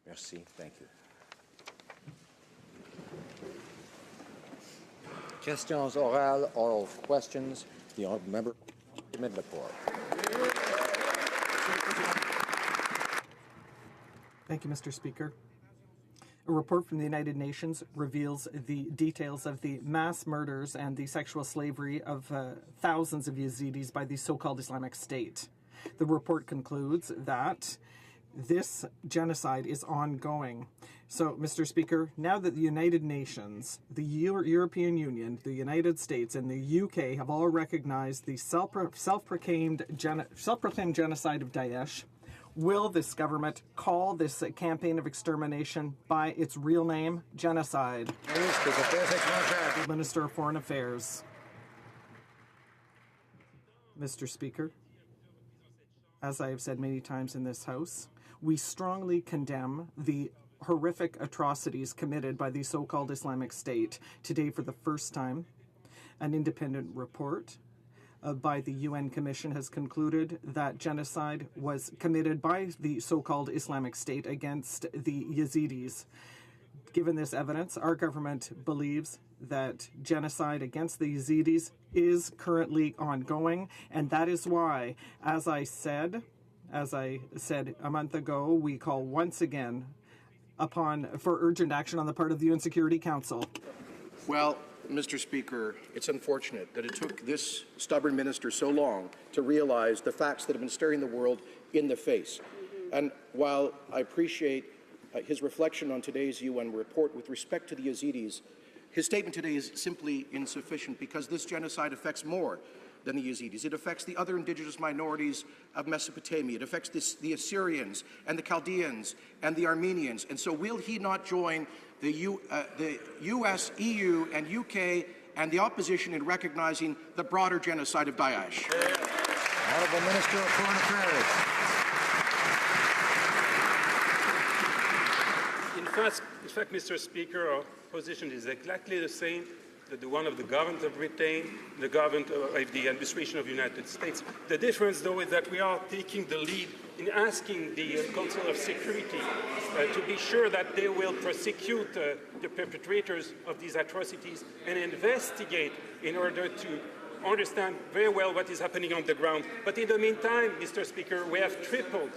Merci. Thank you. Questions orales, oral questions. The honourable member, Midnapore. Thank you, Mr. Speaker. A report from the United Nations reveals the details of the mass murders and the sexual slavery of thousands of Yazidis by the so-called Islamic State. The report concludes that this genocide is ongoing. So, Mr. Speaker, now that the United Nations, the European Union, the United States, and the UK have all recognized the self-proclaimed genocide of Daesh, will this government call this campaign of extermination by its real name, genocide? Minister of Foreign Affairs. Mr. Speaker, as I have said many times in this House, we strongly condemn the horrific atrocities committed by the so-called Islamic State. Today, for the first time, an independent report by the UN Commission has concluded that genocide was committed by the so-called Islamic State against the Yazidis. Given this evidence, our government believes that genocide against the Yazidis is currently ongoing, and that is why, as I said a month ago, we call once again for urgent action on the part of the UN Security Council. Well, Mr. Speaker, it's unfortunate that it took this stubborn minister so long to realize the facts that have been staring the world in the face. And while I appreciate his reflection on today's UN report with respect to the Yazidis, his statement today is simply insufficient because this genocide affects more than the Yazidis. It affects the other indigenous minorities of Mesopotamia. It affects the Assyrians and the Chaldeans and the Armenians. And so will he not join the US, EU, and UK and the opposition in recognizing the broader genocide of Daesh? Honourable Minister of Foreign Affairs. In fact, Mr. Speaker, our position is exactly the same that the one of the government of Britain, the government of the administration of the United States. The difference, though, is that we are taking the lead in asking the Council of Security to be sure that they will prosecute the perpetrators of these atrocities and investigate in order to understand very well what is happening on the ground. But in the meantime, Mr. Speaker, we have tripled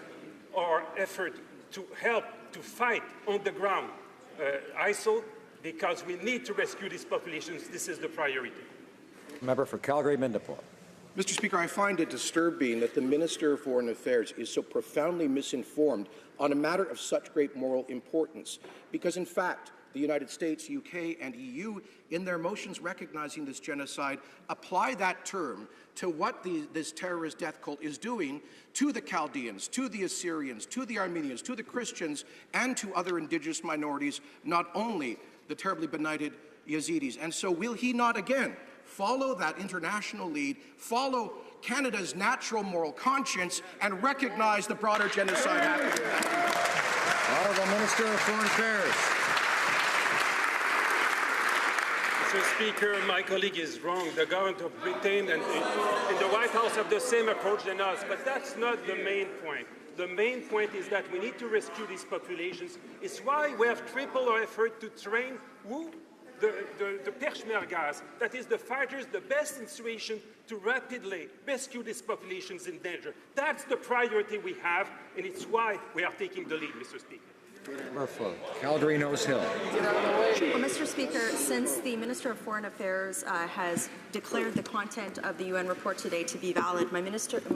our effort to help to fight on the ground ISIL, because we need to rescue these populations. This is the priority. Member for Calgary-Mindapore. Mr. Speaker, I find it disturbing that the Minister of Foreign Affairs is so profoundly misinformed on a matter of such great moral importance, because in fact, the United States, UK, and EU, in their motions recognizing this genocide, apply that term to what this terrorist death cult is doing to the Chaldeans, to the Assyrians, to the Armenians, to the Christians, and to other indigenous minorities, not only the terribly benighted Yazidis. And so will he not again follow that international lead, follow Canada's natural moral conscience, and recognize the broader genocide happening? Honourable Minister of Foreign Affairs. Mr. Speaker, my colleague is wrong. The government of Britain and the White House have the same approach than us, but that's not the main point. The main point is that we need to rescue these populations. It's why we have tripled our effort to train the Peshmergas, that is the fighters, the best in situation to rapidly rescue these populations in danger. That's the priority we have, and it's why we are taking the lead, Mr. Speaker. Calgary-Nose Hill. Well, Mr. Speaker, since the Minister of Foreign Affairs has declared the content of the UN report today to be valid, my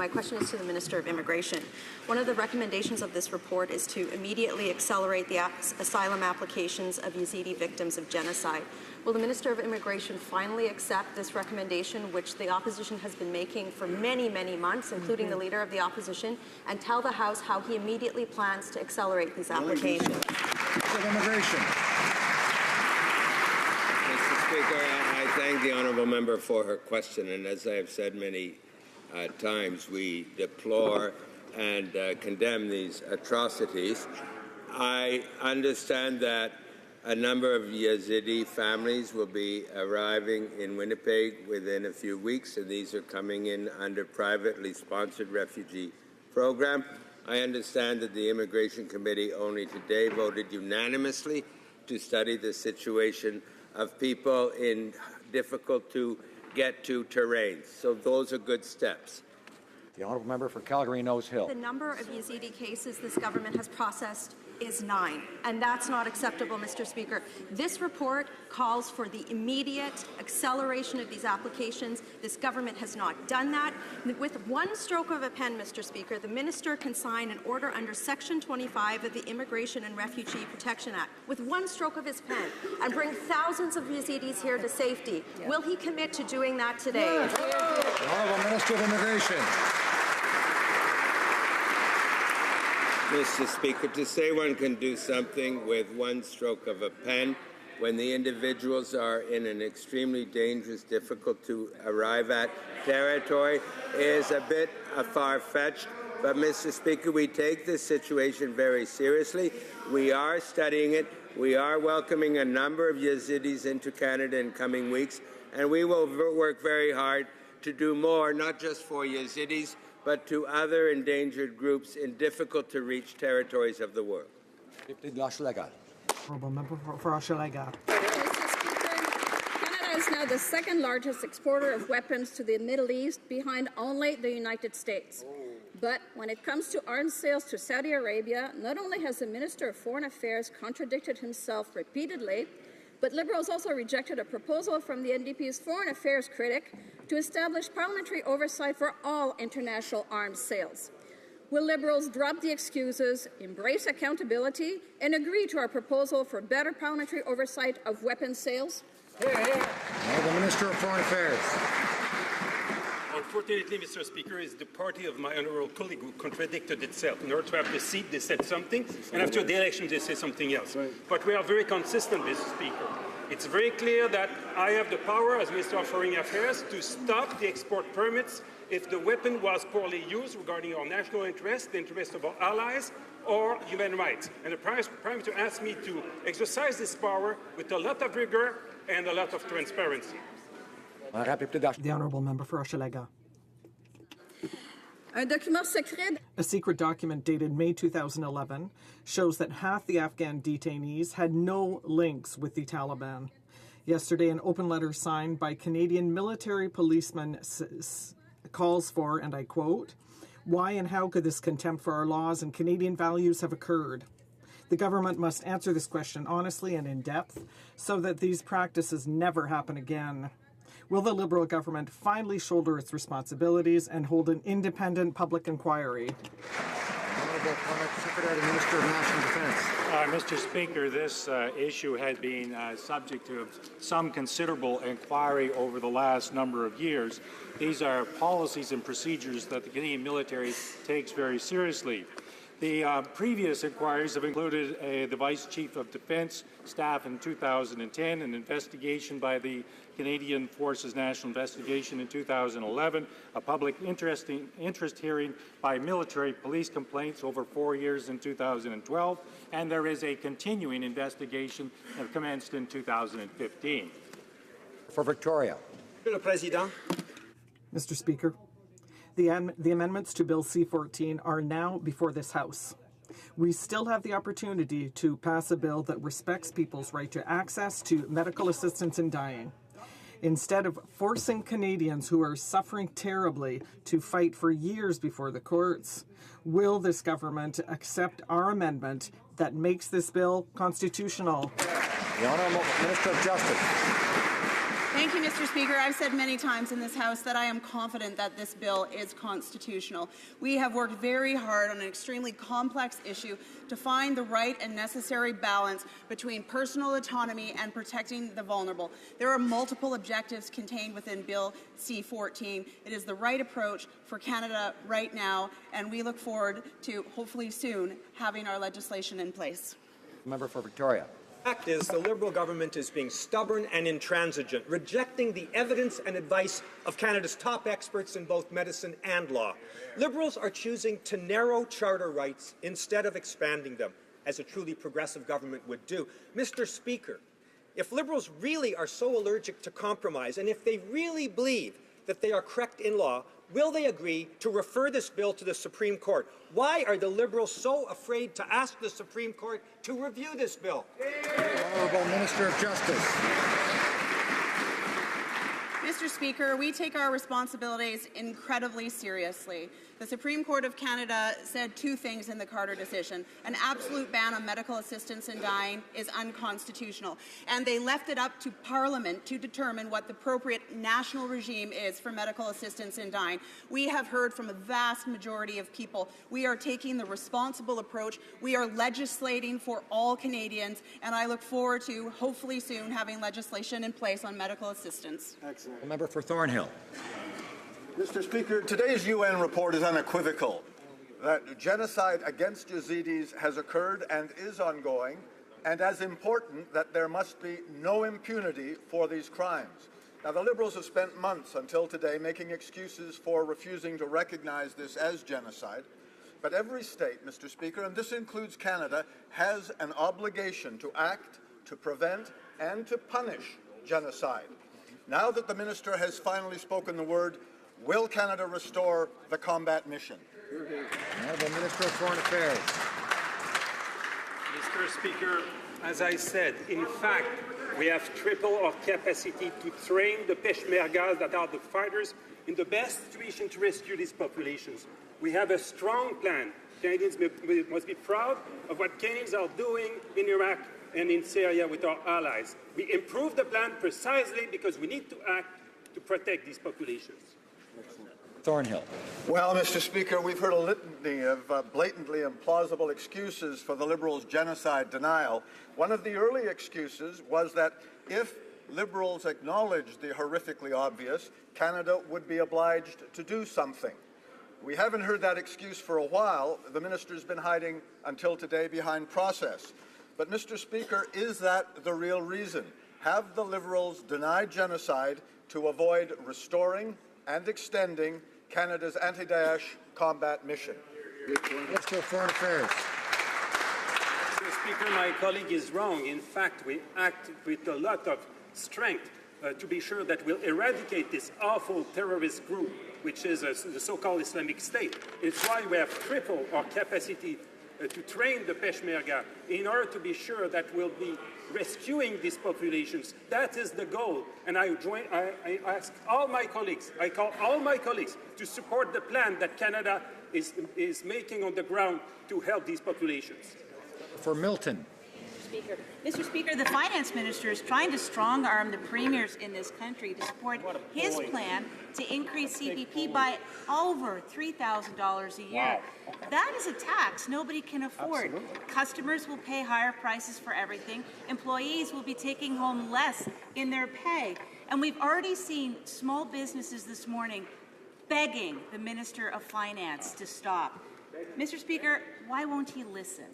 question is to the Minister of Immigration. One of the recommendations of this report is to immediately accelerate the asylum applications of Yazidi victims of genocide. Will the Minister of Immigration finally accept this recommendation, which the opposition has been making for many, many months, including the Leader of the Opposition, and tell the House how he immediately plans to accelerate these applications? Immigration. Mr. Speaker, I thank the honourable member for her question, and as I have said many times, we deplore and condemn these atrocities. I understand that a number of Yazidi families will be arriving in Winnipeg within a few weeks, and these are coming in under privately sponsored refugee program. I understand that the Immigration Committee only today voted unanimously to study the situation of people in difficult-to-get-to terrains. So those are good steps. The honourable member for Calgary-Nose Hill. The number of Yazidi cases this government has processed is 9, and that's not acceptable, Mr. Speaker. This report calls for the immediate acceleration of these applications. This government has not done that. With one stroke of a pen, Mr. Speaker, the minister can sign an order under Section 25 of the Immigration and Refugee Protection Act with one stroke of his pen and bring thousands of Yazidis here to safety. Yeah. Will he commit to doing that today? Yeah. The Honourable Minister of Immigration. Mr. Speaker, to say one can do something with one stroke of a pen when the individuals are in an extremely dangerous, difficult-to-arrive-at territory is a bit far-fetched. But, Mr. Speaker, we take this situation very seriously. We are studying it. We are welcoming a number of Yazidis into Canada in coming weeks, and we will work very hard to do more, not just for Yazidis, but to other endangered groups in difficult-to-reach territories of the world. Honourable member for Hochelaga. Mr. Speaker, Canada is now the second largest exporter of weapons to the Middle East, behind only the United States. But when it comes to arms sales to Saudi Arabia, not only has the Minister of Foreign Affairs contradicted himself repeatedly, but Liberals also rejected a proposal from the NDP's Foreign Affairs critic to establish parliamentary oversight for all international arms sales. Will Liberals drop the excuses, embrace accountability, and agree to our proposal for better parliamentary oversight of weapons sales? The Minister of Foreign Affairs. Unfortunately, Mr. Speaker, is the party of my honourable colleague who contradicted itself. In order to have the seat, they said something, and after the election, they say something else. Right. But we are very consistent, Mr. Speaker. It's very clear that I have the power as Minister of Foreign Affairs to stop the export permits if the weapon was poorly used regarding our national interest, the interest of our allies, or human rights. And the Prime Minister asked me to exercise this power with a lot of rigor and a lot of transparency. The honourable member for Hochelaga. A secret document dated May 2011 shows that half the Afghan detainees had no links with the Taliban. Yesterday, an open letter signed by Canadian military policemen calls for, and I quote, "Why and how could this contempt for our laws and Canadian values have occurred? The government must answer this question honestly and in depth so that these practices never happen again. Will the Liberal government finally shoulder its responsibilities and hold an independent public inquiry?" Honourable Secretary to Minister of National Defence. Mr. Speaker, this issue has been subject to some considerable inquiry over the last number of years. These are policies and procedures that the Canadian military takes very seriously. The previous inquiries have included the Vice Chief of Defence staff in 2010, an investigation by the Canadian Forces National Investigation in 2011, a public interest hearing by military police complaints over 4 years in 2012, and there is a continuing investigation that commenced in 2015. For Victoria. Mr. Speaker, the amendments to Bill C-14 are now before this House. We still have the opportunity to pass a bill that respects people's right to access to medical assistance in dying. Instead of forcing Canadians who are suffering terribly to fight for years before the courts, will this government accept our amendment that makes this bill constitutional? The Honourable Minister of Justice. Thank you, Mr. Speaker. I've said many times in this House that I am confident that this bill is constitutional. We have worked very hard on an extremely complex issue to find the right and necessary balance between personal autonomy and protecting the vulnerable. There are multiple objectives contained within Bill C-14. It is the right approach for Canada right now, and we look forward to, hopefully soon, having our legislation in place. Member for Victoria. The fact is the Liberal government is being stubborn and intransigent, rejecting the evidence and advice of Canada's top experts in both medicine and law. Liberals are choosing to narrow charter rights instead of expanding them, as a truly progressive government would do. Mr. Speaker, if Liberals really are so allergic to compromise, and if they really believe that they are correct in law, will they agree to refer this bill to the Supreme Court? Why are the Liberals so afraid to ask the Supreme Court to review this bill? Honourable Minister of Justice. Mr. Speaker, we take our responsibilities incredibly seriously. The Supreme Court of Canada said two things in the Carter decision. An absolute ban on medical assistance in dying is unconstitutional, and they left it up to Parliament to determine what the appropriate national regime is for medical assistance in dying. We have heard from a vast majority of people. We are taking the responsible approach. We are legislating for all Canadians, and I look forward to, hopefully soon, having legislation in place on medical assistance. Excellent. The member for Thornhill. Mr. Speaker, today's UN report is unequivocal that genocide against Yazidis has occurred and is ongoing, and as important, that there must be no impunity for these crimes. Now, the Liberals have spent months until today making excuses for refusing to recognize this as genocide, but every state, Mr. Speaker, and this includes Canada, has an obligation to act, to prevent, and to punish genocide. Now that the Minister has finally spoken the word, will Canada restore the combat mission? Honourable Minister of Foreign Affairs. Mr. Speaker, as I said, in fact, we have tripled our capacity to train the Peshmergas that are the fighters in the best situation to rescue these populations. We have a strong plan. Canadians must be proud of what Canadians are doing in Iraq and in Syria with our allies. We improved the plan precisely because we need to act to protect these populations. Thornhill. Well, Mr. Speaker, we've heard a litany of blatantly implausible excuses for the Liberals' genocide denial. One of the early excuses was that if Liberals acknowledged the horrifically obvious, Canada would be obliged to do something. We haven't heard that excuse for a while. The Minister's been hiding until today behind process. But, Mr. Speaker, is that the real reason? Have the Liberals denied genocide to avoid restoring and extending Canada's anti-Daesh combat mission? Minister of Foreign Affairs. Mr. Speaker, my colleague is wrong. In fact, we act with a lot of strength to be sure that we'll eradicate this awful terrorist group, which is the so-called Islamic State. It's why we have tripled our capacity to train the Peshmerga in order to be sure that we'll be rescuing these populations. That is the goal. And I ask all my colleagues, I call all my colleagues to support the plan that Canada is making on the ground to help these populations. For Milton. Mr. Speaker, the Finance Minister is trying to strong-arm the premiers in this country to support his plan to increase CPP by over $3,000 a year. Wow. That is a tax nobody can afford. Absolutely. Customers will pay higher prices for everything. Employees will be taking home less in their pay. And we've already seen small businesses this morning begging the Minister of Finance to stop. Mr. Speaker, why won't he listen?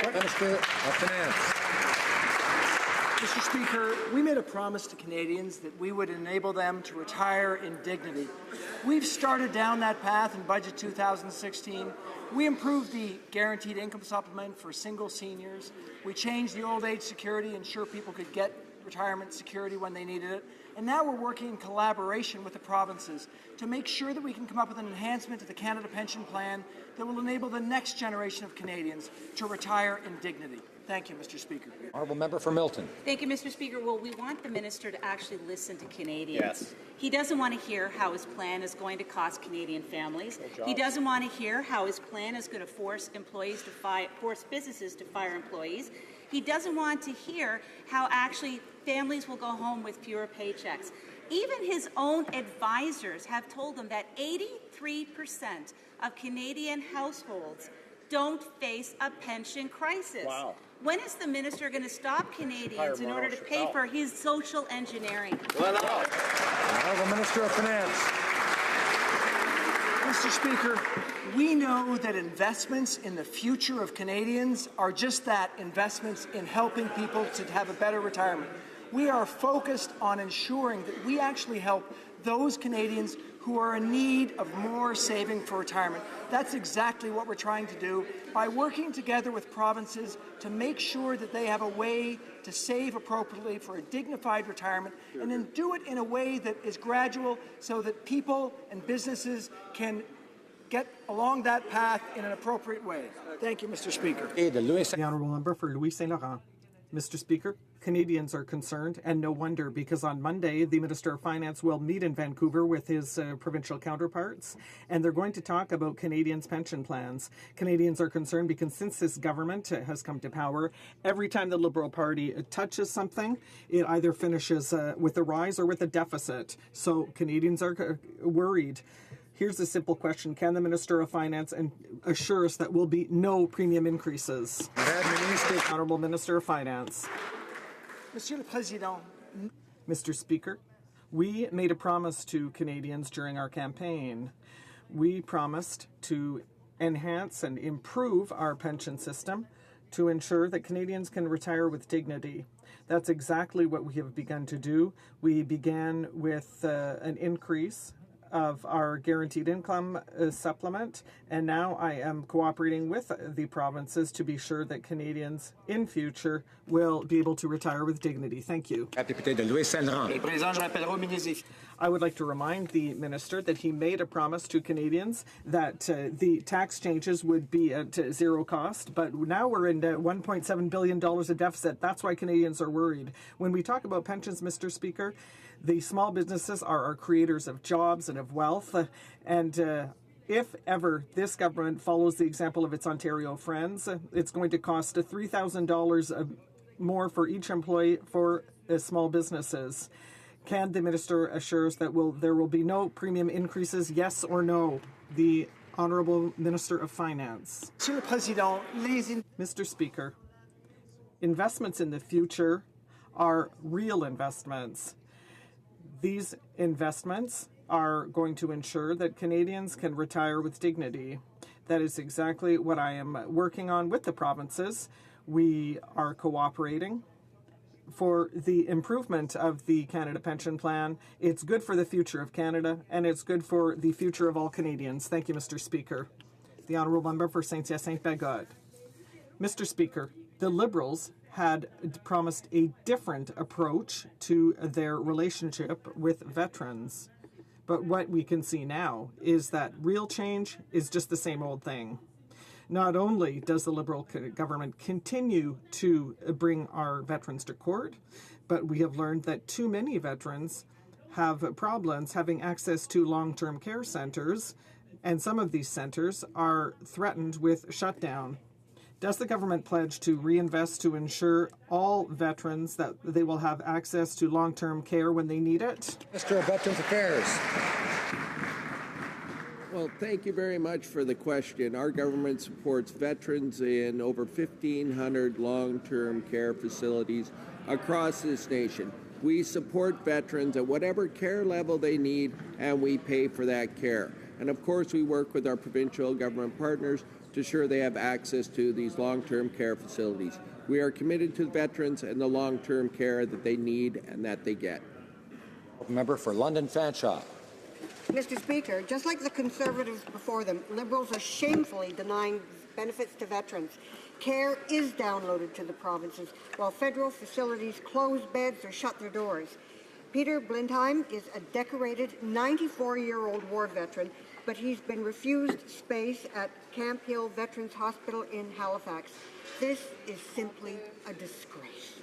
Minister of Finance. Mr. Speaker, we made a promise to Canadians that we would enable them to retire in dignity. We've started down that path in Budget 2016. We improved the guaranteed income supplement for single seniors. We changed the old age security, ensure people could get retirement security when they needed it. And now we're working in collaboration with the provinces to make sure that we can come up with an enhancement to the Canada Pension Plan that will enable the next generation of Canadians to retire in dignity. Thank you, Mr. Speaker. Honourable member for Milton. Thank you, Mr. Speaker. Well, we want the minister to actually listen to Canadians. Yes. He doesn't want to hear how his plan is going to cost Canadian families. He doesn't want to hear how his plan is going to force businesses to fire employees. He doesn't want to hear how actually families will go home with fewer paychecks. Even his own advisors have told him that 83% of Canadian households don't face a pension crisis. Wow. When is the minister going to stop Canadians in order to pay for his social engineering? Honourable Minister of Finance. Mr. Speaker, we know that investments in the future of Canadians are just that, investments in helping people to have a better retirement. We are focused on ensuring that we actually help those Canadians who are in need of more saving for retirement. That's exactly what we're trying to do by working together with provinces to make sure that they have a way to save appropriately for a dignified retirement, and then do it in a way that is gradual so that people and businesses can get along that path in an appropriate way. Thank you, Mr. Speaker. The Honourable Member for Louis St. Laurent. Mr. Speaker, Canadians are concerned, and no wonder, because on Monday, the Minister of Finance will meet in Vancouver with his provincial counterparts, and they're going to talk about Canadians' pension plans. Canadians are concerned because since this government has come to power, every time the Liberal Party touches something, it either finishes with a rise or with a deficit. So Canadians are worried. Here's a simple question. Can the Minister of Finance assure us that will be no premium increases? Honourable Minister of Finance. Monsieur le Président. Mr. Speaker, we made a promise to Canadians during our campaign. We promised to enhance and improve our pension system to ensure that Canadians can retire with dignity. That's exactly what we have begun to do. We began with an increase of our guaranteed income supplement, and now I am cooperating with the provinces to be sure that Canadians in future will be able to retire with dignity. Thank you. I would like to remind the Minister that he made a promise to Canadians that the tax changes would be at zero cost, but now we're in $1.7 billion of deficit. That's why Canadians are worried. When we talk about pensions, Mr. Speaker, the small businesses are our creators of jobs and of wealth, and if ever this government follows the example of its Ontario friends, it's going to cost $3,000 more for each employee for small businesses. Can the Minister assure us that there will be no premium increases, yes or no? The Honourable Minister of Finance. Mr. Speaker, investments in the future are real investments. These investments are going to ensure that Canadians can retire with dignity. That is exactly what I am working on with the provinces. We are cooperating for the improvement of the Canada Pension Plan. It's good for the future of Canada, and it's good for the future of all Canadians. Thank you, Mr. Speaker. The Honourable Member for Saint-Hyacinthe-Bagotte. Mr. Speaker, the Liberals had promised a different approach to their relationship with veterans. But what we can see now is that real change is just the same old thing. Not only does the Liberal government continue to bring our veterans to court, but we have learned that too many veterans have problems having access to long-term care centres, and some of these centres are threatened with shutdown. Does the government pledge to reinvest to ensure all veterans that they will have access to long-term care when they need it? Minister of Veterans Affairs. Well, thank you very much for the question. Our government supports veterans in over 1,500 long-term care facilities across this nation. We support veterans at whatever care level they need, and we pay for that care. And of course, we work with our provincial government partners to ensure they have access to these long-term care facilities. We are committed to veterans and the long-term care that they need and that they get. Member for London Fanshawe. Mr. Speaker, just like the Conservatives before them, Liberals are shamefully denying benefits to veterans. Care is downloaded to the provinces, while federal facilities close beds or shut their doors. Peter Blindheim is a decorated 94-year-old war veteran, but he's been refused space at Camp Hill Veterans Hospital in Halifax. This is simply a disgrace.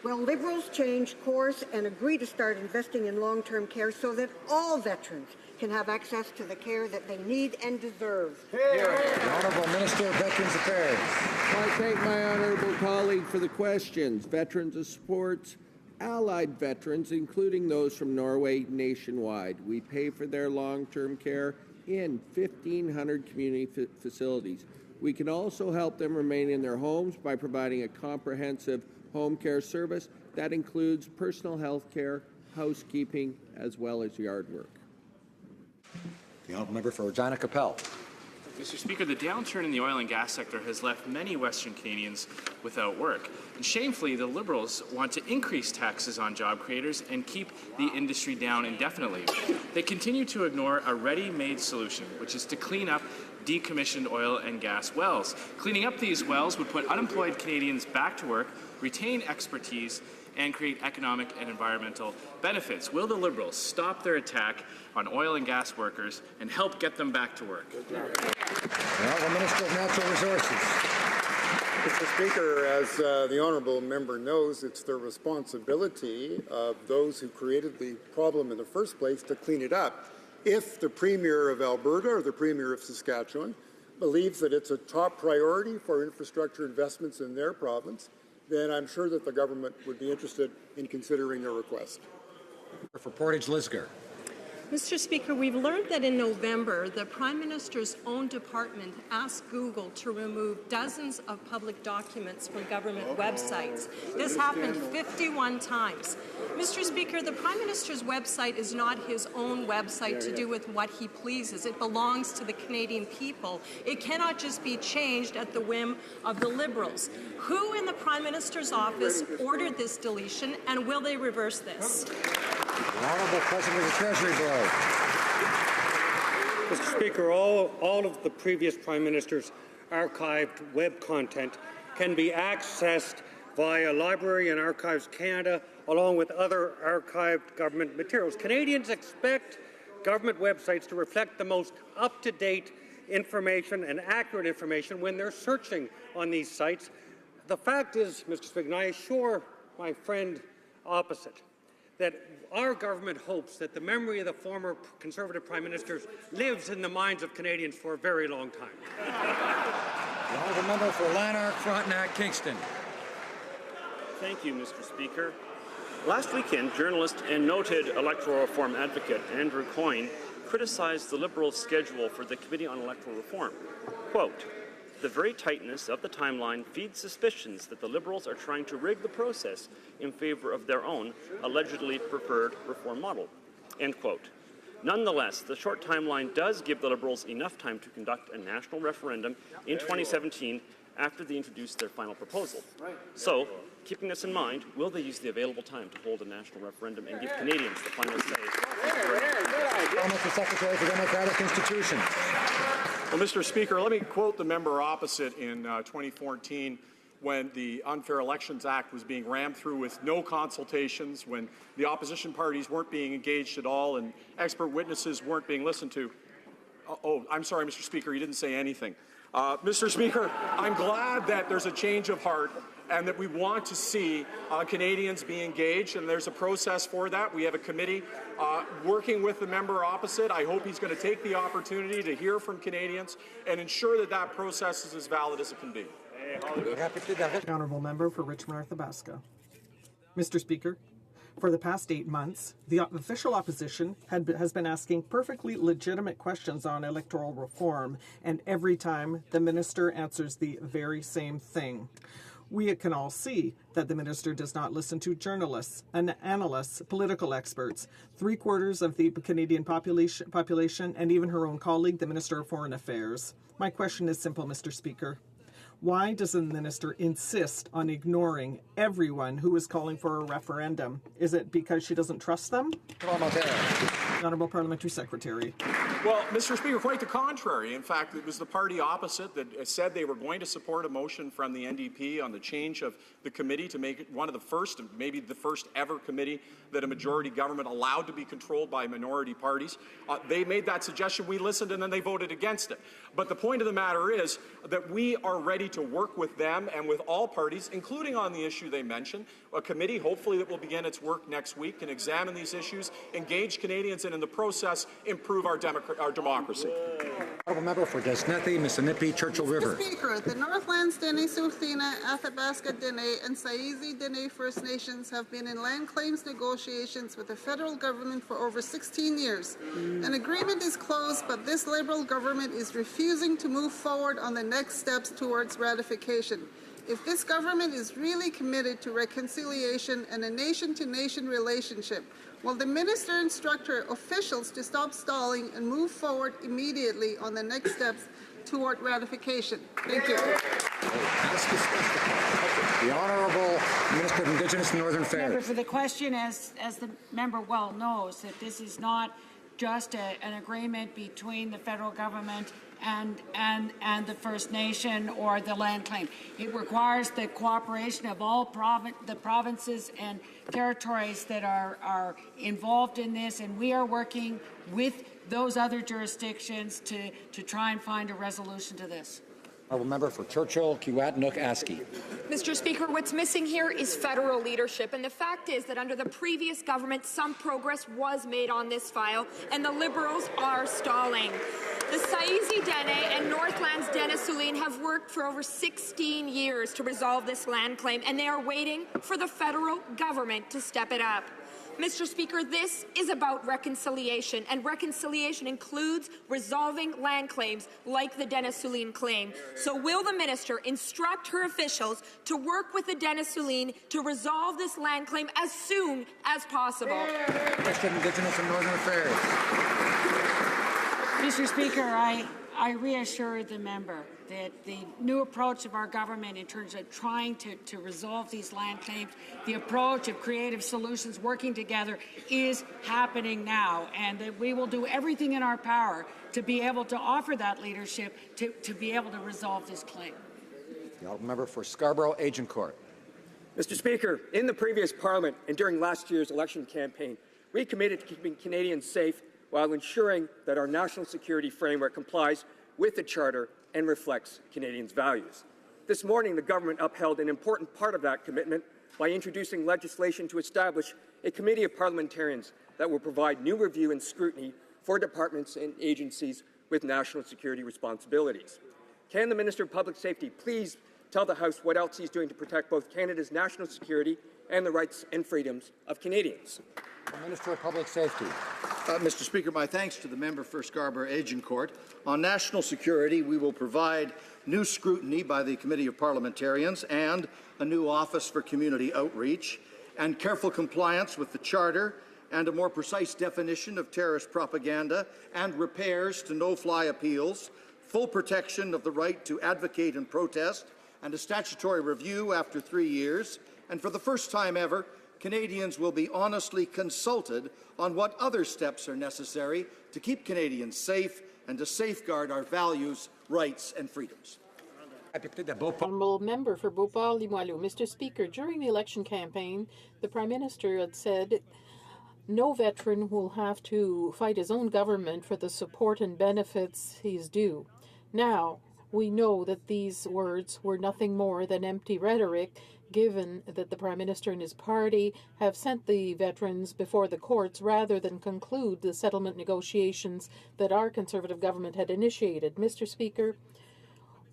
Will Liberals change course and agree to start investing in long-term care so that all veterans can have access to the care that they need and deserve? The Honourable Minister of Veterans Affairs. I thank my honourable colleague for the questions. Veterans supports allied veterans, including those from Norway, nationwide. We pay for their long-term care in 1,500 community facilities. We can also help them remain in their homes by providing a comprehensive home care service that includes personal health care, housekeeping, as well as yard work. The Honourable Member for Regina Capel. Mr. Speaker, the downturn in the oil and gas sector has left many Western Canadians without work. And shamefully, the Liberals want to increase taxes on job creators and keep the industry down indefinitely. They continue to ignore a ready-made solution, which is to clean up decommissioned oil and gas wells. Cleaning up these wells would put unemployed Canadians back to work, retain expertise, and create economic and environmental benefits. Will the Liberals stop their attack on oil and gas workers and help get them back to work? The Minister of Natural Resources. Mr. Speaker, as the honourable member knows, it's the responsibility of those who created the problem in the first place to clean it up. If the Premier of Alberta or the Premier of Saskatchewan believes that it's a top priority for infrastructure investments in their province, then I'm sure that the government would be interested in considering a request. For Portage-Lisgar. Mr. Speaker, we've learned that in November, the Prime Minister's own department asked Google to remove dozens of public documents from government websites. This happened 51 times. Mr. Speaker, the Prime Minister's website is not his own website to do with what he pleases. It belongs to the Canadian people. It cannot just be changed at the whim of the Liberals. Who in the Prime Minister's office ordered this deletion, and will they reverse this? The Honourable President of the Treasury Board. Mr. Speaker, all of the previous Prime Minister's archived web content can be accessed via Library and Archives Canada, along with other archived government materials. Canadians expect government websites to reflect the most up-to-date information and accurate information when they're searching on these sites. The fact is, Mr. Speaker, and I assure my friend opposite, that our government hopes that the memory of the former Conservative Prime Ministers lives in the minds of Canadians for a very long time. The honourable member for Lanark, Frontenac, Kingston. Thank you, Mr. Speaker. Last weekend, journalist and noted electoral reform advocate Andrew Coyne criticized the Liberals' schedule for the Committee on Electoral Reform. Quote, "The very tightness of the timeline feeds suspicions that the Liberals are trying to rig the process in favour of their own allegedly preferred reform model." End quote. Nonetheless, the short timeline does give the Liberals enough time to conduct a national referendum in 2017 after they introduce their final proposal. So, keeping this in mind, will they use the available time to hold a national referendum and give Canadians the final say? Mr. Secretary for Democratic Institutions. Well, Mr. Speaker, let me quote the member opposite in 2014 when the Unfair Elections Act was being rammed through with no consultations, when the opposition parties weren't being engaged at all and expert witnesses weren't being listened to. Oh, I'm sorry, Mr. Speaker, you didn't say anything. Mr. Speaker, I'm glad that there's a change of heart and that we want to see Canadians be engaged, and there's a process for that. We have a committee working with the member opposite. I hope he's going to take the opportunity to hear from Canadians and ensure that that process is as valid as it can be. The honourable member for Richmond-Arthabaska. Mr. Speaker, for the past 8 months, the official opposition has been asking perfectly legitimate questions on electoral reform, and every time the minister answers the very same thing. We can all see that the minister does not listen to journalists and analysts, political experts, 3/4 of the Canadian population, and even her own colleague, the Minister of Foreign Affairs. My question is simple, Mr. Speaker. Why does the minister insist on ignoring everyone who is calling for a referendum? Is it because she doesn't trust them? The Honourable Parliamentary Secretary. Well, Mr. Speaker, quite the contrary. In fact, it was the party opposite that said they were going to support a motion from the NDP on the change of the committee to make it one of the first, maybe the first ever committee that a majority government allowed to be controlled by minority parties. They made that suggestion, we listened, and then they voted against it. But the point of the matter is that we are ready to work with them and with all parties, including on the issue they mentioned. A committee, hopefully, that will begin its work next week, can examine these issues, engage Canadians, and in the process, improve our democracy. Honourable member for Desnethi, Missinippi, Churchill River. Mr. Speaker, the Northlands Dene, Sulthina, Athabasca Dene, and Saizi Dene First Nations have been in land claims negotiations with the federal government for over 16 years. An agreement is closed, but this Liberal government is refusing to move forward on the next steps towards ratification. If this government is really committed to reconciliation and a nation-to-nation relationship, will the minister instruct her officials to stop stalling and move forward immediately on the next steps toward ratification. Thank you. The Honourable Minister of Indigenous and Northern Affairs. Member, for the question, as the member well knows, that this is not just an agreement between the federal government and the First Nation or the land claim. It requires the cooperation of all the provinces and territories that are involved in this, and we are working with those other jurisdictions to try and find a resolution to this. Honourable Member for Churchill, Kiwatinook, Aski. Mr. Speaker, what's missing here is federal leadership, and the fact is that under the previous government, some progress was made on this file, and the Liberals are stalling. The Saizi Dene and Northland's Denisuline have worked for over 16 years to resolve this land claim, and they are waiting for the federal government to step it up. Mr. Speaker, this is about reconciliation, and reconciliation includes resolving land claims like the Denisuline claim. So will the minister instruct her officials to work with the Denisuline to resolve this land claim as soon as possible? Minister of Indigenous and Northern Affairs. Mr. Speaker, I reassure the member that the new approach of our government in terms of trying to resolve these land claims, the approach of creative solutions working together is happening now, and that we will do everything in our power to be able to offer that leadership to be able to resolve this claim. The Honourable Member for Scarborough, Agincourt. Mr. Speaker, in the previous Parliament and during last year's election campaign, we committed to keeping Canadians safe while ensuring that our national security framework complies with the Charter and reflects Canadians' values. This morning, the government upheld an important part of that commitment by introducing legislation to establish a committee of parliamentarians that will provide new review and scrutiny for departments and agencies with national security responsibilities. Can the Minister of Public Safety please tell the House what else he's doing to protect both Canada's national security and the rights and freedoms of Canadians? The Minister of Public Safety. Mr. Speaker, my thanks to the member for Scarborough Agincourt. On national security, we will provide new scrutiny by the Committee of Parliamentarians and a new Office for Community Outreach, and careful compliance with the Charter and a more precise definition of terrorist propaganda and repairs to no-fly appeals, full protection of the right to advocate and protest, and a statutory review after 3 years. And for the first time ever, Canadians will be honestly consulted on what other steps are necessary to keep Canadians safe and to safeguard our values, rights and freedoms. Honourable Member for Bhopal Limoilou. Mr. Speaker, during the election campaign, the Prime Minister had said no veteran will have to fight his own government for the support and benefits he's due. Now, we know that these words were nothing more than empty rhetoric, given that the Prime Minister and his party have sent the veterans before the courts rather than conclude the settlement negotiations that our Conservative government had initiated. Mr. Speaker,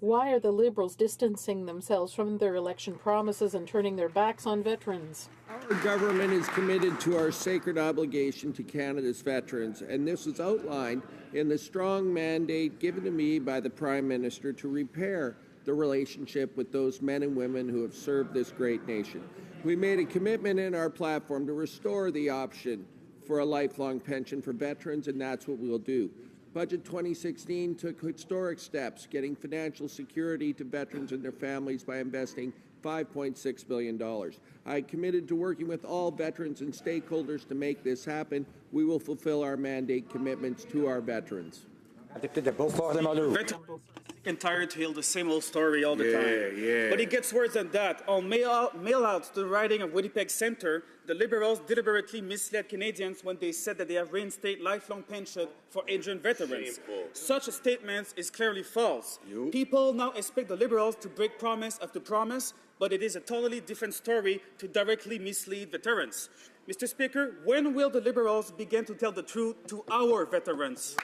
why are the Liberals distancing themselves from their election promises and turning their backs on veterans? Our government is committed to our sacred obligation to Canada's veterans, and this is outlined in the strong mandate given to me by the Prime Minister to repair the relationship with those men and women who have served this great nation. We made a commitment in our platform to restore the option for a lifelong pension for veterans, and that's what we'll do. Budget 2016 took historic steps, getting financial security to veterans and their families by investing $5.6 billion. I committed to working with all veterans and stakeholders to make this happen. We will fulfill our mandate commitments to our veterans. And tired to hear the same old story all the time. But it gets worse than that. On mail-outs to the riding of Winnipeg Centre, the Liberals deliberately misled Canadians when they said that they have reinstated lifelong pension for aging veterans. Shameful. Such a statement is clearly false. People now expect the Liberals to break promise after promise, but it is a totally different story to directly mislead veterans. Mr. Speaker, when will the Liberals begin to tell the truth to our veterans?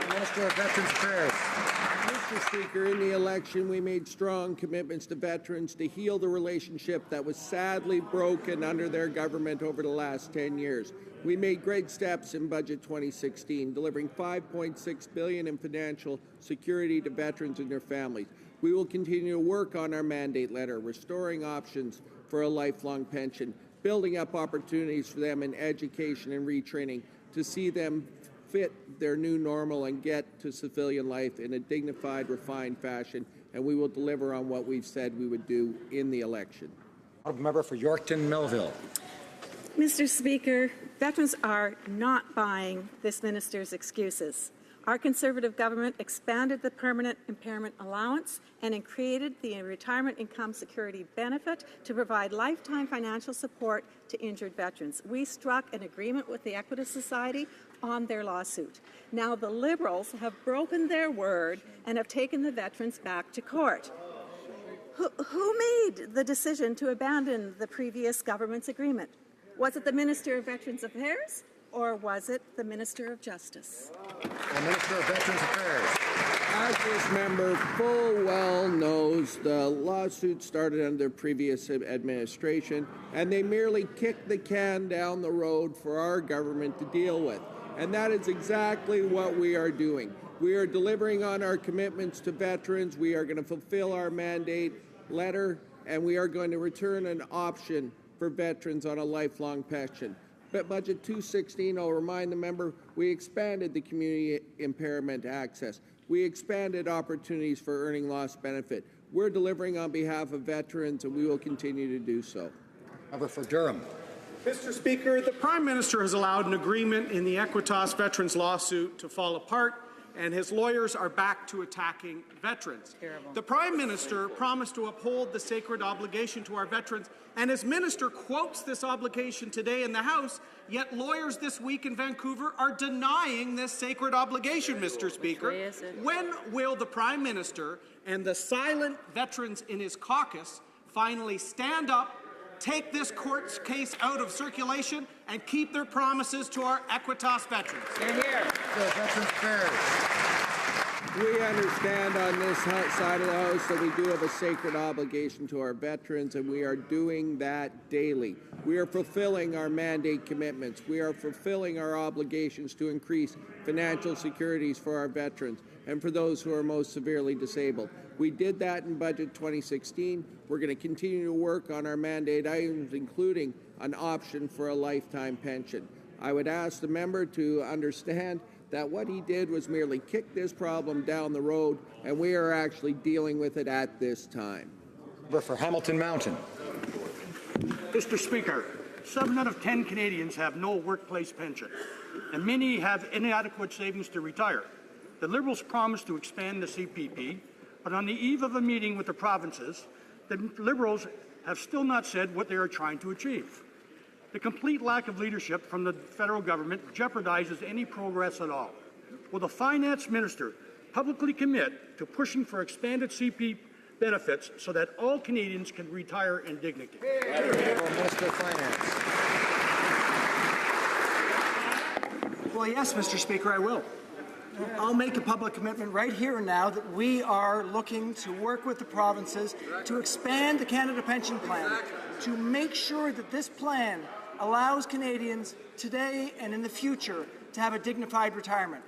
Minister of Veterans Affairs. Mr. Speaker, in the election, we made strong commitments to veterans to heal the relationship that was sadly broken under their government over the last 10 years. We made great steps in Budget 2016, delivering $5.6 billion in financial security to veterans and their families. We will continue to work on our mandate letter, restoring options for a lifelong pension, building up opportunities for them in education and retraining to see them fit their new normal and get to civilian life in a dignified, refined fashion, and we will deliver on what we've said we would do in the election. Member for Yorkton Melville. Mr. Speaker, veterans are not buying this minister's excuses. Our Conservative government expanded the permanent impairment allowance and created the retirement income security benefit to provide lifetime financial support to injured veterans. We struck an agreement with the Equitable Society on their lawsuit. Now the Liberals have broken their word and have taken the veterans back to court. Who made the decision to abandon the previous government's agreement? Was it the Minister of Veterans Affairs or was it the Minister of Justice? The Minister of Veterans Affairs. As this member full well knows, the lawsuit started under the previous administration, and they merely kicked the can down the road for our government to deal with. And that is exactly what we are doing. We are delivering on our commitments to veterans. We are going to fulfill our mandate letter, and we are going to return an option for veterans on a lifelong pension. But Budget 216, I'll remind the member, we expanded the community impairment access. We expanded opportunities for earning loss benefit. We're delivering on behalf of veterans, and we will continue to do so. Member for Durham. Mr. Speaker, the Prime Minister has allowed an agreement in the Equitas veterans lawsuit to fall apart, and his lawyers are back to attacking veterans. Terrible. The Prime Minister promised to uphold the sacred obligation to our veterans, and his minister quotes this obligation today in the House, yet lawyers this week in Vancouver are denying this sacred obligation, Mr. Speaker. When will the Prime Minister and the silent veterans in his caucus finally stand up, take this court case out of circulation, and keep their promises to our Equitas veterans? Veterans Affairs. We understand on this side of the House that we do have a sacred obligation to our veterans, and we are doing that daily. We are fulfilling our mandate commitments. We are fulfilling our obligations to increase financial securities for our veterans and for those who are most severely disabled. We did that in Budget 2016. We're going to continue to work on our mandate items, including an option for a lifetime pension. I would ask the member to understand that what he did was merely kick this problem down the road, and we are actually dealing with it at this time. Member for Hamilton Mountain. Mr. Speaker, 7 out of 10 Canadians have no workplace pension, and many have inadequate savings to retire. The Liberals promised to expand the CPP, but on the eve of a meeting with the provinces, the Liberals have still not said what they are trying to achieve. The complete lack of leadership from the federal government jeopardizes any progress at all. Will the finance minister publicly commit to pushing for expanded CP benefits so that all Canadians can retire in dignity? Minister of Finance. Well, yes, Mr. Speaker, I will. I'll make a public commitment right here and now that we are looking to work with the provinces to expand the Canada Pension Plan, to make sure that this plan allows Canadians today and in the future to have a dignified retirement.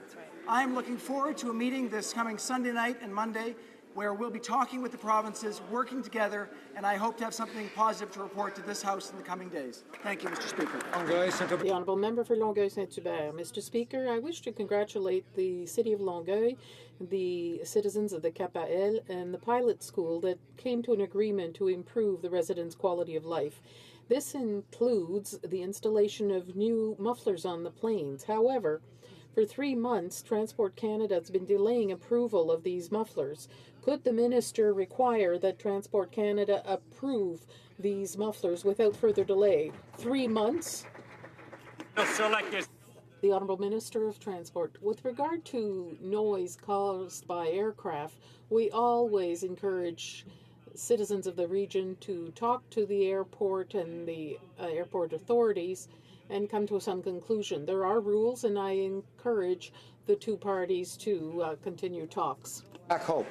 I am looking forward to a meeting this coming Sunday night and Monday where we'll be talking with the provinces, working together, and I hope to have something positive to report to this House in the coming days. Thank you, Mr. Speaker. The Honourable Member for Longueuil-Saint-Hubert. Mr. Speaker, I wish to congratulate the City of Longueuil, the citizens of the Cap-à-El, and the pilot school that came to an agreement to improve the residents' quality of life. This includes the installation of new mufflers on the planes. However, for 3 months, Transport Canada has been delaying approval of these mufflers. Could the minister require that Transport Canada approve these mufflers without further delay? 3 months? The Honourable Minister of Transport. With regard to noise caused by aircraft, we always encourage citizens of the region to talk to the airport and the airport authorities and come to some conclusion. There are rules, and I encourage the two parties to continue talks. HoC.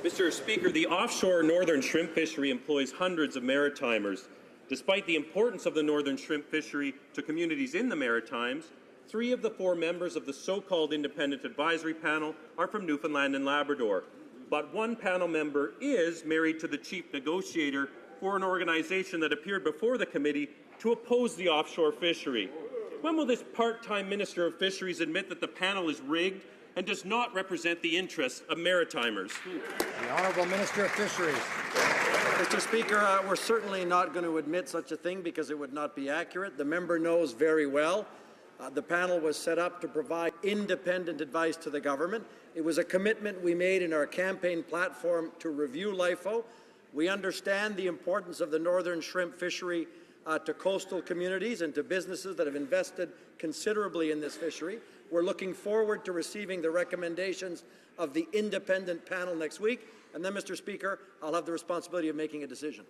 Mr. Speaker, the offshore northern shrimp fishery employs hundreds of Maritimers. Despite the importance of the northern shrimp fishery to communities in the Maritimes, 3 of the 4 members of the so-called independent advisory panel are from Newfoundland and Labrador. But 1 panel member is married to the chief negotiator for an organization that appeared before the committee to oppose the offshore fishery. When will this part-time Minister of Fisheries admit that the panel is rigged and does not represent the interests of maritimers? The Honourable Minister of Fisheries. Mr. Speaker, we're certainly not going to admit such a thing because it would not be accurate. The member knows very well the panel was set up to provide independent advice to the government. It was a commitment we made in our campaign platform to review LIFO. We understand the importance of the northern shrimp fishery to coastal communities and to businesses that have invested considerably in this fishery. We're looking forward to receiving the recommendations of the independent panel next week. And then, Mr. Speaker, I'll have the responsibility of making a decision.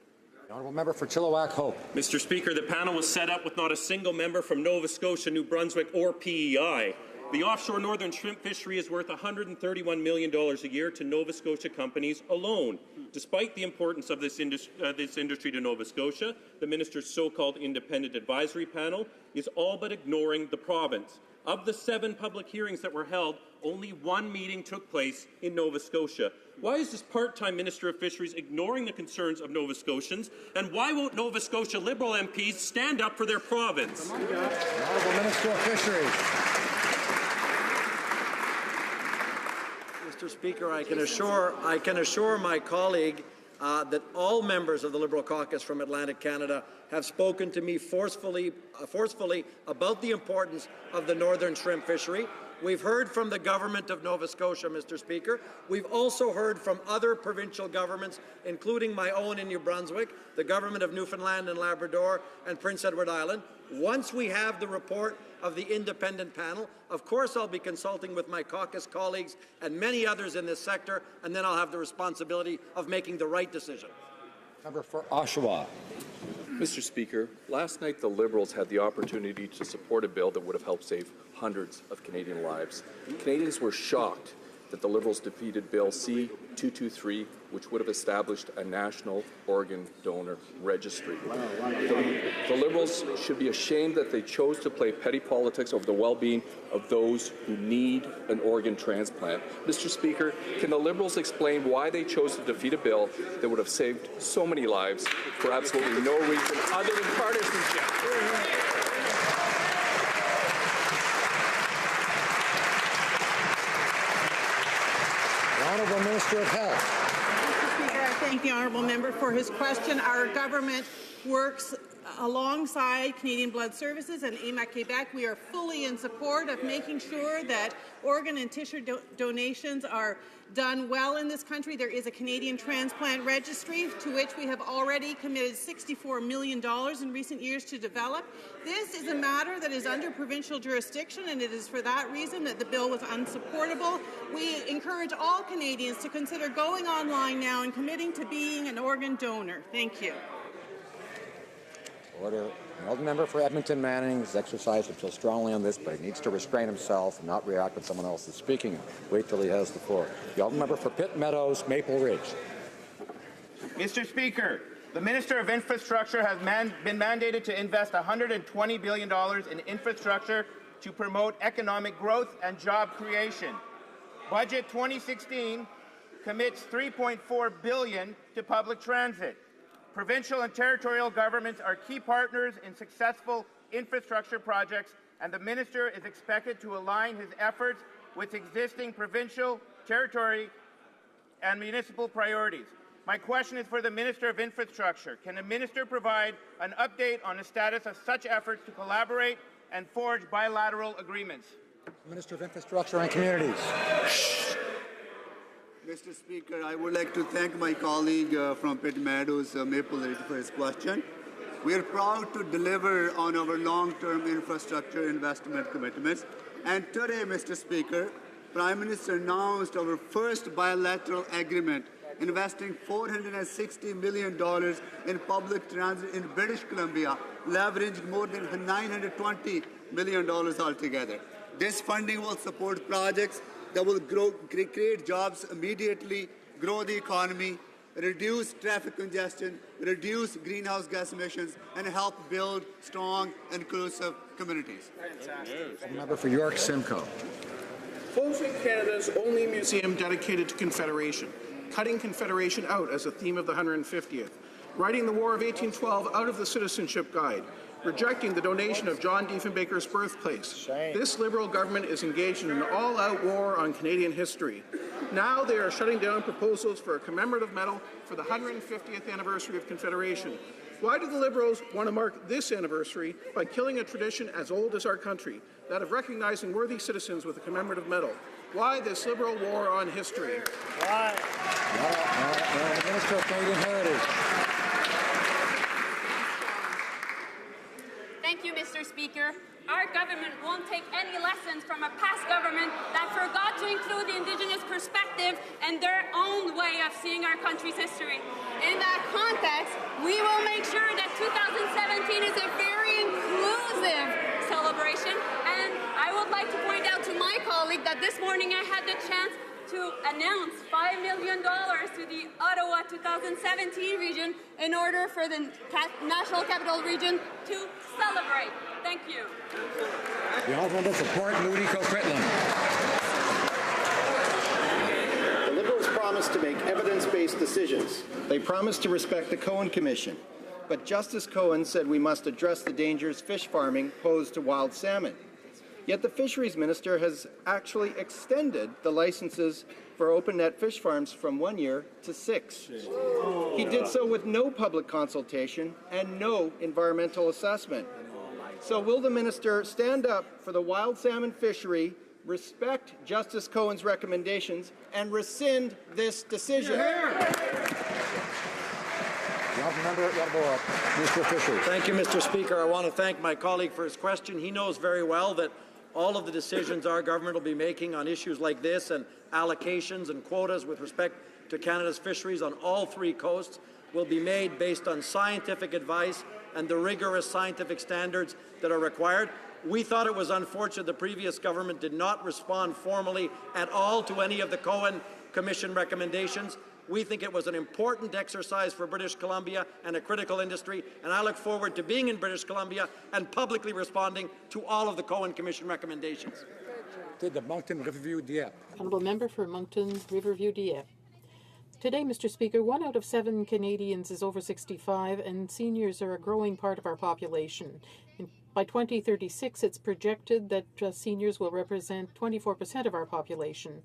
The Honourable Member for Chilliwack HoC. Mr. Speaker, the panel was set up with not a single member from Nova Scotia, New Brunswick or PEI. The offshore northern shrimp fishery is worth $131 million a year to Nova Scotia companies alone. Despite the importance of this industry to Nova Scotia, the minister's so-called independent advisory panel is all but ignoring the province. Of the 7 public hearings that were held, only 1 meeting took place in Nova Scotia. Why is this part-time Minister of Fisheries ignoring the concerns of Nova Scotians? And why won't Nova Scotia Liberal MPs stand up for their province? Honourable Minister of Fisheries. Mr. Speaker, I can assure my colleague that all members of the Liberal caucus from Atlantic Canada have spoken to me forcefully about the importance of the northern shrimp fishery. We've heard from the government of Nova Scotia, Mr. Speaker. We've also heard from other provincial governments, including my own in New Brunswick, the government of Newfoundland and Labrador, and Prince Edward Island. Once we have the report of the independent panel, of course I'll be consulting with my caucus colleagues and many others in this sector, and then I'll have the responsibility of making the right decision. Member for Oshawa. Mr. Speaker, last night the Liberals had the opportunity to support a bill that would have helped save hundreds of Canadian lives. Canadians were shocked that the Liberals defeated Bill C-223, which would have established a national organ donor registry. The Liberals should be ashamed that they chose to play petty politics over the well-being of those who need an organ transplant. Mr. Speaker, can the Liberals explain why they chose to defeat a bill that would have saved so many lives for absolutely no reason other than partisanship? Honourable Minister of Health. Mr. Speaker, I thank the honourable member for his question. Our government works alongside Canadian Blood Services and AMAC Quebec. We are fully in support of making sure that organ and tissue donations are done well in this country. There is a Canadian transplant registry to which we have already committed $64 million in recent years to develop. This is a matter that is under provincial jurisdiction, and it is for that reason that the bill was unsupportable. We encourage all Canadians to consider going online now and committing to being an organ donor. Thank you. Order. The member for Edmonton Manning has exercised himself strongly on this, but he needs to restrain himself and not react when someone else is speaking. Wait till he has the floor. The member for Pitt Meadows, Maple Ridge. Mr. Speaker, the Minister of Infrastructure has been mandated to invest $120 billion in infrastructure to promote economic growth and job creation. Budget 2016 commits $3.4 billion to public transit. Provincial and territorial governments are key partners in successful infrastructure projects, and the minister is expected to align his efforts with existing provincial, territory, and municipal priorities. My question is for the Minister of Infrastructure. Can the minister provide an update on the status of such efforts to collaborate and forge bilateral agreements? Minister of Infrastructure and Communities. Mr. Speaker, I would like to thank my colleague from Pitt Meadows, Maple Ridge, for his question. We are proud to deliver on our long-term infrastructure investment commitments. And today, Mr. Speaker, Prime Minister announced our first bilateral agreement investing $460 million in public transit in British Columbia, leveraging more than $920 million altogether. This funding will support projects that will create jobs immediately, grow the economy, reduce traffic congestion, reduce greenhouse gas emissions, and help build strong, inclusive communities. Member for York Simcoe. Closing Canada's only museum dedicated to Confederation, cutting Confederation out as a theme of the 150th, writing the War of 1812 out of the Citizenship Guide, rejecting the donation of John Diefenbaker's birthplace. This Liberal government is engaged in an all-out war on Canadian history. Now they are shutting down proposals for a commemorative medal for the 150th anniversary of Confederation. Why do the Liberals want to mark this anniversary by killing a tradition as old as our country, that of recognizing worthy citizens with a commemorative medal? Why this Liberal war on history? Why? Minister of Canadian Heritage. Thank you, Mr. Speaker. Our government won't take any lessons from a past government that forgot to include the Indigenous perspective and their own way of seeing our country's history. In that context, we will make sure that 2017 is a very inclusive celebration, and I would like to point out to my colleague that this morning I had the chance to announce $5 million to the Ottawa 2017 region in order for the National Capital Region to celebrate. Thank you. The Honourable support Moody Coquitlam. The Liberals promised to make evidence-based decisions. They promised to respect the Cohen Commission. But Justice Cohen said we must address the dangers fish farming posed to wild salmon. Yet the Fisheries Minister has actually extended the licenses for open net fish farms from 1 year to 6. He did so with no public consultation and no environmental assessment. So will the Minister stand up for the wild salmon fishery, respect Justice Cohen's recommendations, and rescind this decision? Thank you, Mr. Speaker. I want to thank my colleague for his question. He knows very well that all of the decisions our government will be making on issues like this and allocations and quotas with respect to Canada's fisheries on all three coasts will be made based on scientific advice and the rigorous scientific standards that are required. We thought it was unfortunate the previous government did not respond formally at all to any of the Cohen Commission recommendations. We think it was an important exercise for British Columbia and a critical industry, and I look forward to being in British Columbia and publicly responding to all of the Cohen Commission recommendations. The Moncton Riverview Dieppe. Honourable Member for Moncton Riverview Dieppe. Today, Mr. Speaker, 1 out of 7 Canadians is over 65, and seniors are a growing part of our population. By 2036, it's projected that seniors will represent 24% of our population.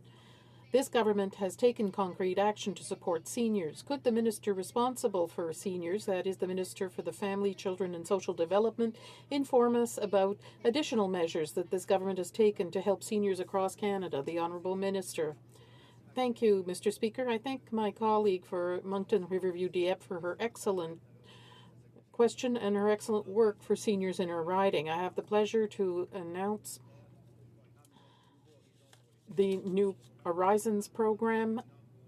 This government has taken concrete action to support seniors. Could the minister responsible for seniors, that is the Minister for the Family, Children and Social Development, inform us about additional measures that this government has taken to help seniors across Canada? The Honourable Minister. Thank you, Mr. Speaker. I thank my colleague for Moncton Riverview Dieppe for her excellent question and her excellent work for seniors in her riding. I have the pleasure to announce the new Horizons program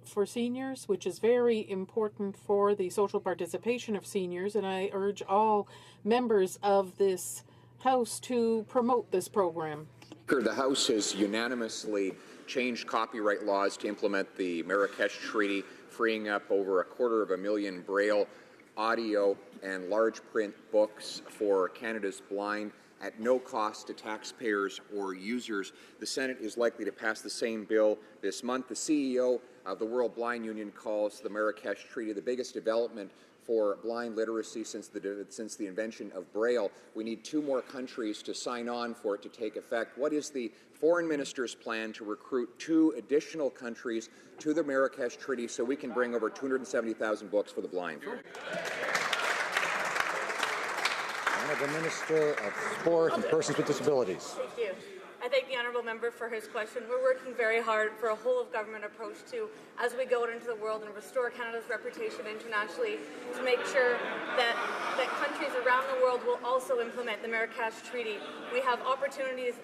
for seniors, which is very important for the social participation of seniors, and I urge all members of this House to promote this program. The House has unanimously changed copyright laws to implement the Marrakesh Treaty, freeing up over 250,000 Braille, audio, and large print books for Canada's blind at no cost to taxpayers or users. The Senate is likely to pass the same bill this month. The CEO of the World Blind Union calls the Marrakesh Treaty the biggest development for blind literacy since the invention of Braille. We need 2 more countries to sign on for it to take effect. What is the Foreign Minister's plan to recruit 2 additional countries to the Marrakesh Treaty so we can bring over 270,000 books for the blind? The Minister of Sport and Persons with Disabilities. Thank you. I thank the honourable member for his question. We're working very hard for a whole-of-government approach to, as we go out into the world and restore Canada's reputation internationally, to make sure that countries around the world will also implement the Marrakesh Treaty. We have opportunities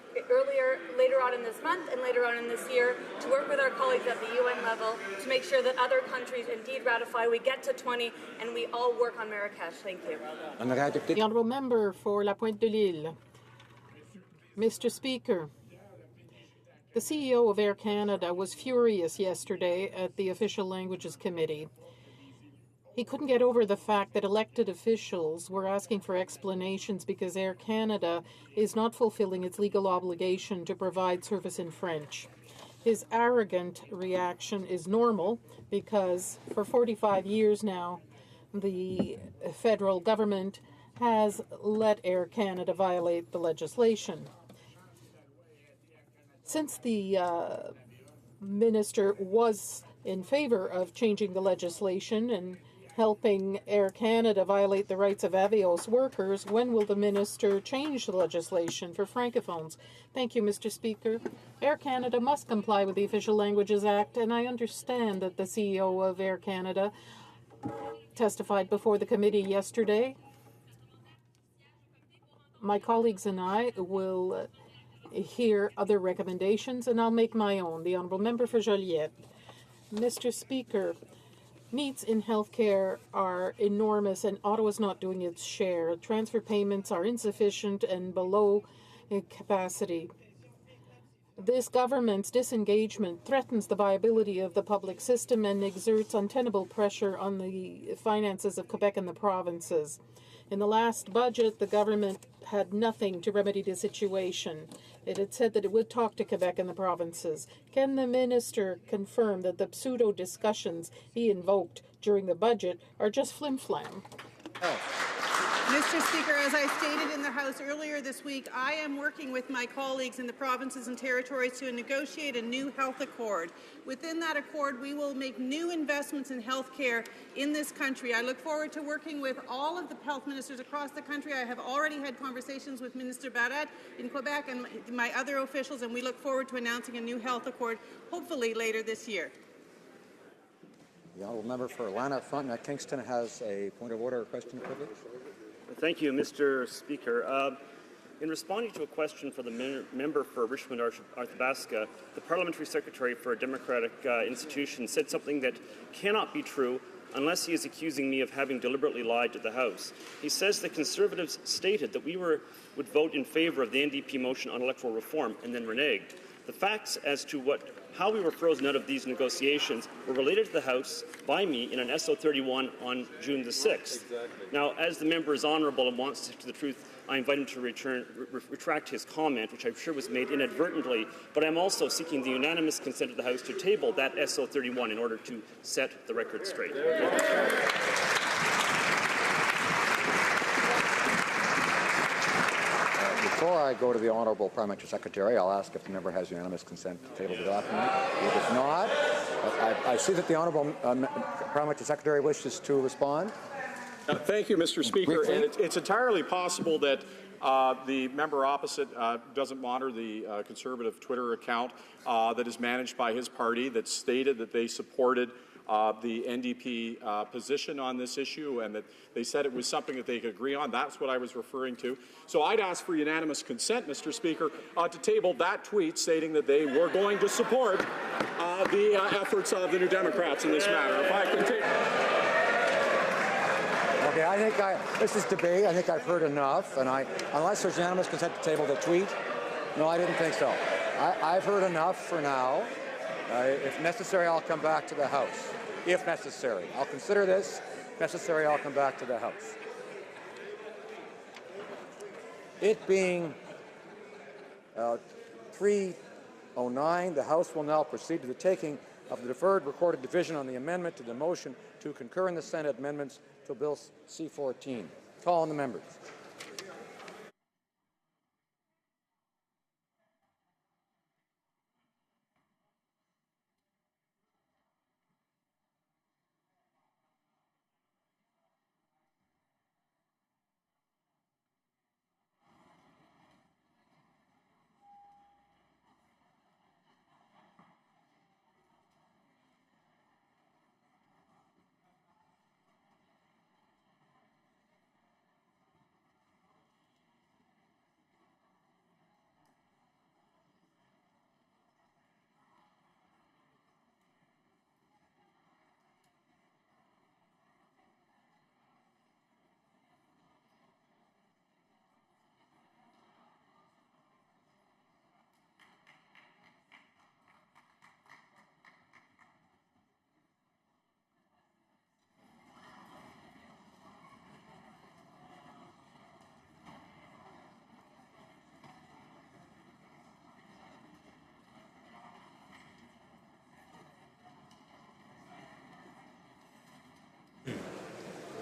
later on in this month and later on in this year to work with our colleagues at the UN level to make sure that other countries indeed ratify. We get to 20 and we all work on Marrakesh. Thank you. The honourable member for La Pointe de l'Île. Mr. Speaker, the CEO of Air Canada was furious yesterday at the Official Languages Committee. He couldn't get over the fact that elected officials were asking for explanations because Air Canada is not fulfilling its legal obligation to provide service in French. His arrogant reaction is normal because for 45 years now, the federal government has let Air Canada violate the legislation. Since the minister was in favor of changing the legislation and helping Air Canada violate the rights of Avios workers, when will the minister change the legislation for francophones? Thank you, Mr. Speaker. Air Canada must comply with the Official Languages Act, and I understand that the CEO of Air Canada testified before the committee yesterday. My colleagues and I will hear other recommendations, and I'll make my own. The Honourable Member for Joliette. Mr. Speaker, needs in healthcare are enormous, and Ottawa's not doing its share. Transfer payments are insufficient and below capacity. This government's disengagement threatens the viability of the public system and exerts untenable pressure on the finances of Quebec and the provinces. In the last budget, the government had nothing to remedy the situation. It had said that it would talk to Quebec and the provinces. Can the minister confirm that the pseudo-discussions he invoked during the budget are just flim-flam? Mr. Speaker, as I stated in the House earlier this week, I am working with my colleagues in the provinces and territories to negotiate a new health accord. Within that accord, we will make new investments in health care in this country. I look forward to working with all of the health ministers across the country. I have already had conversations with Minister Barrette in Quebec and my other officials, and we look forward to announcing a new health accord, hopefully later this year. The honourable member for Lana Frontenac Kingston has a point of order or question privilege. Thank you, Mr. Speaker. In responding to a question for the member for Richmond Arthabaska, the parliamentary secretary for a democratic institution said something that cannot be true unless he is accusing me of having deliberately lied to the House. He says the Conservatives stated that we would vote in favour of the NDP motion on electoral reform and then reneged. The facts as to how we were frozen out of these negotiations were related to the House by me in an SO31 on June the 6th. Now, as the member is honourable and wants to stick to the truth, I invite him to retract his comment, which I'm sure was made inadvertently, but I'm also seeking the unanimous consent of the House to table that SO31 in order to set the record straight. Before I go to the Honourable Parliamentary Secretary, I'll ask if the member has unanimous consent to table the document. If not, I see that the Honourable Parliamentary Secretary wishes to respond. Thank you, Mr. Speaker. And it's entirely possible that the member opposite doesn't monitor the Conservative Twitter account that is managed by his party that stated that they supported the NDP position on this issue and that they said it was something that they could agree on. That's what I was referring to. So I'd ask for unanimous consent, Mr. Speaker, to table that tweet stating that they were going to support the efforts of the New Democrats in this matter. If I can take... Okay, I think this is debate. I think I've heard enough, and unless there's unanimous consent to table the tweet, no, I didn't think so. I've heard enough for now. If necessary, I'll come back to the House. If necessary. I'll consider this. If necessary, I'll come back to the House. It being 3:09, the House will now proceed to the taking of the deferred recorded division on the amendment to the motion to concur in the Senate amendments to Bill C-14. Call on the members.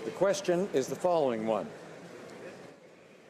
The question is the following one.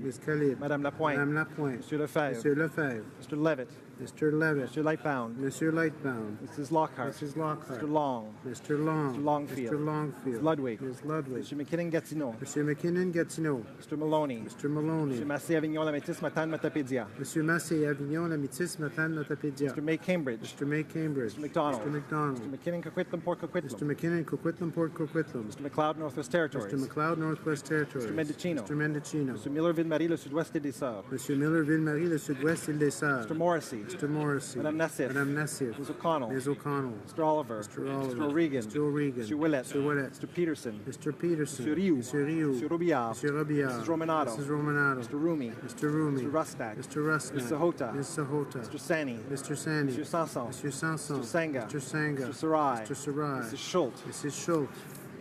Ms. Khalid. Madame Lapointe. Madame Lapointe. Monsieur Lefebvre. Monsieur Lefebvre. Mr. Levitt. Mr. Levitt. Mr. Lightbound. Mr. Lightbound. Mrs. Lockhart. Mrs. Lockhart. Mr. Long. Mr. Long. Mr. Longfield. Mr. Longfield. Ms. Ludwig. Ms. Ludwig. Mr. McKinnon-Gatineau. Mr. McKinnon-Gatineau. Mr. Maloney. Mr. Maloney. Mr. Massé-Avignon, La Métis, Matane, Matapédia. Mr. Massé, Avignon, La Métis, Matane, Matapédia. Mr. May Cambridge. Mr. May Cambridge. Mr. McDonald. Mr. McDonald. Mr. McKinnon, Coquitlam, Port Coquitlam. Mr. McKinnon, Coquitlam, Port Coquitlam. Mr. McLeod, Northwest Territories. Mr. McLeod, Northwest Territories. Mr. Mendocino. Mr. Mendocino. Mr. Miller-Ville-Marie, le Sud-Ouest et des Sœurs. Monsieur Miller, Ville-Marie, le Sud-Ouest, Île des Sœurs. Mr. Morrissey. Mr. Morrissey. Madame Nassif. Madame Nassif. Ms. O'Connell. Ms. O'Connell. Mr. Oliver. Mr. Oliver. Mr. O'Regan. Mr. O'Regan. Mr. Willett. Mr. Willett. Mr. Peterson. Mr. Peterson. Mr. Rioux. Mr. Rioux. Mr. Robillard. Mr. Robillard. Mrs. Romanato. Mrs. Romanato. Mr. Rumi. Mr. Rumi. Mr. Rusnak. Mr. Rusnak. Ms. Sahota. Ms. Sahota. Mr. Sani. Mr. Sani. Mr. Sanson. Mr. Sanson. Mr. Senga. Mr. Sanga. Mr. Sarai. Mr. Sarai. Mrs. Schultz. Mrs. Schultz.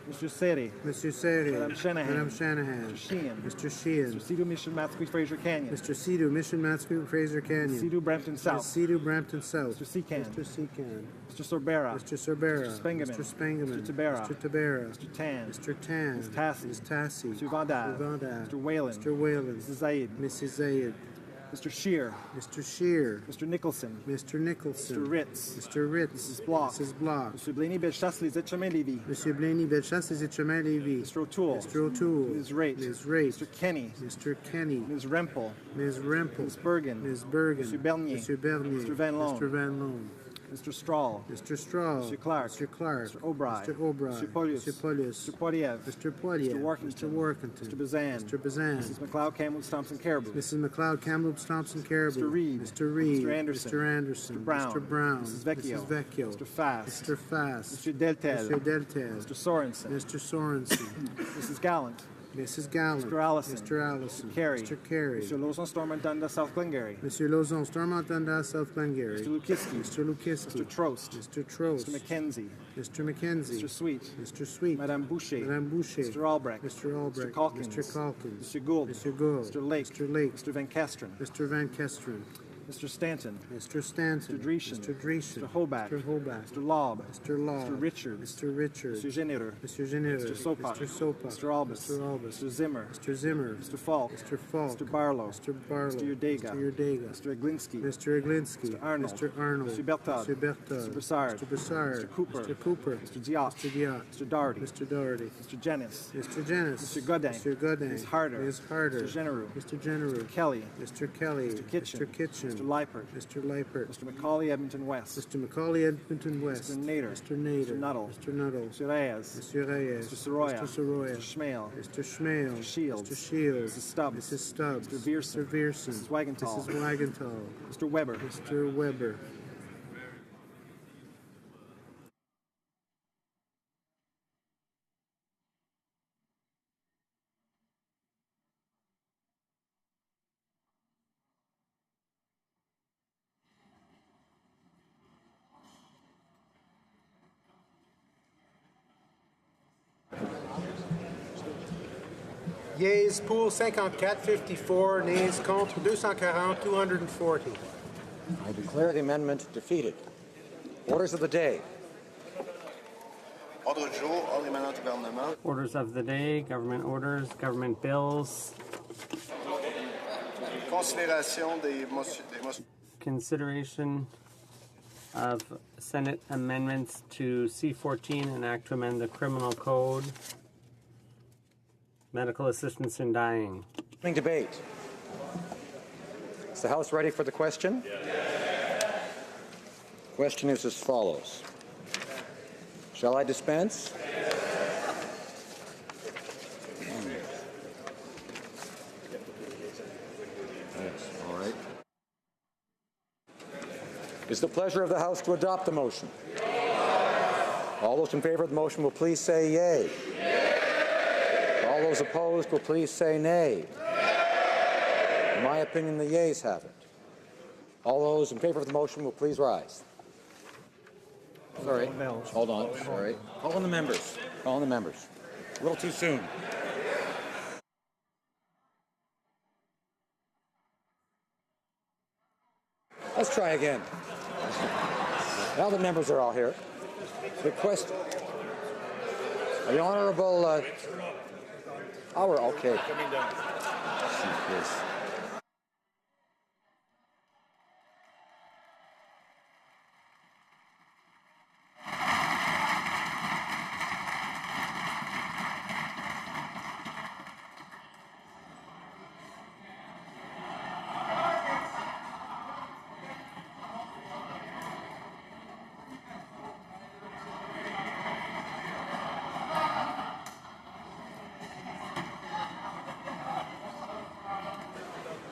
Mr. Seri. Mr. Seri. Madame Shanahan. Madame Shanahan. Mr. Sheehan. Mr. Sheehan. Mr. Sidhu Mission Matsqui Fraser Canyon. Mr. Sidhu, Mission Matsqui, Fraser Canyon. Sidhu Brampton South. Mr. Sidhu, Brampton South. Mr. Secan. Mr. Secan. Mr. Sorbera. Mr. Sorbera. Mr. Spengeman. Mr. Spengeman. Mr. Tabera. Mr. Tabera. Mr. Tan. Mr. Tan. Ms. Tassi. Ms. Tassi. Mr. Vandad. Mr. Vandad. Mr. Whalen. Mr. Whalen. Mrs. Zaid. Mrs. Zaid. Mr. Shear. Mr. Shear. Mr. Nicholson. Mr. Nicholson. Mr. Ritz. Mr. Ritz. Mrs. Block. Mrs. Block. Mr. Blaney Bellechasse, Les Etchemins Lévis. Monsieur Blaney, Bellechasse, Les Etchemins Lévis. Mr. O'Toole. Mr. O'Toole. Ms. Raitt. Ms. Raitt. Mr. Kenny. Mr. Kenny. Ms. Rempel. Ms. Rempel. Ms. Bergen. Ms. Bergen. Mr. Bernier. Mr. Bernier. Mr. Van Loan. Mr. Van Loan. Mr. Strahl. Mr. Strahl. Mr. Clark. Mr. Clark. Mr. O'Brien. Mr. O'Brien. Mr. Polius. Mr. Polius. Mr. Poiliev. Mr. Poitier. Mr. Workington. Mr. Workington. Mr. Bazan. Mr. Bazan. Mrs. McLeod, Kamloops, Thompson, Caribou. Mrs. McLeod, Kamloops, Thompson, Caribou. Mr. Reed. Mr. Reed. Mr. Anderson. Mr. Anderson. Mr. Brown. Mr. Brown. Mrs. Vecchio. Mrs. Vecchio. Mr. Fast. Mr. Fast. Mr. Deltel. Mr. Deltel. Mr. Sorensen. Mr. Sorensen. Mrs. Gallant. Mrs. Gallant. Mr. Allison. Mr. Allison. Mr. Carey. Mr. Carey. Mr. Lawson, Stormont, Dundas, South Glengarry. Monsieur Lozon, Stormont, Dundas, South Glengarry. Mr. Lukiski. Mr. Lukiski. Mr. Trost. Mr. Trost. Mr. McKenzie. Mr. McKenzie. Mr. Sweet. Mr. Sweet. Madame Boucher. Madame Boucher. Mr. Albrecht. Mr. Albrecht. Mr. Calkins. Mr. Calkins. Mr. Gould. Mr. Gould. Mr. Lake. Mr. Lake. Mr. Van Kesteren. Mr. Van Kesteren. Mr. Stanton. Mr. Stanton. Mr. Dreeshen. Mr. Dreeshen. Mr. Hobach. Mr. Hobach. Mr. Lobb. Mr. Law. Mr. Richards. Mr. Richards. Mr. Generer. Mr. Generer. Mr. Sopak. Mr. Sopak. Mr. Albus. Mr. Albus. Mr. Zimmer. Mr. Zimmer. Mr. Falk. Mr. Falk. Mr. Barlow. Mr. Barlow. Mr. Yurdega. Mr. Yurdega. Mr. Eglinski. Mr. Eglinski. Mr. Arnold. Mr. Arnold. Mr. Bertod. Mr. Bertod. Mr. Broussard. Mr. Broussard. Mr. Cooper. Mr. Cooper. Mr. Diot. Mr. Diot. Mr. Doherty. Mr. Doherty. Mr. Jennings. Mr. Jennings. Mr. Godin. Mr. Godin. Ms. Harder. Ms. Harder. Mr. Genereux. Mr. Genereux. Mr. Kelly. Mr. Kelly. Mr. Kitchen. Mr. Kitchen. Mr. Liepert. Mr. Liepert. Mr. McCauley, Edmonton West. Mr. McCauley, Edmonton West. Mr. Nader. Mr. Nader. Mr. Nuttall. Mr. Nuttall. Mr. Reyes. Mr. Reyes. Mr. Soroya. Mr. Soroya. Mr. Schmale. Mr. Schmale. Mr. Shields. Mr. Shields. Mrs. Stubbs. Mrs. Stubbs. Mr. Vierson. Mr. Vierson. Mrs. Wagenthal. Mrs. Wagenthal. Mr. Weber. Mr. Weber. Yeas pour 54, 54. Nays contre 240, 240. I declare the amendment defeated. Orders of the day. Ordre du jour, ordre émanant du gouvernement. Orders of the day, government orders, government bills. Considération des motions. Consideration of Senate amendments to C-14, an act to amend the criminal code. Medical assistance in dying. Debate. Is the House ready for the question? Question is as follows. Shall I dispense? Yes, all right. Is the pleasure of the House to adopt the motion? All those in favor of the motion will please say yea. All those opposed will please say nay. In my opinion, the yeas have it. All those in favor of the motion will please rise. Sorry. Hold on. Sorry. Call on the members. Call on the members. A little too soon. Let's try again. Now the members are all here. The question. The Honorable. Okay.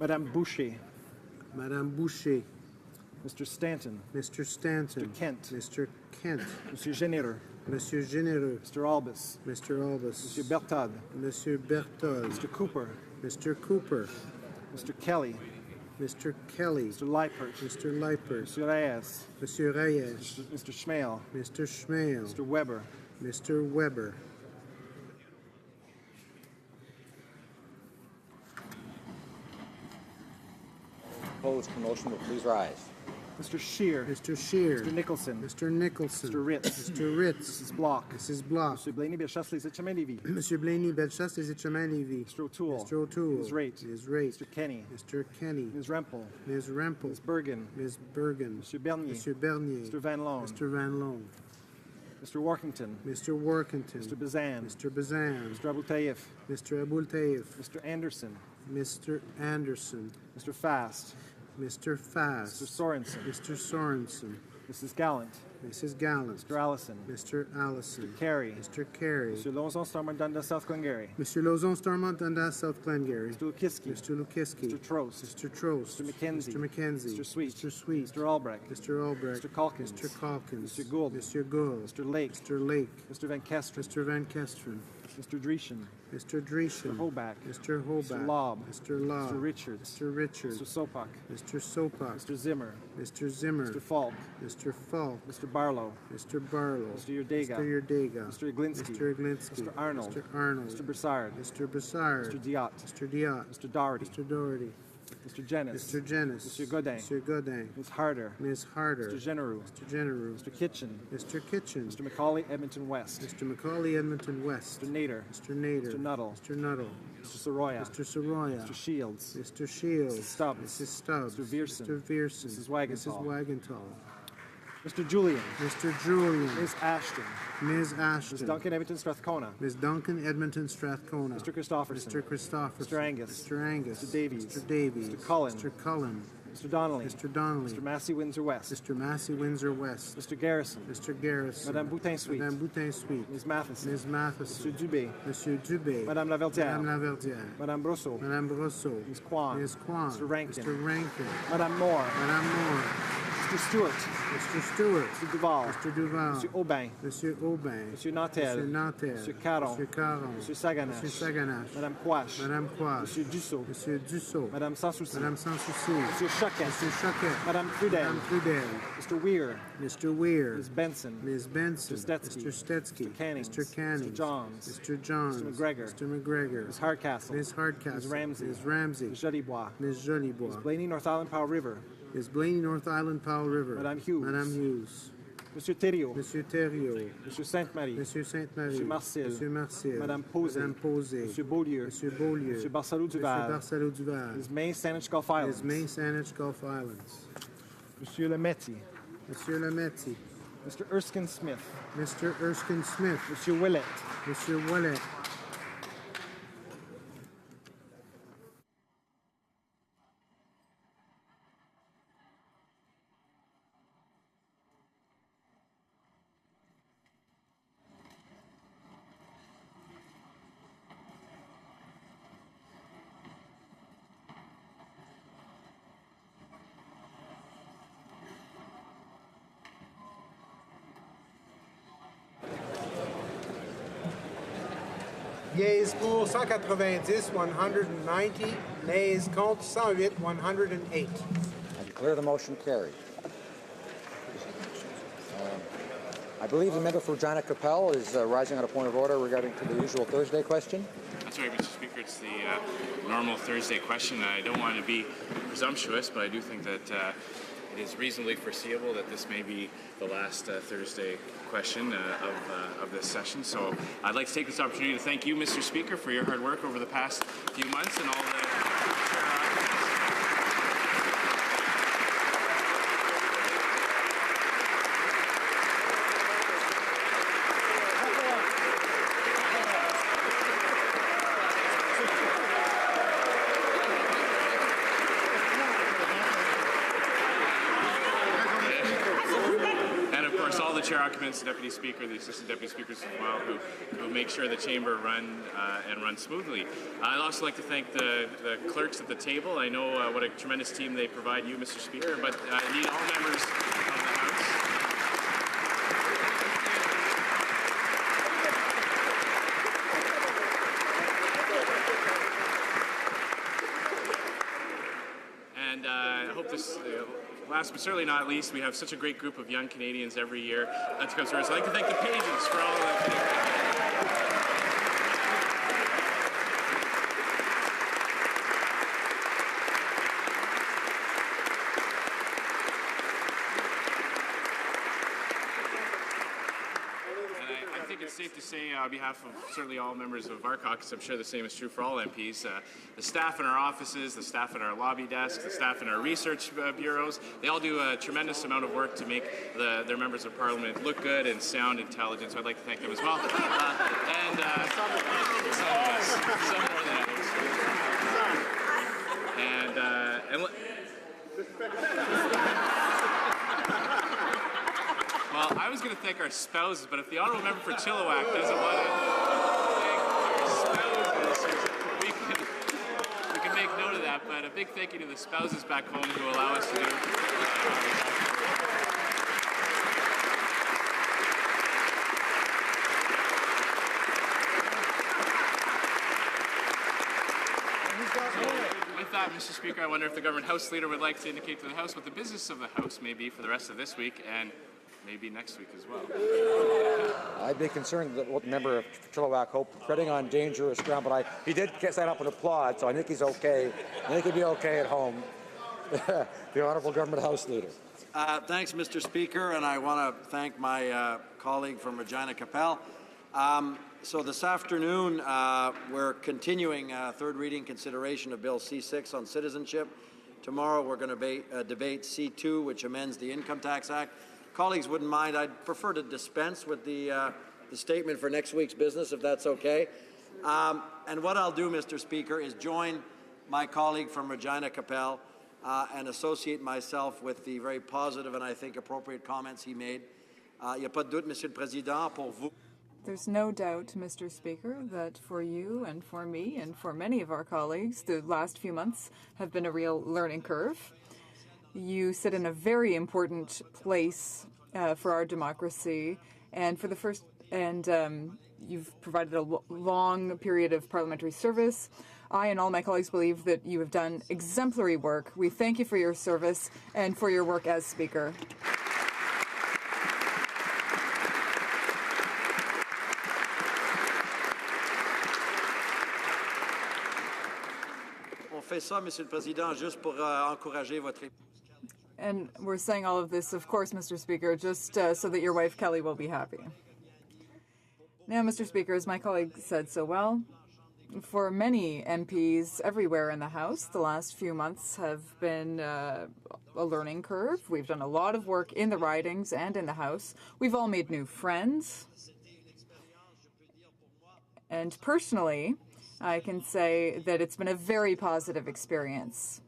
Madame Boucher. Madame Boucher. Mr. Stanton. Mr. Stanton. Mr. Kent. Mr. Kent. Monsieur Généreux. Monsieur Généreux. Mr. Albus. Mr. Albus. Monsieur Bertod. Monsieur Berthold. Mr. Cooper. Mr. Cooper. Mr. Kelly. Mr. Kelly. Mr. Leipert. Mr. Leipert. Monsieur Reyes. Monsieur Reyes. Mr. Schmale. Mr. Schmale. Mr. Weber. Mr. Weber. Opposed to the motion will please rise. Mr. Scheer. Mr. Scheer. Mr. Nicholson. Mr. Nicholson. Mr. Ritz. Mr. Ritz. Mrs. Block. Mrs. Block. Monsieur Blaney Bellechasse, Les Etchemins-Lévis. Monsieur Blaney Bellechasse, Les Etchemins-Lévis. Mr. O'Toole. Mr. O'Toole. Ms. Raitt. Ms. Raitt. Mr. Kenny. Mr. Kenny. Ms. Rempel. Ms. Rempel. Ms. Bergen. Ms. Bergen. Monsieur Bernier. Monsieur Bernier. Mr. Van Loan. Mr. Van Loan. Mr. Workington. Mr. Workington. Mr. Bazan. Mr. Bazan. Mr. Aboutaïf. Mr. Aboutaïf. Mr. Anderson. Mr. Anderson. Mr. Fast. Mr. Fast. Mr. Sorensen. Mr. Sorensen. Mrs. Gallant. Mrs. Gallant. Mr. Allison. Mr. Allison. Mr. Carey. Mr. Carey. Mr. Lozon Stormont Dundas South Glengarry. Mr. Lozon Stormont Dundas South Glengarry. Mr. Lukiski. Mr. Lukiski. Mr. Trost. Mr. Trost. Mr. McKenzie. Mr. McKenzie. Mr. Sweet. Mr. Sweet. Mr. Albrecht. Mr. Albrecht. Mr. Calkins. Mr. Calkins. Mr. Gould. Mr. Gould. Mr. Lake. Mr. Lake. Mr. Van Kesteren. Mr. Van Kesteren. Mr. Dreeshen. Mr. Dreeshen. Mr. Hoback. Mr. Hoback. Mr. Lobb. Mr. Lobb. Mr. Richards. Mr. Richards. Mr. Sopak. Mr. Sopak. Mr. Zimmer. Mr. Zimmer. Mr. Falk. Mr. Falk. Mr. Barlow. Mr. Barlow. Mr. Yurdega. Mr. Yurdega. Mr. Iglinski. Mr. Iglinski. Mr. Arnold. Mr. Arnold. Mr. Broussard. Mr. Broussard. Mr. Diot. Mr. Diot. Mr. Doherty. Mr. Doherty. Mr. Jennis. Mr. Jennis. Mr. Godin. Mr. Godin. Ms. Harder. Ms. Harder. Mr. Genereux. Mr. Genereux. Mr. Kitchen. Mr. Kitchen. Mr. Macaulay Edmonton West. Mr. Macaulay Edmonton West. Mr. Nader. Mr. Nader. Mr. Nuttall. Mr. Nuttall. Mr. Soroya. Mr. Soroya. Mr. Shields. Mr. Shields. Mrs. Stubbs. Mrs. Stubbs. Mr. Vierson. Mr. Vierson. Mrs. Wagenthal. Mrs. Wagenthal. Mr. Julian. Mr. Julian. Ms. Ashton. Ms. Ashton. Ms. Duncan Edmonton Strathcona. Ms. Duncan Edmonton Strathcona. Mr. Christopherson. Mr. Christopherson. Mr. Angus. Mr. Angus. Mr. Davies. Mr. Davies. Mr. Cullen. Mr. Cullen. Mr. Donnelly. Mr. Donnelly. Mr. Massey Windsor West. Mr. Massey Windsor West. Mr. Garrison. Mr. Garrison. Madame Boutin-Sweet. Madame Boutin-Sweet. Ms. Matheson. Ms. Matheson. Mr. Dubé. Monsieur Dubé. Madame Laverdière. Madame Laverdière. Madame Brosseau. Madame Brosseau. Ms. Kwan. Ms. Kwan. Mr. Rankin. Mr. Rankin. Madame Moore. Madame Moore. Mr. Stewart. Mr. Stewart. Mr. Duval. Mr. Duval. Monsieur Aubin. Monsieur Aubin. Monsieur Nantel. Monsieur Nantel. Monsieur Caron. Monsieur Caron. Monsieur Saganache. Monsieur Saganache. Madame Quash. Madame Quash. Monsieur Dussault. Monsieur Dussault. Madame Sans Souci. Madame Sans Souci. Monsieur Choquet. Monsieur Choquet. Madame Trudel. Madame Trudel. Mr. Weir. Mr. Weir. Ms. Benson. Ms. Benson. Mr. Stetsky. Mr. Stetsky. Mr. Cannings. Mr. Cannings. Mr. Johns. Mr. Johns. Mr. McGregor. Mr. McGregor. Ms. Hardcastle. Ms. Hardcastle. Ms. Ramsey. Ms. Ramsey. Ms. Jolibois. Ms. Jolibois. Ms. Blaney, North Island, Powell River. Ms. Blaney, North Island, Powell River. Madame Hughes. Madame Hughes. Monsieur Thériault. Monsieur Thériault. Monsieur Sainte-Marie. Monsieur Sainte-Marie. Monsieur Marcel. Monsieur Marcel. Madame Posé. Madame Posé. Monsieur Beaulieu. Monsieur Beaulieu. Monsieur Barcelou Monsieur Duval. Barcelou Duval. Ms. May, Saanich Gulf Islands. Ms. May, Saanich Gulf Islands. Monsieur Lemetti. Monsieur Lametti. Mr. Erskine Smith. Mr. Erskine Smith. Monsieur Willett. Monsieur Willett. Yeas pour 190, 190. Nays contre 108, 108. I declare the motion carried. I believe the member for Regina Capel is rising on a point of order regarding to the usual Thursday question. That's right, Mr. Speaker. It's the normal Thursday question. I don't want to be presumptuous, but I do think that it is reasonably foreseeable that this may be the last Thursday question of this session. So I'd like to take this opportunity to thank you, Mr. Speaker, for your hard work over the past few months and all the chair occupants, the deputy speaker, the assistant deputy speakers as well, who make sure the chamber run smoothly. I'd also like to thank the clerks at the table. I know what a tremendous team they provide you, Mr. Speaker, but I need all members of the House. And I hope this, last but certainly not least, we have such a great group of young Canadians every year that comes through. So I'd like to thank the pages for all of that. It's safe to say, on behalf of certainly all members of our caucus, I'm sure the same is true for all MPs, the staff in our offices, the staff in our lobby desks, the staff in our research bureaus, they all do a tremendous amount of work to make their members of parliament look good and sound intelligent, so I'd like to thank them as well. And some of us, some more than others. Well, I was going to thank our spouses, but if the honourable member for Chilliwack doesn't want to thank our spouses, we can make note of that. But a big thank you to the spouses back home who allow us to do. With that, Mr. Speaker, I wonder if the Government House Leader would like to indicate to the House what the business of the House may be for the rest of this week and maybe next week as well. I'd be concerned that what member of Chilliwack Hope treading on dangerous ground, but he did sign up and applaud, so I think he's okay. I think he'll be okay at home. The Honourable Government House Leader. Thanks, Mr. Speaker, and I want to thank my colleague from Regina Capel. So this afternoon, we're continuing third reading consideration of Bill C6 on citizenship. Tomorrow, we're going to debate C2, which amends the Income Tax Act. Colleagues wouldn't mind, I'd prefer to dispense with the statement for next week's business, if that's okay. And what I'll do, Mr. Speaker, is join my colleague from Regina Capel and associate myself with the very positive and I think appropriate comments he made. Il n'y a pas de doute, Monsieur le Président, pour vous. There's no doubt, Mr. Speaker, that for you and for me and for many of our colleagues, the last few months have been a real learning curve. You sit in a very important place for our democracy, and for the first, you've provided a long period of parliamentary service. I and all my colleagues believe that you have done exemplary work. We thank you for your service and for your work as Speaker. On fait ça, Monsieur le Président, juste pour encourager votre. And we're saying all of this, of course, Mr. Speaker, just so that your wife, Kelly, will be happy. Now, Mr. Speaker, as my colleague said so well, for many MPs everywhere in the House, the last few months have been a learning curve. We've done a lot of work in the ridings and in the House. We've all made new friends. And personally, I can say that it's been a very positive experience.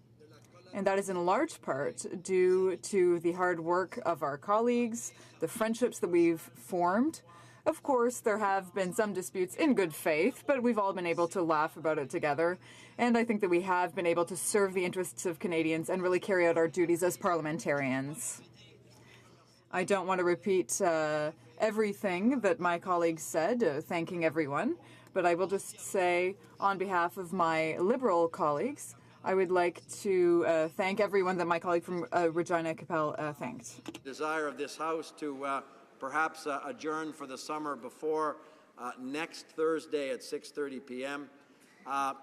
And that is in large part due to the hard work of our colleagues, the friendships that we've formed. Of course, there have been some disputes in good faith, but we've all been able to laugh about it together. And I think that we have been able to serve the interests of Canadians and really carry out our duties as parliamentarians. I don't want to repeat everything that my colleagues said, thanking everyone, but I will just say on behalf of my Liberal colleagues, I would like to thank everyone that my colleague from Regina Capel thanked. Desire of this House to perhaps adjourn for the summer before next Thursday at 6:30 p.m.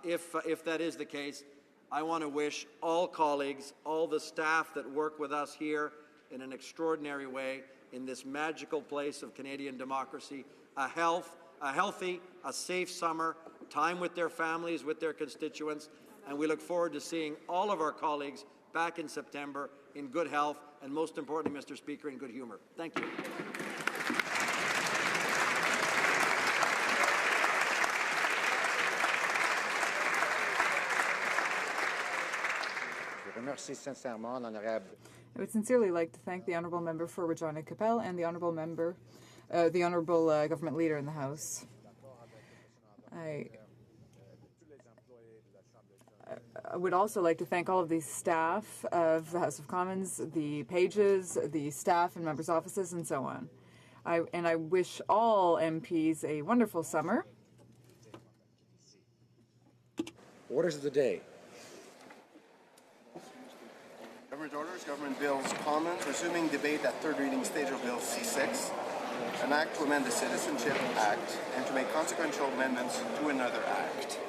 If that is the case, I want to wish all colleagues, all the staff that work with us here in an extraordinary way in this magical place of Canadian democracy, a healthy, a safe summer, time with their families, with their constituents, and we look forward to seeing all of our colleagues back in September in good health and, most importantly, Mr. Speaker, in good humor. Thank you. Je remercie sincèrement l'honorable. I would sincerely like to thank the Honourable Member for Regina Capel and the Honourable Government Leader in the House. I would also like to thank all of the staff of the House of Commons, the pages, the staff in members' offices, and so on. I wish all MPs a wonderful summer. Orders of the day. Government orders, government bills, commons, resuming debate at third reading stage of Bill C6, an act to amend the Citizenship Act and to make consequential amendments to another act.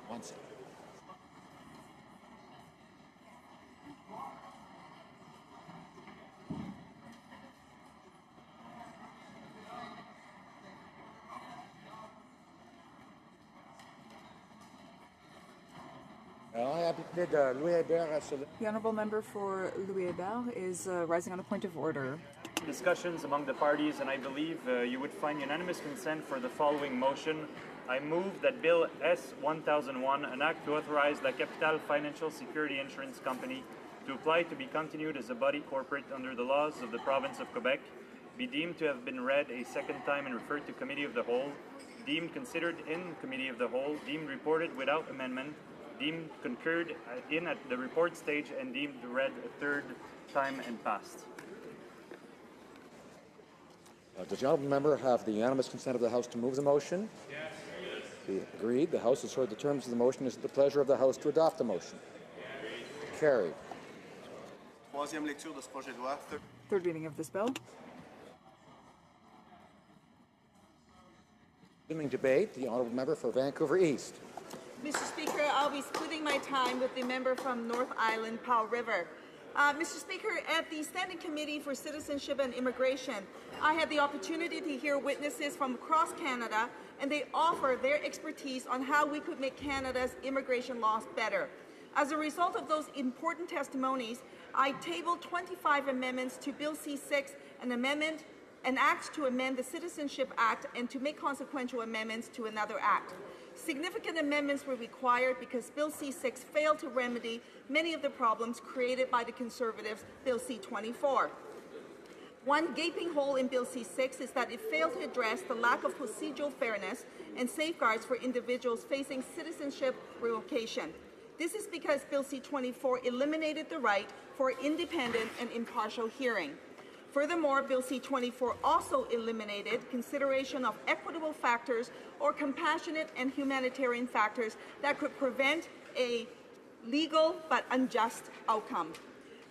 One second. The Honourable Member for Louis Hébert is rising on a point of order. Discussions among the parties, and I believe you would find unanimous consent for the following motion. I move that Bill S-1001, an act to authorize La Capitale Financial Security Insurance Company to apply to be continued as a body corporate under the laws of the province of Quebec, be deemed to have been read a second time and referred to Committee of the Whole, deemed considered in Committee of the Whole, deemed reported without amendment, deemed concurred in at the report stage, and deemed read a third time and passed. Does the honourable member have the unanimous consent of the House to move the motion? Yes. Agreed. The House has heard the terms of the motion. Is it the pleasure of the House to adopt the motion? Carried. Troisième lecture de ce projet de loi. Third reading of this bill. Resuming debate, the honourable member for Vancouver East. Mr. Speaker, I'll be splitting my time with the member from North Island, Powell River. Mr. Speaker, at the Standing Committee for Citizenship and Immigration, I had the opportunity to hear witnesses from across Canada, and they offer their expertise on how we could make Canada's immigration laws better. As a result of those important testimonies, I tabled 25 amendments to Bill C6, an act to amend the Citizenship Act and to make consequential amendments to another act. Significant amendments were required because Bill C6 failed to remedy many of the problems created by the Conservatives' Bill C24. One gaping hole in Bill C6 is that it failed to address the lack of procedural fairness and safeguards for individuals facing citizenship revocation. This is because Bill C24 eliminated the right for independent and impartial hearing. Furthermore, Bill C24 also eliminated consideration of equitable factors or compassionate and humanitarian factors that could prevent a legal but unjust outcome.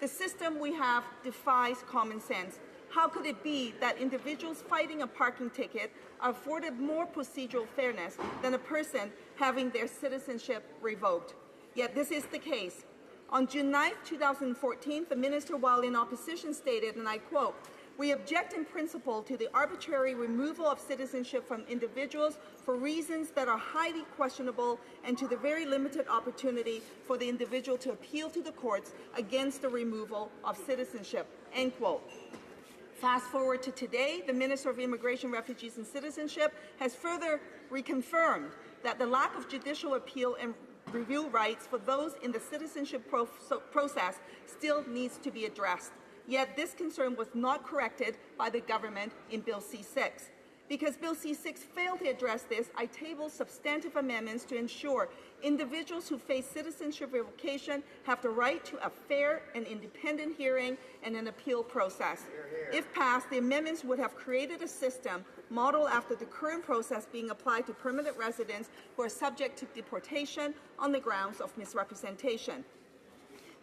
The system we have defies common sense. How could it be that individuals fighting a parking ticket are afforded more procedural fairness than a person having their citizenship revoked? Yet this is the case. On June 9, 2014, the minister, while in opposition, stated, and I quote, "We object in principle to the arbitrary removal of citizenship from individuals for reasons that are highly questionable and to the very limited opportunity for the individual to appeal to the courts against the removal of citizenship," end quote. Fast forward to today, the Minister of Immigration, Refugees and Citizenship has further reconfirmed that the lack of judicial appeal and review rights for those in the citizenship process still needs to be addressed. Yet this concern was not corrected by the government in Bill C6. Because Bill C-6 failed to address this, I tabled substantive amendments to ensure individuals who face citizenship revocation have the right to a fair and independent hearing and an appeal process. If passed, the amendments would have created a system modeled after the current process being applied to permanent residents who are subject to deportation on the grounds of misrepresentation.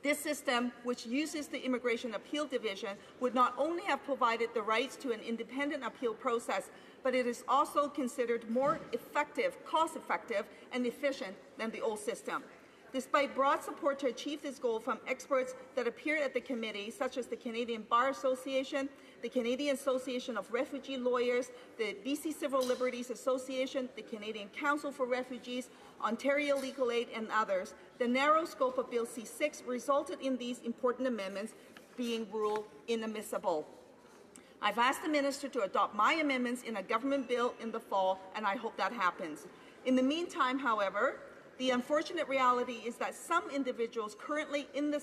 This system, which uses the Immigration Appeal Division, would not only have provided the rights to an independent appeal process, but it is also considered more effective, cost-effective, and efficient than the old system. Despite broad support to achieve this goal from experts that appeared at the committee, such as the Canadian Bar Association, the Canadian Association of Refugee Lawyers, the BC Civil Liberties Association, the Canadian Council for Refugees, Ontario Legal Aid, and others, the narrow scope of Bill C-6 resulted in these important amendments being ruled inadmissible. I've asked the minister to adopt my amendments in a government bill in the fall, and I hope that happens. In the meantime, however, the unfortunate reality is that some individuals currently in the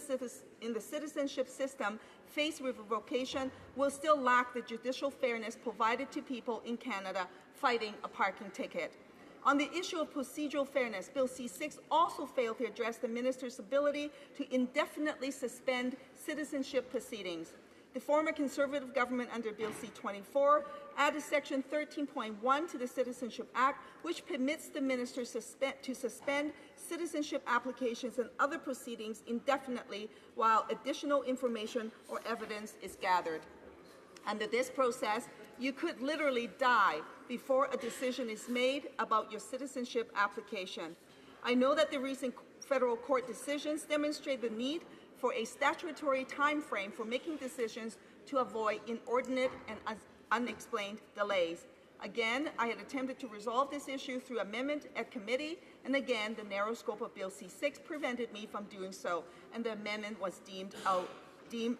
citizenship system faced with revocation will still lack the judicial fairness provided to people in Canada fighting a parking ticket. On the issue of procedural fairness, Bill C-6 also failed to address the minister's ability to indefinitely suspend citizenship proceedings. The former Conservative government under Bill C-24 added Section 13.1 to the Citizenship Act, which permits the minister to suspend citizenship applications and other proceedings indefinitely while additional information or evidence is gathered. Under this process, you could literally die before a decision is made about your citizenship application. I know that the recent federal court decisions demonstrate the need for a statutory time frame for making decisions to avoid inordinate and unexplained delays. Again, I had attempted to resolve this issue through amendment at committee, and again, the narrow scope of Bill C-6 prevented me from doing so, and the amendment was deemed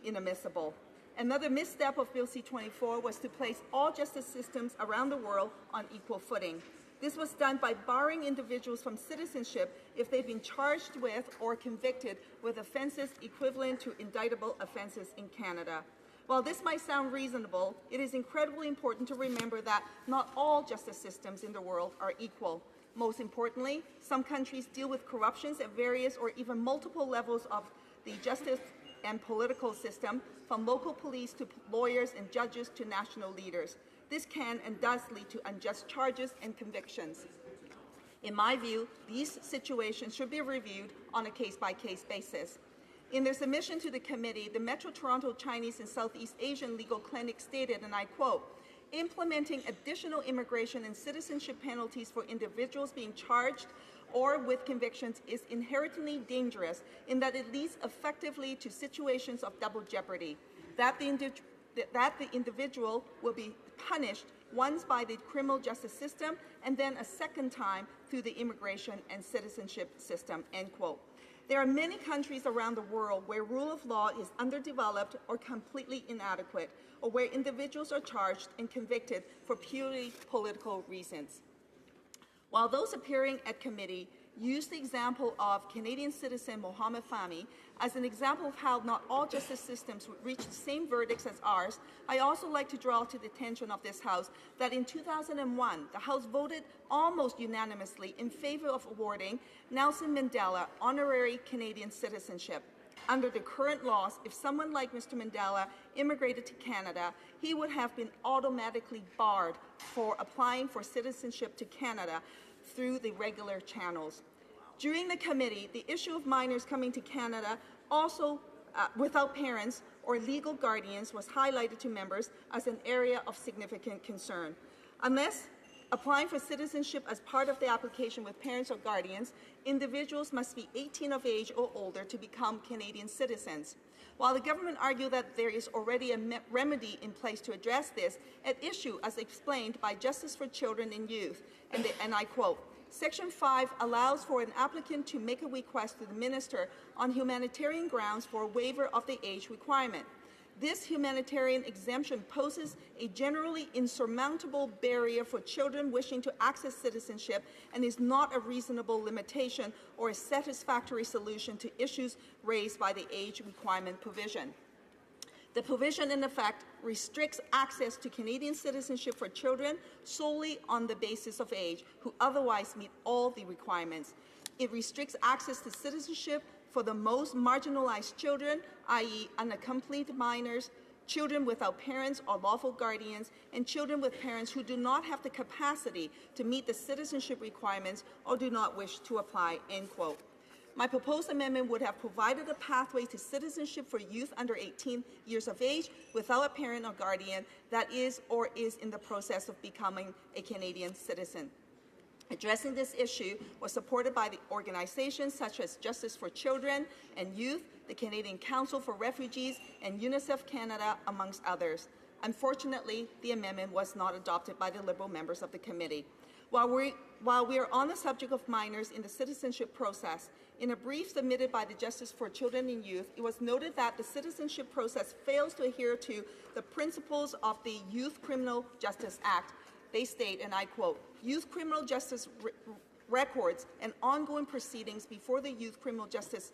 inadmissible. Another misstep of Bill C-24 was to place all justice systems around the world on equal footing. This was done by barring individuals from citizenship if they've been charged with or convicted with offenses equivalent to indictable offenses in Canada. While this might sound reasonable, it is incredibly important to remember that not all justice systems in the world are equal. Most importantly, some countries deal with corruptions at various or even multiple levels of the justice and political system, from local police to lawyers and judges to national leaders. This can and does lead to unjust charges and convictions. In my view, these situations should be reviewed on a case-by-case basis. In their submission to the committee, the Metro Toronto Chinese and Southeast Asian Legal Clinic stated, and I quote, "Implementing additional immigration and citizenship penalties for individuals being charged or with convictions is inherently dangerous in that it leads effectively to situations of double jeopardy, that the individual will be punished once by the criminal justice system and then a second time through the immigration and citizenship system," end quote. There are many countries around the world where rule of law is underdeveloped or completely inadequate, or where individuals are charged and convicted for purely political reasons. While those appearing at committee used the example of Canadian citizen Mohammed Fahmy as an example of how not all justice systems would reach the same verdicts as ours, I also like to draw to the attention of this House that in 2001, the House voted almost unanimously in favor of awarding Nelson Mandela honorary Canadian citizenship. Under the current laws, if someone like Mr. Mandela immigrated to Canada, he would have been automatically barred for applying for citizenship to Canada through the regular channels. During the committee, the issue of minors coming to Canada also without parents or legal guardians was highlighted to members as an area of significant concern. Unless applying for citizenship as part of the application with parents or guardians, individuals must be 18 of age or older to become Canadian citizens. While the government argued that there is already a remedy in place to address this, at issue as explained by Justice for Children and Youth, and I quote, Section 5 allows for an applicant to make a request to the minister on humanitarian grounds for a waiver of the age requirement. This humanitarian exemption poses a generally insurmountable barrier for children wishing to access citizenship and is not a reasonable limitation or a satisfactory solution to issues raised by the age requirement provision. The provision, in effect, restricts access to Canadian citizenship for children solely on the basis of age, who otherwise meet all the requirements. It restricts access to citizenship for the most marginalized children, i.e. unaccompanied minors, children without parents or lawful guardians, and children with parents who do not have the capacity to meet the citizenship requirements or do not wish to apply, end quote. My proposed amendment would have provided a pathway to citizenship for youth under 18 years of age without a parent or guardian that is or is in the process of becoming a Canadian citizen. Addressing this issue was supported by the organizations such as Justice for Children and Youth, the Canadian Council for Refugees, and UNICEF Canada, amongst others. Unfortunately, the amendment was not adopted by the Liberal members of the committee. While we are on the subject of minors in the citizenship process, in a brief submitted by the Justice for Children and Youth, it was noted that the citizenship process fails to adhere to the principles of the Youth Criminal Justice Act. They state, and I quote, "Youth criminal justice records and ongoing proceedings before the Youth Criminal Justice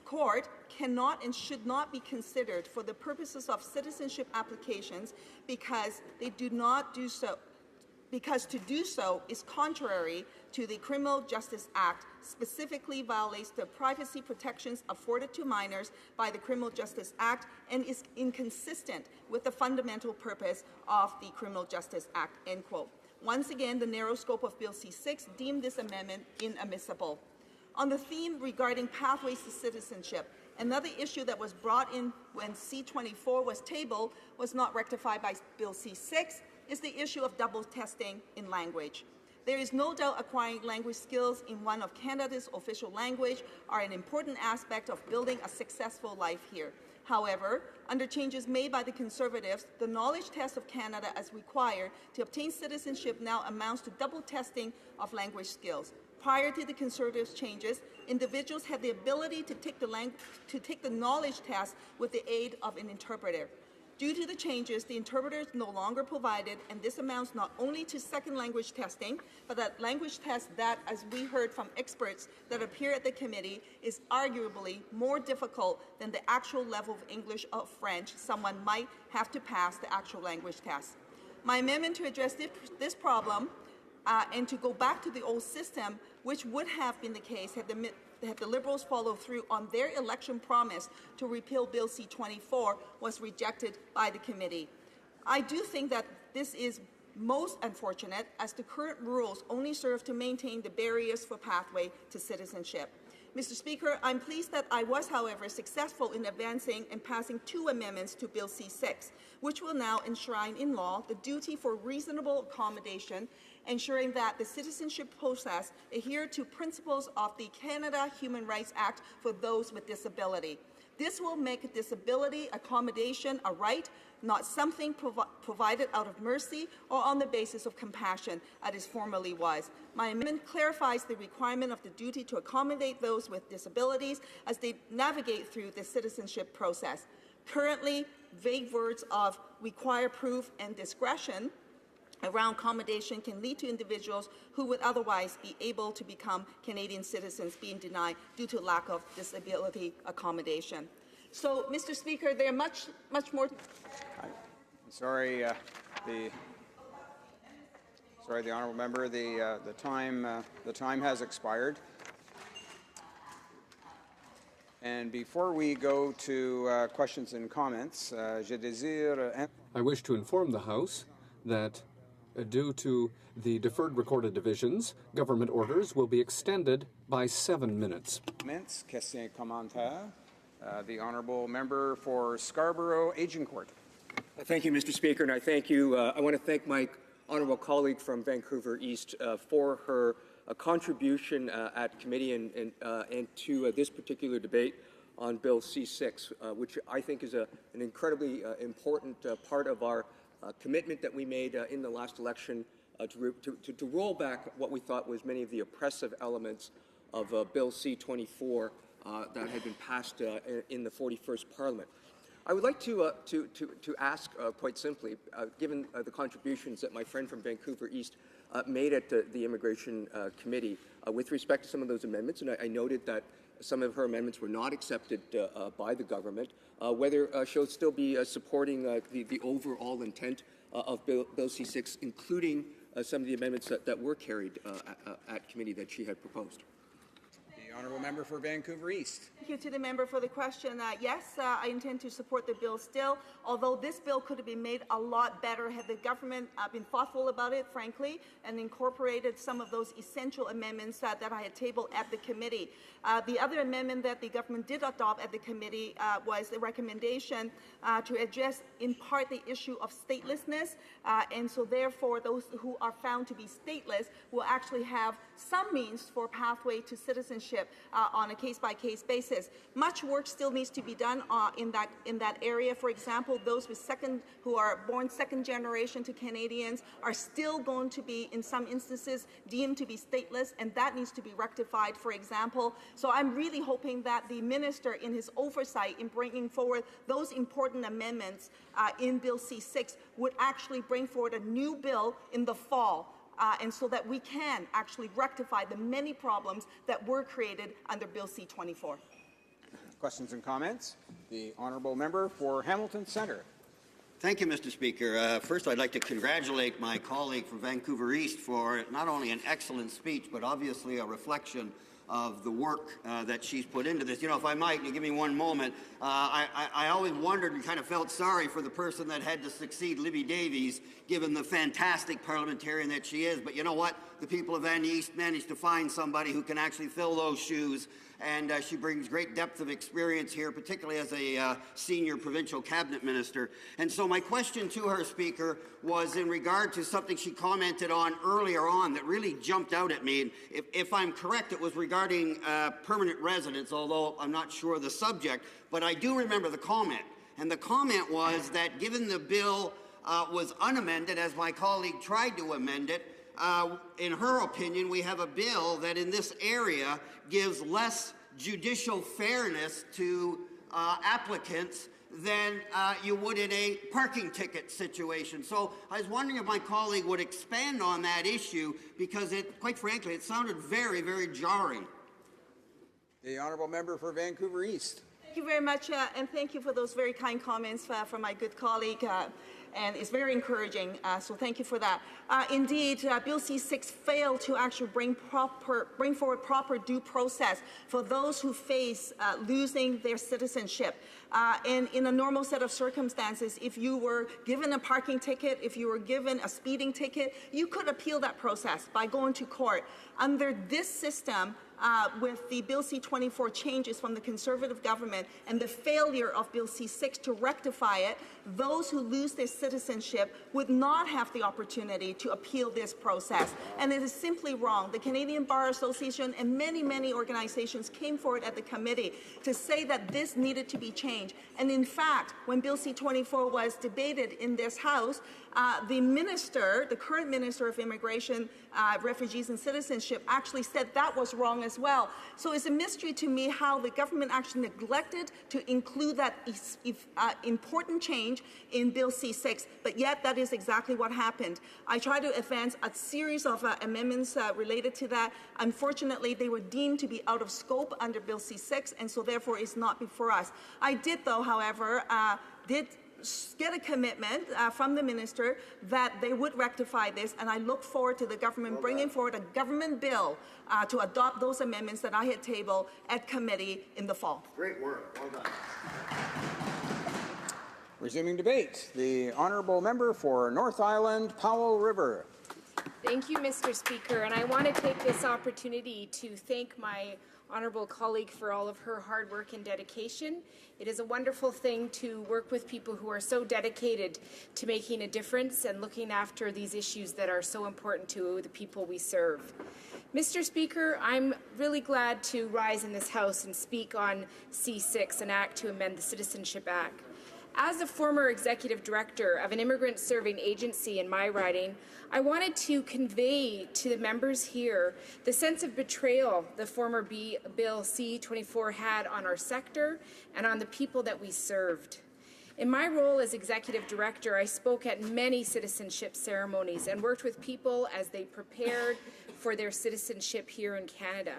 Court cannot and should not be considered for the purposes of citizenship applications because they do not do so. Because to do so is contrary to the Criminal Justice Act, specifically violates the privacy protections afforded to minors by the Criminal Justice Act, and is inconsistent with the fundamental purpose of the Criminal Justice Act," end quote. Once again, the narrow scope of Bill C-6 deemed this amendment inadmissible. On the theme regarding pathways to citizenship, another issue that was brought in when C-24 was tabled was not rectified by Bill C-6, is the issue of double testing in language. There is no doubt acquiring language skills in one of Canada's official language are an important aspect of building a successful life here. However, under changes made by the Conservatives, the knowledge test of Canada as required to obtain citizenship now amounts to double testing of language skills. Prior to the Conservatives' changes, individuals had the ability to take the knowledge test with the aid of an interpreter. Due to the changes, the interpreter is no longer provided, and this amounts not only to second language testing, but that language test that, as we heard from experts that appear at the committee, is arguably more difficult than the actual level of English or French someone might have to pass the actual language test. My amendment to address this problem and to go back to the old system, which would have been the case had the Liberals followed through on their election promise to repeal Bill C-24, was rejected by the committee. I do think that this is most unfortunate, as the current rules only serve to maintain the barriers for pathway to citizenship. Mr. Speaker, I'm pleased that I was, however, successful in advancing and passing 2 amendments to Bill C-6, which will now enshrine in law the duty for reasonable accommodation, ensuring that the citizenship process adhere to principles of the Canada Human Rights Act for those with disability. This will make disability accommodation a right, not something provided out of mercy or on the basis of compassion, as it formerly was. My amendment clarifies the requirement of the duty to accommodate those with disabilities as they navigate through the citizenship process. Currently, vague words of require proof and discretion around accommodation can lead to individuals who would otherwise be able to become Canadian citizens being denied due to lack of disability accommodation. So, Mr. Speaker, there are much more. Sorry, the honourable member. The time has expired. And before we go to questions and comments, I wish to inform the House that due to the deferred recorded divisions, government orders will be extended by 7 minutes. Questions, commentaires. The honourable member for Scarborough Agincourt. Thank you, Mr. Speaker, and I thank you. I want to thank my honourable colleague from Vancouver East for her contribution at committee and to this particular debate on Bill C-6, which I think is an incredibly important part of our commitment that we made in the last election to roll back what we thought was many of the oppressive elements of Bill C-24 that had been passed in the 41st Parliament. I would like to ask quite simply, given the contributions that my friend from Vancouver East made at the Immigration Committee with respect to some of those amendments, and I noted that some of her amendments were not accepted by the government, whether she'll still be supporting the overall intent of Bill C-6, including some of the amendments that were carried at committee that she had proposed. The honourable member for Vancouver East. Thank you to the member for the question. Yes, I intend to support the bill still, although this bill could have been made a lot better had the government been thoughtful about it, frankly, and incorporated some of those essential amendments that I had tabled at the committee. The other amendment that the government did adopt at the committee was the recommendation to address in part the issue of statelessness, and so therefore those who are found to be stateless will actually have some means for pathway to citizenship on a case-by-case basis. Much work still needs to be done in that area. For example, those who are born second generation to Canadians are still going to be, in some instances, deemed to be stateless, and that needs to be rectified, for example. So I'm really hoping that the minister, in his oversight in bringing forward those important amendments in Bill C-6, would actually bring forward a new bill in the fall. And so that we can actually rectify the many problems that were created under Bill C-24. Questions and comments? The honourable member for Hamilton Centre. Thank you, Mr. Speaker. First, I'd like to congratulate my colleague from Vancouver East for not only an excellent speech, but obviously a reflection of the work that she's put into this. You know, if I might, you give me one moment, I always wondered and kind of felt sorry for the person that had to succeed Libby Davies, given the fantastic parliamentarian that she is. But you know what? The people of Van East managed to find somebody who can actually fill those shoes, and she brings great depth of experience here, particularly as a senior provincial cabinet minister. And so my question to her, Speaker, was in regard to something she commented on earlier on that really jumped out at me. And if I'm correct, it was regarding permanent residents, although I'm not sure of the subject, but I do remember the comment. And the comment was that given the bill was unamended, as my colleague tried to amend it, in her opinion, we have a bill that in this area gives less judicial fairness to applicants than you would in a parking ticket situation. So I was wondering if my colleague would expand on that issue, because quite frankly, it sounded very, very jarring. The honourable member for Vancouver East. Thank you very much, and thank you for those very kind comments from my good colleague. And it's very encouraging, so thank you for that. Indeed, Bill C-6 failed to actually bring forward proper due process for those who face losing their citizenship. And in a normal set of circumstances, if you were given a parking ticket, if you were given a speeding ticket, you could appeal that process by going to court. Under this system, with the Bill C-24 changes from the Conservative government and the failure of Bill C-6 to rectify it, those who lose their citizenship would not have the opportunity to appeal this process. And it is simply wrong. The Canadian Bar Association and many, many organizations came forward at the committee to say that this needed to be changed. And in fact, when Bill C-24 was debated in this House, the current Minister of Immigration, Refugees and Citizenship, actually said that was wrong as well. So it's a mystery to me how the government actually neglected to include that important change in Bill C-6, but yet that is exactly what happened. I tried to advance a series of amendments related to that. Unfortunately, they were deemed to be out of scope under Bill C-6, and so therefore it's not before us. I did, though, however, get a commitment from the minister that they would rectify this, and I look forward to the government bringing forward a government bill to adopt those amendments that I had tabled at committee in the fall. Great work. Well done. Resuming debate, the honourable member for North Island, Powell River. Thank you, Mr. Speaker, and I want to take this opportunity to thank my honourable colleague for all of her hard work and dedication. It is a wonderful thing to work with people who are so dedicated to making a difference and looking after these issues that are so important to the people we serve. Mr. Speaker, I'm really glad to rise in this House and speak on C-6, an act to amend the Citizenship Act. As a former executive director of an immigrant-serving agency in my riding, I wanted to convey to the members here the sense of betrayal the former Bill C-24 had on our sector and on the people that we served. In my role as executive director, I spoke at many citizenship ceremonies and worked with people as they prepared for their citizenship here in Canada.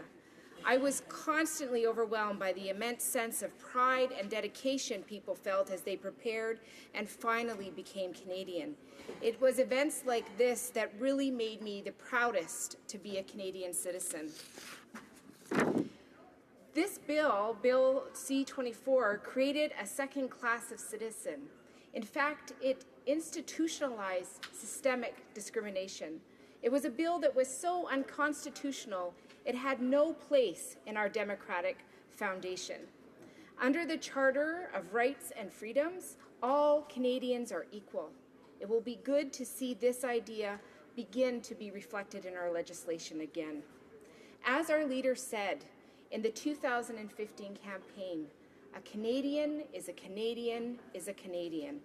I was constantly overwhelmed by the immense sense of pride and dedication people felt as they prepared and finally became Canadian. It was events like this that really made me the proudest to be a Canadian citizen. This bill, Bill C-24, created a second class of citizen. In fact, it institutionalized systemic discrimination. It was a bill that was so unconstitutional, it had no place in our democratic foundation. Under the Charter of Rights and Freedoms, all Canadians are equal. It will be good to see this idea begin to be reflected in our legislation again. As our leader said in the 2015 campaign, a Canadian is a Canadian is a Canadian.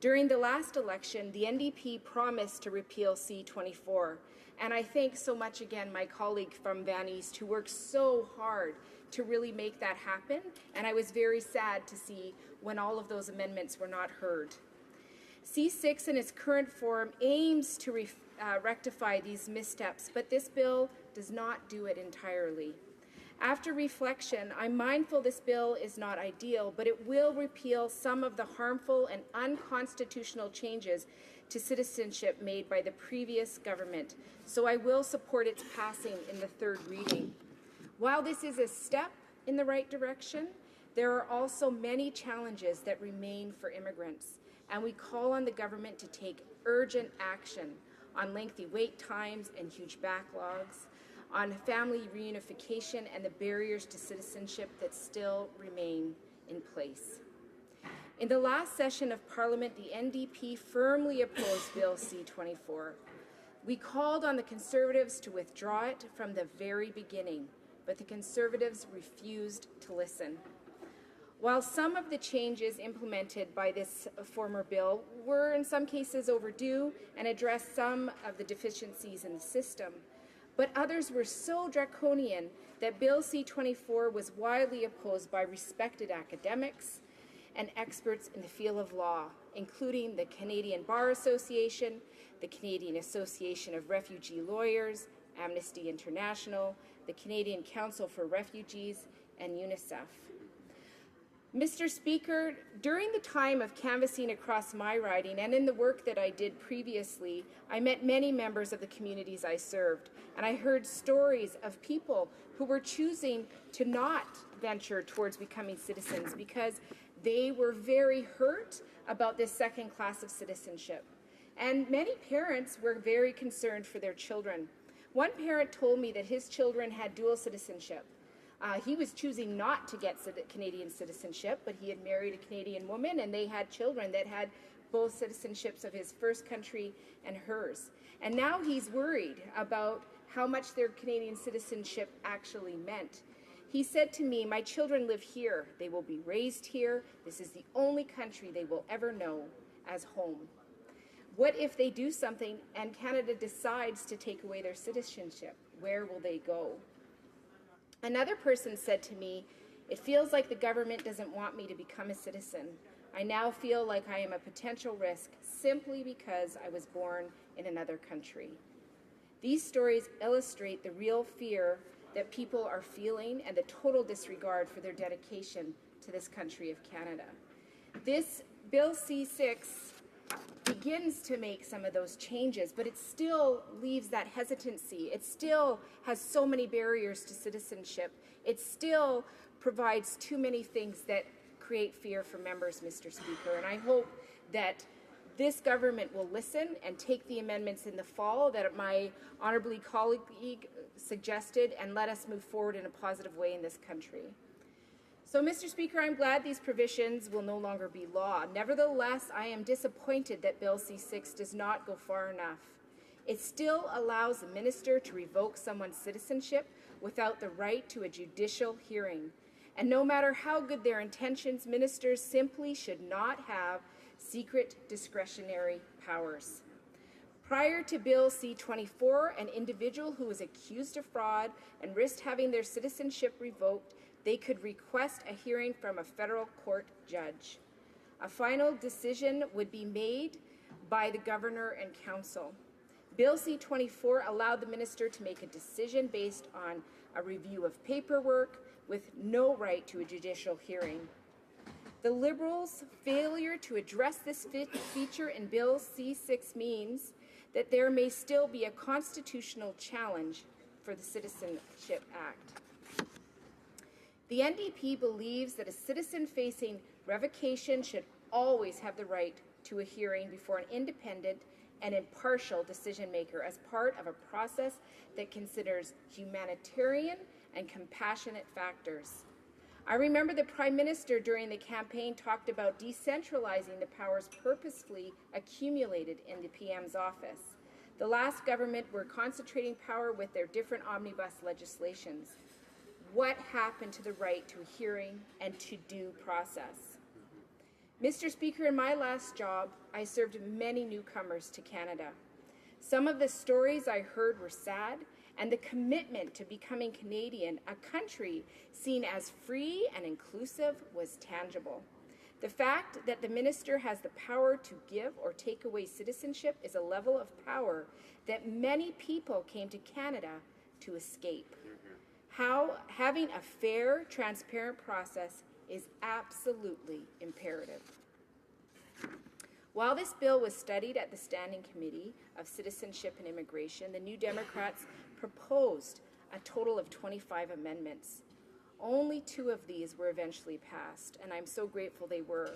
During the last election, the NDP promised to repeal C-24, and I thank so much again my colleague from Van East who worked so hard to really make that happen, and I was very sad to see when all of those amendments were not heard. C6 in its current form aims to rectify these missteps, but this bill does not do it entirely. After reflection, I'm mindful this bill is not ideal, but it will repeal some of the harmful and unconstitutional changes to citizenship made by the previous government, so I will support its passing in the third reading. While this is a step in the right direction, there are also many challenges that remain for immigrants, and we call on the government to take urgent action on lengthy wait times and huge backlogs, on family reunification and the barriers to citizenship that still remain in place. In the last session of Parliament, the NDP firmly opposed Bill C-24. We called on the Conservatives to withdraw it from the very beginning, but the Conservatives refused to listen. While some of the changes implemented by this former bill were in some cases overdue and addressed some of the deficiencies in the system, but others were so draconian that Bill C-24 was widely opposed by respected academics and experts in the field of law, including the Canadian Bar Association, the Canadian Association of Refugee Lawyers, Amnesty International, the Canadian Council for Refugees, and UNICEF. Mr. Speaker, during the time of canvassing across my riding and in the work that I did previously, I met many members of the communities I served, and I heard stories of people who were choosing to not venture towards becoming citizens because they were very hurt about this second class of citizenship. And many parents were very concerned for their children. One parent told me that his children had dual citizenship. He was choosing not to get Canadian citizenship, but he had married a Canadian woman, and they had children that had both citizenships of his first country and hers. And now he's worried about how much their Canadian citizenship actually meant. He said to me, "My children live here. They will be raised here. This is the only country they will ever know as home. What if they do something and Canada decides to take away their citizenship? Where will they go?" Another person said to me, "It feels like the government doesn't want me to become a citizen. I now feel like I am a potential risk simply because I was born in another country." These stories illustrate the real fear that people are feeling and the total disregard for their dedication to this country of Canada. This Bill C-6 begins to make some of those changes, but it still leaves that hesitancy. It still has so many barriers to citizenship. It still provides too many things that create fear for members, Mr. Speaker, and I hope that this government will listen and take the amendments in the fall that my honourable colleague suggested and let us move forward in a positive way in this country. So, Mr. Speaker, I'm glad these provisions will no longer be law. Nevertheless, I am disappointed that Bill C-6 does not go far enough. It still allows a minister to revoke someone's citizenship without the right to a judicial hearing. And no matter how good their intentions, ministers simply should not have secret discretionary powers. Prior to Bill C-24, an individual who was accused of fraud and risked having their citizenship revoked, they could request a hearing from a federal court judge. A final decision would be made by the governor and council. Bill C-24 allowed the minister to make a decision based on a review of paperwork, with no right to a judicial hearing. The Liberals' failure to address this feature in Bill C-6 means that there may still be a constitutional challenge for the Citizenship Act. The NDP believes that a citizen facing revocation should always have the right to a hearing before an independent and impartial decision maker as part of a process that considers humanitarian and compassionate factors. I remember the Prime Minister during the campaign talked about decentralizing the powers purposefully accumulated in the PM's office. The last government were concentrating power with their different omnibus legislations. What happened to the right to a hearing and to due process? Mr. Speaker, in my last job, I served many newcomers to Canada. Some of the stories I heard were sad, and the commitment to becoming Canadian, a country seen as free and inclusive, was tangible. The fact that the minister has the power to give or take away citizenship is a level of power that many people came to Canada to escape. Having a fair, transparent process is absolutely imperative. While this bill was studied at the Standing Committee of Citizenship and Immigration, the New Democrats proposed a total of 25 amendments. Only 2 of these were eventually passed, and I'm so grateful they were.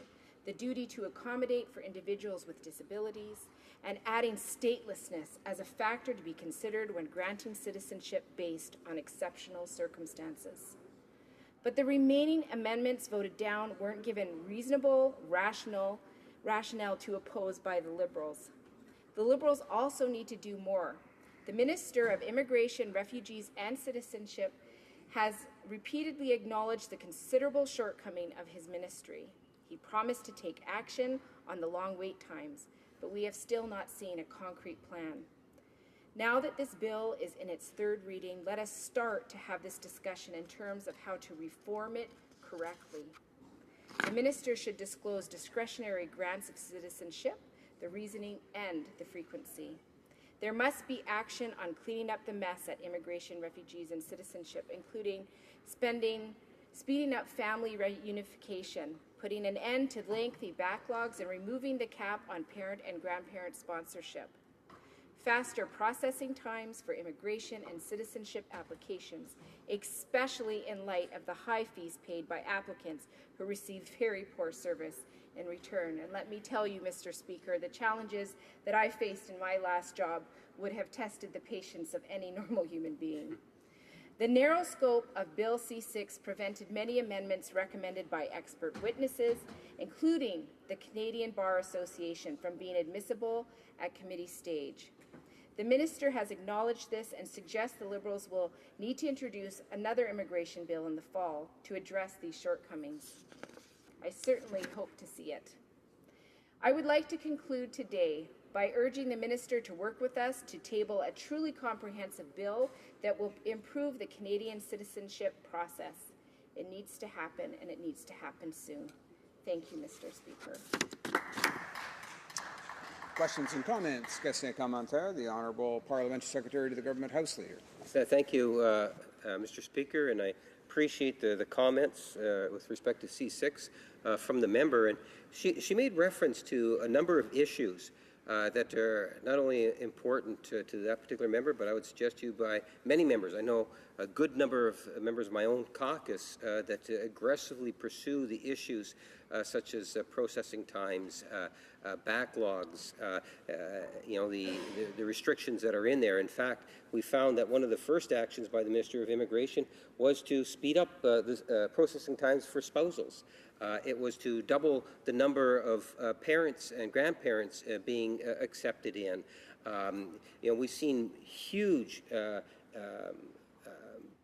The duty to accommodate for individuals with disabilities and adding statelessness as a factor to be considered when granting citizenship based on exceptional circumstances. But the remaining amendments voted down weren't given reasonable, rationale to oppose by the Liberals. The Liberals also need to do more. The Minister of Immigration, Refugees and Citizenship has repeatedly acknowledged the considerable shortcoming of his ministry. He promised to take action on the long wait times, but we have still not seen a concrete plan. Now that this bill is in its 3rd reading, let us start to have this discussion in terms of how to reform it correctly. The minister should disclose discretionary grants of citizenship, the reasoning, and the frequency. There must be action on cleaning up the mess at Immigration, Refugees, and Citizenship, including speeding up family reunification, putting an end to lengthy backlogs, and removing the cap on parent and grandparent sponsorship. Faster processing times for immigration and citizenship applications, especially in light of the high fees paid by applicants who receive very poor service in return. And let me tell you, Mr. Speaker, the challenges that I faced in my last job would have tested the patience of any normal human being. The narrow scope of Bill C-6 prevented many amendments recommended by expert witnesses, including the Canadian Bar Association, from being admissible at committee stage. The minister has acknowledged this and suggests the Liberals will need to introduce another immigration bill in the fall to address these shortcomings. I certainly hope to see it. I would like to conclude today by urging the minister to work with us to table a truly comprehensive bill that will improve the Canadian citizenship process. It needs to happen, and it needs to happen soon. Thank you, Mr. Speaker. Questions and comments. Question and commentaire. The Honourable Parliamentary Secretary to the Government House Leader. Thank you, Mr. Speaker, and I appreciate the comments with respect to C6 from the member. And she made reference to a number of issues that are not only important to that particular member, but I would suggest to you by many members. I know a good number of members of my own caucus that aggressively pursue the issues such as processing times, backlogs, the restrictions that are in there. In fact, we found that one of the first actions by the Minister of Immigration was to speed up the processing times for spousals. It was to double the number of parents and grandparents being accepted in. We've seen huge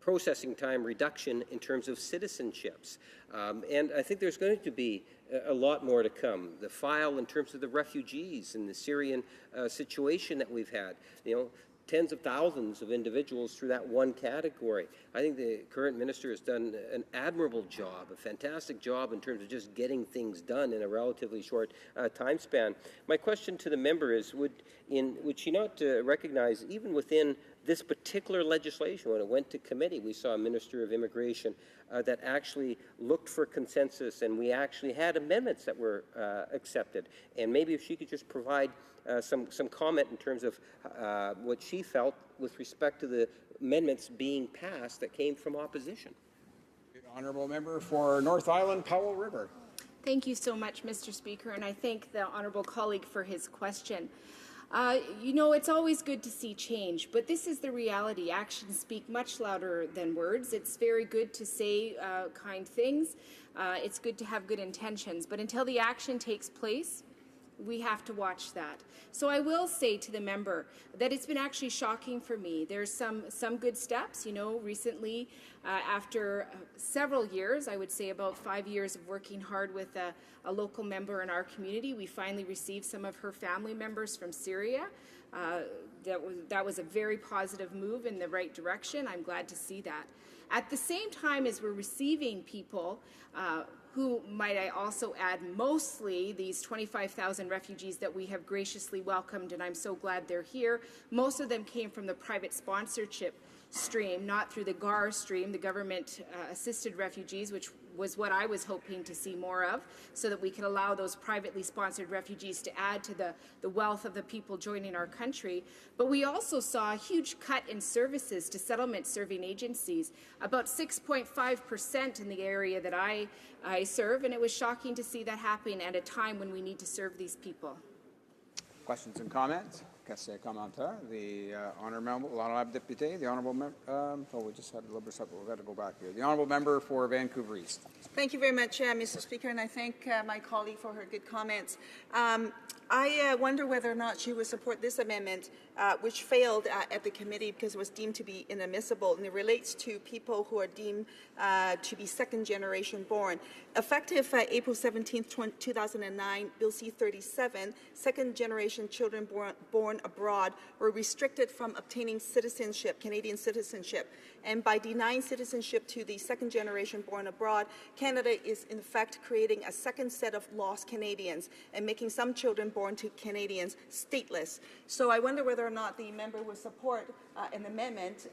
processing time reduction in terms of citizenships. And I think there's going to be a lot more to come. The file in terms of the refugees and the Syrian situation that we've had, tens of thousands of individuals through that one category. I think the current minister has done an admirable job, a fantastic job in terms of just getting things done in a relatively short time span. My question to the member is, would she not recognize, even within this particular legislation, when it went to committee, we saw a Minister of Immigration that actually looked for consensus, and we actually had amendments that were accepted. And maybe if she could just provide some comment in terms of what she felt with respect to the amendments being passed that came from opposition. The honourable member for North Island, Powell River. Thank you so much, Mr. Speaker, and I thank the honourable colleague for his question. You know, it's always good to see change, but this is the reality. Actions speak much louder than words. It's very good to say kind things. It's good to have good intentions, but until the action takes place, we have to watch that. So I will say to the member that it's been actually shocking for me. There's some good steps. You know, recently, after several years, I would say about 5 years of working hard with a local member in our community, we finally received some of her family members from Syria. That was a very positive move in the right direction. I'm glad to see that. At the same time as we're receiving people who, might I also add, mostly these 25,000 refugees that we have graciously welcomed, and I'm so glad they're here. Most of them came from the private sponsorship stream, not through the GAR stream, the government-assisted refugees, which was what I was hoping to see more of, so that we could allow those privately sponsored refugees to add to the wealth of the people joining our country. But we also saw a huge cut in services to settlement-serving agencies, about 6.5% in the area that I serve, and it was shocking to see that happening at a time when we need to serve these people. Questions and comments? Question commentaire. The honourable député, the honourable member. We just had a little bit. We've got to go back here. The honourable member for Vancouver East. Thank you very much, Mr. Speaker, and I thank my colleague for her good comments. I wonder whether or not she would support this amendment, which failed at the committee because it was deemed to be inadmissible, and it relates to people who are deemed to be second-generation born. Effective April 17, 2009, Bill C-37, second-generation children born abroad were restricted from obtaining citizenship, Canadian citizenship. And by denying citizenship to the second generation born abroad, Canada is in fact creating a second set of lost Canadians and making some children born to Canadians stateless. So I wonder whether or not the member would support an amendment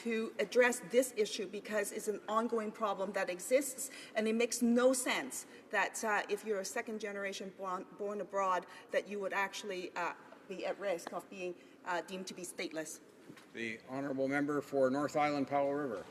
to address this issue, because it's an ongoing problem that exists, and it makes no sense that if you're a second generation born abroad, that you would actually be at risk of being deemed to be stateless. The honourable member for North Island, Powell River.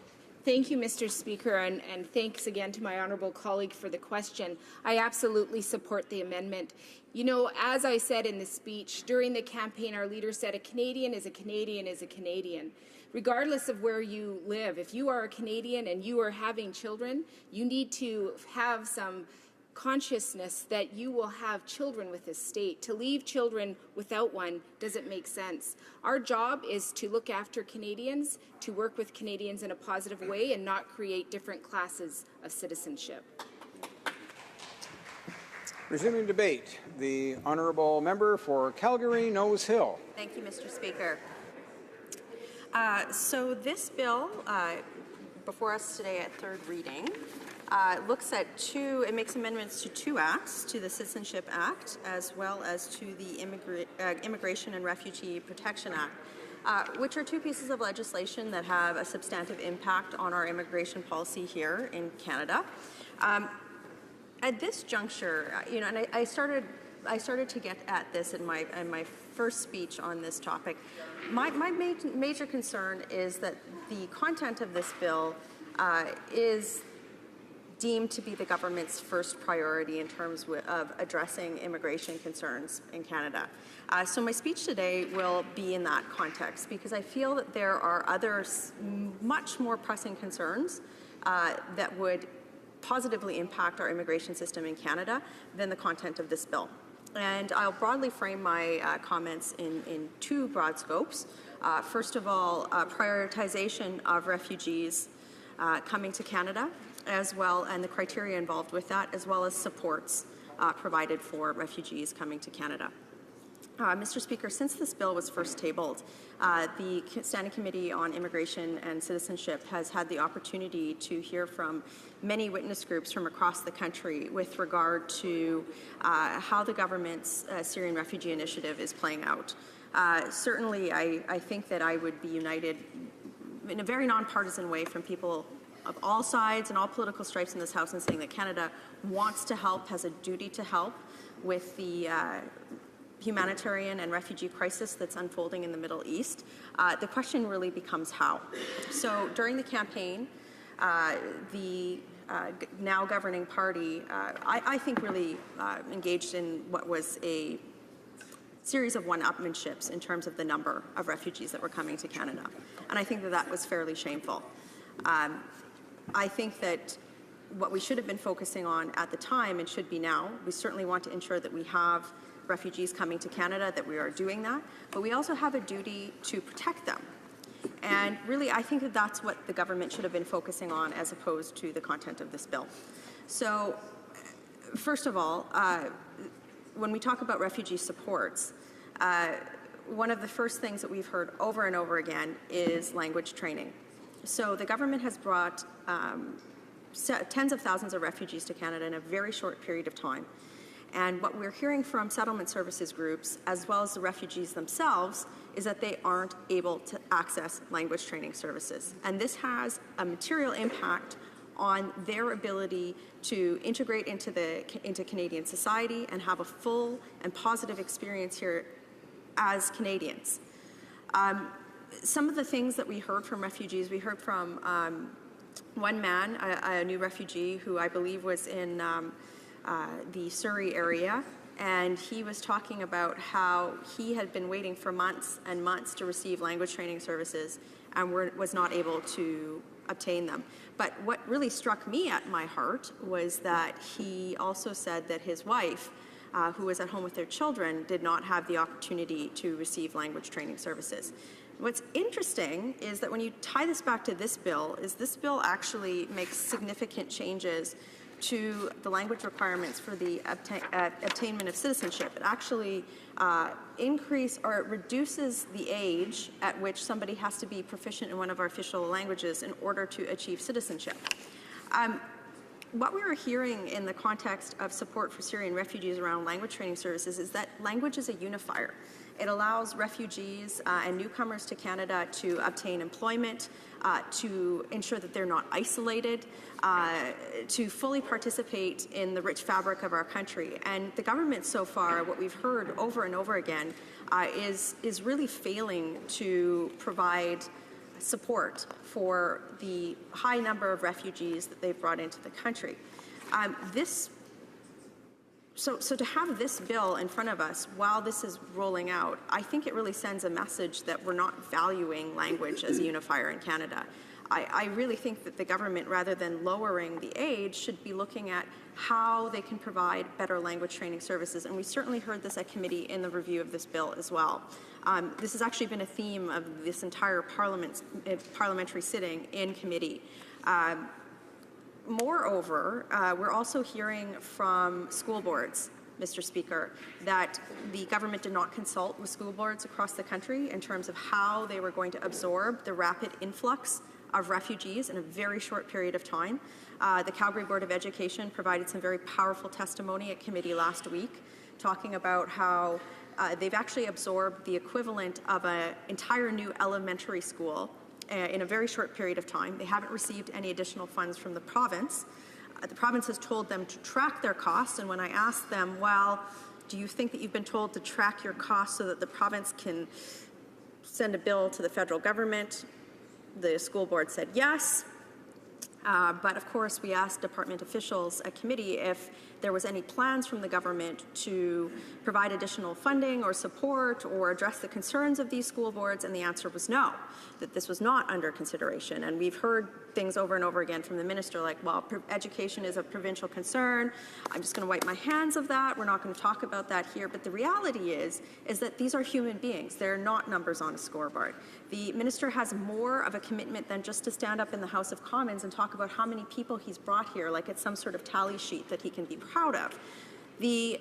Thank you, Mr. Speaker, and thanks again to my honourable colleague for the question. I absolutely support the amendment. You know, as I said in the speech, during the campaign, our leader said a Canadian is a Canadian is a Canadian. Regardless of where you live, if you are a Canadian and you are having children, you need to have some consciousness that you will have children with this state. To leave children without one doesn't make sense. Our job is to look after Canadians, to work with Canadians in a positive way, and not create different classes of citizenship. Resuming debate, the honourable member for Calgary Nose Hill. Thank you, Mr. Speaker. So this bill before us today at third reading looks at it makes amendments to two acts, to the Citizenship Act as well as to the Immigration and Refugee Protection Act, which are two pieces of legislation that have a substantive impact on our immigration policy here in Canada. At this juncture, you know, and I started to get at this in my first speech on this topic. My major concern is that the content of this bill is deemed to be the government's first priority in terms of addressing immigration concerns in Canada. So my speech today will be in that context, because I feel that there are other much more pressing concerns that would positively impact our immigration system in Canada than the content of this bill. And I'll broadly frame my comments in two broad scopes. First of all, prioritization of refugees coming to Canada, as well, and the criteria involved with that, as well as supports provided for refugees coming to Canada. Mr. Speaker, since this bill was first tabled, the Standing Committee on Immigration and Citizenship has had the opportunity to hear from many witness groups from across the country with regard to how the government's Syrian refugee initiative is playing out. Certainly, I think that I would be united in a very nonpartisan way from people of all sides and all political stripes in this House in saying that Canada wants to help, has a duty to help with the humanitarian and refugee crisis that's unfolding in the Middle East. The question really becomes how. So during the campaign, the now governing party, I think really engaged in what was a series of one-upmanships in terms of the number of refugees that were coming to Canada. And I think that that was fairly shameful. I think that what we should have been focusing on at the time and should be now, we certainly want to ensure that we have refugees coming to Canada, that we are doing that, but we also have a duty to protect them. And really, I think that that's what the government should have been focusing on as opposed to the content of this bill. So, first of all, when we talk about refugee supports, one of the first things that we've heard over and over again is language training. So the government has brought tens of thousands of refugees to Canada in a very short period of time. And what we're hearing from settlement services groups, as well as the refugees themselves, is that they aren't able to access language training services. And this has a material impact on their ability to integrate into Canadian society and have a full and positive experience here as Canadians. Some of the things that we heard from refugees, we heard from one man, a new refugee who I believe was in the Surrey area, and he was talking about how he had been waiting for months and months to receive language training services and was not able to obtain them. But what really struck me at my heart was that he also said that his wife, who was at home with their children, did not have the opportunity to receive language training services. What's interesting is that when you tie this back to this bill, is this bill actually makes significant changes to the language requirements for the attainment of citizenship. It actually reduces the age at which somebody has to be proficient in one of our official languages in order to achieve citizenship. What we were hearing in the context of support for Syrian refugees around language training services is that language is a unifier. It allows refugees and newcomers to Canada to obtain employment, to ensure that they're not isolated, to fully participate in the rich fabric of our country. And the government so far, what we've heard over and over again, is really failing to provide support for the high number of refugees that they've brought into the country. So to have this bill in front of us while this is rolling out, I think it really sends a message that we're not valuing language as a unifier in Canada. I really think that the government, rather than lowering the age, should be looking at how they can provide better language training services. And we certainly heard this at committee in the review of this bill as well. This has actually been a theme of this entire parliamentary sitting in committee. Moreover, we're also hearing from school boards, Mr. Speaker, that the government did not consult with school boards across the country in terms of how they were going to absorb the rapid influx of refugees in a very short period of time. The Calgary Board of Education provided some very powerful testimony at committee last week, talking about how they've actually absorbed the equivalent of an entire new elementary school in a very short period of time. They haven't received any additional funds from the province. The province has told them to track their costs, and when I asked them, well, do you think that you've been told to track your costs so that the province can send a bill to the federal government? The school board said yes. But of course, we asked department officials at committee if there was any plans from the government to provide additional funding or support or address the concerns of these school boards, and the answer was no, that this was not under consideration. And we've heard things over and over again from the minister like, well, education is a provincial concern. I'm just going to wipe my hands of that. We're not going to talk about that here. But the reality is that these are human beings. They're not numbers on a scoreboard. The minister has more of a commitment than just to stand up in the House of Commons and talk about how many people he's brought here like it's some sort of tally sheet that he can be proud of. The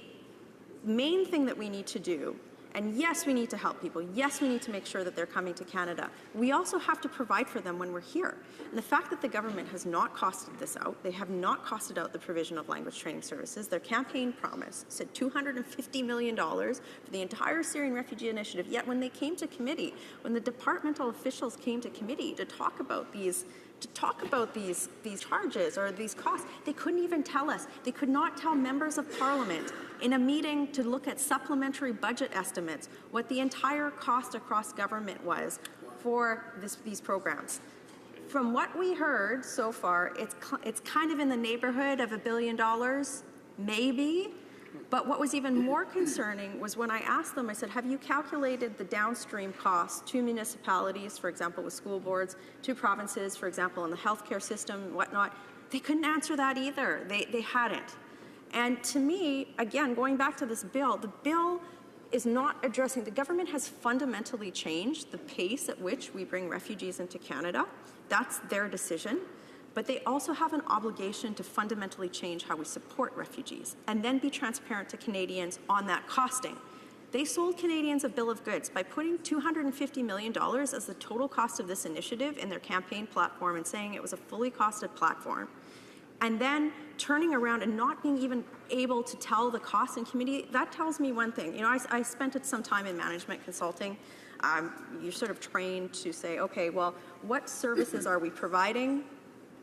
main thing that we need to do, And yes, we need to help people. Yes, we need to make sure that they're coming to Canada. We also have to provide for them when we're here. And the fact that the government has not costed this out, they have not costed out the provision of language training services. Their campaign promise said $250 million for the entire Syrian refugee initiative. Yet when they came to committee, when the departmental officials came to committee to talk about these charges or these costs, they couldn't even tell us. They could not tell members of Parliament in a meeting to look at supplementary budget estimates what the entire cost across government was for these programs. From what we heard so far, it's kind of in the neighborhood of $1 billion, maybe. But what was even more concerning was when I asked them, I said, have you calculated the downstream costs to municipalities, for example, with school boards, to provinces, for example, in the healthcare system and whatnot? They couldn't answer that either. They hadn't. And to me, again, going back to this bill, the bill is not addressing, the government has fundamentally changed the pace at which we bring refugees into Canada. That's their decision. But they also have an obligation to fundamentally change how we support refugees and then be transparent to Canadians on that costing. They sold Canadians a bill of goods by putting $250 million as the total cost of this initiative in their campaign platform and saying it was a fully costed platform. And then turning around and not being even able to tell the cost in committee, that tells me one thing. You know, I spent some time in management consulting. You're sort of trained to say, okay, well, what services are we providing?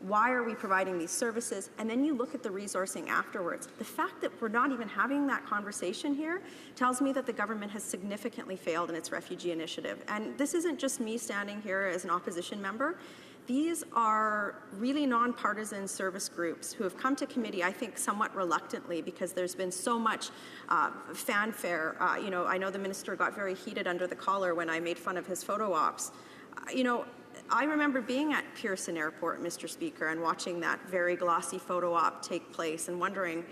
Why are we providing these services? And then you look at the resourcing afterwards. The fact that we're not even having that conversation here tells me that the government has significantly failed in its refugee initiative. And this isn't just me standing here as an opposition member. These are really nonpartisan service groups who have come to committee, I think, somewhat reluctantly because there's been so much fanfare. You know, I know the minister got very heated under the collar when I made fun of his photo ops. You know, I remember being at Pearson Airport, Mr. Speaker, and watching that very glossy photo op take place and wondering,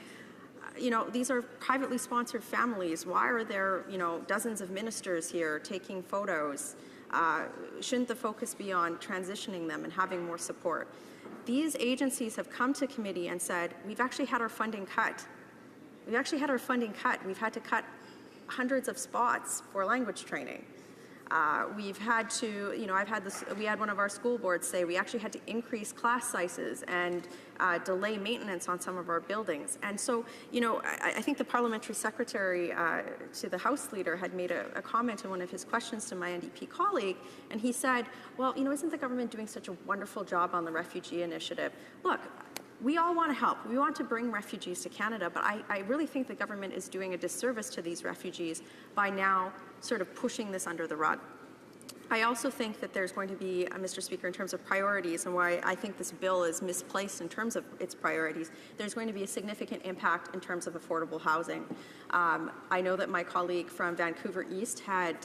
you know, these are privately sponsored families. Why are there, you know, dozens of ministers here taking photos? Shouldn't the focus be on transitioning them and having more support? These agencies have come to committee and said, we've actually had our funding cut. We've actually had our funding cut. We've had to cut hundreds of spots for language training. We've had to, you know, we had one of our school boards say we actually had to increase class sizes and delay maintenance on some of our buildings. And so, you know, I think the parliamentary secretary to the House Leader had made a comment in one of his questions to my NDP colleague, and he said, well, you know, isn't the government doing such a wonderful job on the refugee initiative? Look, we all want to help. We want to bring refugees to Canada, but I really think the government is doing a disservice to these refugees by now sort of pushing this under the rug. I also think that there's going to be, Mr. Speaker, in terms of priorities and why I think this bill is misplaced in terms of its priorities, there's going to be a significant impact in terms of affordable housing. I know that my colleague from Vancouver East had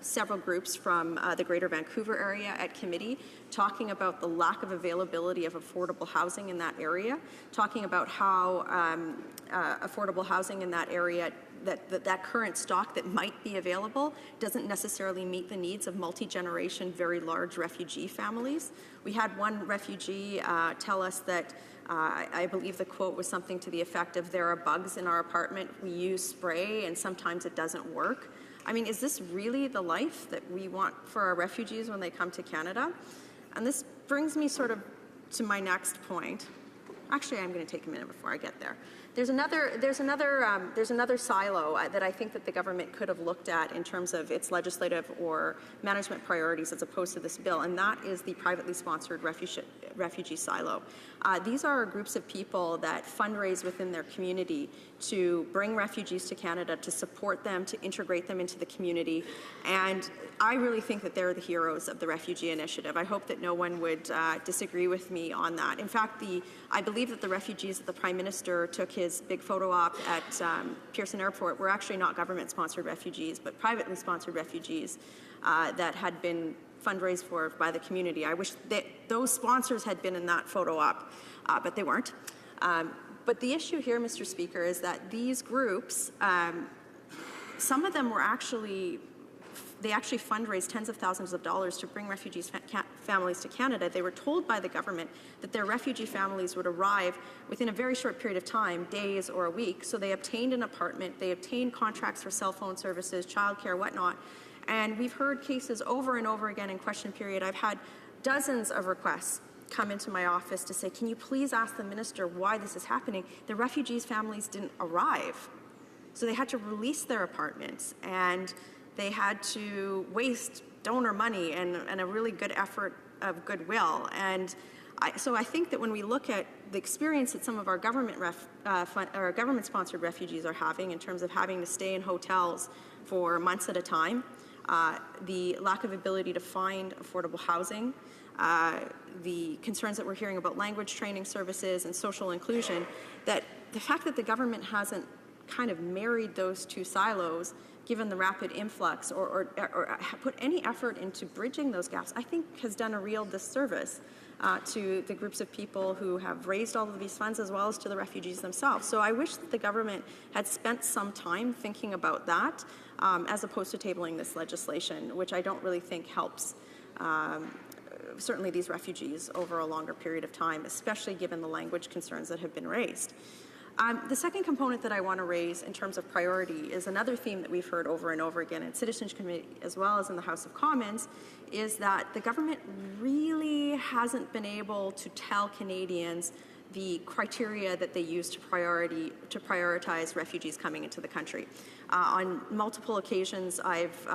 several groups from the Greater Vancouver area at committee talking about the lack of availability of affordable housing in that area, talking about how affordable housing in that area, that current stock that might be available doesn't necessarily meet the needs of multi-generation, very large refugee families. We had one refugee tell us that I believe the quote was something to the effect of, there are bugs in our apartment, we use spray and sometimes it doesn't work. I mean, is this really the life that we want for our refugees when they come to Canada? And this brings me sort of to my next point. Actually, I'm going to take a minute before I get there. There's another silo that I think that the government could have looked at in terms of its legislative or management priorities as opposed to this bill, and that is the privately sponsored refugee silo. These are groups of people that fundraise within their community to bring refugees to Canada, to support them, to integrate them into the community, and I really think that they're the heroes of the refugee initiative. I hope that no one would disagree with me on that. In fact, I believe that the refugees that the Prime Minister took his big photo op at Pearson Airport were actually not government-sponsored refugees, but privately sponsored refugees that had been fundraised for by the community. I wish that those sponsors had been in that photo op, but they weren't. But the issue here, Mr. Speaker, is that these groups, some of them were actually, they actually fundraised tens of thousands of dollars to bring families to Canada, they were told by the government that their refugee families would arrive within a very short period of time, days or a week. So they obtained an apartment, they obtained contracts for cell phone services, childcare, whatnot. And we've heard cases over and over again in question period. I've had dozens of requests come into my office to say, can you please ask the minister why this is happening? The refugees' families didn't arrive. So they had to release their apartments, and they had to waste donor money and a really good effort of goodwill. And so I think that when we look at the experience that some of our government-sponsored refugees are having in terms of having to stay in hotels for months at a time, the lack of ability to find affordable housing, the concerns that we're hearing about language training services and social inclusion, that the fact that the government hasn't kind of married those two silos, given the rapid influx, or put any effort into bridging those gaps, I think has done a real disservice to the groups of people who have raised all of these funds, as well as to the refugees themselves. So I wish that the government had spent some time thinking about that, as opposed to tabling this legislation, which I don't really think helps certainly these refugees over a longer period of time, especially given the language concerns that have been raised. The second component that I want to raise in terms of priority is another theme that we've heard over and over again in Citizenship Committee as well as in the House of Commons, is that the government really hasn't been able to tell Canadians the criteria that they use to prioritize refugees coming into the country. On multiple occasions, I've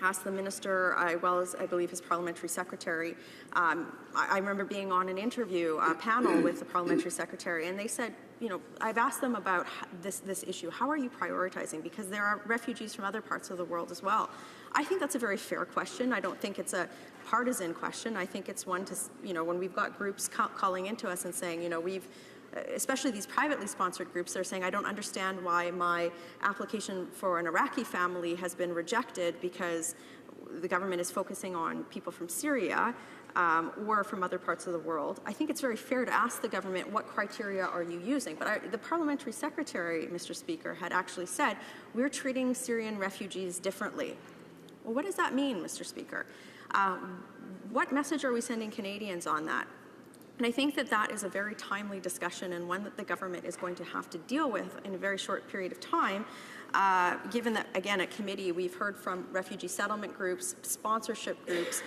asked the minister, as well as I believe his parliamentary secretary. I remember being on an interview panel with the parliamentary secretary, and they said, you know, I've asked them about this issue. How are you prioritizing? Because there are refugees from other parts of the world as well. I think that's a very fair question. I don't think it's a partisan question. I think it's one to, you know, when we've got groups calling into us and saying, you know, especially these privately sponsored groups, they're saying, I don't understand why my application for an Iraqi family has been rejected because the government is focusing on people from Syria or from other parts of the world. I think it's very fair to ask the government, what criteria are you using? But the parliamentary secretary, Mr. Speaker, had actually said, we're treating Syrian refugees differently. Well, what does that mean, Mr. Speaker? What message are we sending Canadians on that? And I think that that is a very timely discussion, and one that the government is going to have to deal with in a very short period of time, given that, again, at committee, we've heard from refugee settlement groups, sponsorship groups.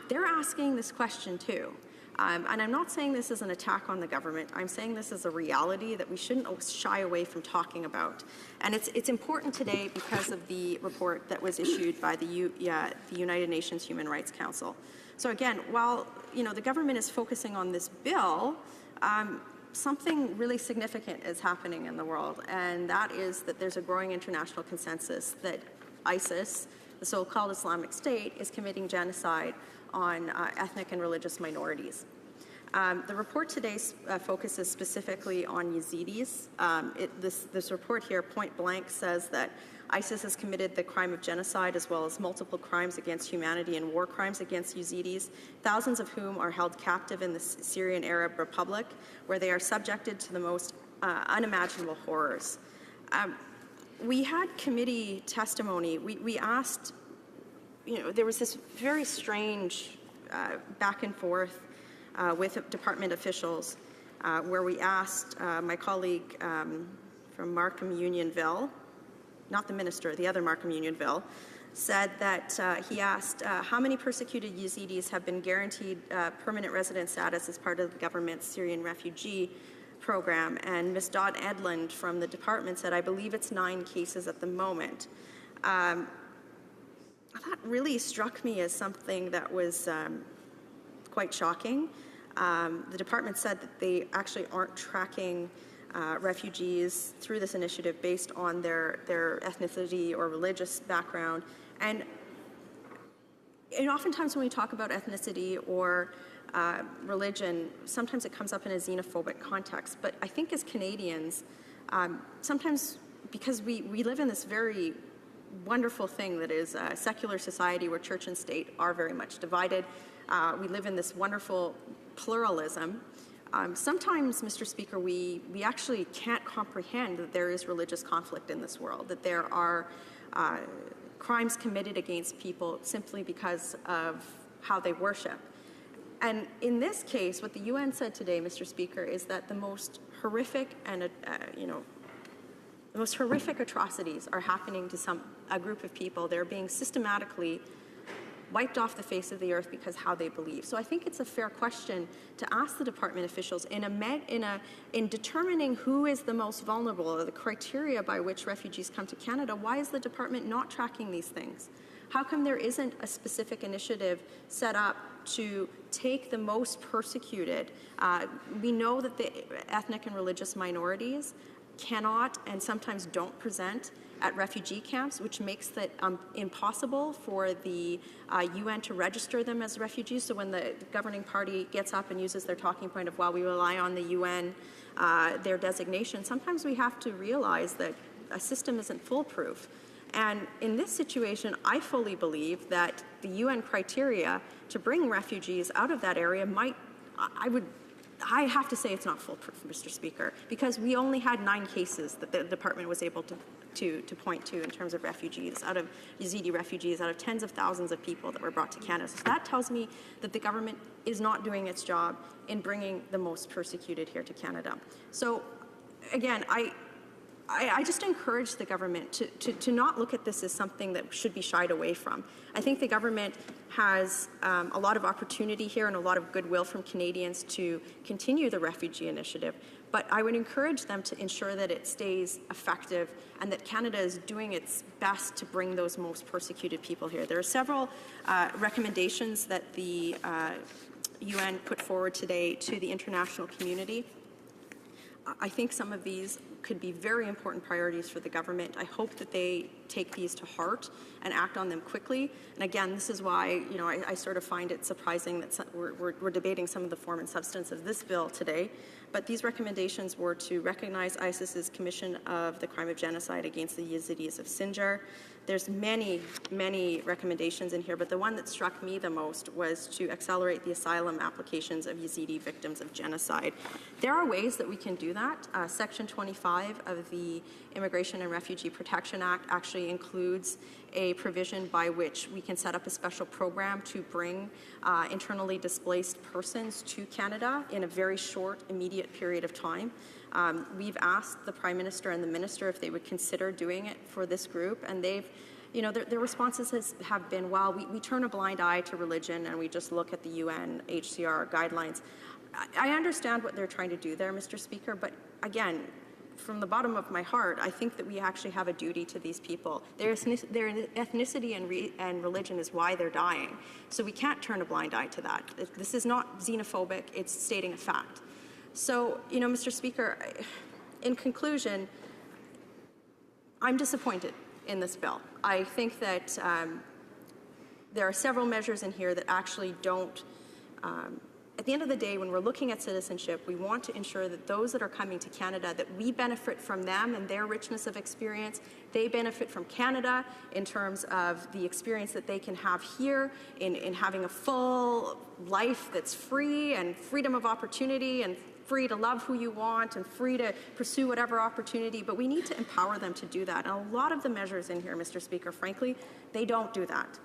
They're asking this question too. And I'm not saying this is an attack on the government. I'm saying this is a reality that we shouldn't shy away from talking about. And it's important today because of the report that was issued by the United Nations Human Rights Council. So again, while the government is focusing on this bill, something really significant is happening in the world, and that is that there's a growing international consensus that ISIS, the so-called Islamic State, is committing genocide on ethnic and religious minorities. The report today focuses specifically on Yazidis. This report here, point blank, says that ISIS has committed the crime of genocide as well as multiple crimes against humanity and war crimes against Yazidis, thousands of whom are held captive in the Syrian Arab Republic, where they are subjected to the most unimaginable horrors. We had committee testimony. We asked, there was this very strange back and forth with department officials where we asked my colleague from Markham Unionville, not the minister, the other Markham Unionville, said that he asked how many persecuted Yazidis have been guaranteed permanent resident status as part of the government's Syrian refugee program, and Ms. Dodd Edlund from the department said, I believe it's 9 cases at the moment. That really struck me as something that was quite shocking. The department said that they actually aren't tracking refugees through this initiative based on their ethnicity or religious background. And oftentimes when we talk about ethnicity or religion, sometimes it comes up in a xenophobic context. But I think as Canadians, sometimes because we live in this very wonderful thing that is a secular society where church and state are very much divided, we live in this wonderful pluralism. Sometimes, Mr. Speaker, we actually can't comprehend that there is religious conflict in this world, that there are crimes committed against people simply because of how they worship. And in this case, what the UN said today, Mr. Speaker, is that the most horrific and the most horrific atrocities are happening to a group of people. They're being systematically wiped off the face of the earth because how they believe. So I think it's a fair question to ask the department officials in determining who is the most vulnerable, or the criteria by which refugees come to Canada. Why is the department not tracking these things? How come there isn't a specific initiative set up to take the most persecuted? We know that the ethnic and religious minorities cannot and sometimes don't present at refugee camps, which makes it impossible for the UN to register them as refugees. So when the governing party gets up and uses their talking point of, well, we rely on the UN, their designation, sometimes we have to realize that a system isn't foolproof. And in this situation, I fully believe that the UN criteria to bring refugees out of that area I have to say it's not foolproof, Mr. Speaker, because we only had 9 cases that the department was able to point to in terms of refugees, out of Yazidi refugees, out of tens of thousands of people that were brought to Canada. So that tells me that the government is not doing its job in bringing the most persecuted here to Canada. So again, I just encourage the government to not look at this as something that should be shied away from. I think the government has a lot of opportunity here and a lot of goodwill from Canadians to continue the refugee initiative, but I would encourage them to ensure that it stays effective and that Canada is doing its best to bring those most persecuted people here. There are several recommendations that the UN put forward today to the international community. I think some of these could be very important priorities for the government. I hope that they take these to heart and act on them quickly. And again, this is why, I sort of find it surprising that we're debating some of the form and substance of this bill today. But these recommendations were to recognize ISIS's commission of the crime of genocide against the Yazidis of Sinjar. There's many, many recommendations in here, but the one that struck me the most was to accelerate the asylum applications of Yazidi victims of genocide. There are ways that we can do that. Section 25 of the Immigration and Refugee Protection Act actually includes a provision by which we can set up a special program to bring internally displaced persons to Canada in a very short, immediate period of time. We've asked the Prime Minister and the Minister if they would consider doing it for this group, and they've, their responses have been, well, we turn a blind eye to religion and we just look at the UN HCR guidelines. I understand what they're trying to do there, Mr. Speaker, but again, from the bottom of my heart, I think that we actually have a duty to these people. Their ethnicity and religion is why they're dying. So we can't turn a blind eye to that. This is not xenophobic, it's stating a fact. So, Mr. Speaker, in conclusion, I'm disappointed in this bill. I think that there are several measures in here that actually don't at the end of the day, when we're looking at citizenship, we want to ensure that those that are coming to Canada, that we benefit from them and their richness of experience. They benefit from Canada in terms of the experience that they can have here in having a full life that's free and freedom of opportunity and free to love who you want and free to pursue whatever opportunity, but we need to empower them to do that. And a lot of the measures in here, Mr. Speaker, frankly, they don't do that.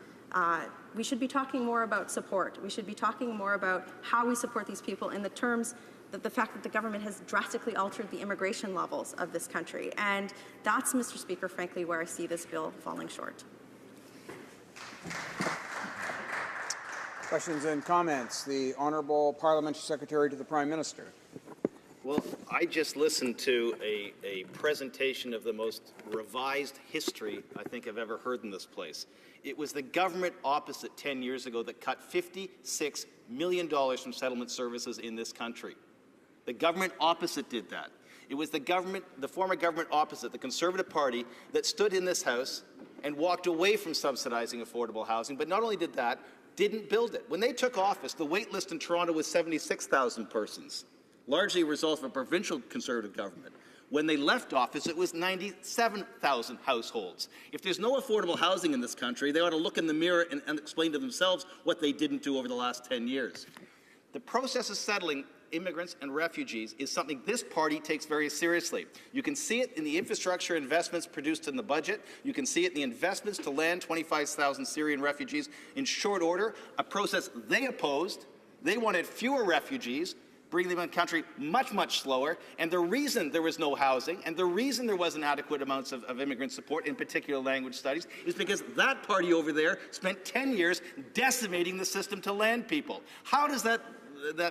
We should be talking more about support. We should be talking more about how we support these people in the terms that the fact that the government has drastically altered the immigration levels of this country. And that's, Mr. Speaker, frankly, where I see this bill falling short. Questions and comments. The Honourable Parliamentary Secretary to the Prime Minister. Well, I just listened to a presentation of the most revised history I think I've ever heard in this place. It was the government opposite 10 years ago that cut $56 million from settlement services in this country. The government opposite did that. It was the former government opposite, the Conservative Party, that stood in this House and walked away from subsidizing affordable housing, but not only did that, didn't build it. When they took office, the wait list in Toronto was 76,000 persons, largely a result of a provincial Conservative government. When they left office, it was 97,000 households. If there's no affordable housing in this country, they ought to look in the mirror and explain to themselves what they didn't do over the last 10 years. The process of settling immigrants and refugees is something this party takes very seriously. You can see it in the infrastructure investments produced in the budget. You can see it in the investments to land 25,000 Syrian refugees in short order, a process they opposed. They wanted fewer refugees, bringing them in the country much, much slower. And the reason there was no housing and the reason there wasn't adequate amounts of immigrant support, in particular language studies, is because that party over there spent 10 years decimating the system to land people. How does that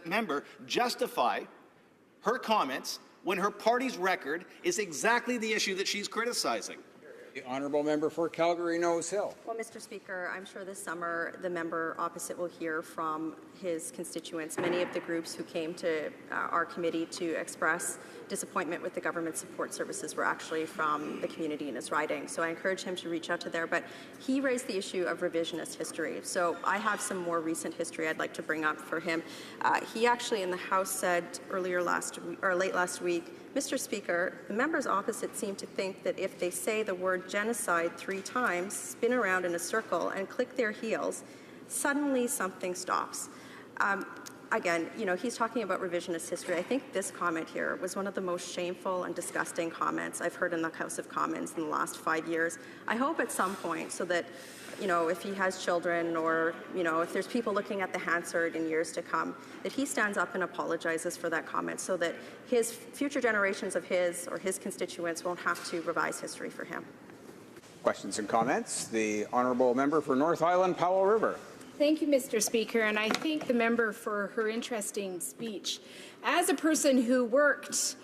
member justify her comments when her party's record is exactly the issue that she's criticizing? The honourable member for Calgary Nose Hill. Well, Mr. Speaker, I'm sure this summer the member opposite will hear from his constituents, many of the groups who came to our committee to express disappointment with the government support services were actually from the community in his riding. So I encourage him to reach out to there. But he raised the issue of revisionist history. So I have some more recent history I'd like to bring up for him. He actually in the House said late last week, Mr. Speaker, the members opposite seem to think that if they say the word genocide 3 times, spin around in a circle, and click their heels, suddenly something stops. Again, you know, he's talking about revisionist history. I think this comment here was one of the most shameful and disgusting comments I've heard in the House of Commons in the last 5 years. I hope at some point, so that, you know, if he has children or, you know, if there's people looking at the Hansard in years to come, that he stands up and apologizes for that comment so that his future generations of his or his constituents won't have to revise history for him. Questions and comments? The honourable member for North Island, Powell River. Thank you, Mr. Speaker, and I thank the member for her interesting speech. As a person who worked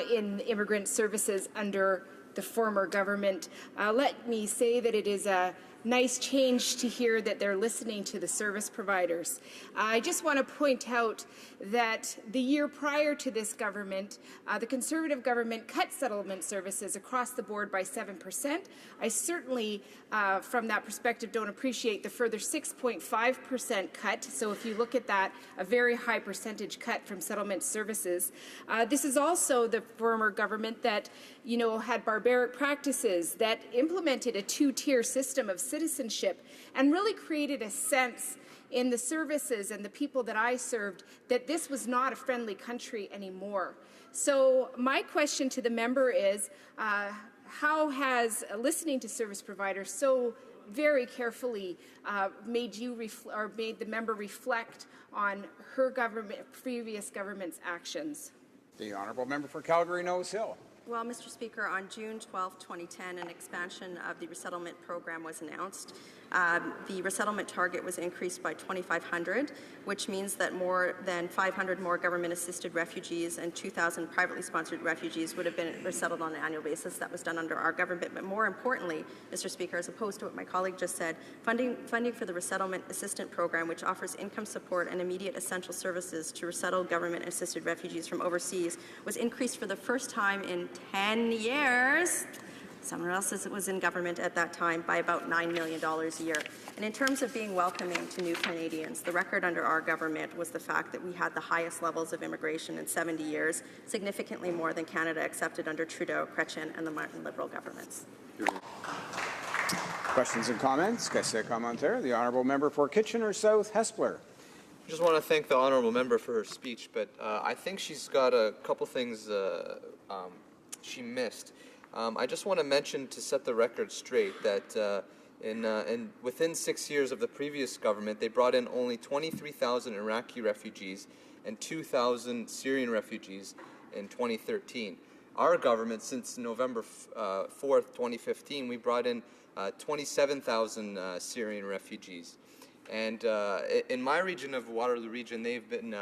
in immigrant services under the former government, let me say that it is a nice change to hear that they're listening to the service providers. I just want to point out that the year prior to this government, the Conservative government cut settlement services across the board by 7%. I certainly, from that perspective, don't appreciate the further 6.5% cut. So if you look at that, a very high percentage cut from settlement services. This is also the former government that, you know, had barbaric practices, that implemented a 2-tier system of citizenship and really created a sense in the services and the people that I served that this was not a friendly country anymore. So my question to the member is, how has listening to service providers so very carefully made the member reflect on her previous government's actions? The honourable member for Calgary Nose Hill. Well, Mr. Speaker, on June 12, 2010, an expansion of the resettlement program was announced. The resettlement target was increased by 2,500, which means that more than 500 more government-assisted refugees and 2,000 privately sponsored refugees would have been resettled on an annual basis. That was done under our government. But more importantly, Mr. Speaker, as opposed to what my colleague just said, funding for the Resettlement Assistant Program, which offers income support and immediate essential services to resettle government-assisted refugees from overseas, was increased for the first time in 10 years. Someone else says it was in government at that time by about $9 million a year. And in terms of being welcoming to new Canadians, the record under our government was the fact that we had the highest levels of immigration in 70 years, significantly more than Canada accepted under Trudeau, Chrétien, and the Martin Liberal governments. Questions and comments? Question commentaire. The honourable member for Kitchener South, Hespeler. I just want to thank the honourable member for her speech, but I think she's got a couple things she missed. I just want to mention, to set the record straight, that within 6 years of the previous government, they brought in only 23,000 Iraqi refugees and 2,000 Syrian refugees in 2013. Our government, since November 4th, 2015, we brought in 27,000 Syrian refugees. And in my region of Waterloo Region, they've been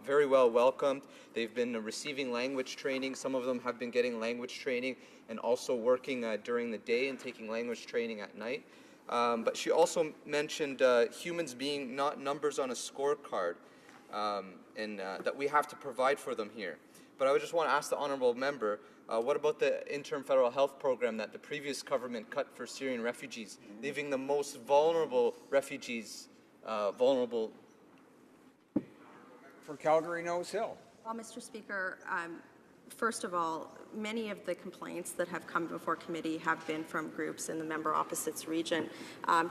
very well welcomed. They've been receiving language training. Some of them have been getting language training and also working during the day and taking language training at night. But she also mentioned humans being not numbers on a scorecard, and that we have to provide for them here. But I would just want to ask the honourable member, what about the interim federal health program that the previous government cut for Syrian refugees, leaving the most vulnerable refugees vulnerable? For Calgary Nose Hill. Well, Mr. Speaker, first of all, many of the complaints that have come before committee have been from groups in the member opposite's region.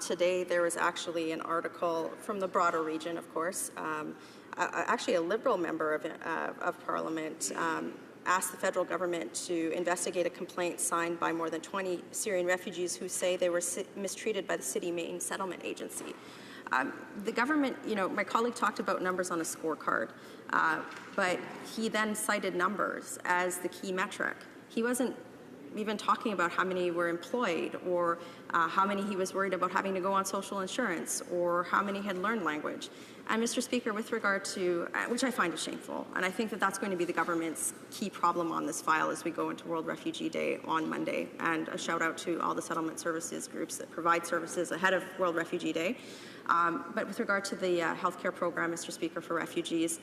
Today, there was actually an article from the broader region, of course, actually a Liberal member of Parliament, asked the federal government to investigate a complaint signed by more than 20 Syrian refugees who say they were mistreated by the City Main Settlement Agency. The government, my colleague talked about numbers on a scorecard, but he then cited numbers as the key metric. He wasn't even talking about how many were employed or how many he was worried about having to go on social insurance or how many had learned language. And Mr. Speaker, with regard to, which I find is shameful, and I think that that's going to be the government's key problem on this file as we go into World Refugee Day on Monday. And a shout out to all the settlement services groups that provide services ahead of World Refugee Day. But with regard to the healthcare program, Mr. Speaker, for refugees,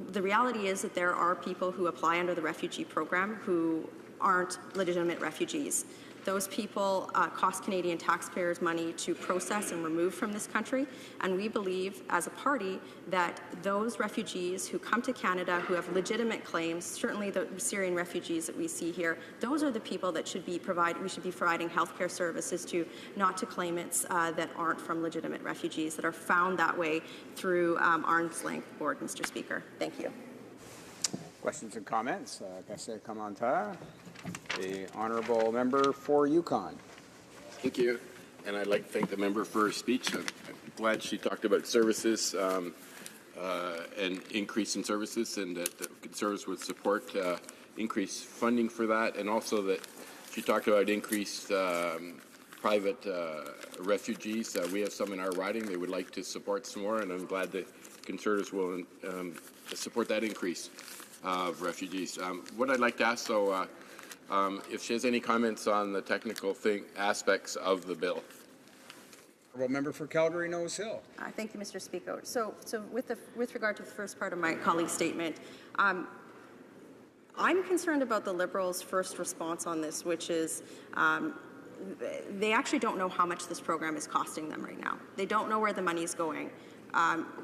the reality is that there are people who apply under the refugee program who aren't legitimate refugees. Those people cost Canadian taxpayers money to process and remove from this country, and we believe as a party that those refugees who come to Canada who have legitimate claims, certainly the Syrian refugees that we see here, those are the people that we should be providing healthcare services to, not to claimants that aren't from legitimate refugees, that are found that way through arm's length board, Mr. Speaker. Thank you. Questions and comments? Merci, commentaire. The honourable member for Yukon. Thank you, and I'd like to thank the member for her speech. I'm glad she talked about services and increase in services, and that the Conservatives would support increased funding for that, and also that she talked about increased private refugees. We have some in our riding. They would like to support some more, and I'm glad that Conservatives will support that increase of refugees. What I'd like to ask, though, if she has any comments on the technical aspects of the bill. Honourable member for Calgary Nose Hill. Thank you, Mr. Speaker. So with regard to the first part of my colleague's statement, I'm concerned about the Liberals' first response on this, which is they actually don't know how much this program is costing them right now. They don't know where the money is going.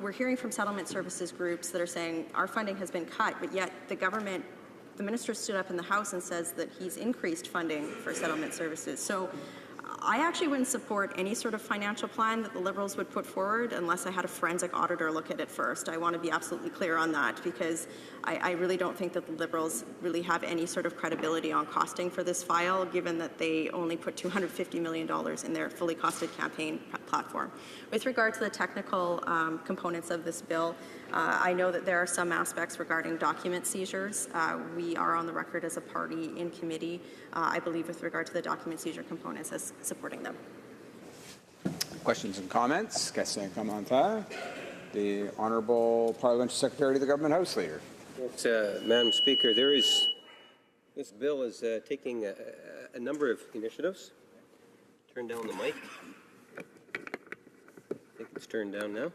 We're hearing from settlement services groups that are saying our funding has been cut, but yet the minister stood up in the House and says that he's increased funding for settlement services. So I actually wouldn't support any sort of financial plan that the Liberals would put forward unless I had a forensic auditor look at it first. I want to be absolutely clear on that, because I really don't think that the Liberals really have any sort of credibility on costing for this file, given that they only put $250 million in their fully costed campaign platform. With regard to the technical components of this bill, I know that there are some aspects regarding document seizures. We are on the record as a party in committee, I believe, with regard to the document seizure components, as supporting them. Questions and comments? Question and commentaire. The Honourable Parliamentary Secretary to the Government House Leader. Yes, Madam Speaker, this bill is taking a number of initiatives. Turn down the mic. I think it's turned down now.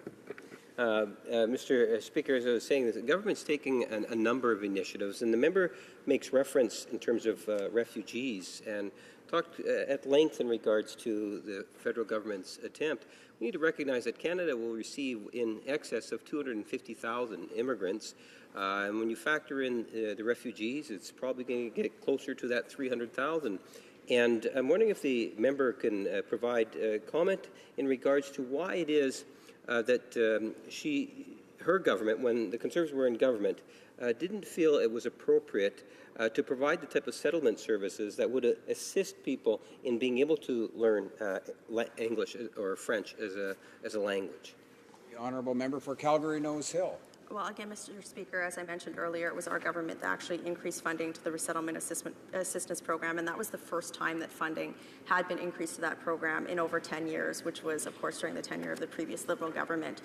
Mr. Speaker, as I was saying, the government's taking a number of initiatives, and the member makes reference in terms of refugees and talked at length in regards to the federal government's attempt. We need to recognize that Canada will receive in excess of 250,000 immigrants, and when you factor in the refugees, it's probably going to get closer to that 300,000. And I'm wondering if the member can provide comment in regards to why it is that her government, when the Conservatives were in government, didn't feel it was appropriate to provide the type of settlement services that would assist people in being able to learn English or French as a language. The Honourable Member for Calgary Nose Hill. Well, again, Mr. Speaker, as I mentioned earlier, it was our government that actually increased funding to the Resettlement Assistance Program, and that was the first time that funding had been increased to that program in over 10 years, which was, of course, during the tenure of the previous Liberal government.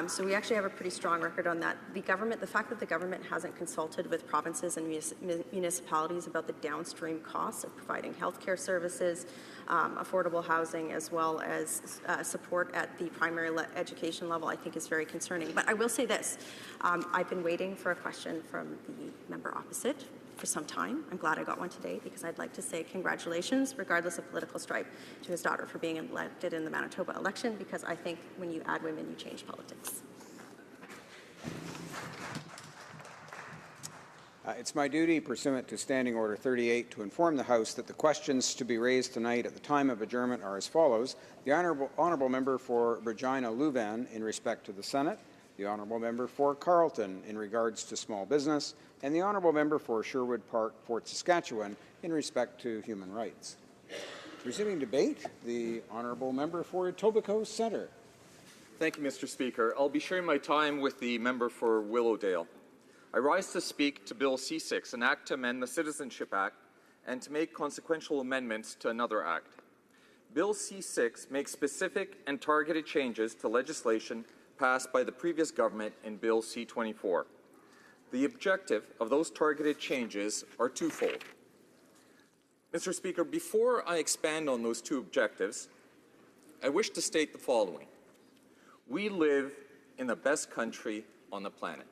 So we actually have a pretty strong record on that. The fact that the government hasn't consulted with provinces and municipalities about the downstream costs of providing healthcare services, affordable housing, as well as support at the primary education level, I think is very concerning. But I will say this. I've been waiting for a question from the member opposite for some time. I'm glad I got one today, because I'd like to say congratulations, regardless of political stripe, to his daughter for being elected in the Manitoba election, because I think when you add women, you change politics. It's my duty, pursuant to Standing Order 38, to inform the House that the questions to be raised tonight at the time of adjournment are as follows. The Honourable Member for Regina Louvain in respect to the Senate. the honourable member for Carleton in regards to small business, and the honourable member for Sherwood Park, Fort Saskatchewan in respect to human rights. Resuming debate, the honourable member for Etobicoke Centre. Thank you, Mr. Speaker. I'll be sharing my time with the member for Willowdale. I rise to speak to Bill C6, an act to amend the Citizenship Act and to make consequential amendments to another act. Bill C6 makes specific and targeted changes to legislation passed by the previous government in Bill C24. The objective of those targeted changes are twofold. Mr. Speaker, before I expand on those two objectives, I wish to state the following. We live in the best country on the planet.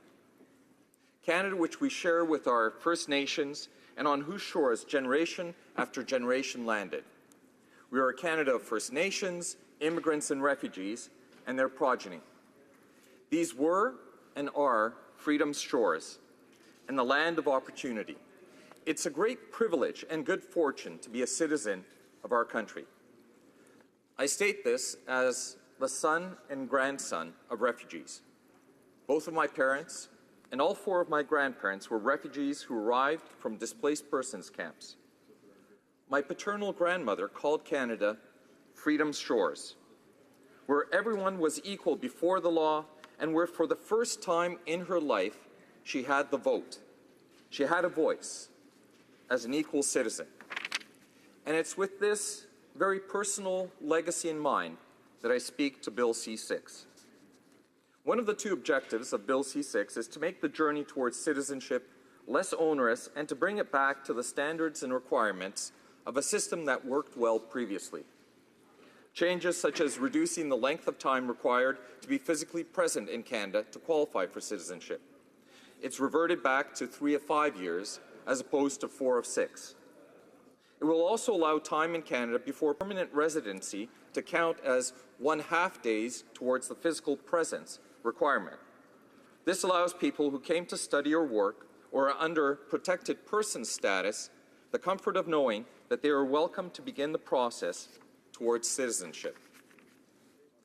Canada, which we share with our First Nations and on whose shores generation after generation landed. We are a Canada of First Nations, immigrants and refugees, and their progeny. These were and are freedom's shores and the land of opportunity. It's a great privilege and good fortune to be a citizen of our country. I state this as the son and grandson of refugees. Both of my parents and all four of my grandparents were refugees who arrived from displaced persons camps. My paternal grandmother called Canada freedom's shores, where everyone was equal before the law and where for the first time in her life she had the vote. She had a voice as an equal citizen. And it's with this very personal legacy in mind that I speak to Bill C6. One of the two objectives of Bill C6 is to make the journey towards citizenship less onerous and to bring it back to the standards and requirements of a system that worked well previously. Changes such as reducing the length of time required to be physically present in Canada to qualify for citizenship. It's reverted back to 3 of 5 years as opposed to 4 of 6. It will also allow time in Canada before permanent residency to count as 1/2 days towards the physical presence requirement. This allows people who came to study or work or are under protected person status the comfort of knowing that they are welcome to begin the process towards citizenship.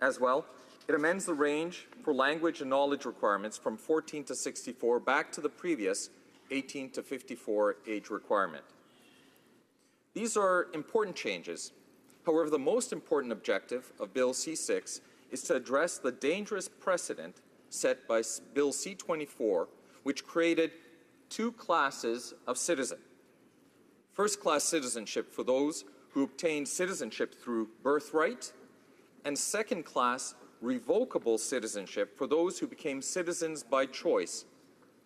As well, it amends the range for language and knowledge requirements from 14 to 64 back to the previous 18 to 54 age requirement. These are important changes. However, the most important objective of Bill C6 is to address the dangerous precedent set by Bill C24, which created two classes of citizen. First-class citizenship for those who obtained citizenship through birthright, and second-class revocable citizenship for those who became citizens by choice,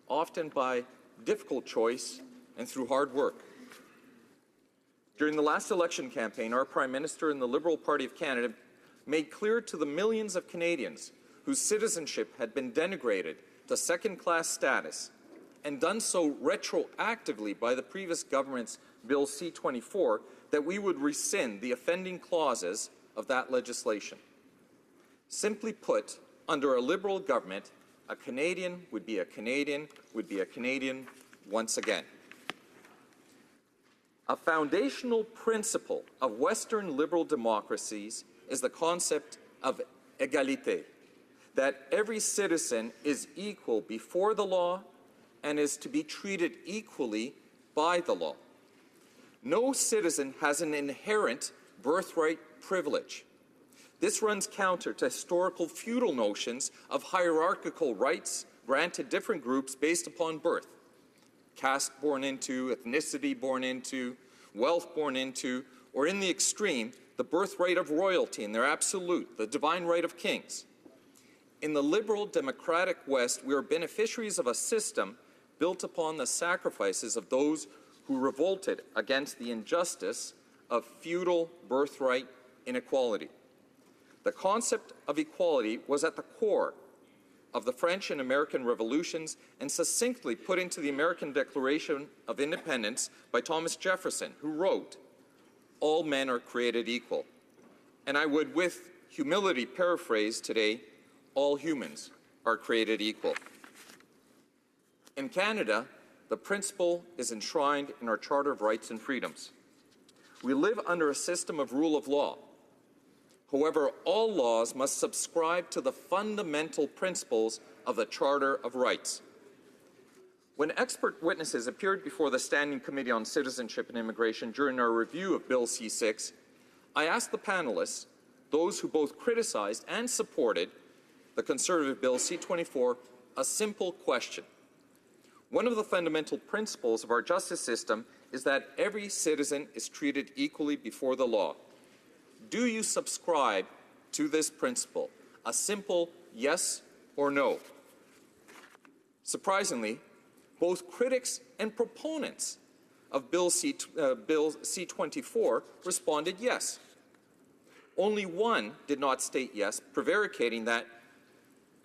often by difficult choice and through hard work. During the last election campaign, our Prime Minister and the Liberal Party of Canada made clear to the millions of Canadians whose citizenship had been denigrated to second-class status and done so retroactively by the previous government's Bill C-24 that we would rescind the offending clauses of that legislation. Simply put, under a Liberal government, a Canadian would be a Canadian once again. A foundational principle of Western liberal democracies is the concept of égalité, that every citizen is equal before the law and is to be treated equally by the law. No citizen has an inherent birthright privilege. This runs counter to historical feudal notions of hierarchical rights granted different groups based upon birth. Caste born into, ethnicity born into, wealth born into, or in the extreme, the birthright of royalty in their absolute, the divine right of kings. In the liberal democratic West, we are beneficiaries of a system built upon the sacrifices of those who revolted against the injustice of feudal birthright inequality. The concept of equality was at the core of the French and American revolutions and succinctly put into the American Declaration of Independence by Thomas Jefferson, who wrote, "All men are created equal." And I would, with humility, paraphrase today, "All humans are created equal." In Canada, the principle is enshrined in our Charter of Rights and Freedoms. We live under a system of rule of law. However, all laws must subscribe to the fundamental principles of the Charter of Rights. When expert witnesses appeared before the Standing Committee on Citizenship and Immigration during our review of Bill C-6, I asked the panelists, those who both criticized and supported the Conservative Bill C-24, a simple question. One of the fundamental principles of our justice system is that every citizen is treated equally before the law. Do you subscribe to this principle? A simple yes or no. Surprisingly, both critics and proponents of Bill C-24 responded yes. Only one did not state yes, prevaricating that,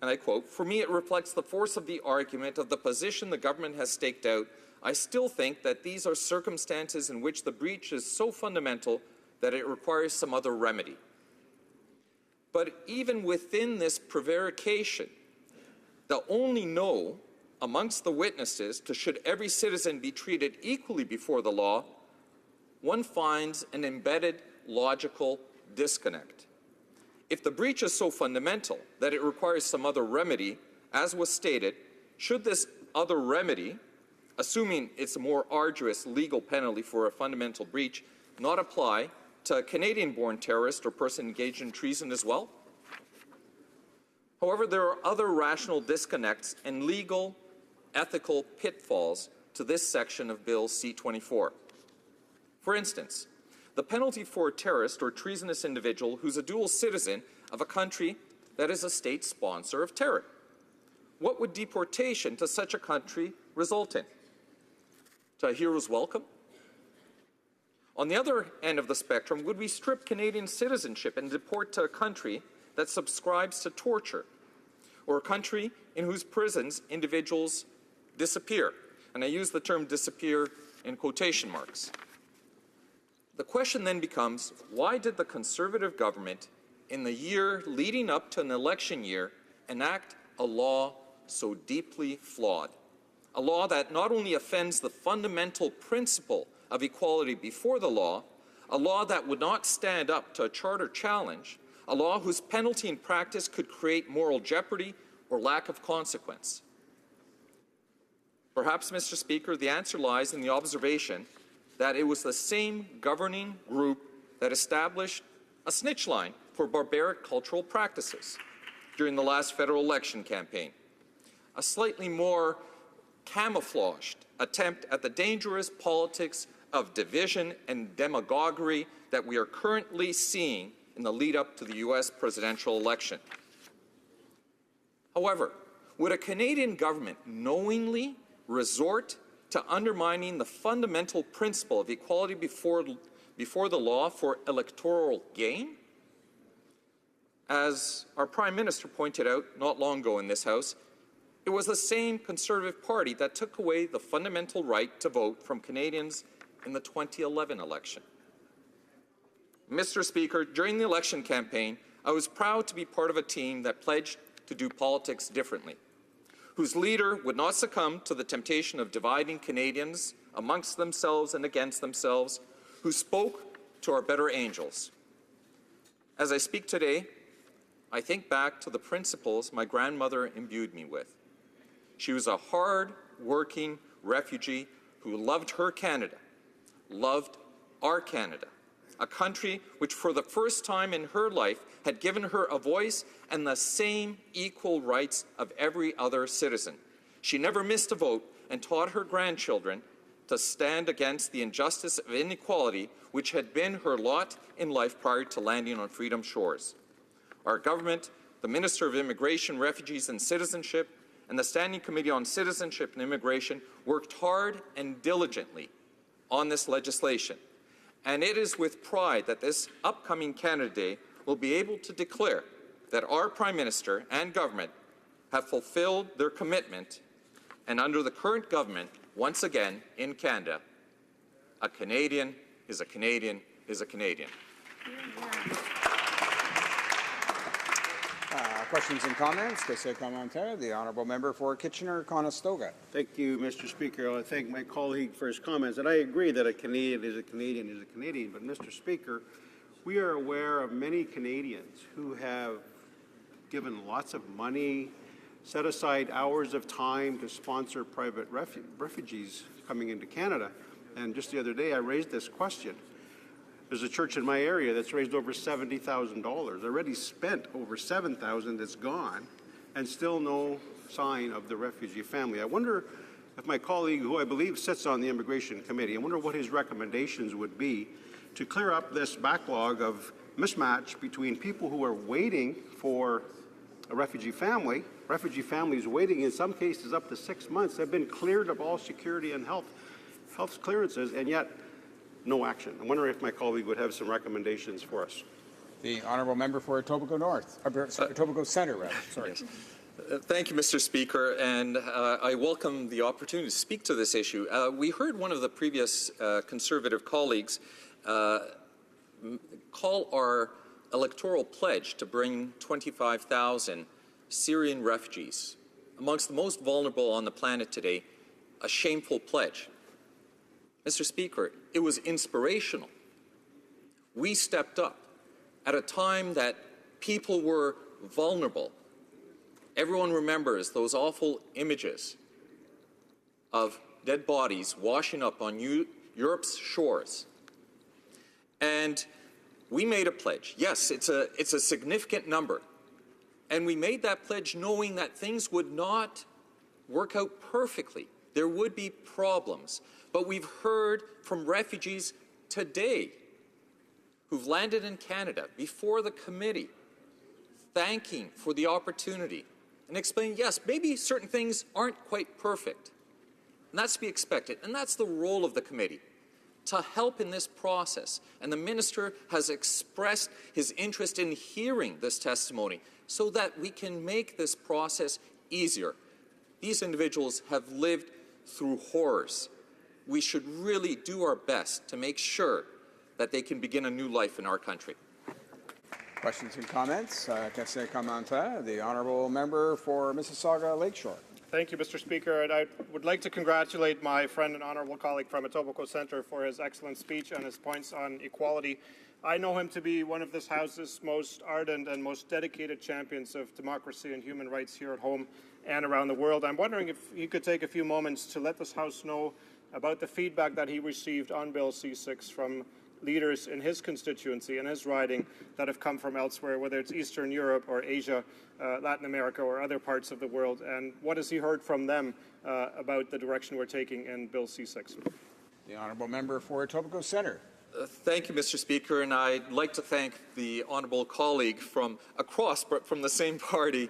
and I quote, "For me, it reflects the force of the argument of the position the government has staked out. I still think that these are circumstances in which the breach is so fundamental that it requires some other remedy." But even within this prevarication, the only no amongst the witnesses to should every citizen be treated equally before the law, one finds an embedded logical disconnect. If the breach is so fundamental that it requires some other remedy, as was stated, should this other remedy, assuming it's a more arduous legal penalty for a fundamental breach, not apply to a Canadian-born terrorist or person engaged in treason as well? However, there are other rational disconnects and legal, ethical pitfalls to this section of Bill C-24. For instance, the penalty for a terrorist or treasonous individual who's a dual citizen of a country that is a state sponsor of terror. What would deportation to such a country result in? To a hero's welcome? On the other end of the spectrum, would we strip Canadian citizenship and deport to a country that subscribes to torture, or a country in whose prisons individuals disappear? And I use the term disappear in quotation marks. The question then becomes, why did the Conservative government, in the year leading up to an election year, enact a law so deeply flawed? A law that not only offends the fundamental principle of equality before the law, a law that would not stand up to a charter challenge, a law whose penalty in practice could create moral jeopardy or lack of consequence. Perhaps, Mr. Speaker, the answer lies in the observation that it was the same governing group that established a snitch line for barbaric cultural practices during the last federal election campaign, a slightly more camouflaged attempt at the dangerous politics of division and demagoguery that we are currently seeing in the lead-up to the U.S. presidential election. However, would a Canadian government knowingly resort to undermining the fundamental principle of equality before the law for electoral gain? As our Prime Minister pointed out not long ago in this House, it was the same Conservative Party that took away the fundamental right to vote from Canadians in the 2011 election. Mr. Speaker, during the election campaign, I was proud to be part of a team that pledged to do politics differently, whose leader would not succumb to the temptation of dividing Canadians amongst themselves and against themselves, who spoke to our better angels. As I speak today, I think back to the principles my grandmother imbued me with. She was a hard-working refugee who loved her Canada, loved our Canada, a country which for the first time in her life had given her a voice and the same equal rights of every other citizen. She never missed a vote and taught her grandchildren to stand against the injustice of inequality which had been her lot in life prior to landing on Freedom Shores. Our government, the Minister of Immigration, Refugees and Citizenship, and the Standing Committee on Citizenship and Immigration worked hard and diligently on this legislation. And it is with pride that this upcoming Canada Day will be able to declare that our Prime Minister and government have fulfilled their commitment, and under the current government, once again in Canada, a Canadian is a Canadian is a Canadian. Questions and comments? Question commentaire. The honourable member for Kitchener-Conestoga. Thank you, Mr. Speaker. I want to thank my colleague for his comments. And I agree that a Canadian is a Canadian is a Canadian. But, Mr. Speaker, we are aware of many Canadians who have given lots of money set aside hours of time to sponsor private refugees coming into Canada. And just the other day, I raised this question. There's a church in my area that's raised over $70,000. Already spent over $7,000 that's gone, and still no sign of the refugee family. I wonder if my colleague, who I believe sits on the Immigration Committee, I wonder what his recommendations would be to clear up this backlog of mismatch between people who are waiting for a refugee family. Refugee families waiting, in some cases, up to 6 months, have been cleared of all security and health clearances, and yet no action. I wonder if my colleague would have some recommendations for us. The honourable member for Etobicoke North, Etobicoke Centre, rather. Sorry. Yes. Thank you, Mr. Speaker, and I welcome the opportunity to speak to this issue. We heard one of the previous Conservative colleagues call our electoral pledge to bring 25,000 Syrian refugees, amongst the most vulnerable on the planet today, a shameful pledge. Mr. Speaker, it was inspirational. We stepped up at a time that people were vulnerable. Everyone remembers those awful images of dead bodies washing up on Europe's shores. And we made a pledge. Yes, it's a significant number. And we made that pledge knowing that things would not work out perfectly. There would be problems. But we've heard from refugees today who've landed in Canada before the committee, thanking for the opportunity and explaining, yes, maybe certain things aren't quite perfect. And that's to be expected. And that's the role of the committee, to help in this process. And the minister has expressed his interest in hearing this testimony so that we can make this process easier. These individuals have lived through horrors. We should really do our best to make sure that they can begin a new life in our country. Questions and comments? The honourable member for Mississauga Lakeshore. Thank you, Mr. Speaker. And I would like to congratulate my friend and honourable colleague from Etobicoke Centre for his excellent speech and his points on equality. I know him to be one of this House's most ardent and most dedicated champions of democracy and human rights here at home and around the world. I'm wondering if he could take a few moments to let this House know about the feedback that he received on Bill C6 from leaders in his constituency and his riding that have come from elsewhere, whether it's Eastern Europe or Asia, Latin America or other parts of the world. And what has he heard from them about the direction we're taking in Bill C6? The honourable member for Etobicoke Centre. Thank you, Mr. Speaker, and I'd like to thank the honourable colleague from across, but from the same party,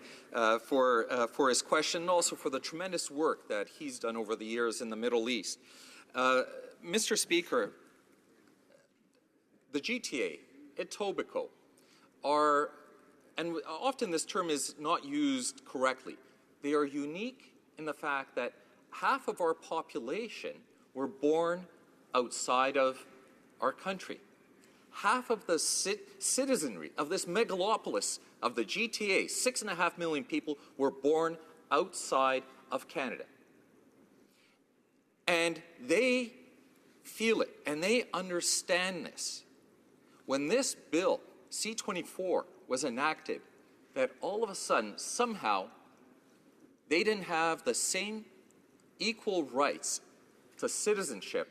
for his question and also for the tremendous work that he's done over the years in the Middle East. Mr. Speaker, the GTA, Etobicoke, are, and often this term is not used correctly, they are unique in the fact that half of our population were born outside of our country. Half of the citizenry of this megalopolis of the GTA, 6.5 million people, were born outside of Canada. And they feel it, and they understand this. When this bill, C-24, was enacted, that all of a sudden, somehow, they didn't have the same equal rights to citizenship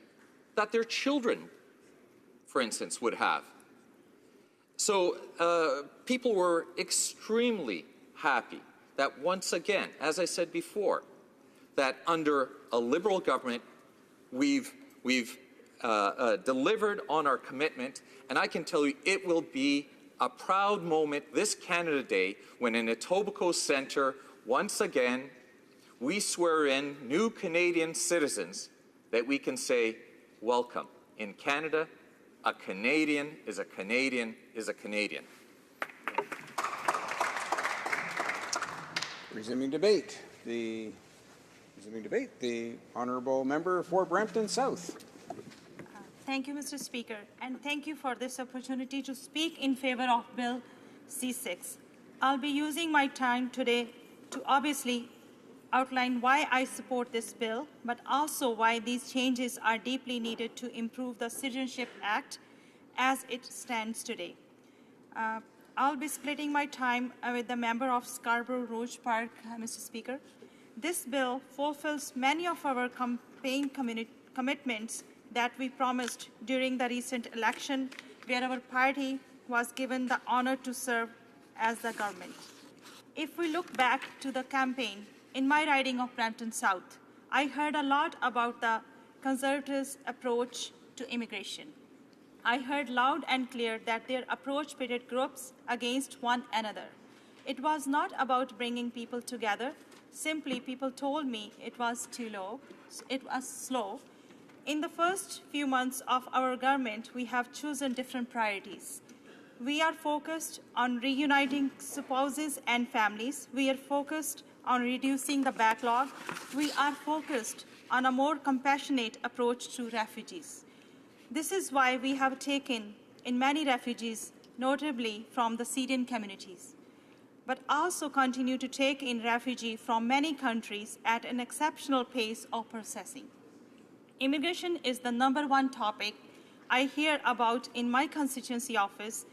that their children, for instance, would have. So people were extremely happy that once again, as I said before, that under a Liberal government, we've delivered on our commitment, and I can tell you it will be a proud moment this Canada Day when in Etobicoke Centre, once again, we swear in new Canadian citizens that we can say, welcome. In Canada, a Canadian is a Canadian is a Canadian. Resuming debate. The honourable member for Brampton South. Thank you, Mr. Speaker, and thank you for this opportunity to speak in favour of Bill C6. I'll be using my time today to obviously outline why I support this bill, but also why these changes are deeply needed to improve the Citizenship Act as it stands today. I'll be splitting my time with the member of Scarborough Rouge Park, Mr. Speaker. This bill fulfills many of our campaign commitments that we promised during the recent election, where our party was given the honor to serve as the government. If we look back to the campaign, in my riding of Brampton South, I heard a lot about the Conservatives' approach to immigration. I heard loud and clear that their approach pitted groups against one another. It was not about bringing people together. Simply, people told me it was slow. In the first few months of our government, we have chosen different priorities. We are focused on reuniting spouses and families. We are focused on reducing the backlog. We are focused on a more compassionate approach to refugees. This is why we have taken in many refugees, notably from the Syrian communities, but also continue to take in refugees from many countries at an exceptional pace of processing. Immigration is the #1 topic I hear about in my constituency office.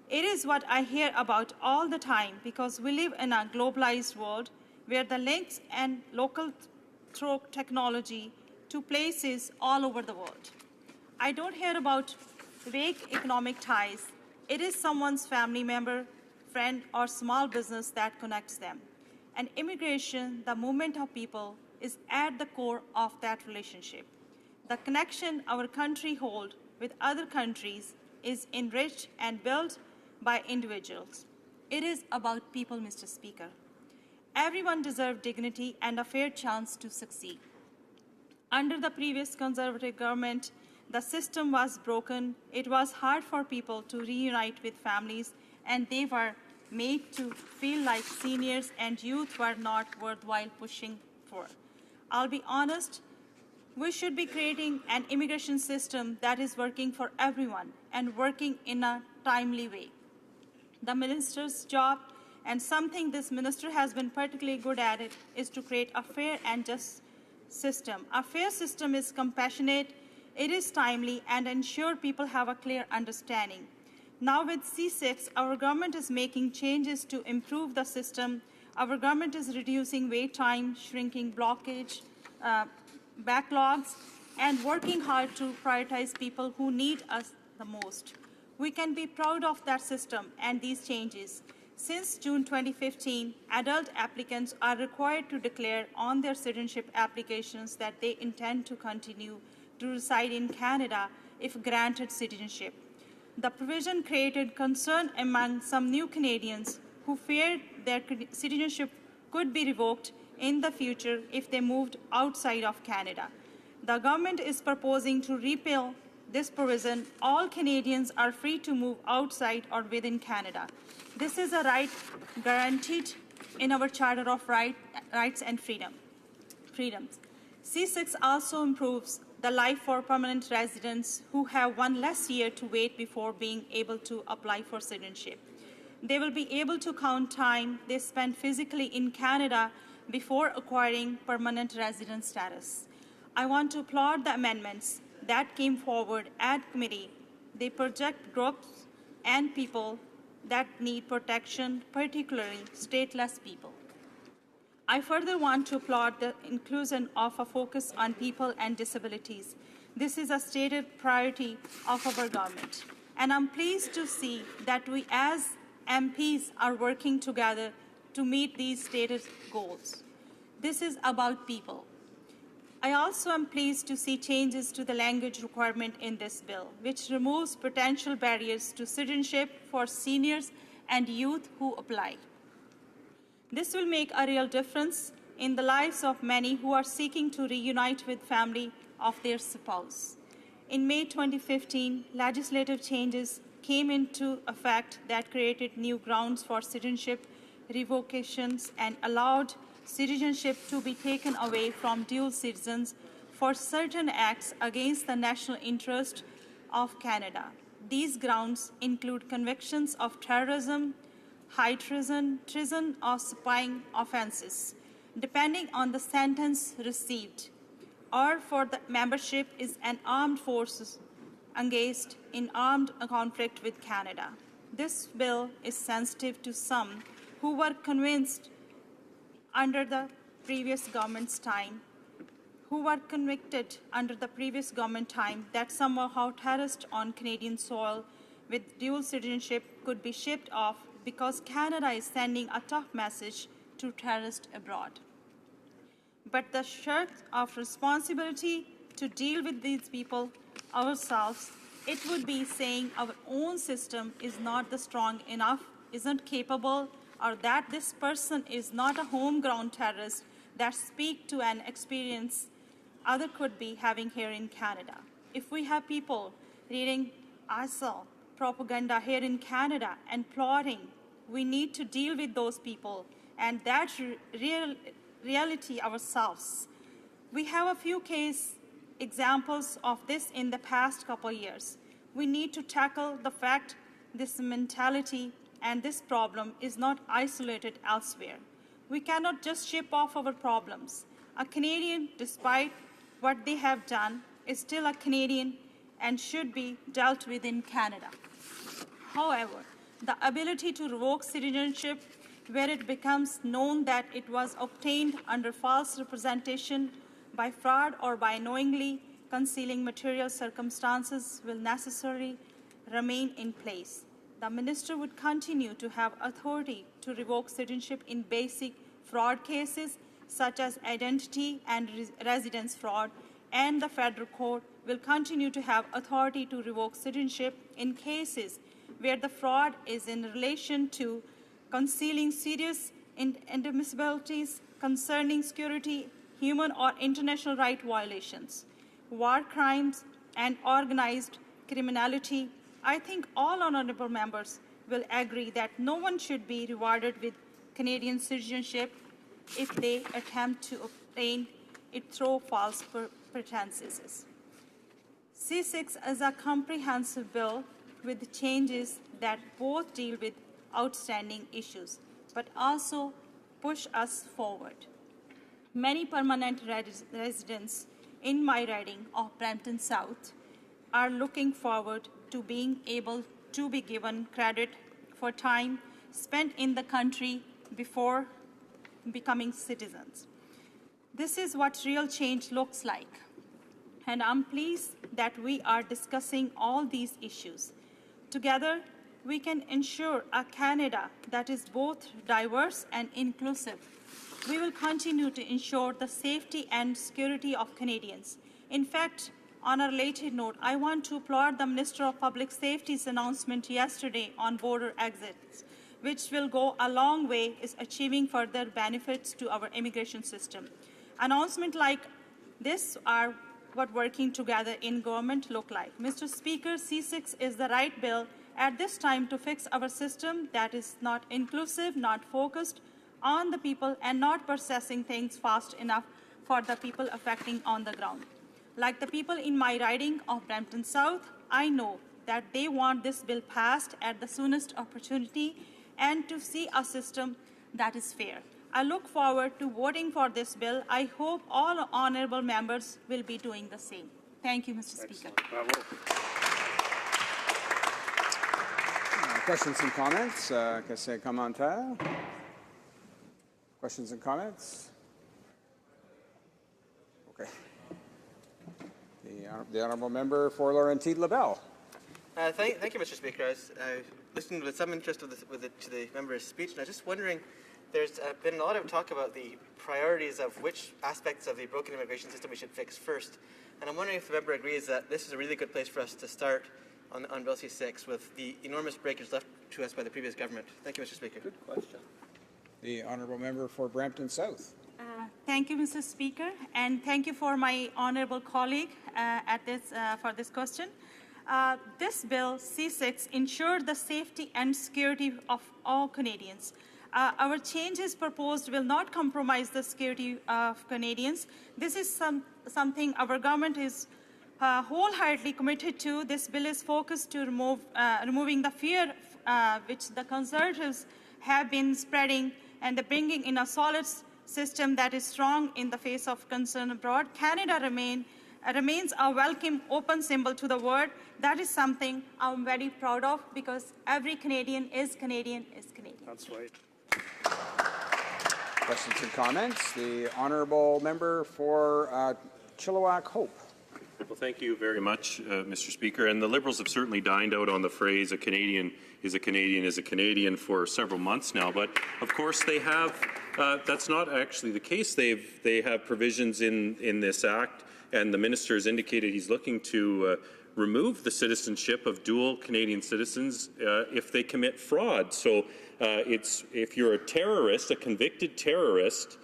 It is what I hear about all the time because we live in a globalized world where the links and local through technology to places all over the world. I don't hear about vague economic ties. It is someone's family member, friend, or small business that connects them. And immigration, the movement of people, is at the core of that relationship. The connection our country holds with other countries is enriched and built by individuals. It is about people, Mr. Speaker. Everyone deserves dignity and a fair chance to succeed. Under the previous Conservative government, the system was broken. It was hard for people to reunite with families, and they were made to feel like seniors and youth were not worthwhile pushing for. I'll be honest, we should be creating an immigration system that is working for everyone and working in a timely way. The minister's job, and something this minister has been particularly good at it, is to create a fair and just system. A fair system is compassionate, it is timely, and ensure people have a clear understanding. Now with C6, our government is making changes to improve the system. Our government is reducing wait time, shrinking blockage, backlogs, and working hard to prioritize people who need us the most. We can be proud of that system and these changes. Since June 2015, adult applicants are required to declare on their citizenship applications that they intend to continue to reside in Canada if granted citizenship. The provision created concern among some new Canadians who feared their citizenship could be revoked in the future if they moved outside of Canada. The government is proposing to repeal this provision. All Canadians are free to move outside or within Canada. This is a right guaranteed in our Charter of Rights and Freedoms. C6 also improves the life for permanent residents who have one less year to wait before being able to apply for citizenship. They will be able to count time they spend physically in Canada before acquiring permanent resident status. I want to applaud the amendments that came forward at committee. They protect groups and people that need protection, particularly stateless people. I further want to applaud the inclusion of a focus on people and disabilities. This is a stated priority of our government, and I'm pleased to see that we as MPs are working together to meet these stated goals. This is about people. I also am pleased to see changes to the language requirement in this bill, which removes potential barriers to citizenship for seniors and youth who apply. This will make a real difference in the lives of many who are seeking to reunite with family of their spouse. In May 2015, legislative changes came into effect that created new grounds for citizenship revocations and allowed citizenship to be taken away from dual citizens for certain acts against the national interest of Canada. These grounds include convictions of terrorism, high treason, or spying offenses, depending on the sentence received, or for the membership in an armed forces engaged in armed conflict with Canada. this bill is sensitive to some who were convinced under the previous government's time, who were convicted under the previous government time that somehow terrorists on Canadian soil with dual citizenship could be shipped off because Canada is sending a tough message to terrorists abroad. But the shirk of responsibility to deal with these people ourselves, it would be saying our own system is not strong enough, isn't capable, or that this person is not a homegrown terrorist that speak to an experience other could be having here in Canada. If we have people reading ISIL propaganda here in Canada and plotting, we need to deal with those people and that reality ourselves. We have a few case examples of this in the past couple years. We need to tackle the fact this mentality and this problem is not isolated elsewhere. We cannot just ship off our problems. A Canadian, despite what they have done, is still a Canadian and should be dealt with in Canada. However, the ability to revoke citizenship where it becomes known that it was obtained under false representation, by fraud, or by knowingly concealing material circumstances will necessarily remain in place. The Minister would continue to have authority to revoke citizenship in basic fraud cases such as identity and residence fraud, and the Federal Court will continue to have authority to revoke citizenship in cases where the fraud is in relation to concealing serious inadmissibilities concerning security, human or international right violations, war crimes, and organized criminality. I think all honourable members will agree that no one should be rewarded with Canadian citizenship if they attempt to obtain it through false pretenses. C6 is a comprehensive bill with changes that both deal with outstanding issues, but also push us forward. Many permanent residents in my riding of Brampton South are looking forward to being able to be given credit for time spent in the country before becoming citizens. This is what real change looks like, and I'm pleased that we are discussing all these issues. Together, we can ensure a Canada that is both diverse and inclusive. We will continue to ensure the safety and security of Canadians. In fact, on a related note, I want to applaud the Minister of Public Safety's announcement yesterday on border exits, which will go a long way in achieving further benefits to our immigration system. Announcements like this are what working together in government look like. Mr. Speaker, C6 is the right bill at this time to fix our system that is not inclusive, not focused on the people, and not processing things fast enough for the people affecting on the ground. Like the people in my riding of Brampton South, I know that they want this bill passed at the soonest opportunity and to see a system that is fair. I look forward to voting for this bill. I hope all honourable members will be doing the same. Thank you, Mr. Speaker. Questions and comments? Question commentaire? Questions and comments? Okay. The honourable member for Laurentide-Labelle. Thank you, Mr. Speaker. I was listening with some interest to the member's speech, and I was just wondering, there's been a lot of talk about the priorities of which aspects of the broken immigration system we should fix first. And I'm wondering if the member agrees that this is a really good place for us to start on Bill C6 with the enormous breakage left to us by the previous government. Thank you, Mr. Speaker. Good question. The honourable member for Brampton South. Thank you, Mr. Speaker, and thank you for my honourable colleague for this question. This bill, C6, ensures the safety and security of all Canadians. Our changes proposed will not compromise the security of Canadians. This is something our government is wholeheartedly committed to. This bill is focused to removing the fear which the Conservatives have been spreading and bringing in a solid system that is strong in the face of concern abroad. Canada remains remains a welcome, open symbol to the world. That is something I'm very proud of, because every Canadian is Canadian is Canadian. That's right. Questions and comments? The honourable member for Chilliwack Hope. Well, thank you very much, Mr. Speaker. And the Liberals have certainly dined out on the phrase "a Canadian is a Canadian is a Canadian" for several months now. But of course, they have. That's not actually the case. They have provisions in this act, and the minister has indicated he's looking to remove the citizenship of dual Canadian citizens if they commit fraud. So it's if you're a terrorist, a convicted terrorist,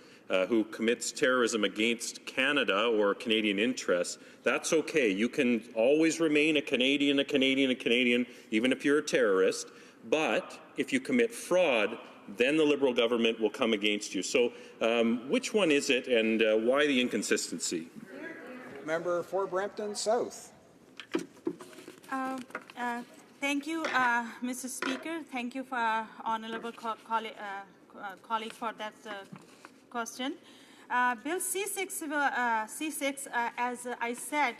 who commits terrorism against Canada or Canadian interests, that's okay. You can always remain a Canadian, even if you're a terrorist. But if you commit fraud, then the Liberal government will come against you. So which one is it, and why the inconsistency? Member for Brampton South. Thank you, Mr. Speaker. Thank you, for honourable colleague, for that question. Bill C6, as I said,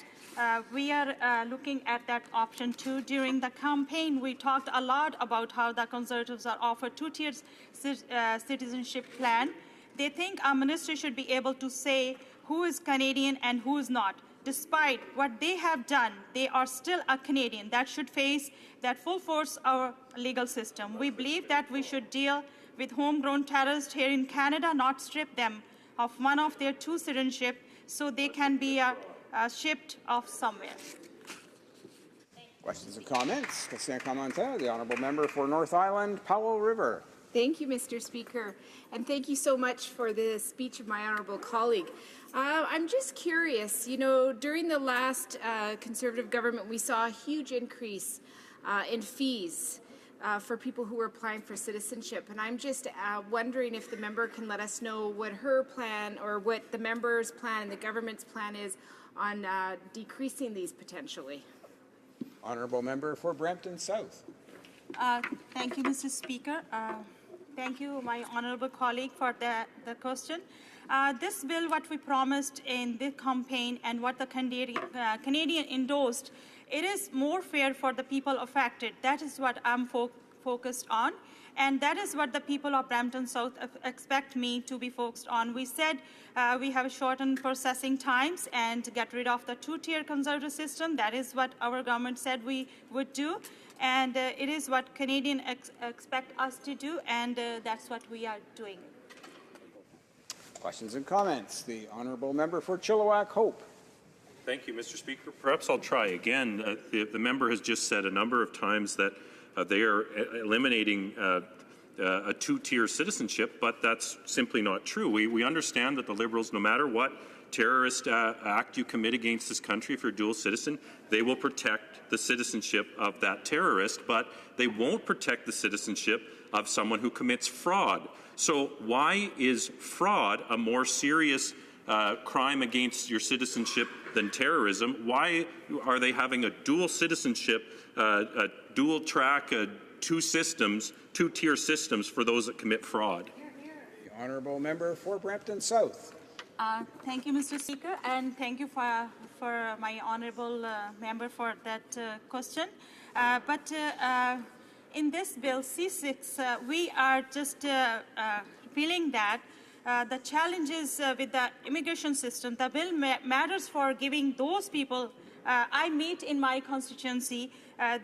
we are looking at that option too. During the campaign, we talked a lot about how the Conservatives are offered two-tier citizenship plan. They think our ministry should be able to say who is Canadian and who is not. Despite what they have done, they are still a Canadian. That should face that full force our legal system. We believe that we should deal with homegrown terrorists here in Canada, not strip them of one of their two citizenship so they can be shipped off somewhere. Questions and comments? The honourable member for North Island, Powell River. Thank you, Mr. Speaker, and thank you so much for the speech of my honourable colleague. I'm just curious, you know, during the last Conservative government, we saw a huge increase in fees for people who were applying for citizenship. And I'm just wondering if the member can let us know what her plan or what the member's plan and the government's plan is on decreasing these potentially. Honourable member for Brampton South. Thank you, Mr. Speaker. Thank you, my honourable colleague, for the question. This bill, what we promised in the campaign and what the Canadian endorsed, it is more fair for the people affected. That is what I'm focused on, and that is what the people of Brampton South expect me to be focused on. We said we have shortened processing times and get rid of the two-tier Conservative system. That is what our government said we would do, and it is what Canadians expect us to do, and that's what we are doing. Questions and comments? The honourable member for Chilliwack Hope. Thank you, Mr. Speaker. Perhaps I'll try again. The member has just said a number of times that they are eliminating a two-tier citizenship, but that's simply not true. We understand that the Liberals, no matter what terrorist act you commit against this country, if you're a dual citizen, they will protect the citizenship of that terrorist, but they won't protect the citizenship of someone who commits fraud. So why is fraud a more serious crime against your citizenship than terrorism? Why are they having a dual citizenship, a dual track, two-tier systems for those that commit fraud? The honourable member for Brampton South. Thank you, Mr. Speaker, and thank you for my honourable member for that question. But in this bill, C6, we are just feeling that the challenges with the immigration system, the bill matters for giving those people I meet in my constituency.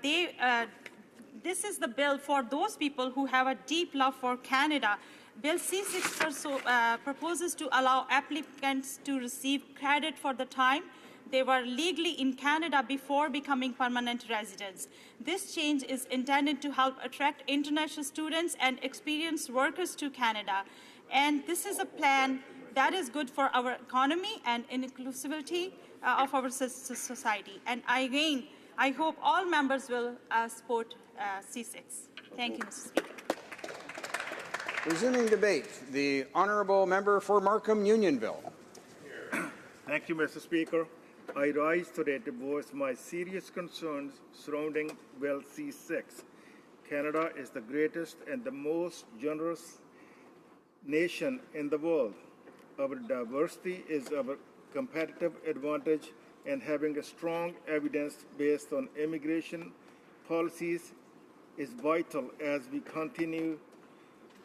This is the bill for those people who have a deep love for Canada. Bill C6 proposes to allow applicants to receive credit for the time they were legally in Canada before becoming permanent residents. This change is intended to help attract international students and experienced workers to Canada. And this is a plan that is good for our economy and inclusivity of our society. And again, I hope all members will support C6. Thank you, Mr. Speaker. Resuming debate, the honourable member for Markham Unionville. Thank you, Mr. Speaker. I rise today to voice my serious concerns surrounding Bill C6. Canada is the greatest and the most generous nation in the world. Our diversity is our competitive advantage, and having a strong evidence based on immigration policies is vital as we continue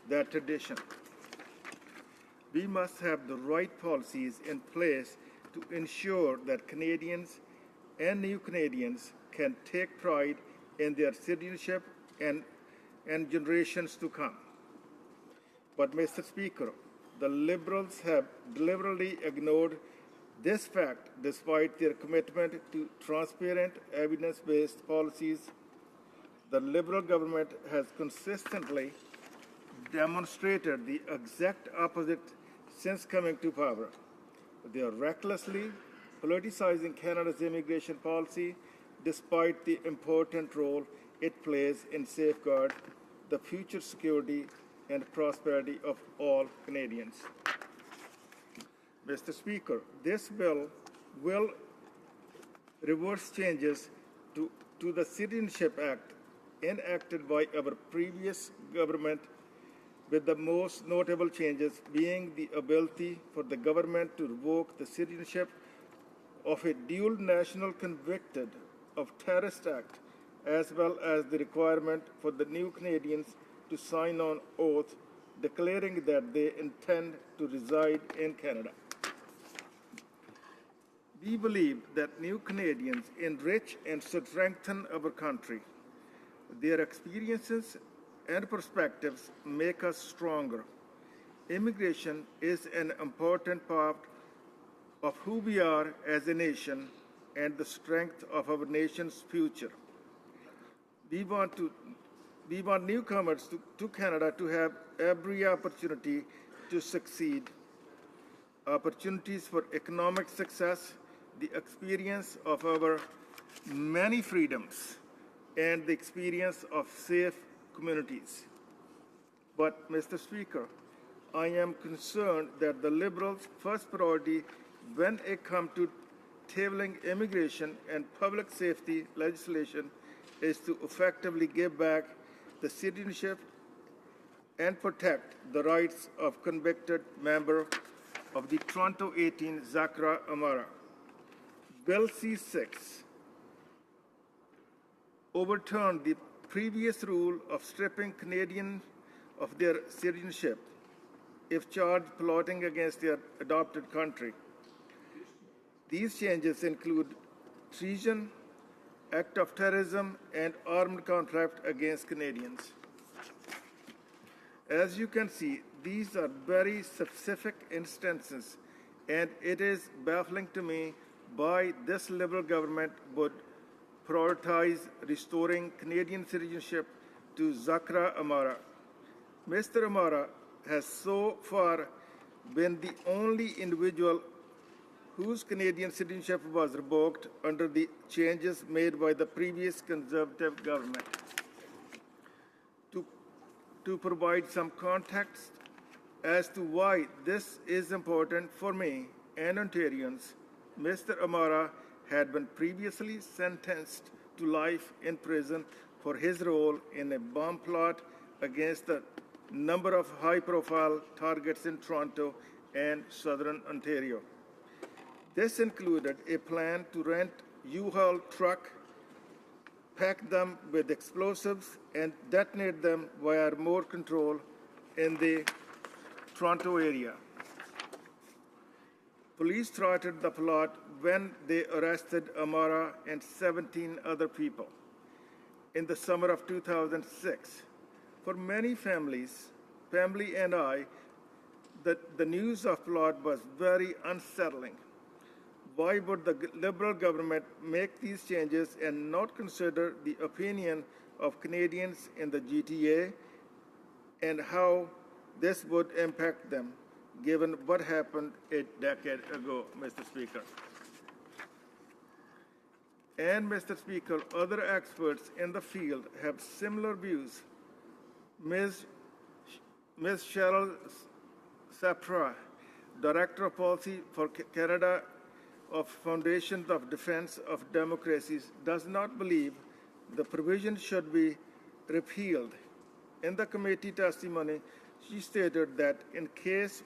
that tradition. We must have the right policies in place to ensure that Canadians and new Canadians can take pride in their citizenship and generations to come. But, Mr. Speaker, the Liberals have deliberately ignored this fact despite their commitment to transparent, evidence-based policies. The Liberal government has consistently demonstrated the exact opposite since coming to power. They are recklessly politicizing Canada's immigration policy despite the important role it plays in safeguarding the future security and prosperity of all Canadians. Mr. Speaker, this bill will reverse changes to the Citizenship Act enacted by our previous government, with the most notable changes being the ability for the government to revoke the citizenship of a dual national convicted of terrorist act, as well as the requirement for the new Canadians to sign on oath declaring that they intend to reside in Canada. We believe that new Canadians enrich and strengthen our country. Their experiences and perspectives make us stronger. Immigration is an important part of who we are as a nation and the strength of our nation's future. We want newcomers to Canada to have every opportunity to succeed. Opportunities for economic success, the experience of our many freedoms, and the experience of safe communities. But, Mr. Speaker, I am concerned that the Liberals' first priority when it comes to tabling immigration and public safety legislation is to effectively give back the citizenship and protect the rights of convicted member of the Toronto 18 Zakra Amara. Bill C-6 overturned the previous rule of stripping Canadians of their citizenship if charged plotting against their adopted country. These changes include treason, act of terrorism, and armed conflict against Canadians. As you can see, these are very specific instances, and it is baffling to me why this Liberal government would prioritize restoring Canadian citizenship to Zakra Amara. Mr. Amara has so far been the only individual whose Canadian citizenship was revoked under the changes made by the previous Conservative government. To provide some context as to why this is important for me and Ontarians, Mr. Amara had been previously sentenced to life in prison for his role in a bomb plot against a number of high-profile targets in Toronto and Southern Ontario. This included a plan to rent U-Haul truck, pack them with explosives, and detonate them via remote control in the Toronto area. Police thwarted the plot when they arrested Amara and 17 other people in the summer of 2006. For many families, family and I, the news of plot was very unsettling. Why would the Liberal government make these changes and not consider the opinion of Canadians in the GTA and how this would impact them, given what happened a decade ago, Mr. Speaker? And, Mr. Speaker, other experts in the field have similar views. Ms. Cheryl Sapra, Director of Policy for Canada of Foundations of Defense of Democracies, does not believe the provision should be repealed. In the committee testimony, she stated that in case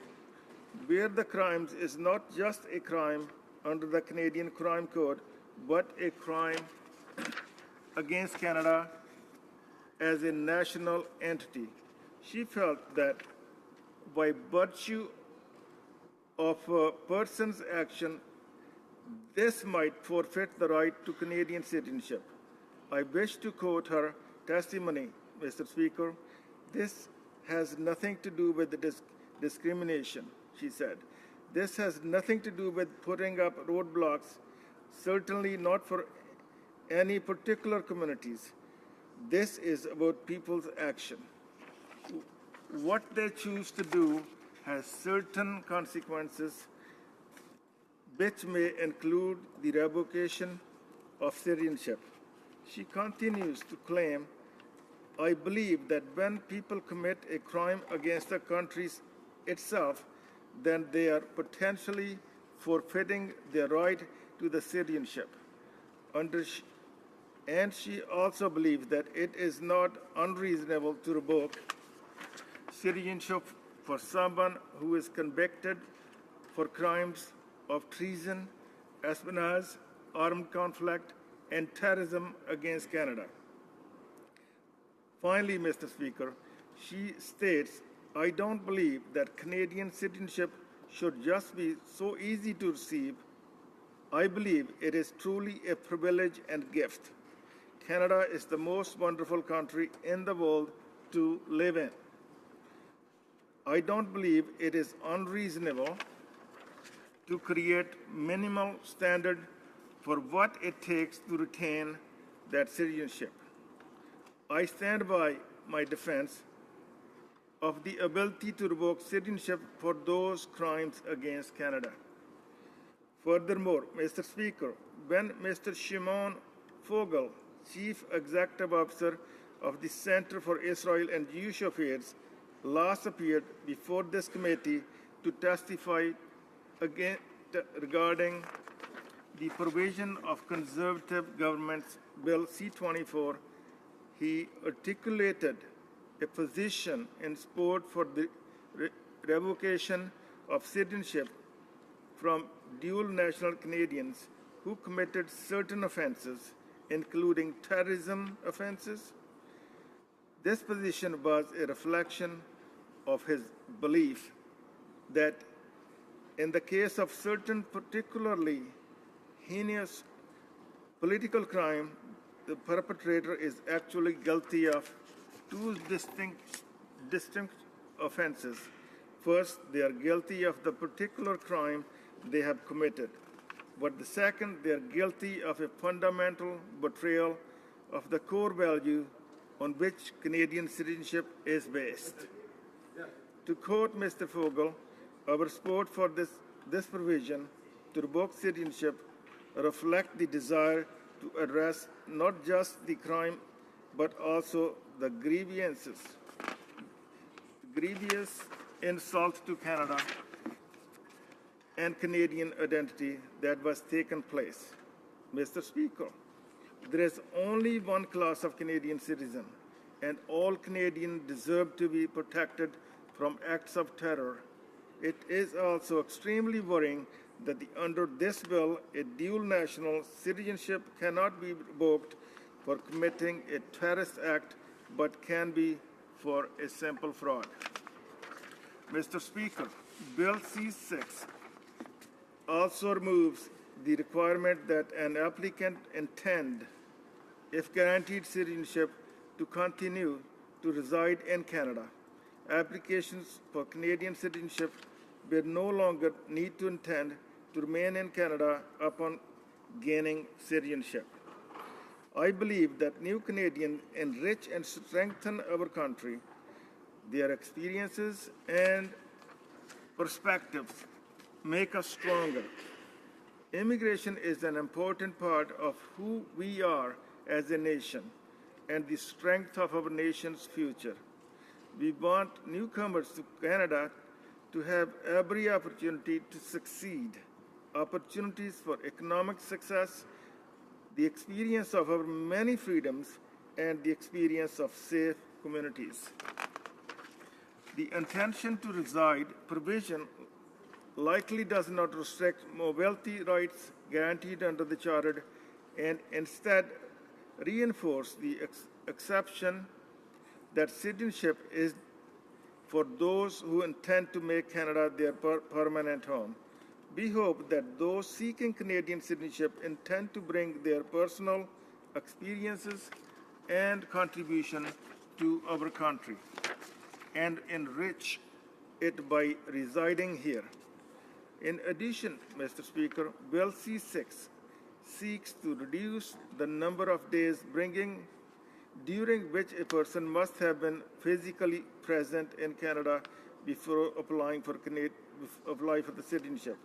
where the crime is not just a crime under the Canadian Crime Code, but a crime against Canada as a national entity. She felt that by virtue of a person's action, this might forfeit the right to Canadian citizenship. I wish to quote her testimony, Mr. Speaker. This has nothing to do with discrimination, she said. This has nothing to do with putting up roadblocks, certainly not for any particular communities. This is about people's action. What they choose to do has certain consequences, which may include the revocation of citizenship. She continues to claim, I believe that when people commit a crime against the country itself, then they are potentially forfeiting their right to the citizenship. And she also believes that it is not unreasonable to revoke citizenship for someone who is convicted for crimes of treason, espionage, armed conflict, and terrorism against Canada. Finally, Mr. Speaker, she states, I don't believe that Canadian citizenship should just be so easy to receive. I believe it is truly a privilege and gift. Canada is the most wonderful country in the world to live in. I don't believe it is unreasonable to create minimal standard for what it takes to retain that citizenship. I stand by my defense of the ability to revoke citizenship for those crimes against Canada. Furthermore, Mr. Speaker, when Mr. Shimon Fogel, Chief Executive Officer of the Center for Israel and Jewish Affairs, last appeared before this committee to testify again regarding the provision of Conservative government's Bill C-24, he articulated a position in support for the revocation of citizenship from dual national Canadians who committed certain offenses, including terrorism offenses. This position was a reflection of his belief that in the case of certain particularly heinous political crime, the perpetrator is actually guilty of two distinct offenses. First, they are guilty of the particular crime they have committed. But the second, they are guilty of a fundamental betrayal of the core value on which Canadian citizenship is based. To quote Mr. Fogel, our support for this provision to revoke citizenship reflects the desire to address not just the crime, but also the grievous insult to Canada and Canadian identity that was taken place. Mr. Speaker, there is only one class of Canadian citizen, and all Canadians deserve to be protected from acts of terror. It is also extremely worrying that under this bill, a dual national citizenship cannot be revoked for committing a terrorist act, but can be for a simple fraud. Mr. Speaker, Bill C-6 also removes the requirement that an applicant intend, if guaranteed citizenship, to continue to reside in Canada. Applications for Canadian citizenship will no longer need to intend to remain in Canada upon gaining citizenship. I believe that new Canadians enrich and strengthen our country. Their experiences and perspectives make us stronger. Immigration is an important part of who we are as a nation and the strength of our nation's future. We want newcomers to Canada to have every opportunity to succeed, opportunities for economic success, the experience of our many freedoms, and the experience of safe communities. The intention to reside provision likely does not restrict mobility rights guaranteed under the Charter and instead reinforce the exception that citizenship is for those who intend to make Canada their permanent home. We hope that those seeking Canadian citizenship intend to bring their personal experiences and contribution to our country and enrich it by residing here. In addition, Mr. Speaker, Bill C-6 seeks to reduce the number of days during which a person must have been physically present in Canada before applying for the citizenship.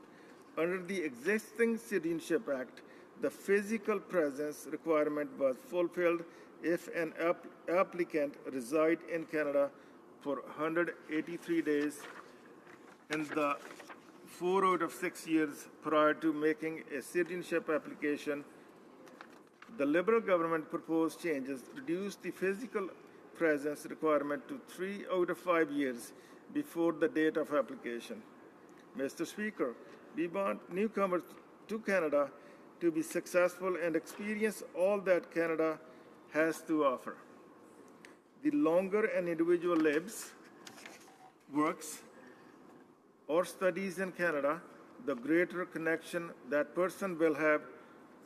Under the existing Citizenship Act, the physical presence requirement was fulfilled if an applicant resides in Canada for 183 days in the 4 out of 6 years prior to making a citizenship application. The Liberal government proposed changes reduced the physical presence requirement to 3 out of 5 years before the date of application. Mr. Speaker, we want newcomers to Canada to be successful and experience all that Canada has to offer. The longer an individual lives, works, or studies in Canada, the greater connection that person will have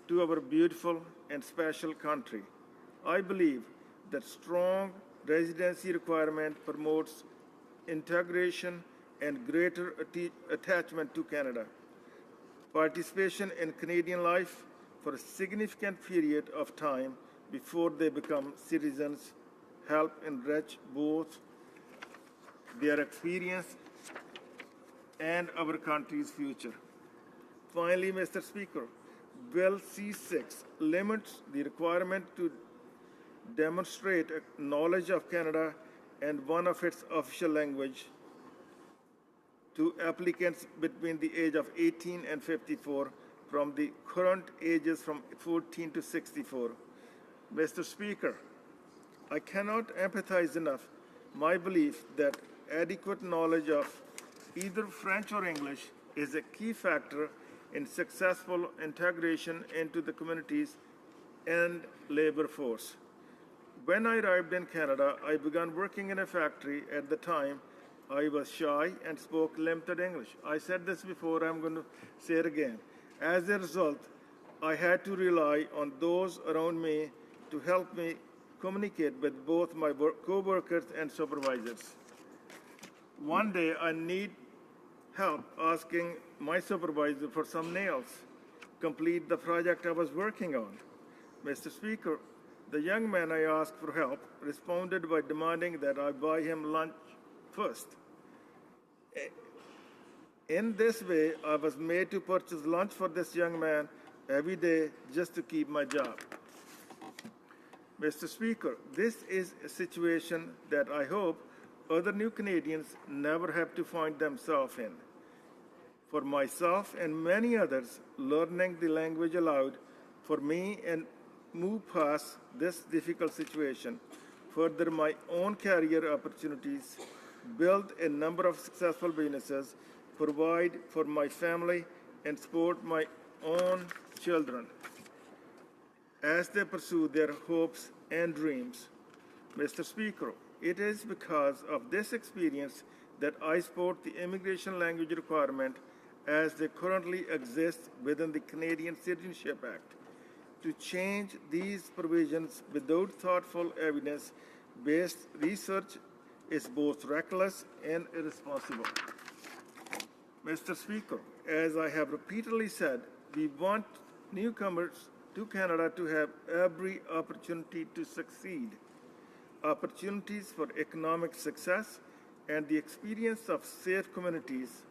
to our beautiful and special country. I believe that strong residency requirement promotes integration and greater attachment to Canada. Participation in Canadian life for a significant period of time before they become citizens help enrich both their experience and our country's future. Finally, Mr. Speaker, Bill C-6 limits the requirement to demonstrate knowledge of Canada and one of its official language to applicants between the age of 18 and 54 from the current ages from 14 to 64. Mr. Speaker, I cannot empathize enough my belief that adequate knowledge of either French or English is a key factor in successful integration into the communities and labor force. When I arrived in Canada, I began working in a factory. At the time, I was shy and spoke limited English. I said this before, I'm going to say it again. As a result, I had to rely on those around me to help me communicate with both my co-workers and supervisors. One day, I need help asking my supervisor for some nails, complete the project I was working on. Mr. Speaker, the young man I asked for help responded by demanding that I buy him lunch first. In this way, I was made to purchase lunch for this young man every day just to keep my job. Mr. Speaker, this is a situation that I hope other new Canadians never have to find themselves in. For myself and many others, learning the language allowed for me and move past this difficult situation, further my own career opportunities, build a number of successful businesses, provide for my family, and support my own children as they pursue their hopes and dreams. Mr. Speaker, it is because of this experience that I support the immigration language requirement as they currently exist within the Canadian Citizenship Act. To change these provisions without thoughtful evidence-based research is both reckless and irresponsible. Mr. Speaker, as I have repeatedly said, we want newcomers to Canada to have every opportunity to succeed, opportunities for economic success, and the experience of safe communities.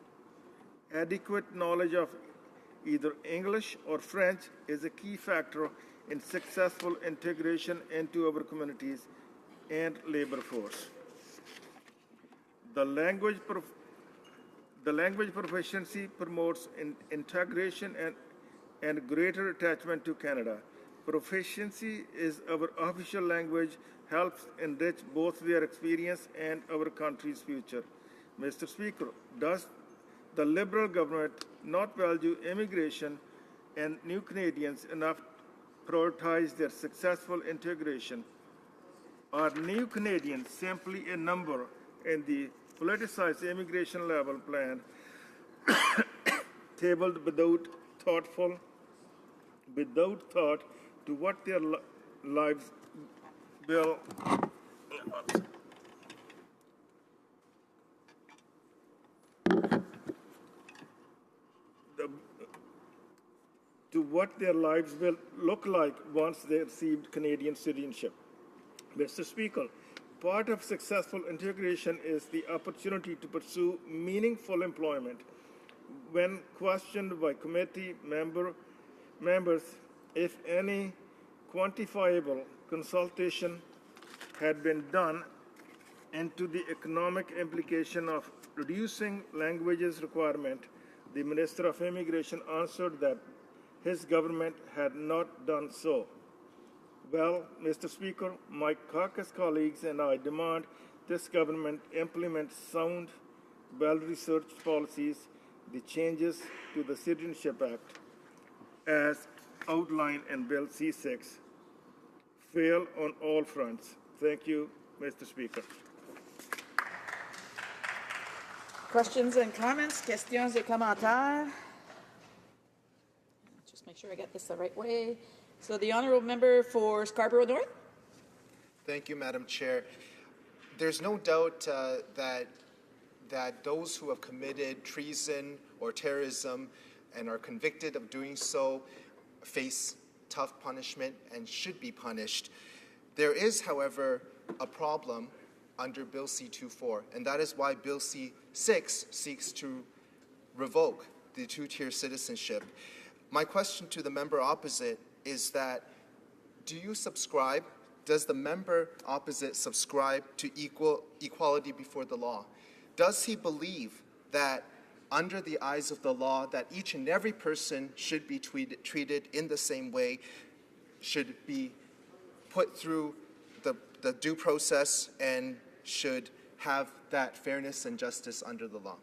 Adequate knowledge of either English or French is a key factor in successful integration into our communities and labor force. The language proficiency promotes integration and greater attachment to Canada. Proficiency is our official language, helps enrich both their experience and our country's future. Mr. Speaker, thus the Liberal government not value immigration and new Canadians enough to prioritize their successful integration? Are new Canadians simply a number in the politicized immigration level plan tabled without thought to what their lives will look like once they received Canadian citizenship? Mr. Speaker, part of successful integration is the opportunity to pursue meaningful employment. When questioned by committee members if any quantifiable consultation had been done into the economic implication of reducing languages requirement, the Minister of Immigration answered that his government had not done so. Well, Mr. Speaker, my caucus colleagues and I demand this government implement sound, well-researched policies, the changes to the Citizenship Act, as outlined in Bill C-6, fail on all fronts. Thank you, Mr. Speaker. Questions and comments? Questions et commentaires? Just make sure I get this the right way. So the honourable member for Scarborough North. Thank you, Madam Chair. There's no doubt that those who have committed treason or terrorism and are convicted of doing so face tough punishment and should be punished. There is, however, a problem under Bill C-24, and that is why Bill C-6 seeks to revoke the two-tier citizenship. My question to the member opposite is that, does the member opposite subscribe to equality before the law? Does he believe that under the eyes of the law that each and every person should be treated in the same way, should be put through the due process, and should have that fairness and justice under the law?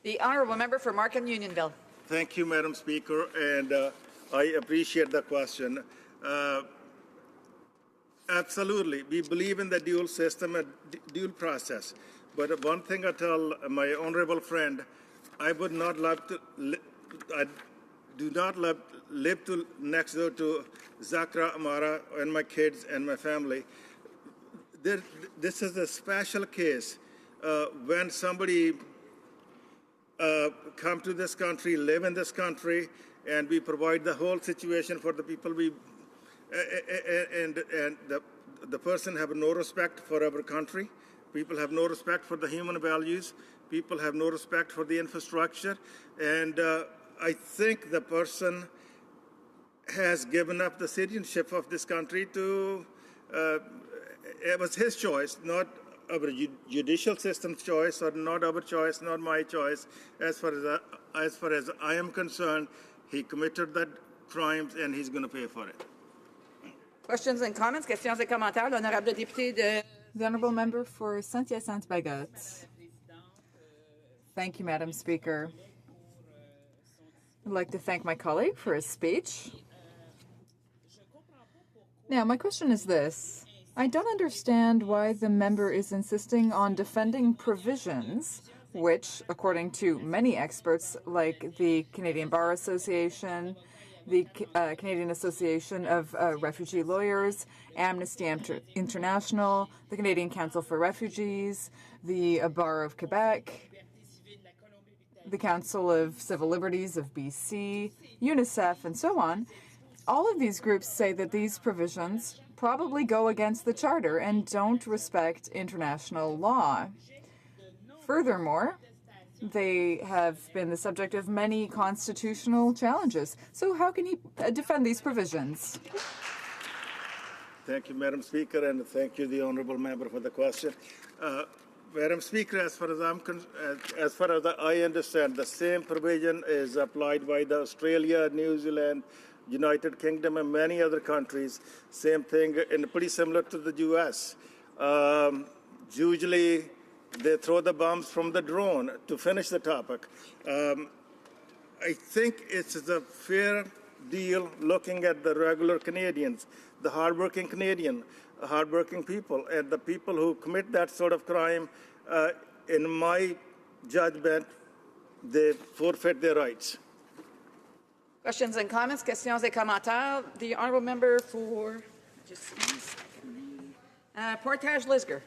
The honourable member for Markham Unionville. Thank you, Madam Speaker, and I appreciate the question. Absolutely, we believe in the dual system and dual process. But one thing I tell my honourable friend, I would not love to. I do not live next door to Zakra Amara and my kids and my family. This is a special case when somebody come to this country, live in this country, and we provide the whole situation for the people. The person have no respect for our country. People have no respect for the human values. People have no respect for the infrastructure. And I think the person has given up the citizenship of this country to, it was his choice, not our judicial system's choice, or not our choice, not my choice. As far as I am concerned, he committed that crimes and he's going to pay for it. Questions and comments? Questions et commentaires? L'honorable député de... The honourable member for Saint-Hyacinthe-Bagotte. Thank you, Madam Speaker. I'd like to thank my colleague for his speech. Now, my question is this. I don't understand why the member is insisting on defending provisions which, according to many experts like the Canadian Bar Association, the Canadian Association of Refugee Lawyers, Amnesty International, the Canadian Council for Refugees, the Bar of Quebec, the Council of Civil Liberties of BC, UNICEF, and so on, all of these groups say that these provisions probably go against the Charter and don't respect international law. Furthermore, they have been the subject of many constitutional challenges. So how can he defend these provisions? Thank you, Madam Speaker, and thank you, the honourable member, for the question. Madam Speaker, as far as I understand, the same provision is applied by the Australia, New Zealand, United Kingdom, and many other countries. Same thing, and pretty similar to the U.S. Usually, they throw the bombs from the drone. To finish the topic, I think it's a fair deal looking at the regular Canadians, the hardworking Canadian, hardworking people, and the people who commit that sort of crime, in my judgment, they forfeit their rights. Questions and comments? Questions et commentaires. The honourable member for Portage Lisgar.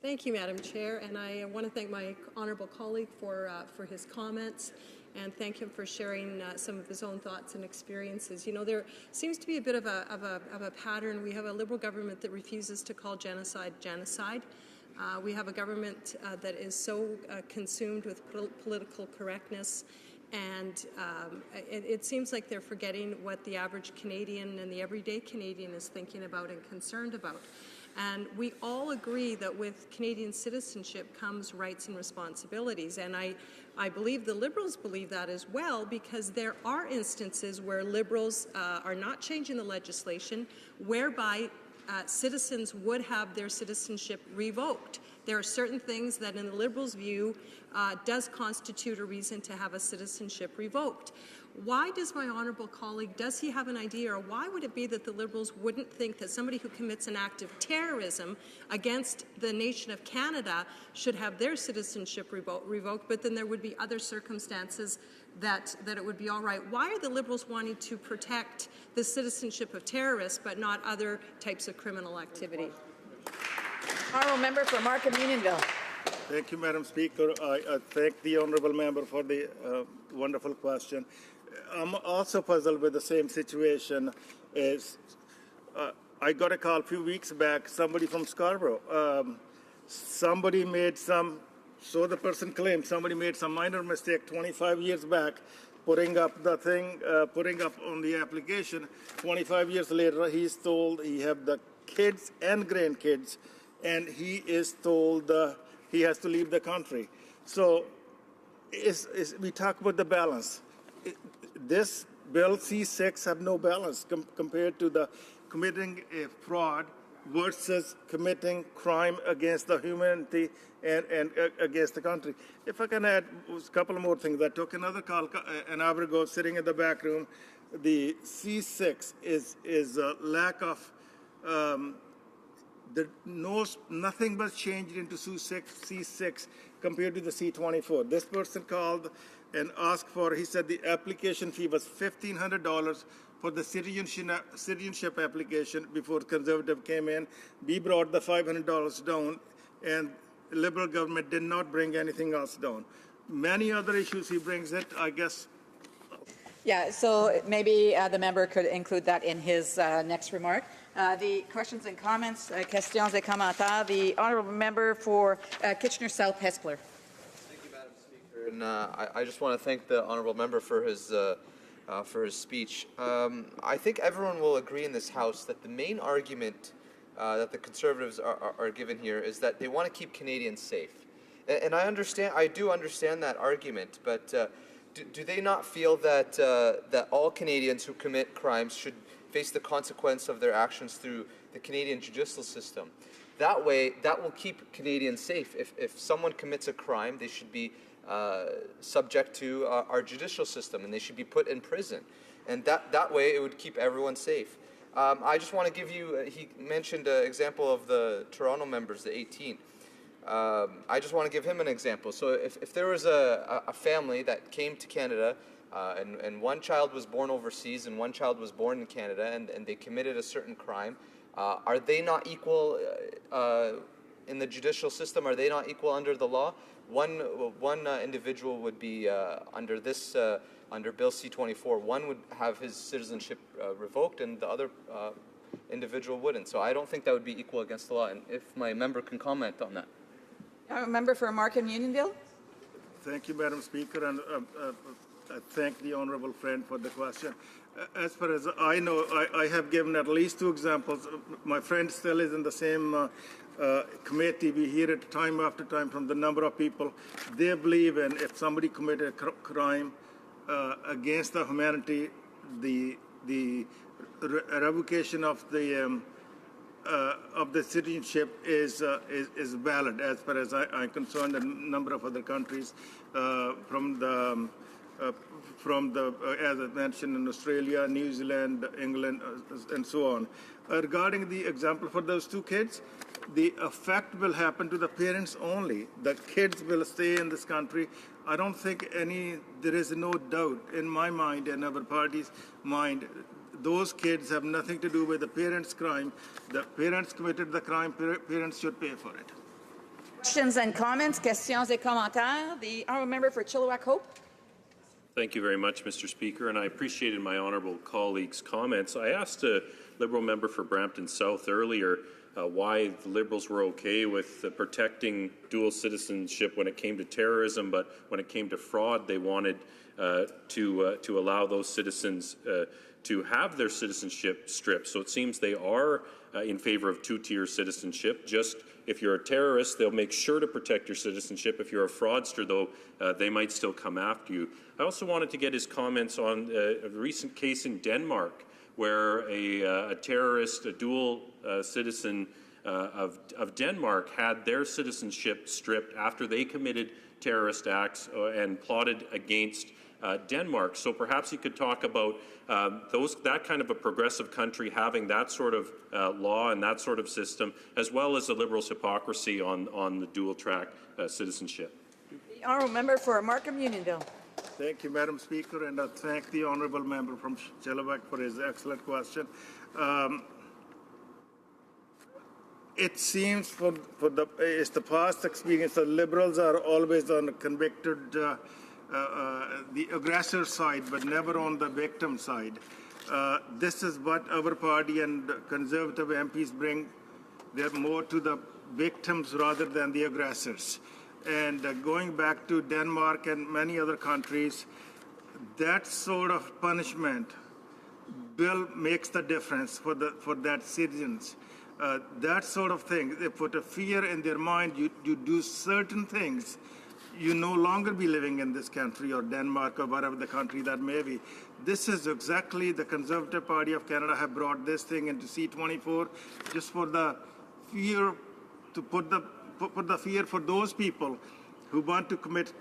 Thank you, Madam Chair, and I want to thank my honourable colleague for his comments and thank him for sharing some of his own thoughts and experiences. You know, there seems to be a bit of a pattern. We have a Liberal government that refuses to call genocide genocide. We have a government that is so consumed with political correctness, and it seems like they're forgetting what the average Canadian and the everyday Canadian is thinking about and concerned about. And we all agree that with Canadian citizenship comes rights and responsibilities. And I believe the Liberals believe that as well, because there are instances where Liberals are not changing the legislation whereby citizens would have their citizenship revoked. There are certain things that in the Liberals' view does constitute a reason to have a citizenship revoked. Why does my honourable colleague, does he have an idea, or why would it be that the Liberals wouldn't think that somebody who commits an act of terrorism against the nation of Canada should have their citizenship revoked, but then there would be other circumstances that it would be all right? Why are the Liberals wanting to protect the citizenship of terrorists but not other types of criminal activity? Honourable member for Markham Unionville. Thank you, Madam Speaker. I thank the honourable member for the wonderful question. I'm also puzzled with the same situation. I got a call a few weeks back, somebody from Scarborough. Somebody made some, so the person claimed, somebody made some minor mistake 25 years back, putting up the thing, putting up on the application. 25 years later, he's told he have the kids and grandkids, and he is told he has to leave the country. So we talk about the balance. This bill C6 have no balance compared to the committing a fraud versus committing crime against the humanity and against the country. If I can add a couple more things. I took another call an hour ago sitting in the back room. The C6 is a lack of nothing was changed into C6 compared to the C24. This person called and asked for, he said the application fee was $1,500 for the citizenship application before Conservative came in. We brought the $500 down, and the Liberal government did not bring anything else down. Many other issues he brings it, I guess. Yeah, so maybe the member could include that in his next remark. The questions and comments, questions et commentaires. The honourable member for Kitchener South Hespeler. Thank you, Madam Speaker. And I just want to thank the honourable member for his speech. I think everyone will agree in this House that the main argument that the Conservatives are given here is that they want to keep Canadians safe. And I do understand that argument, but do they not feel that that all Canadians who commit crimes should face the consequence of their actions through the Canadian judicial system? That way, that will keep Canadians safe. If someone commits a crime, they should be subject to our judicial system, and they should be put in prison. And that way, it would keep everyone safe. I just want to give you, he mentioned an example of the Toronto members, the 18. I just want to give him an example. So if there was a family that came to Canada and one child was born overseas and one child was born in Canada and they committed a certain crime, are they not equal in the judicial system? Are they not equal under the law? One individual would be under this under Bill C-24. One would have his citizenship revoked and the other individual wouldn't. So I don't think that would be equal against the law. And if my member can comment on that. Member for Markham Unionville. Thank you, Madam Speaker, and I thank the honourable friend for the question. As far as I know, I have given at least 2 examples. My friend still is in the same committee. We hear it time after time from the number of people. They believe in if somebody committed a crime against the humanity, the revocation of the of the citizenship is valid, as far as I'm concerned, and a number of other countries from the as I mentioned, in Australia, New Zealand, England, and so on. Regarding the example for those two kids, the effect will happen to the parents only. The kids will stay in this country. I don't think there is no doubt in my mind and our party's mind. Those kids have nothing to do with the parents' crime. The parents committed the crime. Parents should pay for it. Questions and comments, questions et commentaires. The honourable member for Chilliwack Hope. Thank you very much, Mr. Speaker, and I appreciated my honourable colleague's comments. I asked a Liberal member for Brampton South earlier why the Liberals were okay with protecting dual citizenship when it came to terrorism, but when it came to fraud, they wanted to allow those citizens to have their citizenship stripped. So it seems they are in favour of two-tier citizenship. Just if you're a terrorist, they'll make sure to protect your citizenship. If you're a fraudster, though, they might still come after you. I also wanted to get his comments on a recent case in Denmark where a terrorist, a dual citizen of Denmark, had their citizenship stripped after they committed terrorist acts and plotted against Denmark. So perhaps you could talk about that kind of a progressive country having that sort of law and that sort of system, as well as the Liberals' hypocrisy on the dual-track citizenship. The honourable member for Markham Unionville. Thank you, Madam Speaker, and I thank the honourable member from Chilliwack for his excellent question. It seems it's the past experience that Liberals are always on the convicted, the aggressor side, but never on the victim side. This is what our party and Conservative MPs bring. They're more to the victims rather than the aggressors. And going back to Denmark and many other countries, that sort of punishment bill makes the difference for that citizens. That sort of thing, they put a fear in their mind. You do certain things, you no longer be living in this country or Denmark or whatever the country that may be. This is exactly the Conservative Party of Canada have brought this thing into C24 just for the fear, to put the fear for those people who want to commit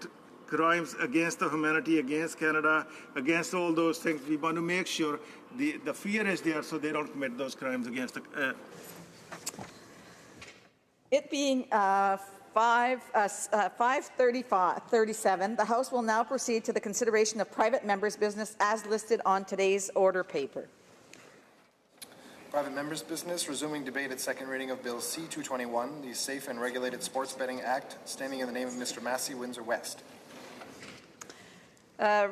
crimes against the humanity, against Canada, against all those things. We want to make sure the fear is there so they don't commit those crimes against the... It being 5:37, the House will now proceed to the consideration of private members' business as listed on today's order paper. Private members' business, resuming debate at second reading of Bill C-221, the Safe and Regulated Sports Betting Act, standing in the name of Mr. Massey, Windsor West.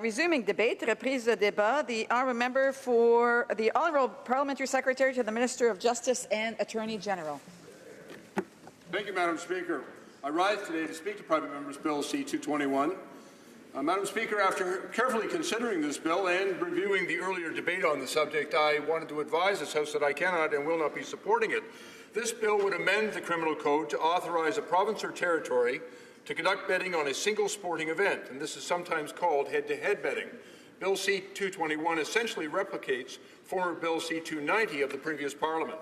Resuming debate, reprise de débat, the honourable member for the Honourable Parliamentary Secretary to the Minister of Justice and Attorney General. Thank you, Madam Speaker. I rise today to speak to Private Members Bill C-221. Madam Speaker, after carefully considering this bill and reviewing the earlier debate on the subject, I wanted to advise this House that I cannot and will not be supporting it. This bill would amend the Criminal Code to authorize a province or territory to conduct betting on a single sporting event, and this is sometimes called head-to-head betting. Bill C-221 essentially replicates former Bill C-290 of the previous Parliament.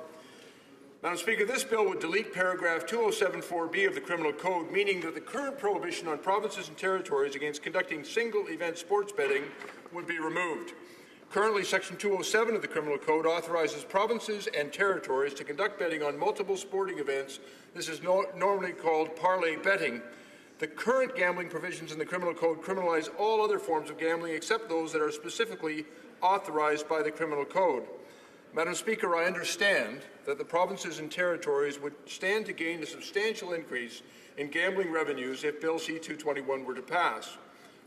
Madam Speaker, this bill would delete paragraph 2074B of the Criminal Code, meaning that the current prohibition on provinces and territories against conducting single-event sports betting would be removed. Currently, Section 207 of the Criminal Code authorizes provinces and territories to conduct betting on multiple sporting events. This is normally called parlay betting. The current gambling provisions in the Criminal Code criminalize all other forms of gambling except those that are specifically authorized by the Criminal Code. Madam Speaker, I understand that the provinces and territories would stand to gain a substantial increase in gambling revenues if Bill C-221 were to pass.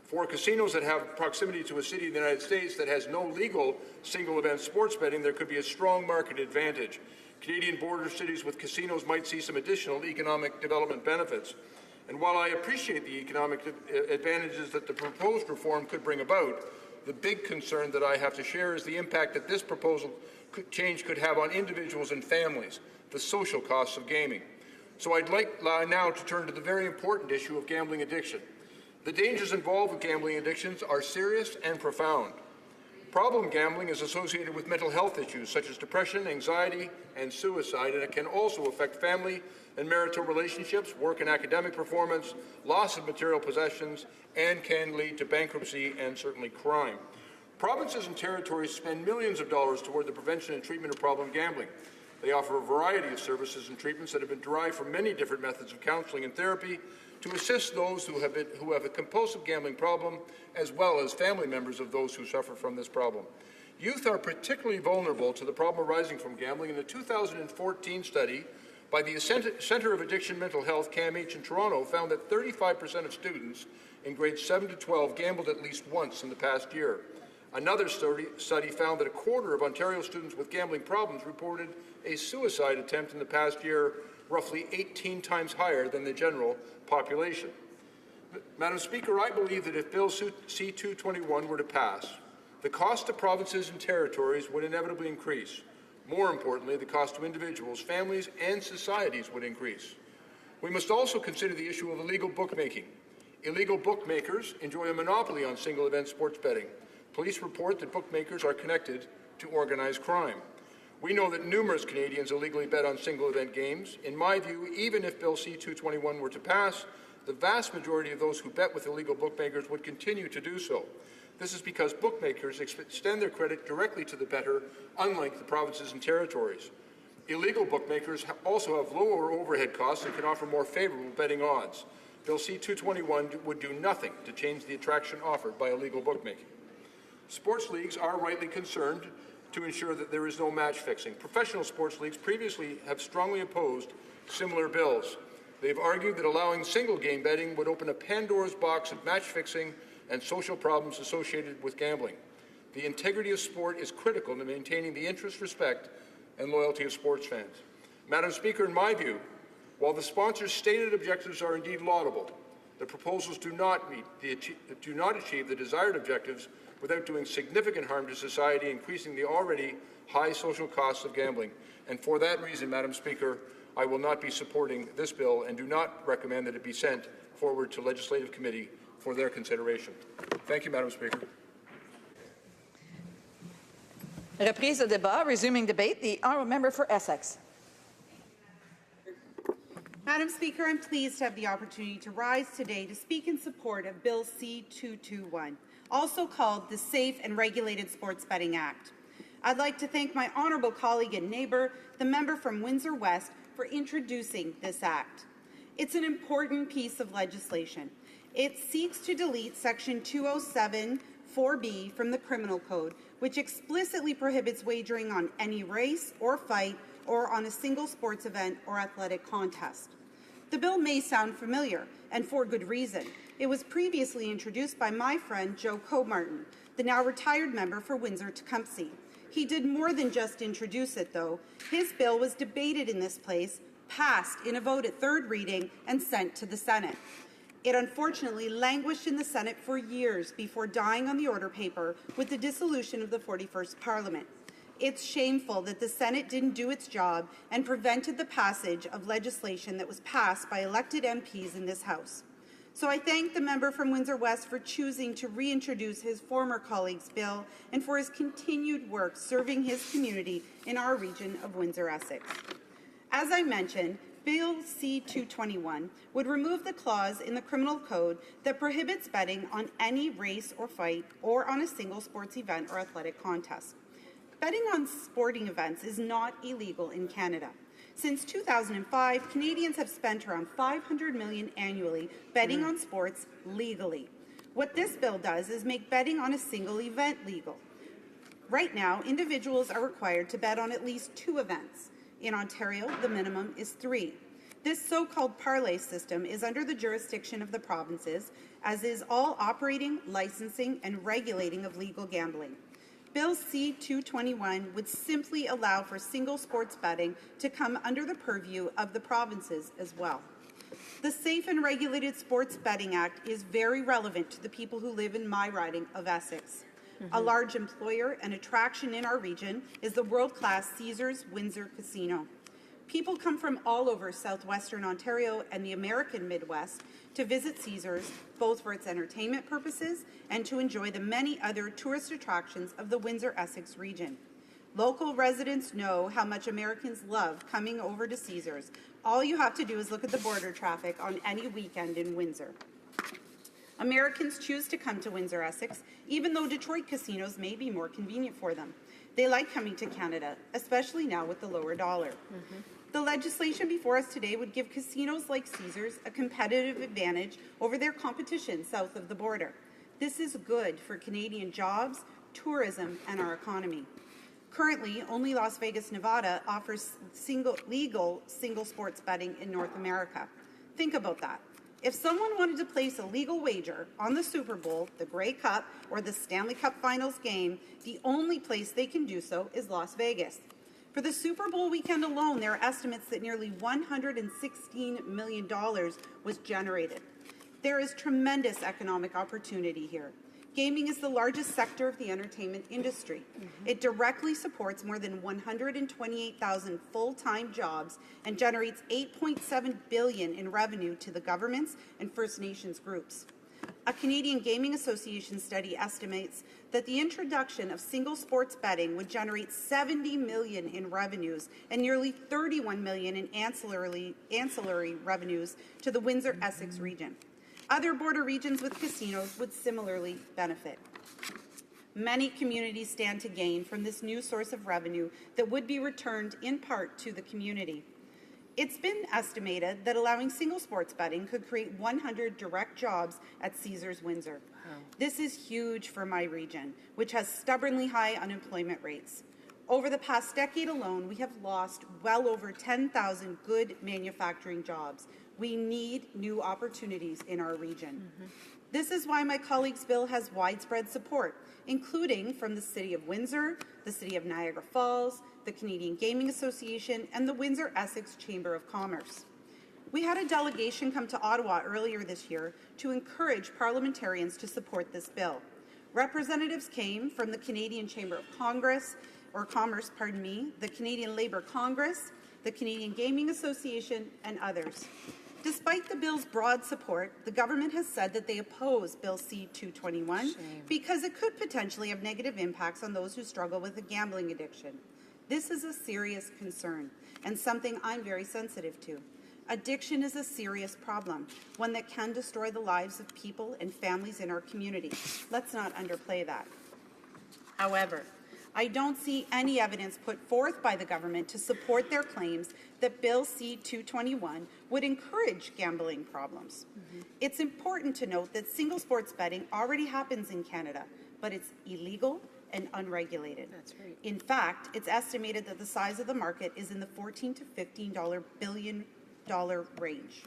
For casinos that have proximity to a city in the United States that has no legal single-event sports betting, there could be a strong market advantage. Canadian border cities with casinos might see some additional economic development benefits. And while I appreciate the economic advantages that the proposed reform could bring about, the big concern that I have to share is the impact that this proposal change could have on individuals and families, the social costs of gaming. So I'd like now to turn to the very important issue of gambling addiction. The dangers involved with gambling addictions are serious and profound. Problem gambling is associated with mental health issues such as depression, anxiety, and suicide, and it can also affect family and marital relationships, work and academic performance, loss of material possessions, and can lead to bankruptcy and certainly crime. Provinces and territories spend millions of dollars toward the prevention and treatment of problem gambling. They offer a variety of services and treatments that have been derived from many different methods of counseling and therapy to assist those who have a compulsive gambling problem, as well as family members of those who suffer from this problem. Youth are particularly vulnerable to the problem arising from gambling. In the 2014 study by the Centre of Addiction Mental Health, CAMH in Toronto, found that 35% of students in grades 7 to 12 gambled at least once in the past year. Another study found that a quarter of Ontario students with gambling problems reported a suicide attempt in the past year, roughly 18 times higher than the general population. Madam Speaker, I believe that if Bill C-221 were to pass, the cost to provinces and territories would inevitably increase. More importantly, the cost to individuals, families, and societies would increase. We must also consider the issue of illegal bookmaking. Illegal bookmakers enjoy a monopoly on single-event sports betting. Police report that bookmakers are connected to organized crime. We know that numerous Canadians illegally bet on single-event games. In my view, even if Bill C-221 were to pass, the vast majority of those who bet with illegal bookmakers would continue to do so. This is because bookmakers extend their credit directly to the bettor, unlike the provinces and territories. Illegal bookmakers also have lower overhead costs and can offer more favorable betting odds. Bill C-221 would do nothing to change the attraction offered by illegal bookmaking. Sports leagues are rightly concerned to ensure that there is no match fixing. Professional sports leagues previously have strongly opposed similar bills. They've argued that allowing single game betting would open a Pandora's box of match fixing and social problems associated with gambling. The integrity of sport is critical to maintaining the interest, respect, and loyalty of sports fans. Madam Speaker, in my view, while the sponsors' stated objectives are indeed laudable, the proposals do not achieve the desired objectives without doing significant harm to society, increasing the already high social costs of gambling. And for that reason, Madam Speaker, I will not be supporting this bill and do not recommend that it be sent forward to Legislative Committee for their consideration. Thank you, Madam Speaker. Reprise de débat, resuming debate. The honourable member for Essex. Madam Speaker, I'm pleased to have the opportunity to rise today to speak in support of Bill C-221, also called the Safe and Regulated Sports Betting Act. I'd like to thank my honourable colleague and neighbour, the member from Windsor West, for introducing this act. It's an important piece of legislation. It seeks to delete Section 207(4)(b) from the Criminal Code, which explicitly prohibits wagering on any race or fight or on a single sports event or athletic contest. The bill may sound familiar, and for good reason. It was previously introduced by my friend Joe Comartin, the now retired member for Windsor-Tecumseh. He did more than just introduce it, though. His bill was debated in this place, passed in a vote at third reading, and sent to the Senate. It unfortunately languished in the Senate for years before dying on the order paper with the dissolution of the 41st Parliament. It's shameful that the Senate didn't do its job and prevented the passage of legislation that was passed by elected MPs in this House. So I thank the member from Windsor West for choosing to reintroduce his former colleague's bill and for his continued work serving his community in our region of Windsor-Essex. As I mentioned, Bill C-221 would remove the clause in the Criminal Code that prohibits betting on any race or fight or on a single sports event or athletic contest. Betting on sporting events is not illegal in Canada. Since 2005, Canadians have spent around $500 million annually betting on sports legally. What this bill does is make betting on a single event legal. Right now, individuals are required to bet on at least 2 events. In Ontario, the minimum is 3. This so-called parlay system is under the jurisdiction of the provinces, as is all operating, licensing, and regulating of legal gambling. Bill C-221 would simply allow for single sports betting to come under the purview of the provinces as well. The Safe and Regulated Sports Betting Act is very relevant to the people who live in my riding of Essex. A large employer and attraction in our region is the world-class Caesars Windsor Casino. People come from all over southwestern Ontario and the American Midwest to visit Caesars, both for its entertainment purposes and to enjoy the many other tourist attractions of the Windsor-Essex region. Local residents know how much Americans love coming over to Caesars. All you have to do is look at the border traffic on any weekend in Windsor. Americans choose to come to Windsor-Essex, even though Detroit casinos may be more convenient for them. They like coming to Canada, especially now with the lower dollar. The legislation before us today would give casinos like Caesars a competitive advantage over their competition south of the border. This is good for Canadian jobs, tourism, and our economy. Currently, only Las Vegas, Nevada offers legal single sports betting in North America. Think about that. If someone wanted to place a legal wager on the Super Bowl, the Grey Cup, or the Stanley Cup Finals game, the only place they can do so is Las Vegas. For the Super Bowl weekend alone, there are estimates that nearly $116 million was generated. There is tremendous economic opportunity here. Gaming is the largest sector of the entertainment industry. It directly supports more than 128,000 full-time jobs and generates $8.7 billion in revenue to the governments and First Nations groups. A Canadian Gaming Association study estimates that the introduction of single sports betting would generate $70 million in revenues and nearly $31 million in ancillary revenues to the Windsor-Essex region. Other border regions with casinos would similarly benefit. Many communities stand to gain from this new source of revenue that would be returned in part to the community. It's been estimated that allowing single sports betting could create 100 direct jobs at Caesars Windsor. This is huge for my region, which has stubbornly high unemployment rates. Over the past decade alone, we have lost well over 10,000 good manufacturing jobs. We need new opportunities in our region. This is why my colleague's bill has widespread support, including from the City of Windsor, the City of Niagara Falls, the Canadian Gaming Association, and the Windsor-Essex Chamber of Commerce. We had a delegation come to Ottawa earlier this year to encourage parliamentarians to support this bill. Representatives came from the Canadian Chamber of Commerce, the Canadian Labour Congress, the Canadian Gaming Association, and others. Despite the bill's broad support, the government has said that they oppose Bill C-221 because it could potentially have negative impacts on those who struggle with a gambling addiction. This is a serious concern and something I'm very sensitive to. Addiction is a serious problem, one that can destroy the lives of people and families in our community. Let's not underplay that. However, I don't see any evidence put forth by the government to support their claims that Bill C-221 would encourage gambling problems. It's important to note that single sports betting already happens in Canada, but it's illegal and unregulated. That's right. In fact, it's estimated that the size of the market is in the $14 to $15 billion range.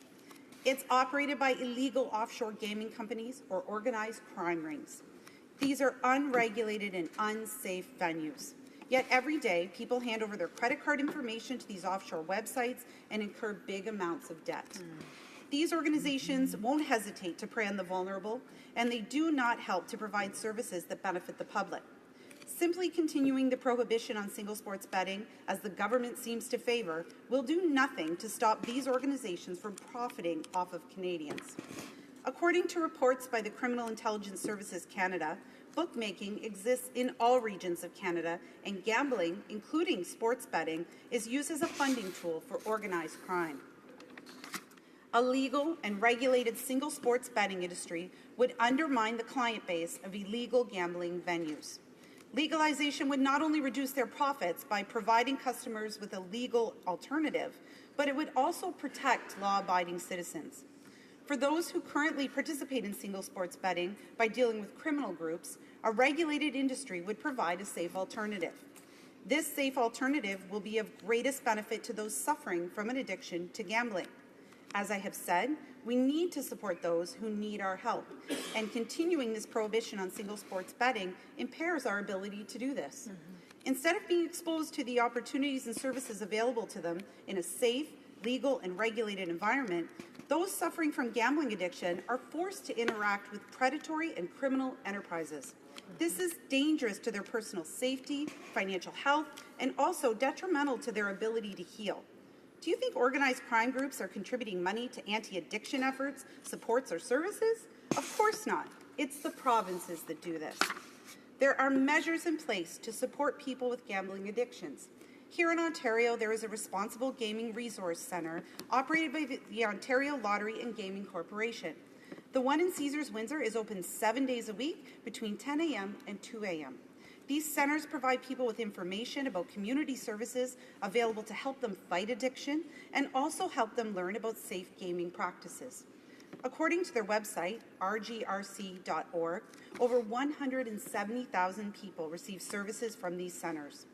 It's operated by illegal offshore gaming companies or organized crime rings. These are unregulated and unsafe venues. Yet every day, people hand over their credit card information to these offshore websites and incur big amounts of debt. These organizations won't hesitate to prey on the vulnerable, and they do not help to provide services that benefit the public. Simply continuing the prohibition on single sports betting, as the government seems to favor, will do nothing to stop these organizations from profiting off of Canadians. According to reports by the Criminal Intelligence Services Canada, bookmaking exists in all regions of Canada, and gambling, including sports betting, is used as a funding tool for organized crime. A legal and regulated single sports betting industry would undermine the client base of illegal gambling venues. Legalization would not only reduce their profits by providing customers with a legal alternative, but it would also protect law-abiding citizens. For those who currently participate in single sports betting by dealing with criminal groups, a regulated industry would provide a safe alternative. This safe alternative will be of greatest benefit to those suffering from an addiction to gambling. As I have said, we need to support those who need our help, and continuing this prohibition on single sports betting impairs our ability to do this. Instead of being exposed to the opportunities and services available to them in a safe, legal, and regulated environment, those suffering from gambling addiction are forced to interact with predatory and criminal enterprises. This is dangerous to their personal safety, financial health, and also detrimental to their ability to heal. Do you think organized crime groups are contributing money to anti-addiction efforts, supports, or services? Of course not. It's the provinces that do this. There are measures in place to support people with gambling addictions. Here in Ontario, there is a Responsible Gaming Resource Centre operated by the Ontario Lottery and Gaming Corporation. The one in Caesars Windsor is open 7 days a week between 10 a.m. and 2 a.m. These centres provide people with information about community services available to help them fight addiction and also help them learn about safe gaming practices. According to their website, rgrc.org, over 170,000 people receive services from these centres.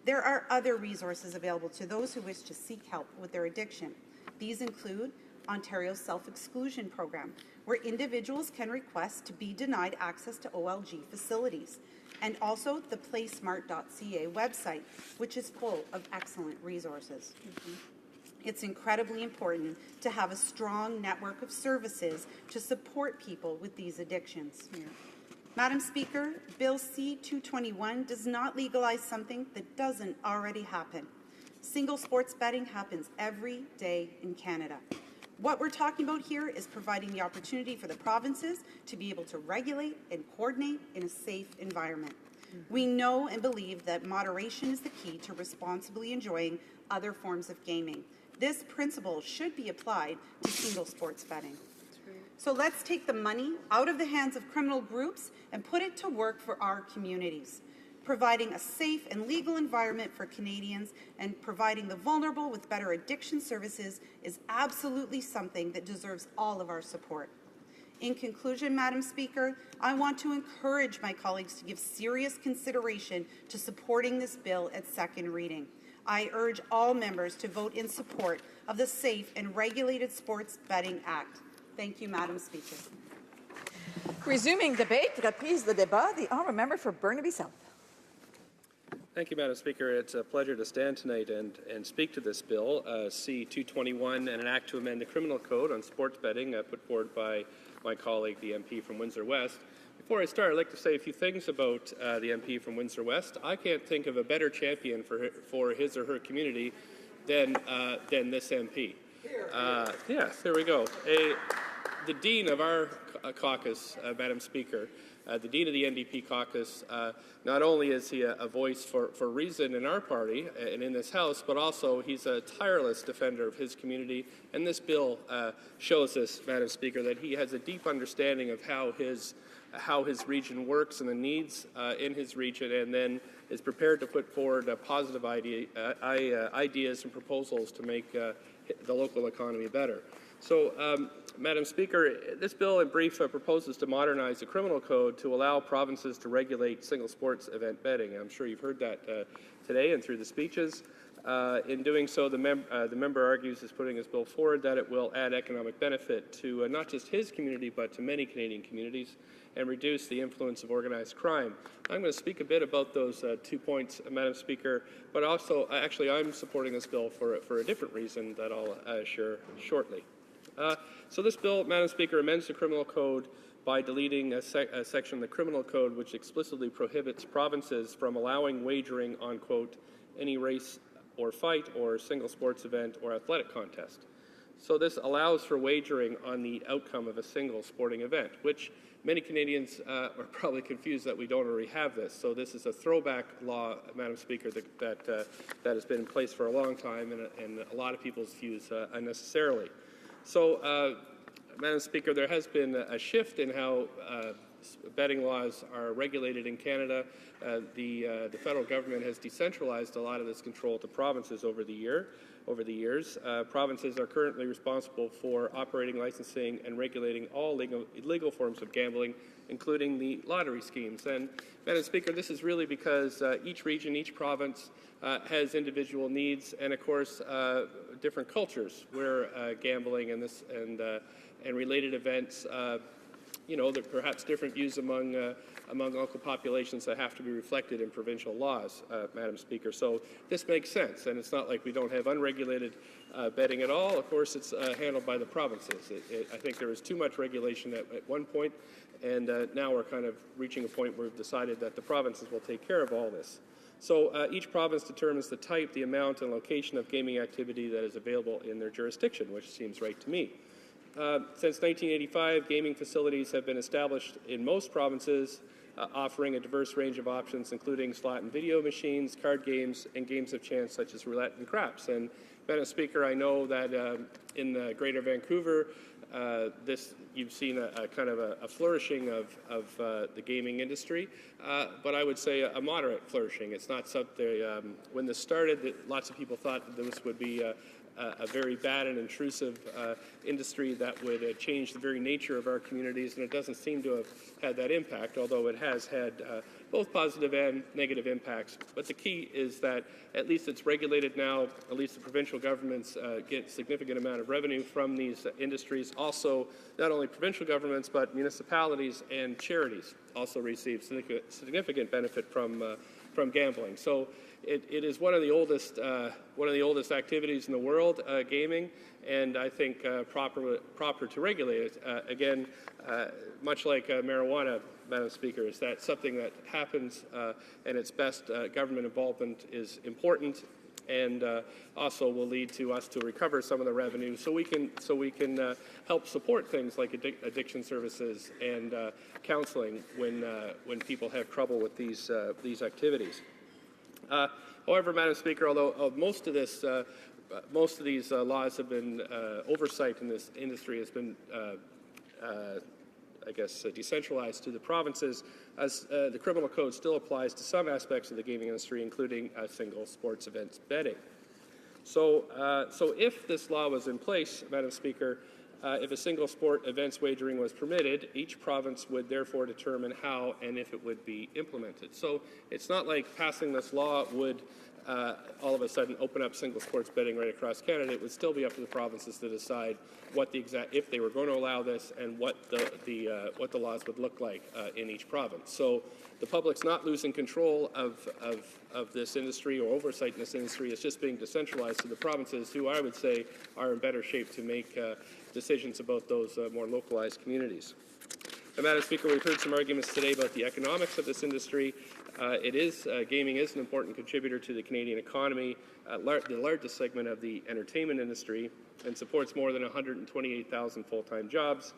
There are other resources available to those who wish to seek help with their addiction. These include Ontario's Self-Exclusion Program, where individuals can request to be denied access to OLG facilities, and also the playsmart.ca website, which is full of excellent resources. It's incredibly important to have a strong network of services to support people with these addictions. Madam Speaker, Bill C-221 does not legalize something that doesn't already happen. Single sports betting happens every day in Canada. What we're talking about here is providing the opportunity for the provinces to be able to regulate and coordinate in a safe environment. We know and believe that moderation is the key to responsibly enjoying other forms of gaming. This principle should be applied to single sports betting. So let's take the money out of the hands of criminal groups and put it to work for our communities. Providing a safe and legal environment for Canadians and providing the vulnerable with better addiction services is absolutely something that deserves all of our support. In conclusion, Madam Speaker, I want to encourage my colleagues to give serious consideration to supporting this bill at second reading. I urge all members to vote in support of the Safe and Regulated Sports Betting Act. Thank you, Madam Speaker. Resuming debate, reprise de débat, the honourable member for Burnaby South. Thank you, Madam Speaker. It's a pleasure to stand tonight and speak to this bill, C-221, and an act to amend the criminal code on sports betting put forward by my colleague, the MP from Windsor West. Before I start, I'd like to say a few things about the MP from Windsor West. I can't think of a better champion for his or her community than this MP. Yes, there we go. The dean of our caucus, Madam Speaker, the dean of the NDP caucus, not only is he a voice for reason in our party and in this House, but also he's a tireless defender of his community. And this bill shows us, Madam Speaker, that he has a deep understanding of how his region works and the needs in his region, and then is prepared to put forward positive ideas and proposals to make the local economy better. So, Madam Speaker, this bill in brief proposes to modernize the criminal code to allow provinces to regulate single sports event betting. I'm sure you've heard that today and through the speeches. In doing so, the member argues, is putting his bill forward, that it will add economic benefit to not just his community, but to many Canadian communities, and reduce the influence of organized crime. I'm going to speak a bit about those 2 points, Madam Speaker, but also, actually, I'm supporting this bill for a different reason that I'll share shortly. So this bill, Madam Speaker, amends the criminal code by deleting a section of the criminal code which explicitly prohibits provinces from allowing wagering on, quote, any race or fight or single sports event or athletic contest. So this allows for wagering on the outcome of a single sporting event, which many Canadians are probably confused that we don't already have this. So this is a throwback law, Madam Speaker, that has been in place for a long time, and a lot of people's views unnecessarily. So, Madam Speaker, there has been a shift in how betting laws are regulated in Canada. The federal government has decentralized a lot of this control to provinces over the years. Provinces are currently responsible for operating, licensing, and regulating all legal forms of gambling, including the lottery schemes. And, Madam Speaker, this is really because each region, each province has individual needs and, of course, different cultures where gambling and related events, there are perhaps different views among local populations that have to be reflected in provincial laws, Madam Speaker. So this makes sense, and it's not like we don't have unregulated betting at all. Of course, it's handled by the provinces. I think there was too much regulation at one point, and now we're kind of reaching a point where we've decided that the provinces will take care of all this. So each province determines the type, the amount, and location of gaming activity that is available in their jurisdiction, which seems right to me. Since 1985, gaming facilities have been established in most provinces, offering a diverse range of options, including slot and video machines, card games, and games of chance such as roulette and craps. And, Madam Speaker, I know that in the Greater Vancouver, you've seen a kind of a flourishing of the gaming industry, but I would say a moderate flourishing. It's not something, when this started, lots of people thought that this would be a very bad and intrusive industry that would change the very nature of our communities, and it doesn't seem to have had that impact, although it has had both positive and negative impacts. But the key is that at least it's regulated now, at least the provincial governments get a significant amount of revenue from these industries. Also, not only provincial governments, but municipalities and charities also receive significant benefit from gambling. So it is one of the oldest activities in the world, gaming, and I think proper to regulate it. Again, much like marijuana, Madam Speaker, is that something that happens, and its best government involvement is important, and also will lead to us to recover some of the revenue, so we can help support things like addiction services and counseling when people have trouble with these activities. However, Madam Speaker, although most of these laws have been oversight in this industry has been, I guess, decentralized to the provinces, as the criminal code still applies to some aspects of the gaming industry, including single sports events betting. So if this law was in place, Madam Speaker, if a single sport events wagering was permitted, each province would therefore determine how and if it would be implemented. So it's not like passing this law would all of a sudden open up single sports betting right across Canada. It would still be up to the provinces to decide what if they were going to allow this, and what the laws would look like in each province. So the public's not losing control of this industry or oversight in this industry. It's just being decentralized to the provinces, who I would say are in better shape to make decisions about those more localized communities. Now, Madam Speaker, we've heard some arguments today about the economics of this industry. Gaming is an important contributor to the Canadian economy, the largest segment of the entertainment industry, and supports more than 128,000 full-time jobs,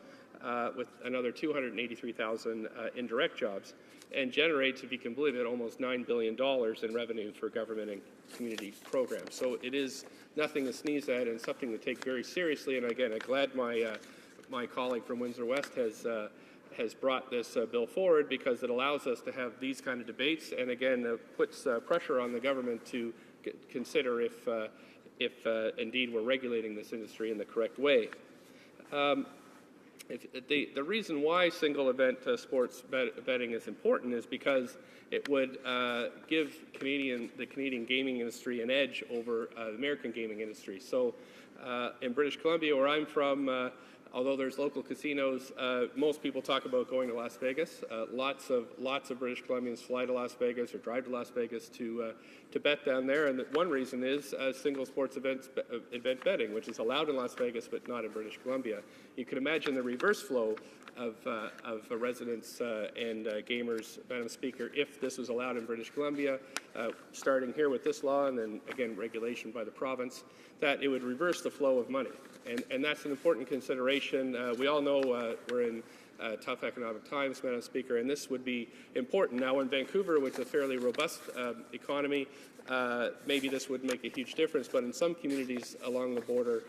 with another 283,000 indirect jobs, and generates, if you can believe it, almost $9 billion in revenue for government and community programs. So it is nothing to sneeze at, and something to take very seriously. And again, I'm glad my colleague from Windsor West has brought this bill forward, because it allows us to have these kind of debates, and again puts pressure on the government to consider if indeed we're regulating this industry in the correct way. The reason why single event sports betting is important is because it would give the Canadian gaming industry an edge over the American gaming industry. So in British Columbia, where I'm from, although there's local casinos, most people talk about going to Las Vegas. Lots of British Columbians fly to Las Vegas or drive to Las Vegas to bet down there. And one reason is single sports event betting, which is allowed in Las Vegas but not in British Columbia. You can imagine the reverse flow of residents and gamers, Madam Speaker, if this was allowed in British Columbia, starting here with this law and then again regulation by the province, that it would reverse the flow of money. And that's an important consideration. We all know we're in tough economic times, Madam Speaker, and this would be important. Now, in Vancouver, which is a fairly robust economy, maybe this would make a huge difference, but in some communities along the border,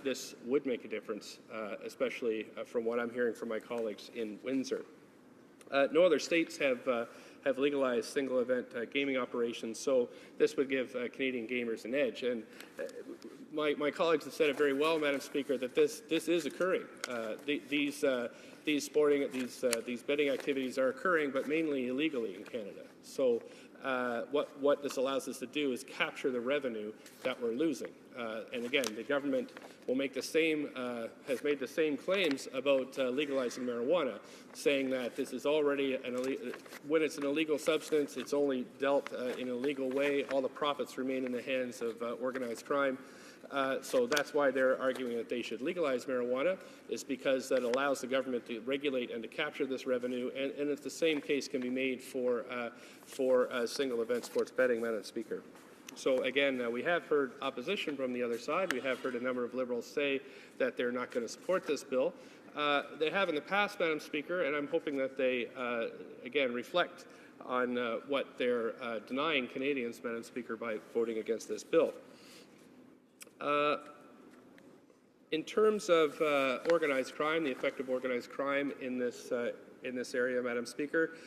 this would make a difference, especially from what I'm hearing from my colleagues in Windsor. No other states have legalized single event gaming operations, so this would give Canadian gamers an edge. And my colleagues have said it very well, Madam Speaker, that this is occurring. These betting activities are occurring, but mainly illegally in Canada. So what this allows us to do is capture the revenue that we're losing. And again, the government will make has made the same claims about legalizing marijuana, saying that this is already when it's an illegal substance, it's only dealt in a legal way. All the profits remain in the hands of organized crime. So that's why they're arguing that they should legalize marijuana, is because that allows the government to regulate and to capture this revenue. And if the same case can be made for single event sports betting, Madam Speaker. So again, we have heard opposition from the other side. We have heard a number of Liberals say that they're not going to support this bill. They have in the past, Madam Speaker, and I'm hoping that they, again, reflect on what they're denying Canadians, Madam Speaker, by voting against this bill. In terms of organized crime, the effect of organized crime in this area, Madam Speaker,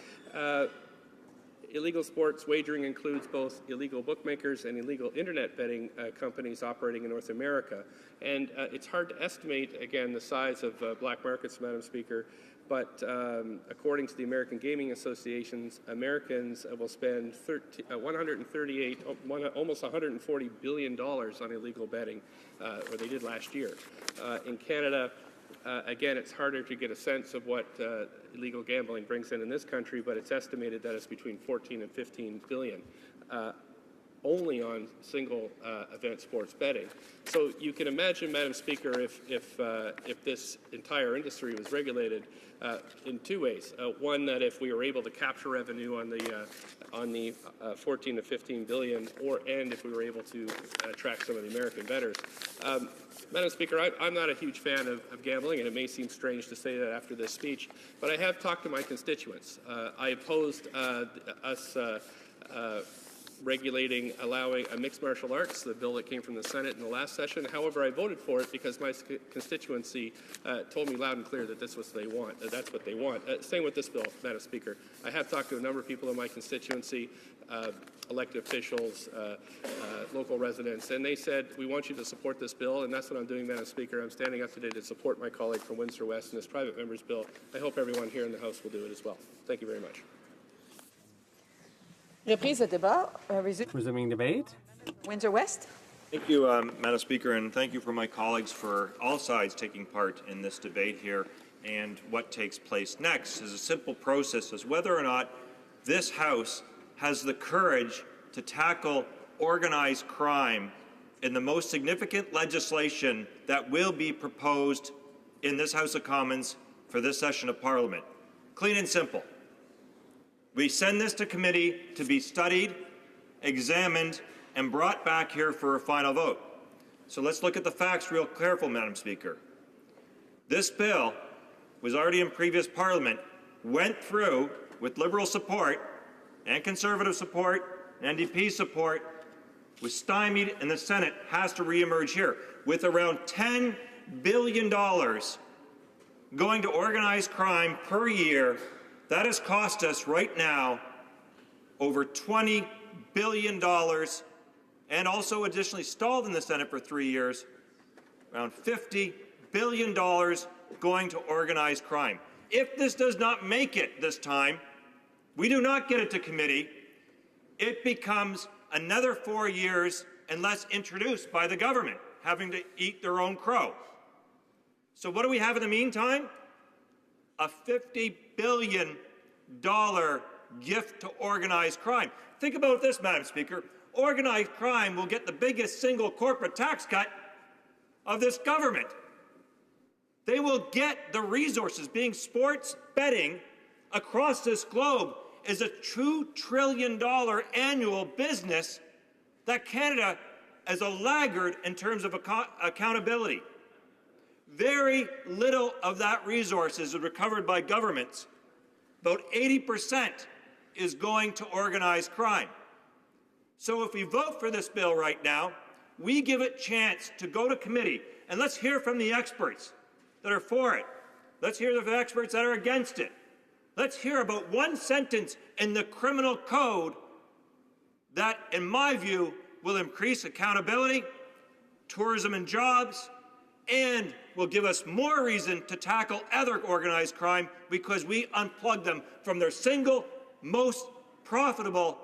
illegal sports wagering includes both illegal bookmakers and illegal internet betting companies operating in North America. And it's hard to estimate, again, the size of black markets, Madam Speaker, but according to the American Gaming Associations, Americans will spend almost $140 billion on illegal betting, or they did last year. In Canada, again, it's harder to get a sense of what illegal gambling brings in this country, but it's estimated that it's between 14 and 15 billion only on single event sports betting. So you can imagine, Madam Speaker, if this entire industry was regulated in two ways. One, that if we were able to capture revenue on the 14 to 15 billion, and if we were able to track some of the American bettors. Madam Speaker, I'm not a huge fan of gambling, and it may seem strange to say that after this speech, but I have talked to my constituents. I opposed us regulating, allowing mixed martial arts, the bill that came from the Senate in the last session. However, I voted for it because my constituency told me loud and clear that that's what they want. Same with this bill, Madam Speaker. I have talked to a number of people in my constituency, elected officials, local residents, and they said, we want you to support this bill, and that's what I'm doing, Madam Speaker. I'm standing up today to support my colleague from Windsor West in this private member's bill. I hope everyone here in the House will do it as well. Thank you very much. Reprise de débat. Resuming debate. Windsor West. Thank you, Madam Speaker, and thank you for my colleagues for all sides taking part in this debate here. And what takes place next is a simple process as whether or not this House has the courage to tackle organized crime in the most significant legislation that will be proposed in this House of Commons for this session of Parliament. Clean and simple. We send this to committee to be studied, examined, and brought back here for a final vote. So let's look at the facts real careful, Madam Speaker. This bill was already in previous Parliament, went through with Liberal support and Conservative support and NDP support, was stymied in the Senate, has to reemerge here. With around $10 billion going to organized crime per year, that has cost us right now over $20 billion, and also additionally stalled in the Senate for 3 years, around $50 billion going to organized crime. If this does not make it this time, we do not get it to committee, it becomes another 4 years unless introduced by the government, having to eat their own crow. So what do we have in the meantime? A $50 billion gift to organized crime. Think about this, Madam Speaker. Organized crime will get the biggest single corporate tax cut of this government. They will get the resources. Being sports betting across this globe is a $2 trillion annual business that Canada is a laggard in terms of accountability. Very little of that resource is recovered by governments. About 80% is going to organized crime. So if we vote for this bill right now, we give it a chance to go to committee, and let's hear from the experts that are for it. Let's hear the experts that are against it. Let's hear about one sentence in the criminal code that, in my view, will increase accountability, tourism and jobs, and will give us more reason to tackle other organized crime because we unplug them from their single most profitable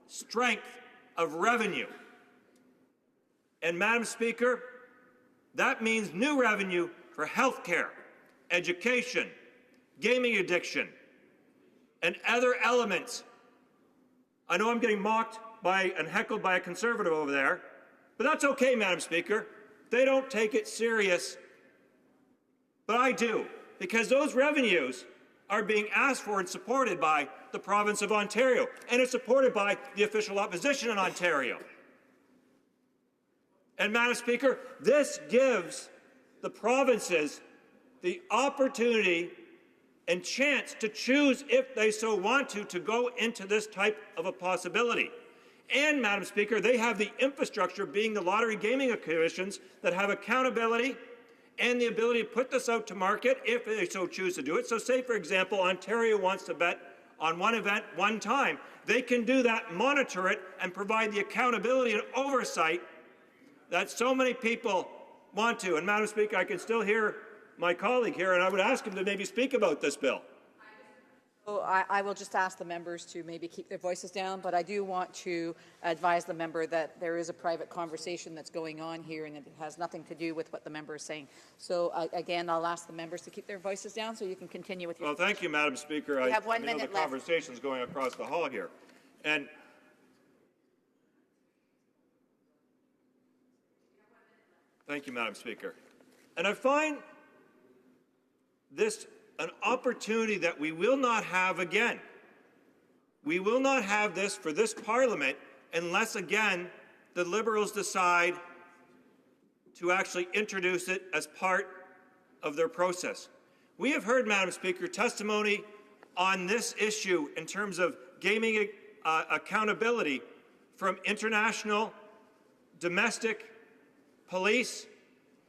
strength of revenue. And, Madam Speaker, that means new revenue for health care, education, gaming addiction, and other elements. I know I'm getting mocked by and heckled by a Conservative over there, but that's okay, Madam Speaker. They don't take it serious, but I do, because those revenues are being asked for and supported by the province of Ontario, and it's supported by the official opposition in Ontario. And, Madam Speaker, this gives the provinces the opportunity and chance to choose, if they so want to go into this type of a possibility. And, Madam Speaker, they have the infrastructure, being the lottery gaming commissions, that have accountability and the ability to put this out to market if they so choose to do it. So say, for example, Ontario wants to bet on one event one time. They can do that, monitor it, and provide the accountability and oversight that so many people want to. And, Madam Speaker, I can still hear my colleague here, and I would ask him to maybe speak about this bill. So I will just ask the members to maybe keep their voices down, but I do want to advise the member that there is a private conversation that's going on here, and it has nothing to do with what the member is saying. So again, I'll ask the members to keep their voices down so you can continue with your Well, thank you, Madam Speaker. We have 1 I know minute the left. conversation's going across the hall here. And thank you, Madam Speaker. And I find this an opportunity that we will not have again. We will not have this for this Parliament unless, again, the Liberals decide to actually introduce it as part of their process. We have heard, Madam Speaker, testimony on this issue in terms of gaming accountability from international, domestic, police,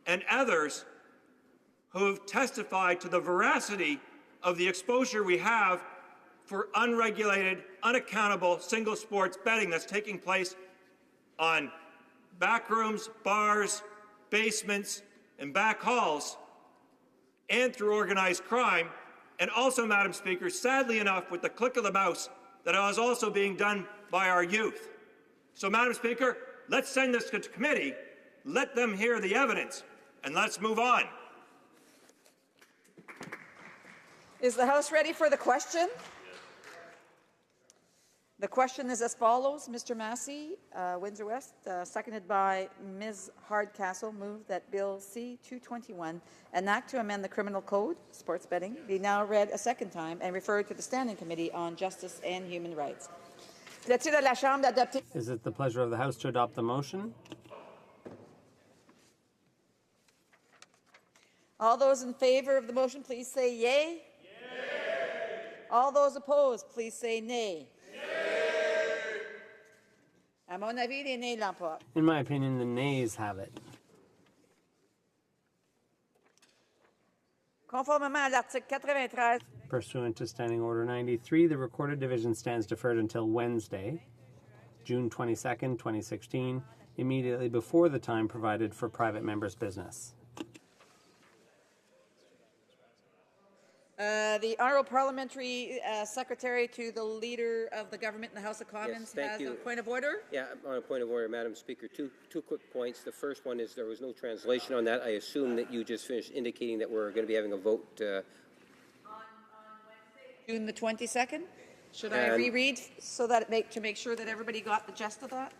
and others who have testified to the veracity of the exposure we have for unregulated, unaccountable single sports betting that's taking place on back rooms, bars, basements, and back halls, and through organized crime, and also, Madam Speaker, sadly enough, with the click of the mouse, that is also being done by our youth. So, Madam Speaker, let's send this to committee, let them hear the evidence, and let's move on. Is the House ready for the question? The question is as follows. Mr. Massey, Windsor West, seconded by Ms. Hardcastle, moved that Bill C-221, an act to amend the Criminal Code, sports betting, be now read a second time and referred to the Standing Committee on Justice and Human Rights. Is it the pleasure of the House to adopt the motion? All those in favor of the motion, please say yay. All those opposed, please say nay. À mon avis, les nays l'emportent. In my opinion, the nays have it. Conformément à l'article 93. Pursuant to Standing Order 93, the recorded division stands deferred until Wednesday, June 22nd, 2016, immediately before the time provided for private members' business. The Honourable Parliamentary Secretary to the Leader of the Government in the House of Commons has a point of order. Yeah, on a point of order, Madam Speaker. Two quick points. The first one is there was no translation on that. I assume that you just finished indicating that we're going to be having a vote on Wednesday, June the 22nd. Should I reread so that to make sure that everybody got the gist of that?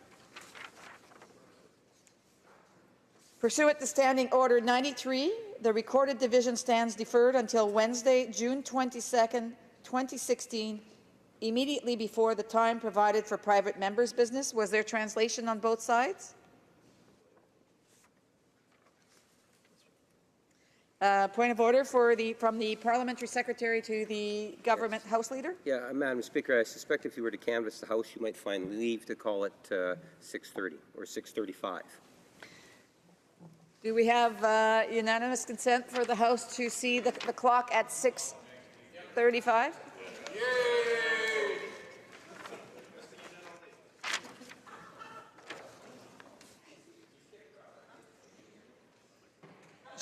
Pursuant to Standing Order 93, the recorded division stands deferred until Wednesday, June 22nd, 2016, immediately before the time provided for private members' business. Was there translation on both sides? Point of order from the Parliamentary Secretary to the Government House Leader. Yeah, Madam Speaker, I suspect if you were to canvass the House, you might find leave to call it 6:30 or 6:35. Do we have unanimous consent for the House to see the clock at 6:35?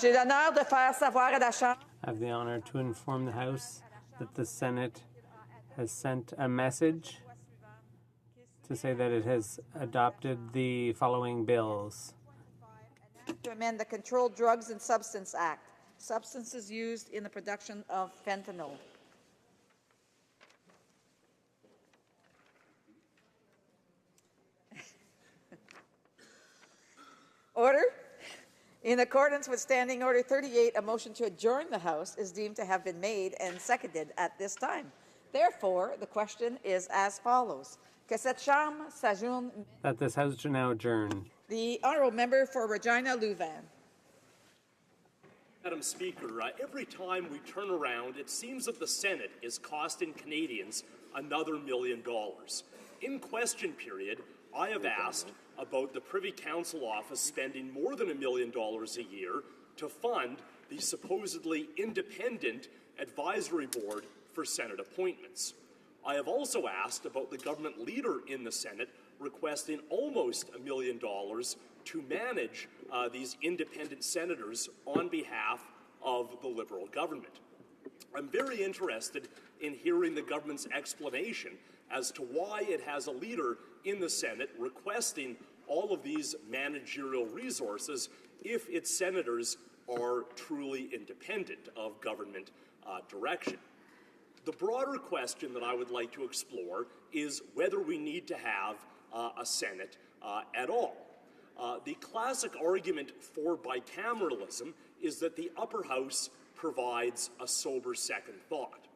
J'ai l'honneur de faire savoir à la Chambre. I have the honor to inform the House that the Senate has sent a message to say that it has adopted the following bills. To amend the Controlled Drugs and Substance Act, substances used in the production of fentanyl. Order. In accordance with Standing Order 38, a motion to adjourn the House is deemed to have been made and seconded at this time. Therefore, the question is as follows. Que cette chambre s'ajourne. That this House should now adjourn. The honourable member for Regina Louvain. Madam Speaker, every time we turn around, it seems that the Senate is costing Canadians another $1 million. In question period, I have asked about the Privy Council office spending more than $1 million a year to fund the supposedly independent advisory board for Senate appointments. I have also asked about the government leader in the Senate requesting almost $1 million to manage these independent senators on behalf of the Liberal government. I'm very interested in hearing the government's explanation as to why it has a leader in the Senate requesting all of these managerial resources if its senators are truly independent of government direction. The broader question that I would like to explore is whether we need to have a Senate at all. The classic argument for bicameralism is that the upper house provides a sober second thought.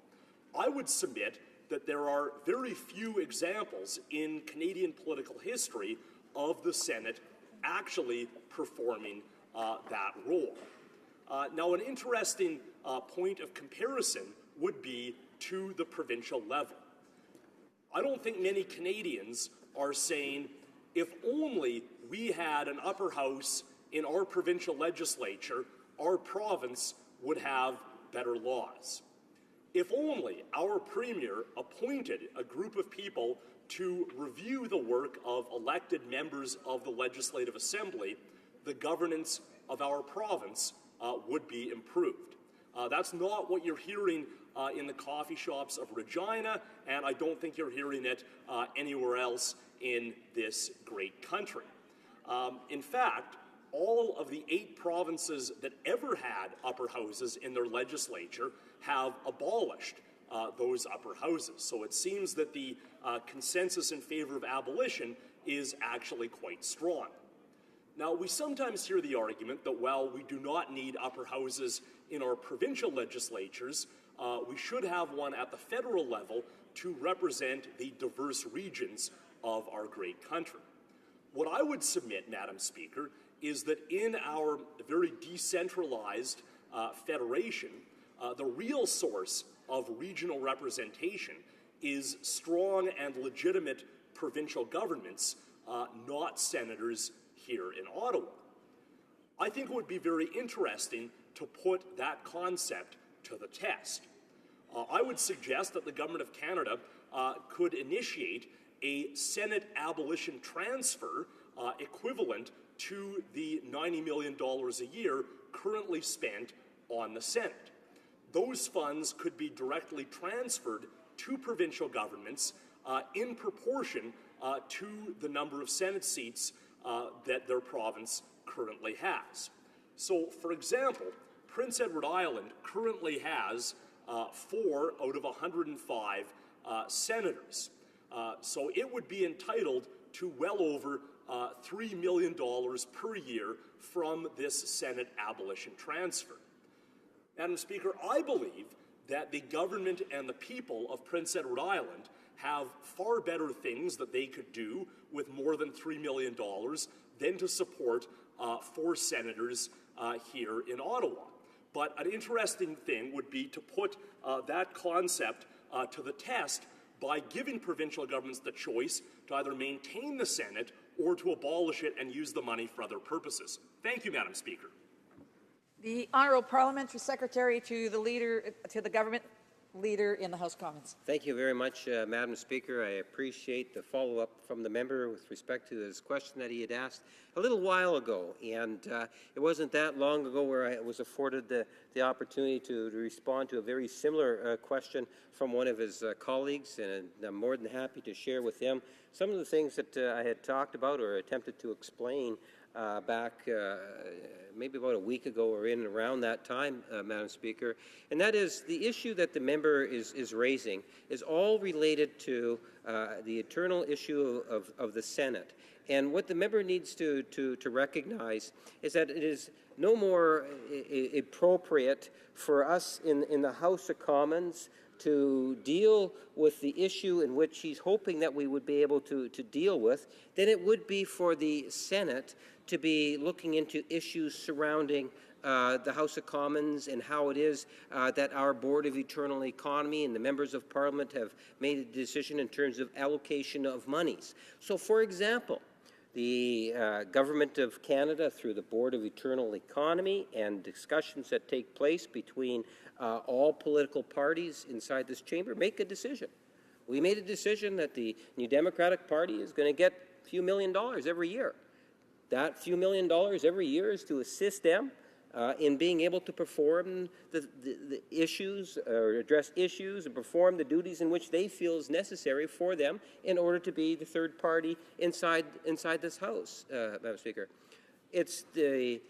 I would submit that there are very few examples in Canadian political history of the Senate actually performing that role. Now, an interesting point of comparison would be to the provincial level. I don't think many Canadians are saying, if only we had an upper house in our provincial legislature, our province would have better laws. If only our premier appointed a group of people to review the work of elected members of the Legislative Assembly, the governance of our province would be improved. That's not what you're hearing in the coffee shops of Regina, and I don't think you're hearing it anywhere else in this great country. In fact, all of the 8 provinces that ever had upper houses in their legislature have abolished those upper houses. So it seems that the consensus in favor of abolition is actually quite strong. Now, we sometimes hear the argument that, well, we do not need upper houses in our provincial legislatures. We should have one at the federal level to represent the diverse regions of our great country. What I would submit, Madam Speaker, is that in our very decentralized federation, the real source of regional representation is strong and legitimate provincial governments, not senators here in Ottawa. I think it would be very interesting to put that concept to the test. I would suggest that the Government of Canada could initiate a Senate abolition transfer equivalent to the $90 million a year currently spent on the Senate. Those funds could be directly transferred to provincial governments in proportion to the number of Senate seats that their province currently has. So, for example, Prince Edward Island currently has 4 out of 105 senators. So it would be entitled to well over $3 million per year from this Senate abolition transfer. Madam Speaker, I believe that the government and the people of Prince Edward Island have far better things that they could do with more than $3 million than to support 4 senators here in Ottawa. But an interesting thing would be to put that concept to the test by giving provincial governments the choice to either maintain the Senate or to abolish it and use the money for other purposes. Thank you, Madam Speaker. The Honourable Parliamentary Secretary to the Government Leader in the House of Commons. Thank you very much, Madam Speaker. I appreciate the follow-up from the member with respect to his question that he had asked a little while ago. And it wasn't that long ago where I was afforded the opportunity to respond to a very similar question from one of his colleagues, and I'm more than happy to share with him some of the things that I had talked about or attempted to explain back maybe about a week ago or in and around that time, Madam Speaker. And that is the issue that the member is raising is all related to the eternal issue of the Senate. And what the member needs to recognize is that it is no more appropriate for us in the House of Commons to deal with the issue in which he's hoping that we would be able to deal with than it would be for the Senate to be looking into issues surrounding the House of Commons and how it is that our Board of Eternal Economy and the members of Parliament have made a decision in terms of allocation of monies. So, for example, the Government of Canada, through the Board of Eternal Economy and discussions that take place between all political parties inside this chamber, make a decision. We made a decision that the New Democratic Party is going to get a few $1 million every year. That few $1 million every year is to assist them in being able to perform the issues or address issues and perform the duties in which they feel is necessary for them in order to be the third party inside this House, Madam Speaker. It's the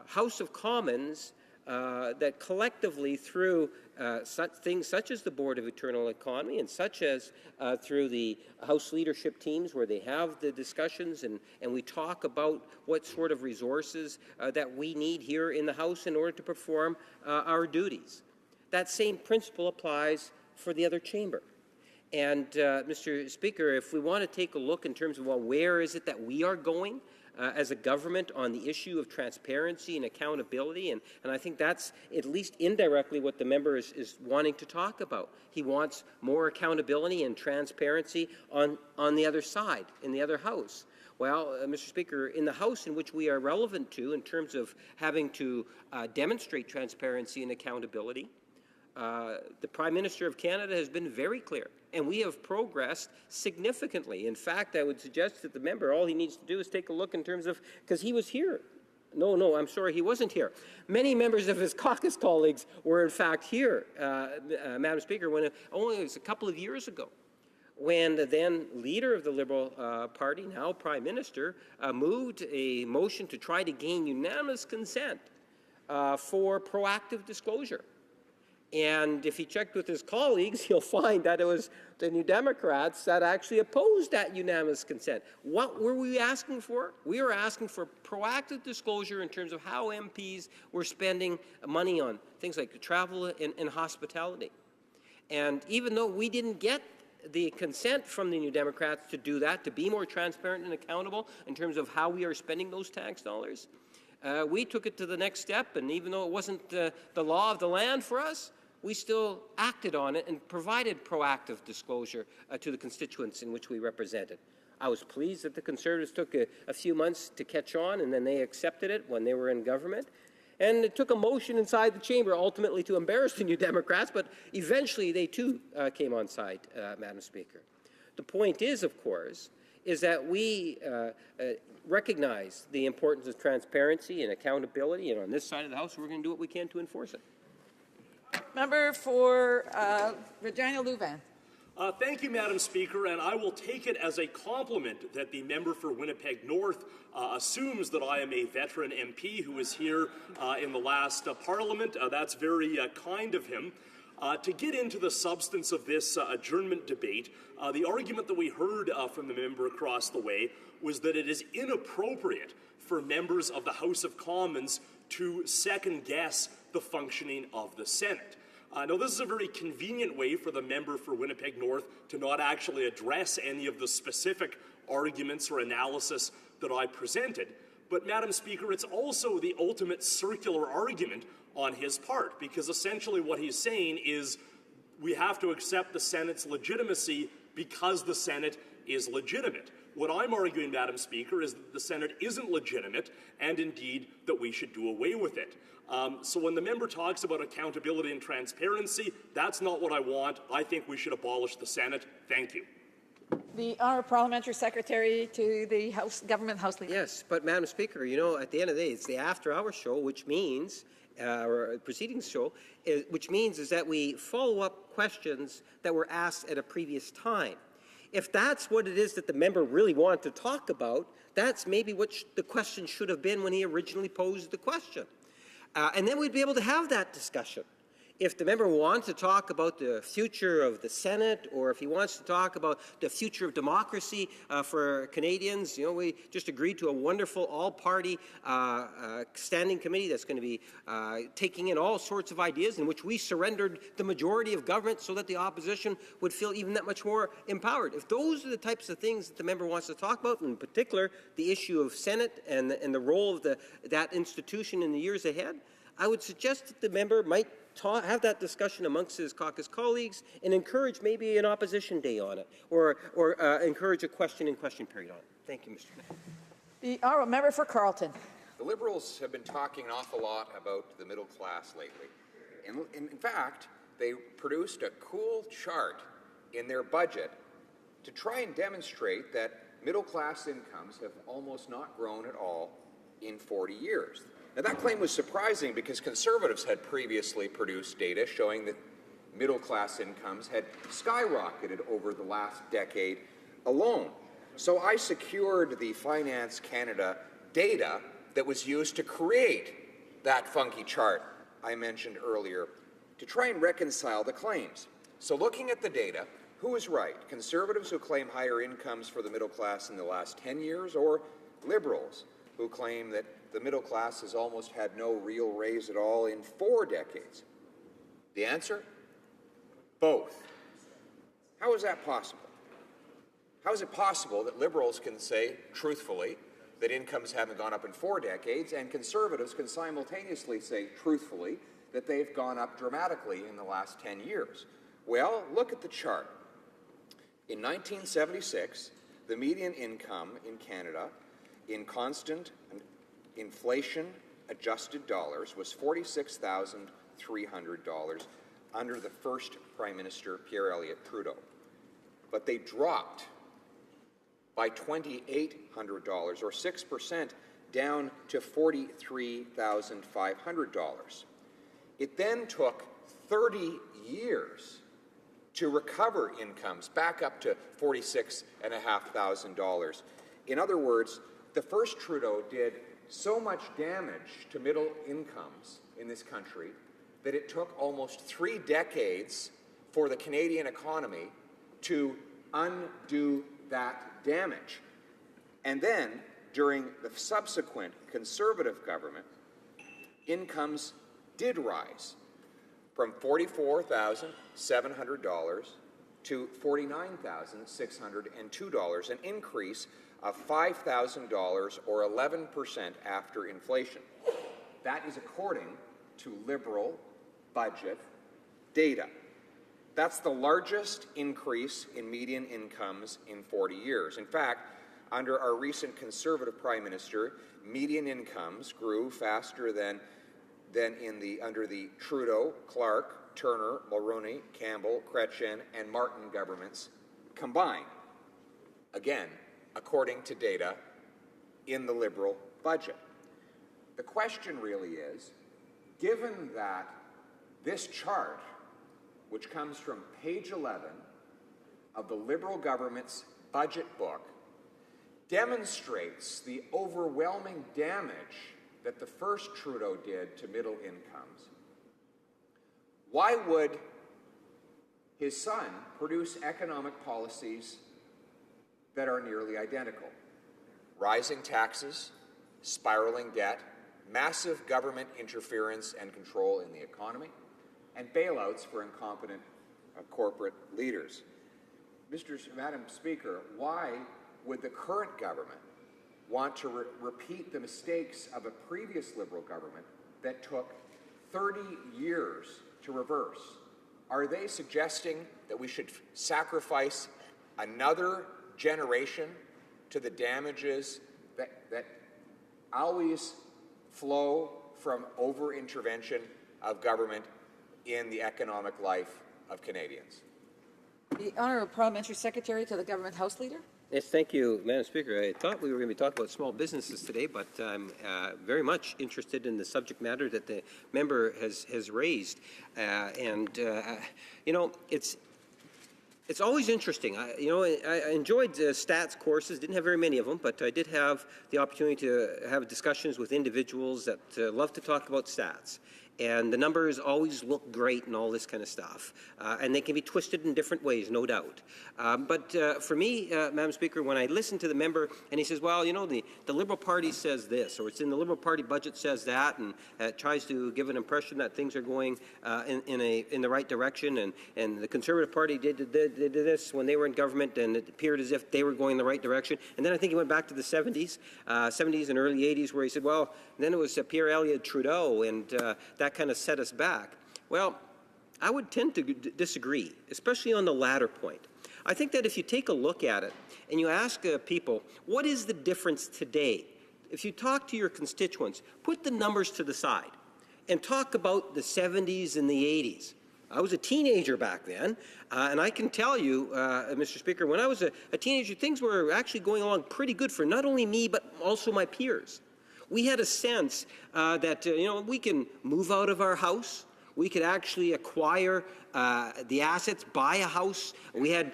House of Commons that collectively, through things such as the Board of Eternal Economy and such as through the House leadership teams where they have the discussions and we talk about what sort of resources that we need here in the House in order to perform our duties. That same principle applies for the other chamber. And, Mr. Speaker, if we want to take a look in terms of, well, where is it that we are going as a government on the issue of transparency and accountability, and I think that's at least indirectly what the member is wanting to talk about. He wants more accountability and transparency on the other side, in the other House. Well, Mr. Speaker, in the House in which we are relevant to in terms of having to demonstrate transparency and accountability, the Prime Minister of Canada has been very clear, and we have progressed significantly. In fact, I would suggest that the member, all he needs to do is take a look in terms of, because he was here. No, I'm sorry, he wasn't here. Many members of his caucus colleagues were in fact here, Madam Speaker, when it was a couple of years ago, when the then leader of the Liberal Party, now Prime Minister, moved a motion to try to gain unanimous consent for proactive disclosure. And if he checked with his colleagues, he'll find that it was the New Democrats that actually opposed that unanimous consent. What were we asking for? We were asking for proactive disclosure in terms of how MPs were spending money on things like travel and hospitality. And even though we didn't get the consent from the New Democrats to do that, to be more transparent and accountable in terms of how we are spending those tax dollars, we took it to the next step, and even though it wasn't the law of the land for us, we still acted on it and provided proactive disclosure to the constituents in which we represented. I was pleased that the Conservatives took a few months to catch on, and then they accepted it when they were in government. And it took a motion inside the chamber ultimately to embarrass the New Democrats, but eventually they too came on side, Madam Speaker. The point is, of course, is that we recognize the importance of transparency and accountability, and on this side of the House, we're going to do what we can to enforce it. Member for Regina Louvain. Thank you, Madam Speaker, and I will take it as a compliment that the member for Winnipeg North assumes that I am a veteran MP who was here in the last Parliament. That's very kind of him. To get into the substance of this adjournment debate, the argument that we heard from the member across the way was that it is inappropriate for members of the House of Commons to second-guess the functioning of the Senate. Now, this is a very convenient way for the member for Winnipeg North to not actually address any of the specific arguments or analysis that I presented. But, Madam Speaker, it's also the ultimate circular argument on his part, because essentially what he's saying is we have to accept the Senate's legitimacy because the Senate is legitimate. What I'm arguing, Madam Speaker, is that the Senate isn't legitimate, and indeed that we should do away with it. So when the member talks about accountability and transparency, that's not what I want. I think we should abolish the Senate. Thank you. The Honourable Parliamentary Secretary to the House Government House Leader. Yes, but Madam Speaker, you know, at the end of the day, it's the after-hours show, which means, or proceedings show, which means is that we follow up questions that were asked at a previous time. If that's what it is that the member really wanted to talk about, that's maybe what the question should have been when he originally posed the question. And then we'd be able to have that discussion. if the member wants to talk about the future of the Senate, or if he wants to talk about the future of democracy for Canadians, we just agreed to a wonderful all-party standing committee that's going to be taking in all sorts of ideas, in which we surrendered the majority of government so that the opposition would feel even that much more empowered. If those are the types of things that the member wants to talk about, in particular the issue of Senate and the role of that institution in the years ahead, I would suggest that the member might have that discussion amongst his caucus colleagues and encourage maybe an opposition day on it, or encourage a question-in-question period on it. Thank you, Mr. Mayor. The honourable member for Carleton. The Liberals have been talking an awful lot about the middle class lately. In fact, they produced a cool chart in their budget to try and demonstrate that middle-class incomes have almost not grown at all in 40 years. Now, that claim was surprising because Conservatives had previously produced data showing that middle-class incomes had skyrocketed over the last decade alone. So I secured the Finance Canada data that was used to create that funky chart I mentioned earlier to try and reconcile the claims. So looking at the data, who is right? Conservatives who claim higher incomes for the middle class in the last 10 years, or Liberals who claim that the middle class has almost had no real raise at all in 4 decades? The answer? Both. How is that possible? How is it possible that Liberals can say truthfully that incomes haven't gone up in 4 decades, and Conservatives can simultaneously say truthfully that they've gone up dramatically in the last 10 years? Well, look at the chart. In 1976, the median income in Canada in constant inflation-adjusted dollars was $46,300 under the first Prime Minister, Pierre Elliott Trudeau. But they dropped by $2,800, or 6%, down to $43,500. It then took 30 years to recover incomes back up to $46,500. In other words, the first Trudeau did so much damage to middle incomes in this country that it took almost 3 decades for the Canadian economy to undo that damage. And then, during the subsequent Conservative government, incomes did rise from $44,700 to $49,602, an increase of $5,000 or 11% after inflation. That is according to Liberal budget data. That's the largest increase in median incomes in 40 years. In fact, under our recent Conservative Prime Minister, median incomes grew faster than under the Trudeau, Clark, Turner, Mulroney, Campbell, Chrétien, and Martin governments combined. Again, according to data in the Liberal budget. The question really is, given that this chart, which comes from page 11 of the Liberal government's budget book, demonstrates the overwhelming damage that the first Trudeau did to middle incomes, why would his son produce economic policies that are nearly identical? Rising taxes, spiraling debt, massive government interference and control in the economy, and bailouts for incompetent corporate leaders. Madam Speaker, why would the current government want to repeat the mistakes of a previous Liberal government that took 30 years to reverse? Are they suggesting that we should sacrifice another generation to the damages that always flow from over-intervention of government in the economic life of Canadians? The Honourable Parliamentary Secretary to the Government House Leader. Yes, thank you, Madam Speaker. I thought we were going to be talking about small businesses today, but I'm very much interested in the subject matter that the member has raised. It's always interesting. I enjoyed stats courses, didn't have very many of them, but I did have the opportunity to have discussions with individuals that love to talk about stats. And the numbers always look great and all this kind of stuff. And they can be twisted in different ways, no doubt. But for me, Madam Speaker, when I listen to the member and he says, well, you know, the Liberal Party says this, or it's in the Liberal Party budget says that, and tries to give an impression that things are going in the right direction, and the Conservative Party did this when they were in government, and it appeared as if they were going in the right direction. And then I think he went back to the 70s and early 80s, where he said, well, then it was Pierre Elliott Trudeau, and that kind of set us back. Well, I would tend to disagree, especially on the latter point. I think that if you take a look at it and you ask people, what is the difference today? If you talk to your constituents, put the numbers to the side and talk about the 70s and the 80s. I was a teenager back then, and I can tell you, Mr. Speaker, when I was a teenager, things were actually going along pretty good for not only me, but also my peers. We had a sense that, you know, we can move out of our house. We could actually acquire the assets, buy a house. We had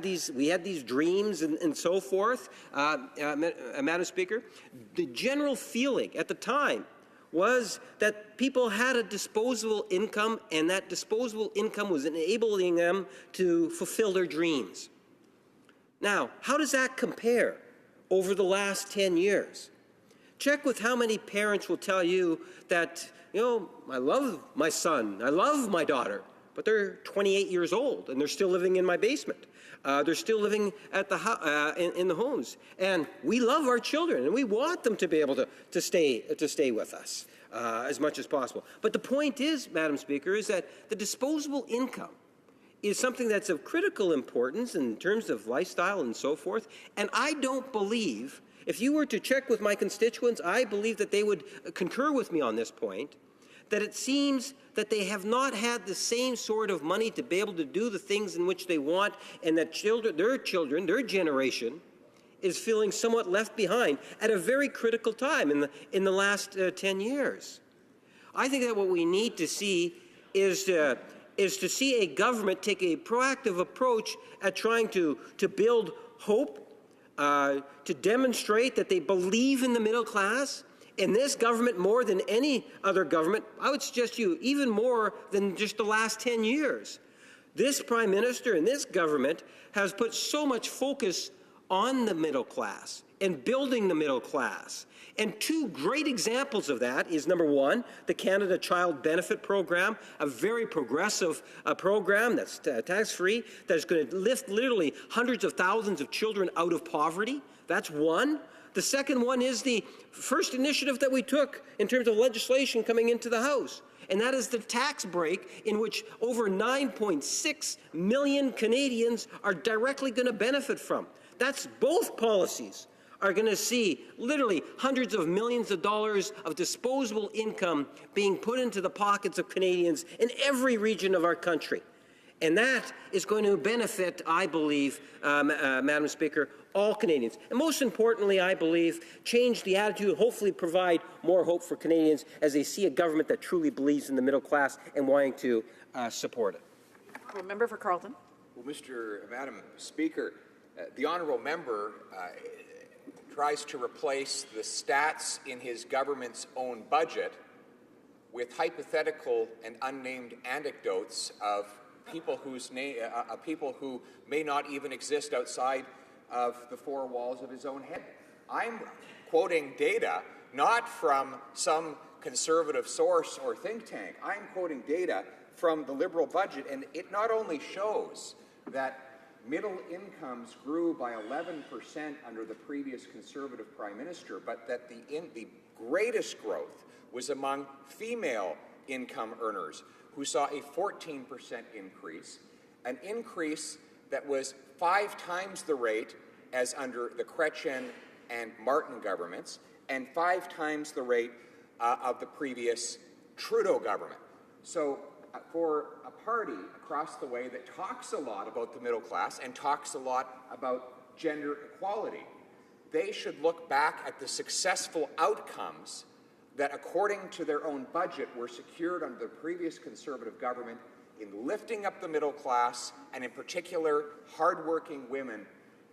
these dreams and so forth. Madam Speaker, the general feeling at the time was that people had a disposable income, and that disposable income was enabling them to fulfill their dreams. Now, how does that compare over the last 10 years? Check with how many parents will tell you that, you know, I love my son, I love my daughter, but they're 28 years old and they're still living in my basement. They're still living at in the homes. And we love our children and we want them to be able to stay with us as much as possible. But the point is, Madam Speaker, is that the disposable income is something that's of critical importance in terms of lifestyle and so forth. And I don't believe, if you were to check with my constituents, I believe that they would concur with me on this point, that it seems that they have not had the same sort of money to be able to do the things in which they want, and that their generation, is feeling somewhat left behind at a very critical time in the last 10 years. I think that what we need to see is to see a government take a proactive approach at trying to build hope, to demonstrate that they believe in the middle class. In this government, more than any other government, I would suggest to you, even more than just the last 10 years. This Prime Minister and this government has put so much focus on the middle class and building the middle class. And two great examples of that is, number one, the Canada Child Benefit Program, a very progressive program that's tax-free, that's going to lift literally hundreds of thousands of children out of poverty. That's one. The second one is the first initiative that we took in terms of legislation coming into the House, and that is the tax break, in which over 9.6 million Canadians are directly going to benefit from. That's both policies are going to see literally hundreds of millions of dollars of disposable income being put into the pockets of Canadians in every region of our country. And that is going to benefit, I believe, Madam Speaker, all Canadians. And most importantly, I believe, change the attitude, hopefully provide more hope for Canadians as they see a government that truly believes in the middle class and wanting to support it. Well, member for Carleton. Well, Madam Speaker, the honourable member tries to replace the stats in his government's own budget with hypothetical and unnamed anecdotes of people people who may not even exist outside of the four walls of his own head. I'm quoting data not from some conservative source or think tank. I'm quoting data from the Liberal budget, and it not only shows that middle incomes grew by 11% under the previous Conservative Prime Minister, but that the greatest growth was among female income earners, who saw a 14% increase, an increase that was 5 times the rate as under the Chrétien and Martin governments, and 5 times the rate of the previous Trudeau government. So for a party across the way that talks a lot about the middle class and talks a lot about gender equality, they should look back at the successful outcomes that, according to their own budget, were secured under the previous Conservative government in lifting up the middle class, and in particular, hardworking women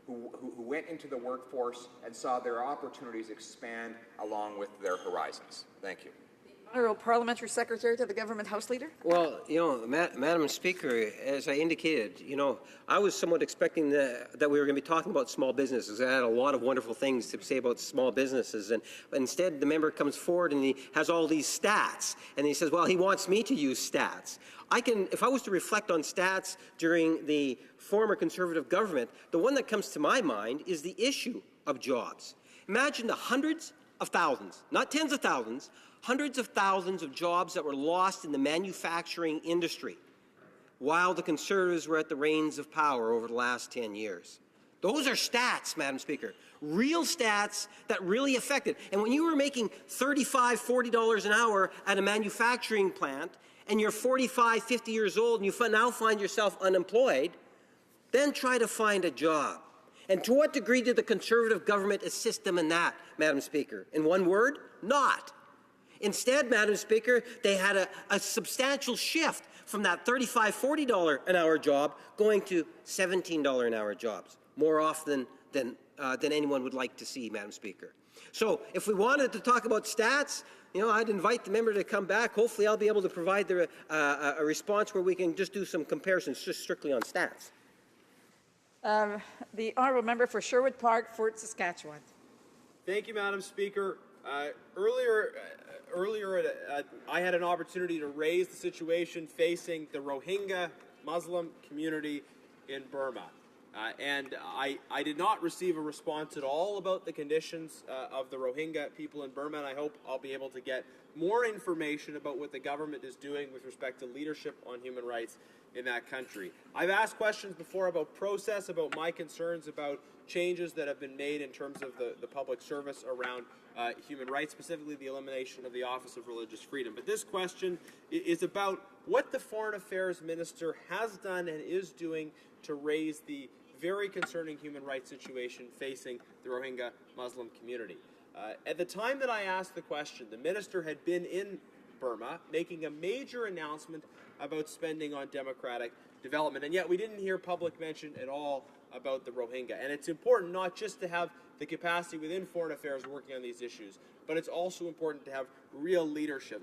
who went into the workforce and saw their opportunities expand along with their horizons. Thank you. Honourable Parliamentary Secretary to the Government House Leader. Well, Madam Speaker, as I indicated, I was somewhat expecting that we were going to be talking about small businesses. I had a lot of wonderful things to say about small businesses, and instead the member comes forward and he has all these stats, and he says, well, he wants me to use stats. If I was to reflect on stats during the former Conservative government, the one that comes to my mind is the issue of jobs. Imagine the hundreds of thousands, not tens of thousands, hundreds of thousands of jobs that were lost in the manufacturing industry while the Conservatives were at the reins of power over the last 10 years. Those are stats, Madam Speaker, real stats that really affected. And when you were making $35, $40 an hour at a manufacturing plant, and you're 45, 50 years old, and you now find yourself unemployed, then try to find a job. And to what degree did the Conservative government assist them in that, Madam Speaker? In one word, not. Instead, Madam Speaker, they had a substantial shift from that $35, $40 an hour job going to $17 an hour jobs, more often than anyone would like to see, Madam Speaker. So if we wanted to talk about stats, I'd invite the member to come back. Hopefully I'll be able to provide a response where we can just do some comparisons just strictly on stats. The Honourable Member for Sherwood Park, Fort Saskatchewan. Thank you, Madam Speaker. Earlier, I had an opportunity to raise the situation facing the Rohingya Muslim community in Burma. And I did not receive a response at all about the conditions of the Rohingya people in Burma, and I hope I'll be able to get more information about what the government is doing with respect to leadership on human rights in that country. I've asked questions before about process, about my concerns about changes that have been made in terms of the public service around human rights, specifically the elimination of the Office of Religious Freedom. But this question is about what the Foreign Affairs Minister has done and is doing to raise the very concerning human rights situation facing the Rohingya Muslim community. At the time that I asked the question, the minister had been in Burma making a major announcement about spending on democratic development, and yet we didn't hear public mention at all about the Rohingya. And it's important not just to have the capacity within foreign affairs working on these issues, but it's also important to have real leadership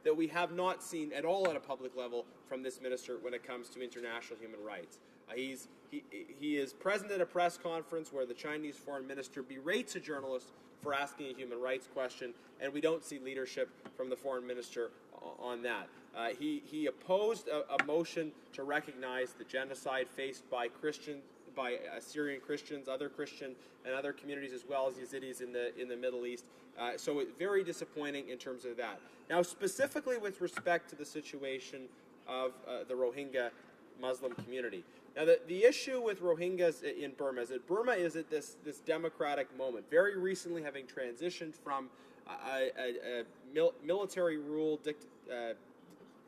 that we have not seen at all at a public level from this minister when it comes to international human rights. He is present at a press conference where the Chinese foreign minister berates a journalist for asking a human rights question, and we don't see leadership from the foreign minister on that. He opposed a motion to recognize the genocide faced by Syrian Christians, other Christian and other communities, as well as Yazidis in the Middle East. So it's very disappointing in terms of that. Now, specifically with respect to the situation of the Rohingya Muslim community. Now, the issue with Rohingyas in Burma is that Burma is at this democratic moment, very recently having transitioned from a military rule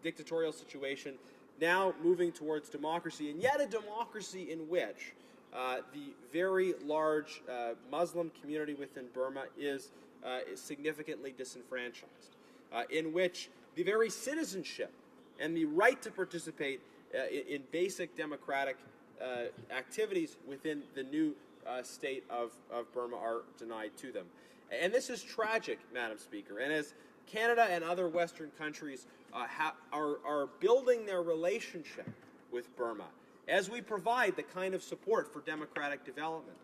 dictatorial situation, now moving towards democracy, and yet a democracy in which the very large Muslim community within Burma is significantly disenfranchised, in which the very citizenship and the right to participate in basic democratic activities within the new state of Burma are denied to them. And this is tragic, Madam Speaker. And as Canada and other Western countries are building their relationship with Burma, as we provide the kind of support for democratic development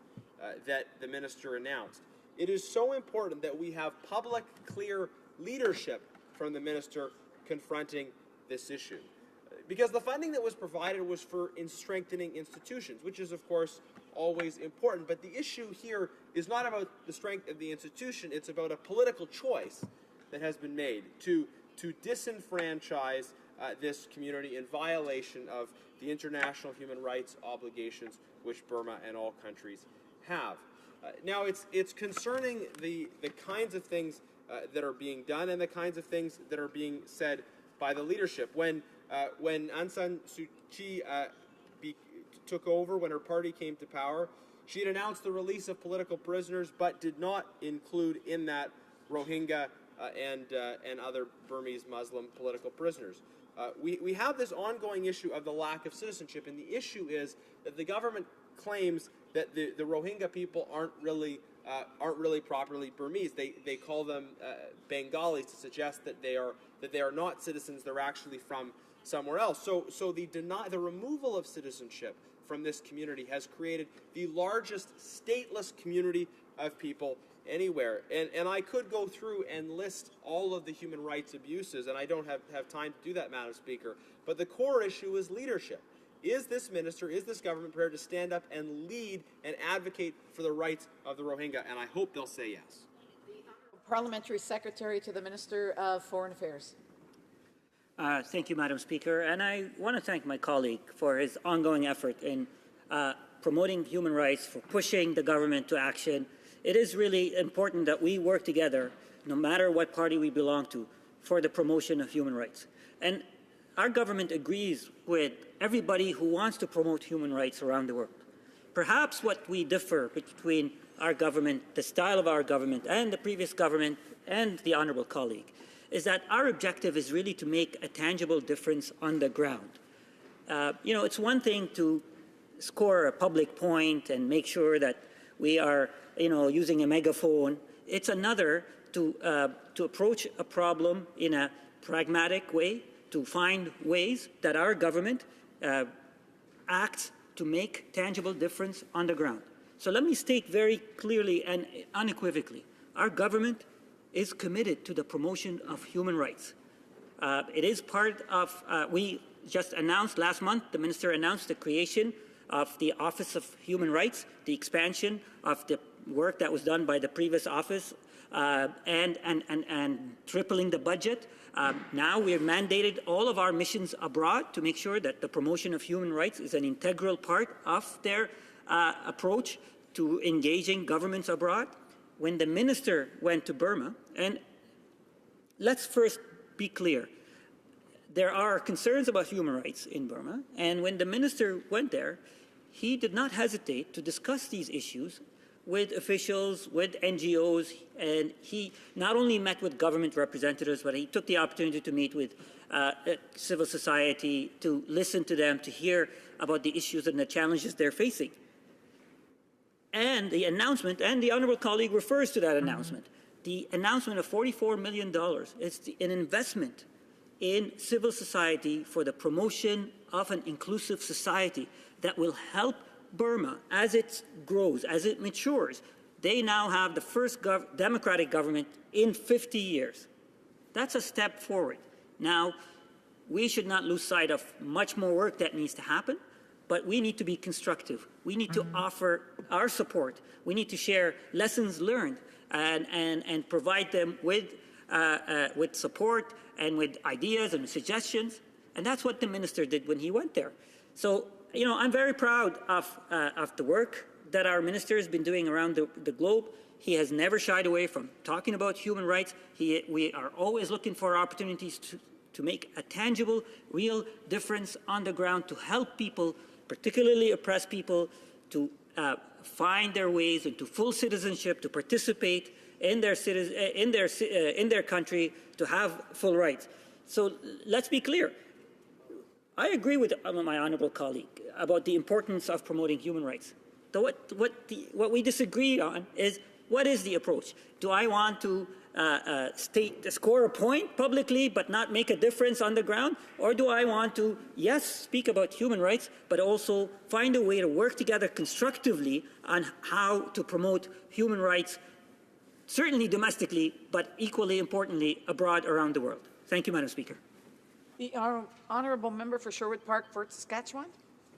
that the minister announced, it is so important that we have public, clear leadership from the minister confronting this issue. Because the funding that was provided was for strengthening institutions, which is, of course, always important. But the issue here is not about the strength of the institution. It's about a political choice that has been made to disenfranchise this community in violation of the international human rights obligations which Burma and all countries have. Now, it's concerning the kinds of things that are being done and the kinds of things that are being said by the leadership. When Aung San Suu Kyi took over, when her party came to power, she had announced the release of political prisoners, but did not include in that Rohingya and other Burmese Muslim political prisoners. We have this ongoing issue of the lack of citizenship, and the issue is that the government claims that the Rohingya people aren't really aren't really properly Burmese. They call them Bengalis to suggest that they are not citizens. They're actually from somewhere else. So the removal of citizenship from this community has created the largest stateless community of people anywhere. And I could go through and list all of the human rights abuses, and I don't have time to do that, Madam Speaker. But the core issue is leadership. Is this minister, is this government prepared to stand up and lead and advocate for the rights of the Rohingya? And I hope they'll say yes. Parliamentary Secretary to the Minister of Foreign Affairs. Thank you, Madam Speaker. And I want to thank my colleague for his ongoing effort in promoting human rights, for pushing the government to action. It is really important that we work together, no matter what party we belong to, for the promotion of human rights. And our government agrees with everybody who wants to promote human rights around the world. Perhaps what we differ between our government, the style of our government, and the previous government, and the honourable colleague, is that our objective is really to make a tangible difference on the ground. It's one thing to score a public point and make sure that we are, using a megaphone. It's another to approach a problem in a pragmatic way, to find ways that our government acts to make tangible difference on the ground. So let me state very clearly and unequivocally, our government is committed to the promotion of human rights. It is part of, we just announced last month, the minister announced the creation of the Office of Human Rights, the expansion of the work that was done by the previous office, and tripling the budget. Now we have mandated all of our missions abroad to make sure that the promotion of human rights is an integral part of their approach to engaging governments abroad. When the minister went to Burma, and let's first be clear, there are concerns about human rights in Burma, and when the minister went there, he did not hesitate to discuss these issues with officials, with NGOs, and he not only met with government representatives, but he took the opportunity to meet with civil society, to listen to them, to hear about the issues and the challenges they're facing. And the announcement, and the honourable colleague refers to that announcement, the announcement of $44 million is an investment in civil society for the promotion of an inclusive society that will help Burma as it grows, as it matures. They now have the first democratic government in 50 years. That's a step forward. Now, we should not lose sight of much more work that needs to happen, but we need to be constructive. We need to offer our support. We need to share lessons learned and provide them with support and with ideas and suggestions. And that's what the minister did when he went there. So, I'm very proud of the work that our minister has been doing around the globe. He has never shied away from talking about human rights. We are always looking for opportunities to make a tangible, real difference on the ground to help people, particularly oppressed people, to find their ways into full citizenship, to participate in their country, to have full rights. So let's be clear. I agree with my honourable colleague about the importance of promoting human rights. What we disagree on is, what is the approach? Do I want to score a point publicly but not make a difference on the ground? Or do I want to, yes, speak about human rights, but also find a way to work together constructively on how to promote human rights, certainly domestically, but equally importantly, abroad around the world? Thank you, Madam Speaker. The honourable member for Sherwood Park, Fort Saskatchewan.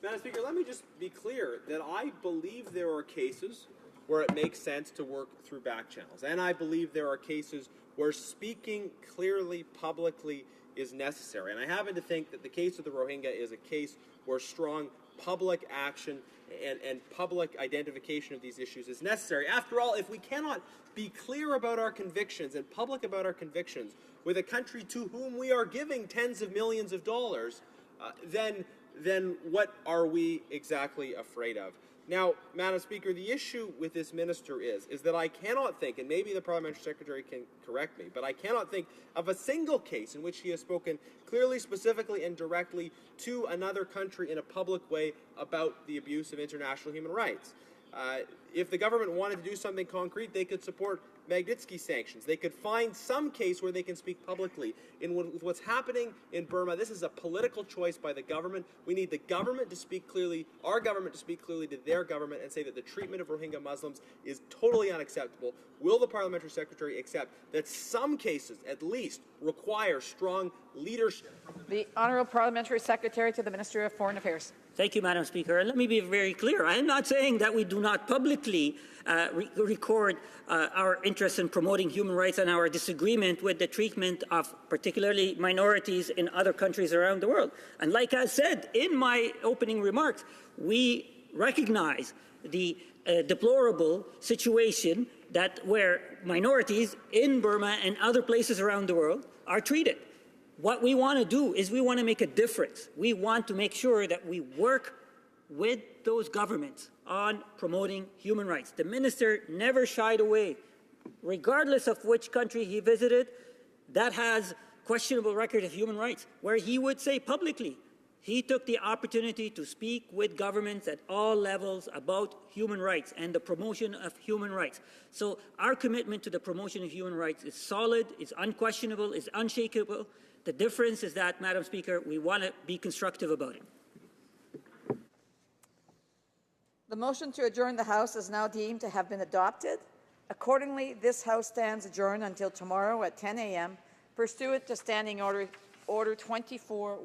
Madam Speaker, let me just be clear that I believe there are cases where it makes sense to work through back channels. And I believe there are cases where speaking clearly, publicly is necessary. And I happen to think that the case of the Rohingya is a case where strong public action and public identification of these issues is necessary. After all, if we cannot be clear about our convictions and public about our convictions with a country to whom we are giving tens of millions of dollars, then what are we exactly afraid of? Now, Madam Speaker, the issue with this minister is that I cannot think, and maybe the Parliamentary Secretary can correct me, but I cannot think of a single case in which he has spoken clearly, specifically, and directly to another country in a public way about the abuse of international human rights. If the government wanted to do something concrete, they could support Magnitsky sanctions. They could find some case where they can speak publicly. With what's happening in Burma, this is a political choice by the government. We need the government to speak clearly, our government to speak clearly to their government and say that the treatment of Rohingya Muslims is totally unacceptable. Will the Parliamentary Secretary accept that some cases, at least, require strong leadership? The Honourable Parliamentary Secretary to the Minister of Foreign Affairs. Thank you, Madam Speaker. And let me be very clear. I am not saying that we do not publicly record our interest in promoting human rights and our disagreement with the treatment of particularly minorities in other countries around the world. And like I said in my opening remarks, we recognize the deplorable situation where minorities in Burma and other places around the world are treated. What we want to do is we want to make a difference. We want to make sure that we work with those governments on promoting human rights. The minister never shied away, regardless of which country he visited that has questionable record of human rights, where he would say publicly he took the opportunity to speak with governments at all levels about human rights and the promotion of human rights. So our commitment to the promotion of human rights is solid, is unquestionable, is unshakable. The difference is that, Madam Speaker, we want to be constructive about it. The motion to adjourn the House is now deemed to have been adopted. Accordingly, this House stands adjourned until tomorrow at 10 a.m. pursuant to Standing Order 24-1.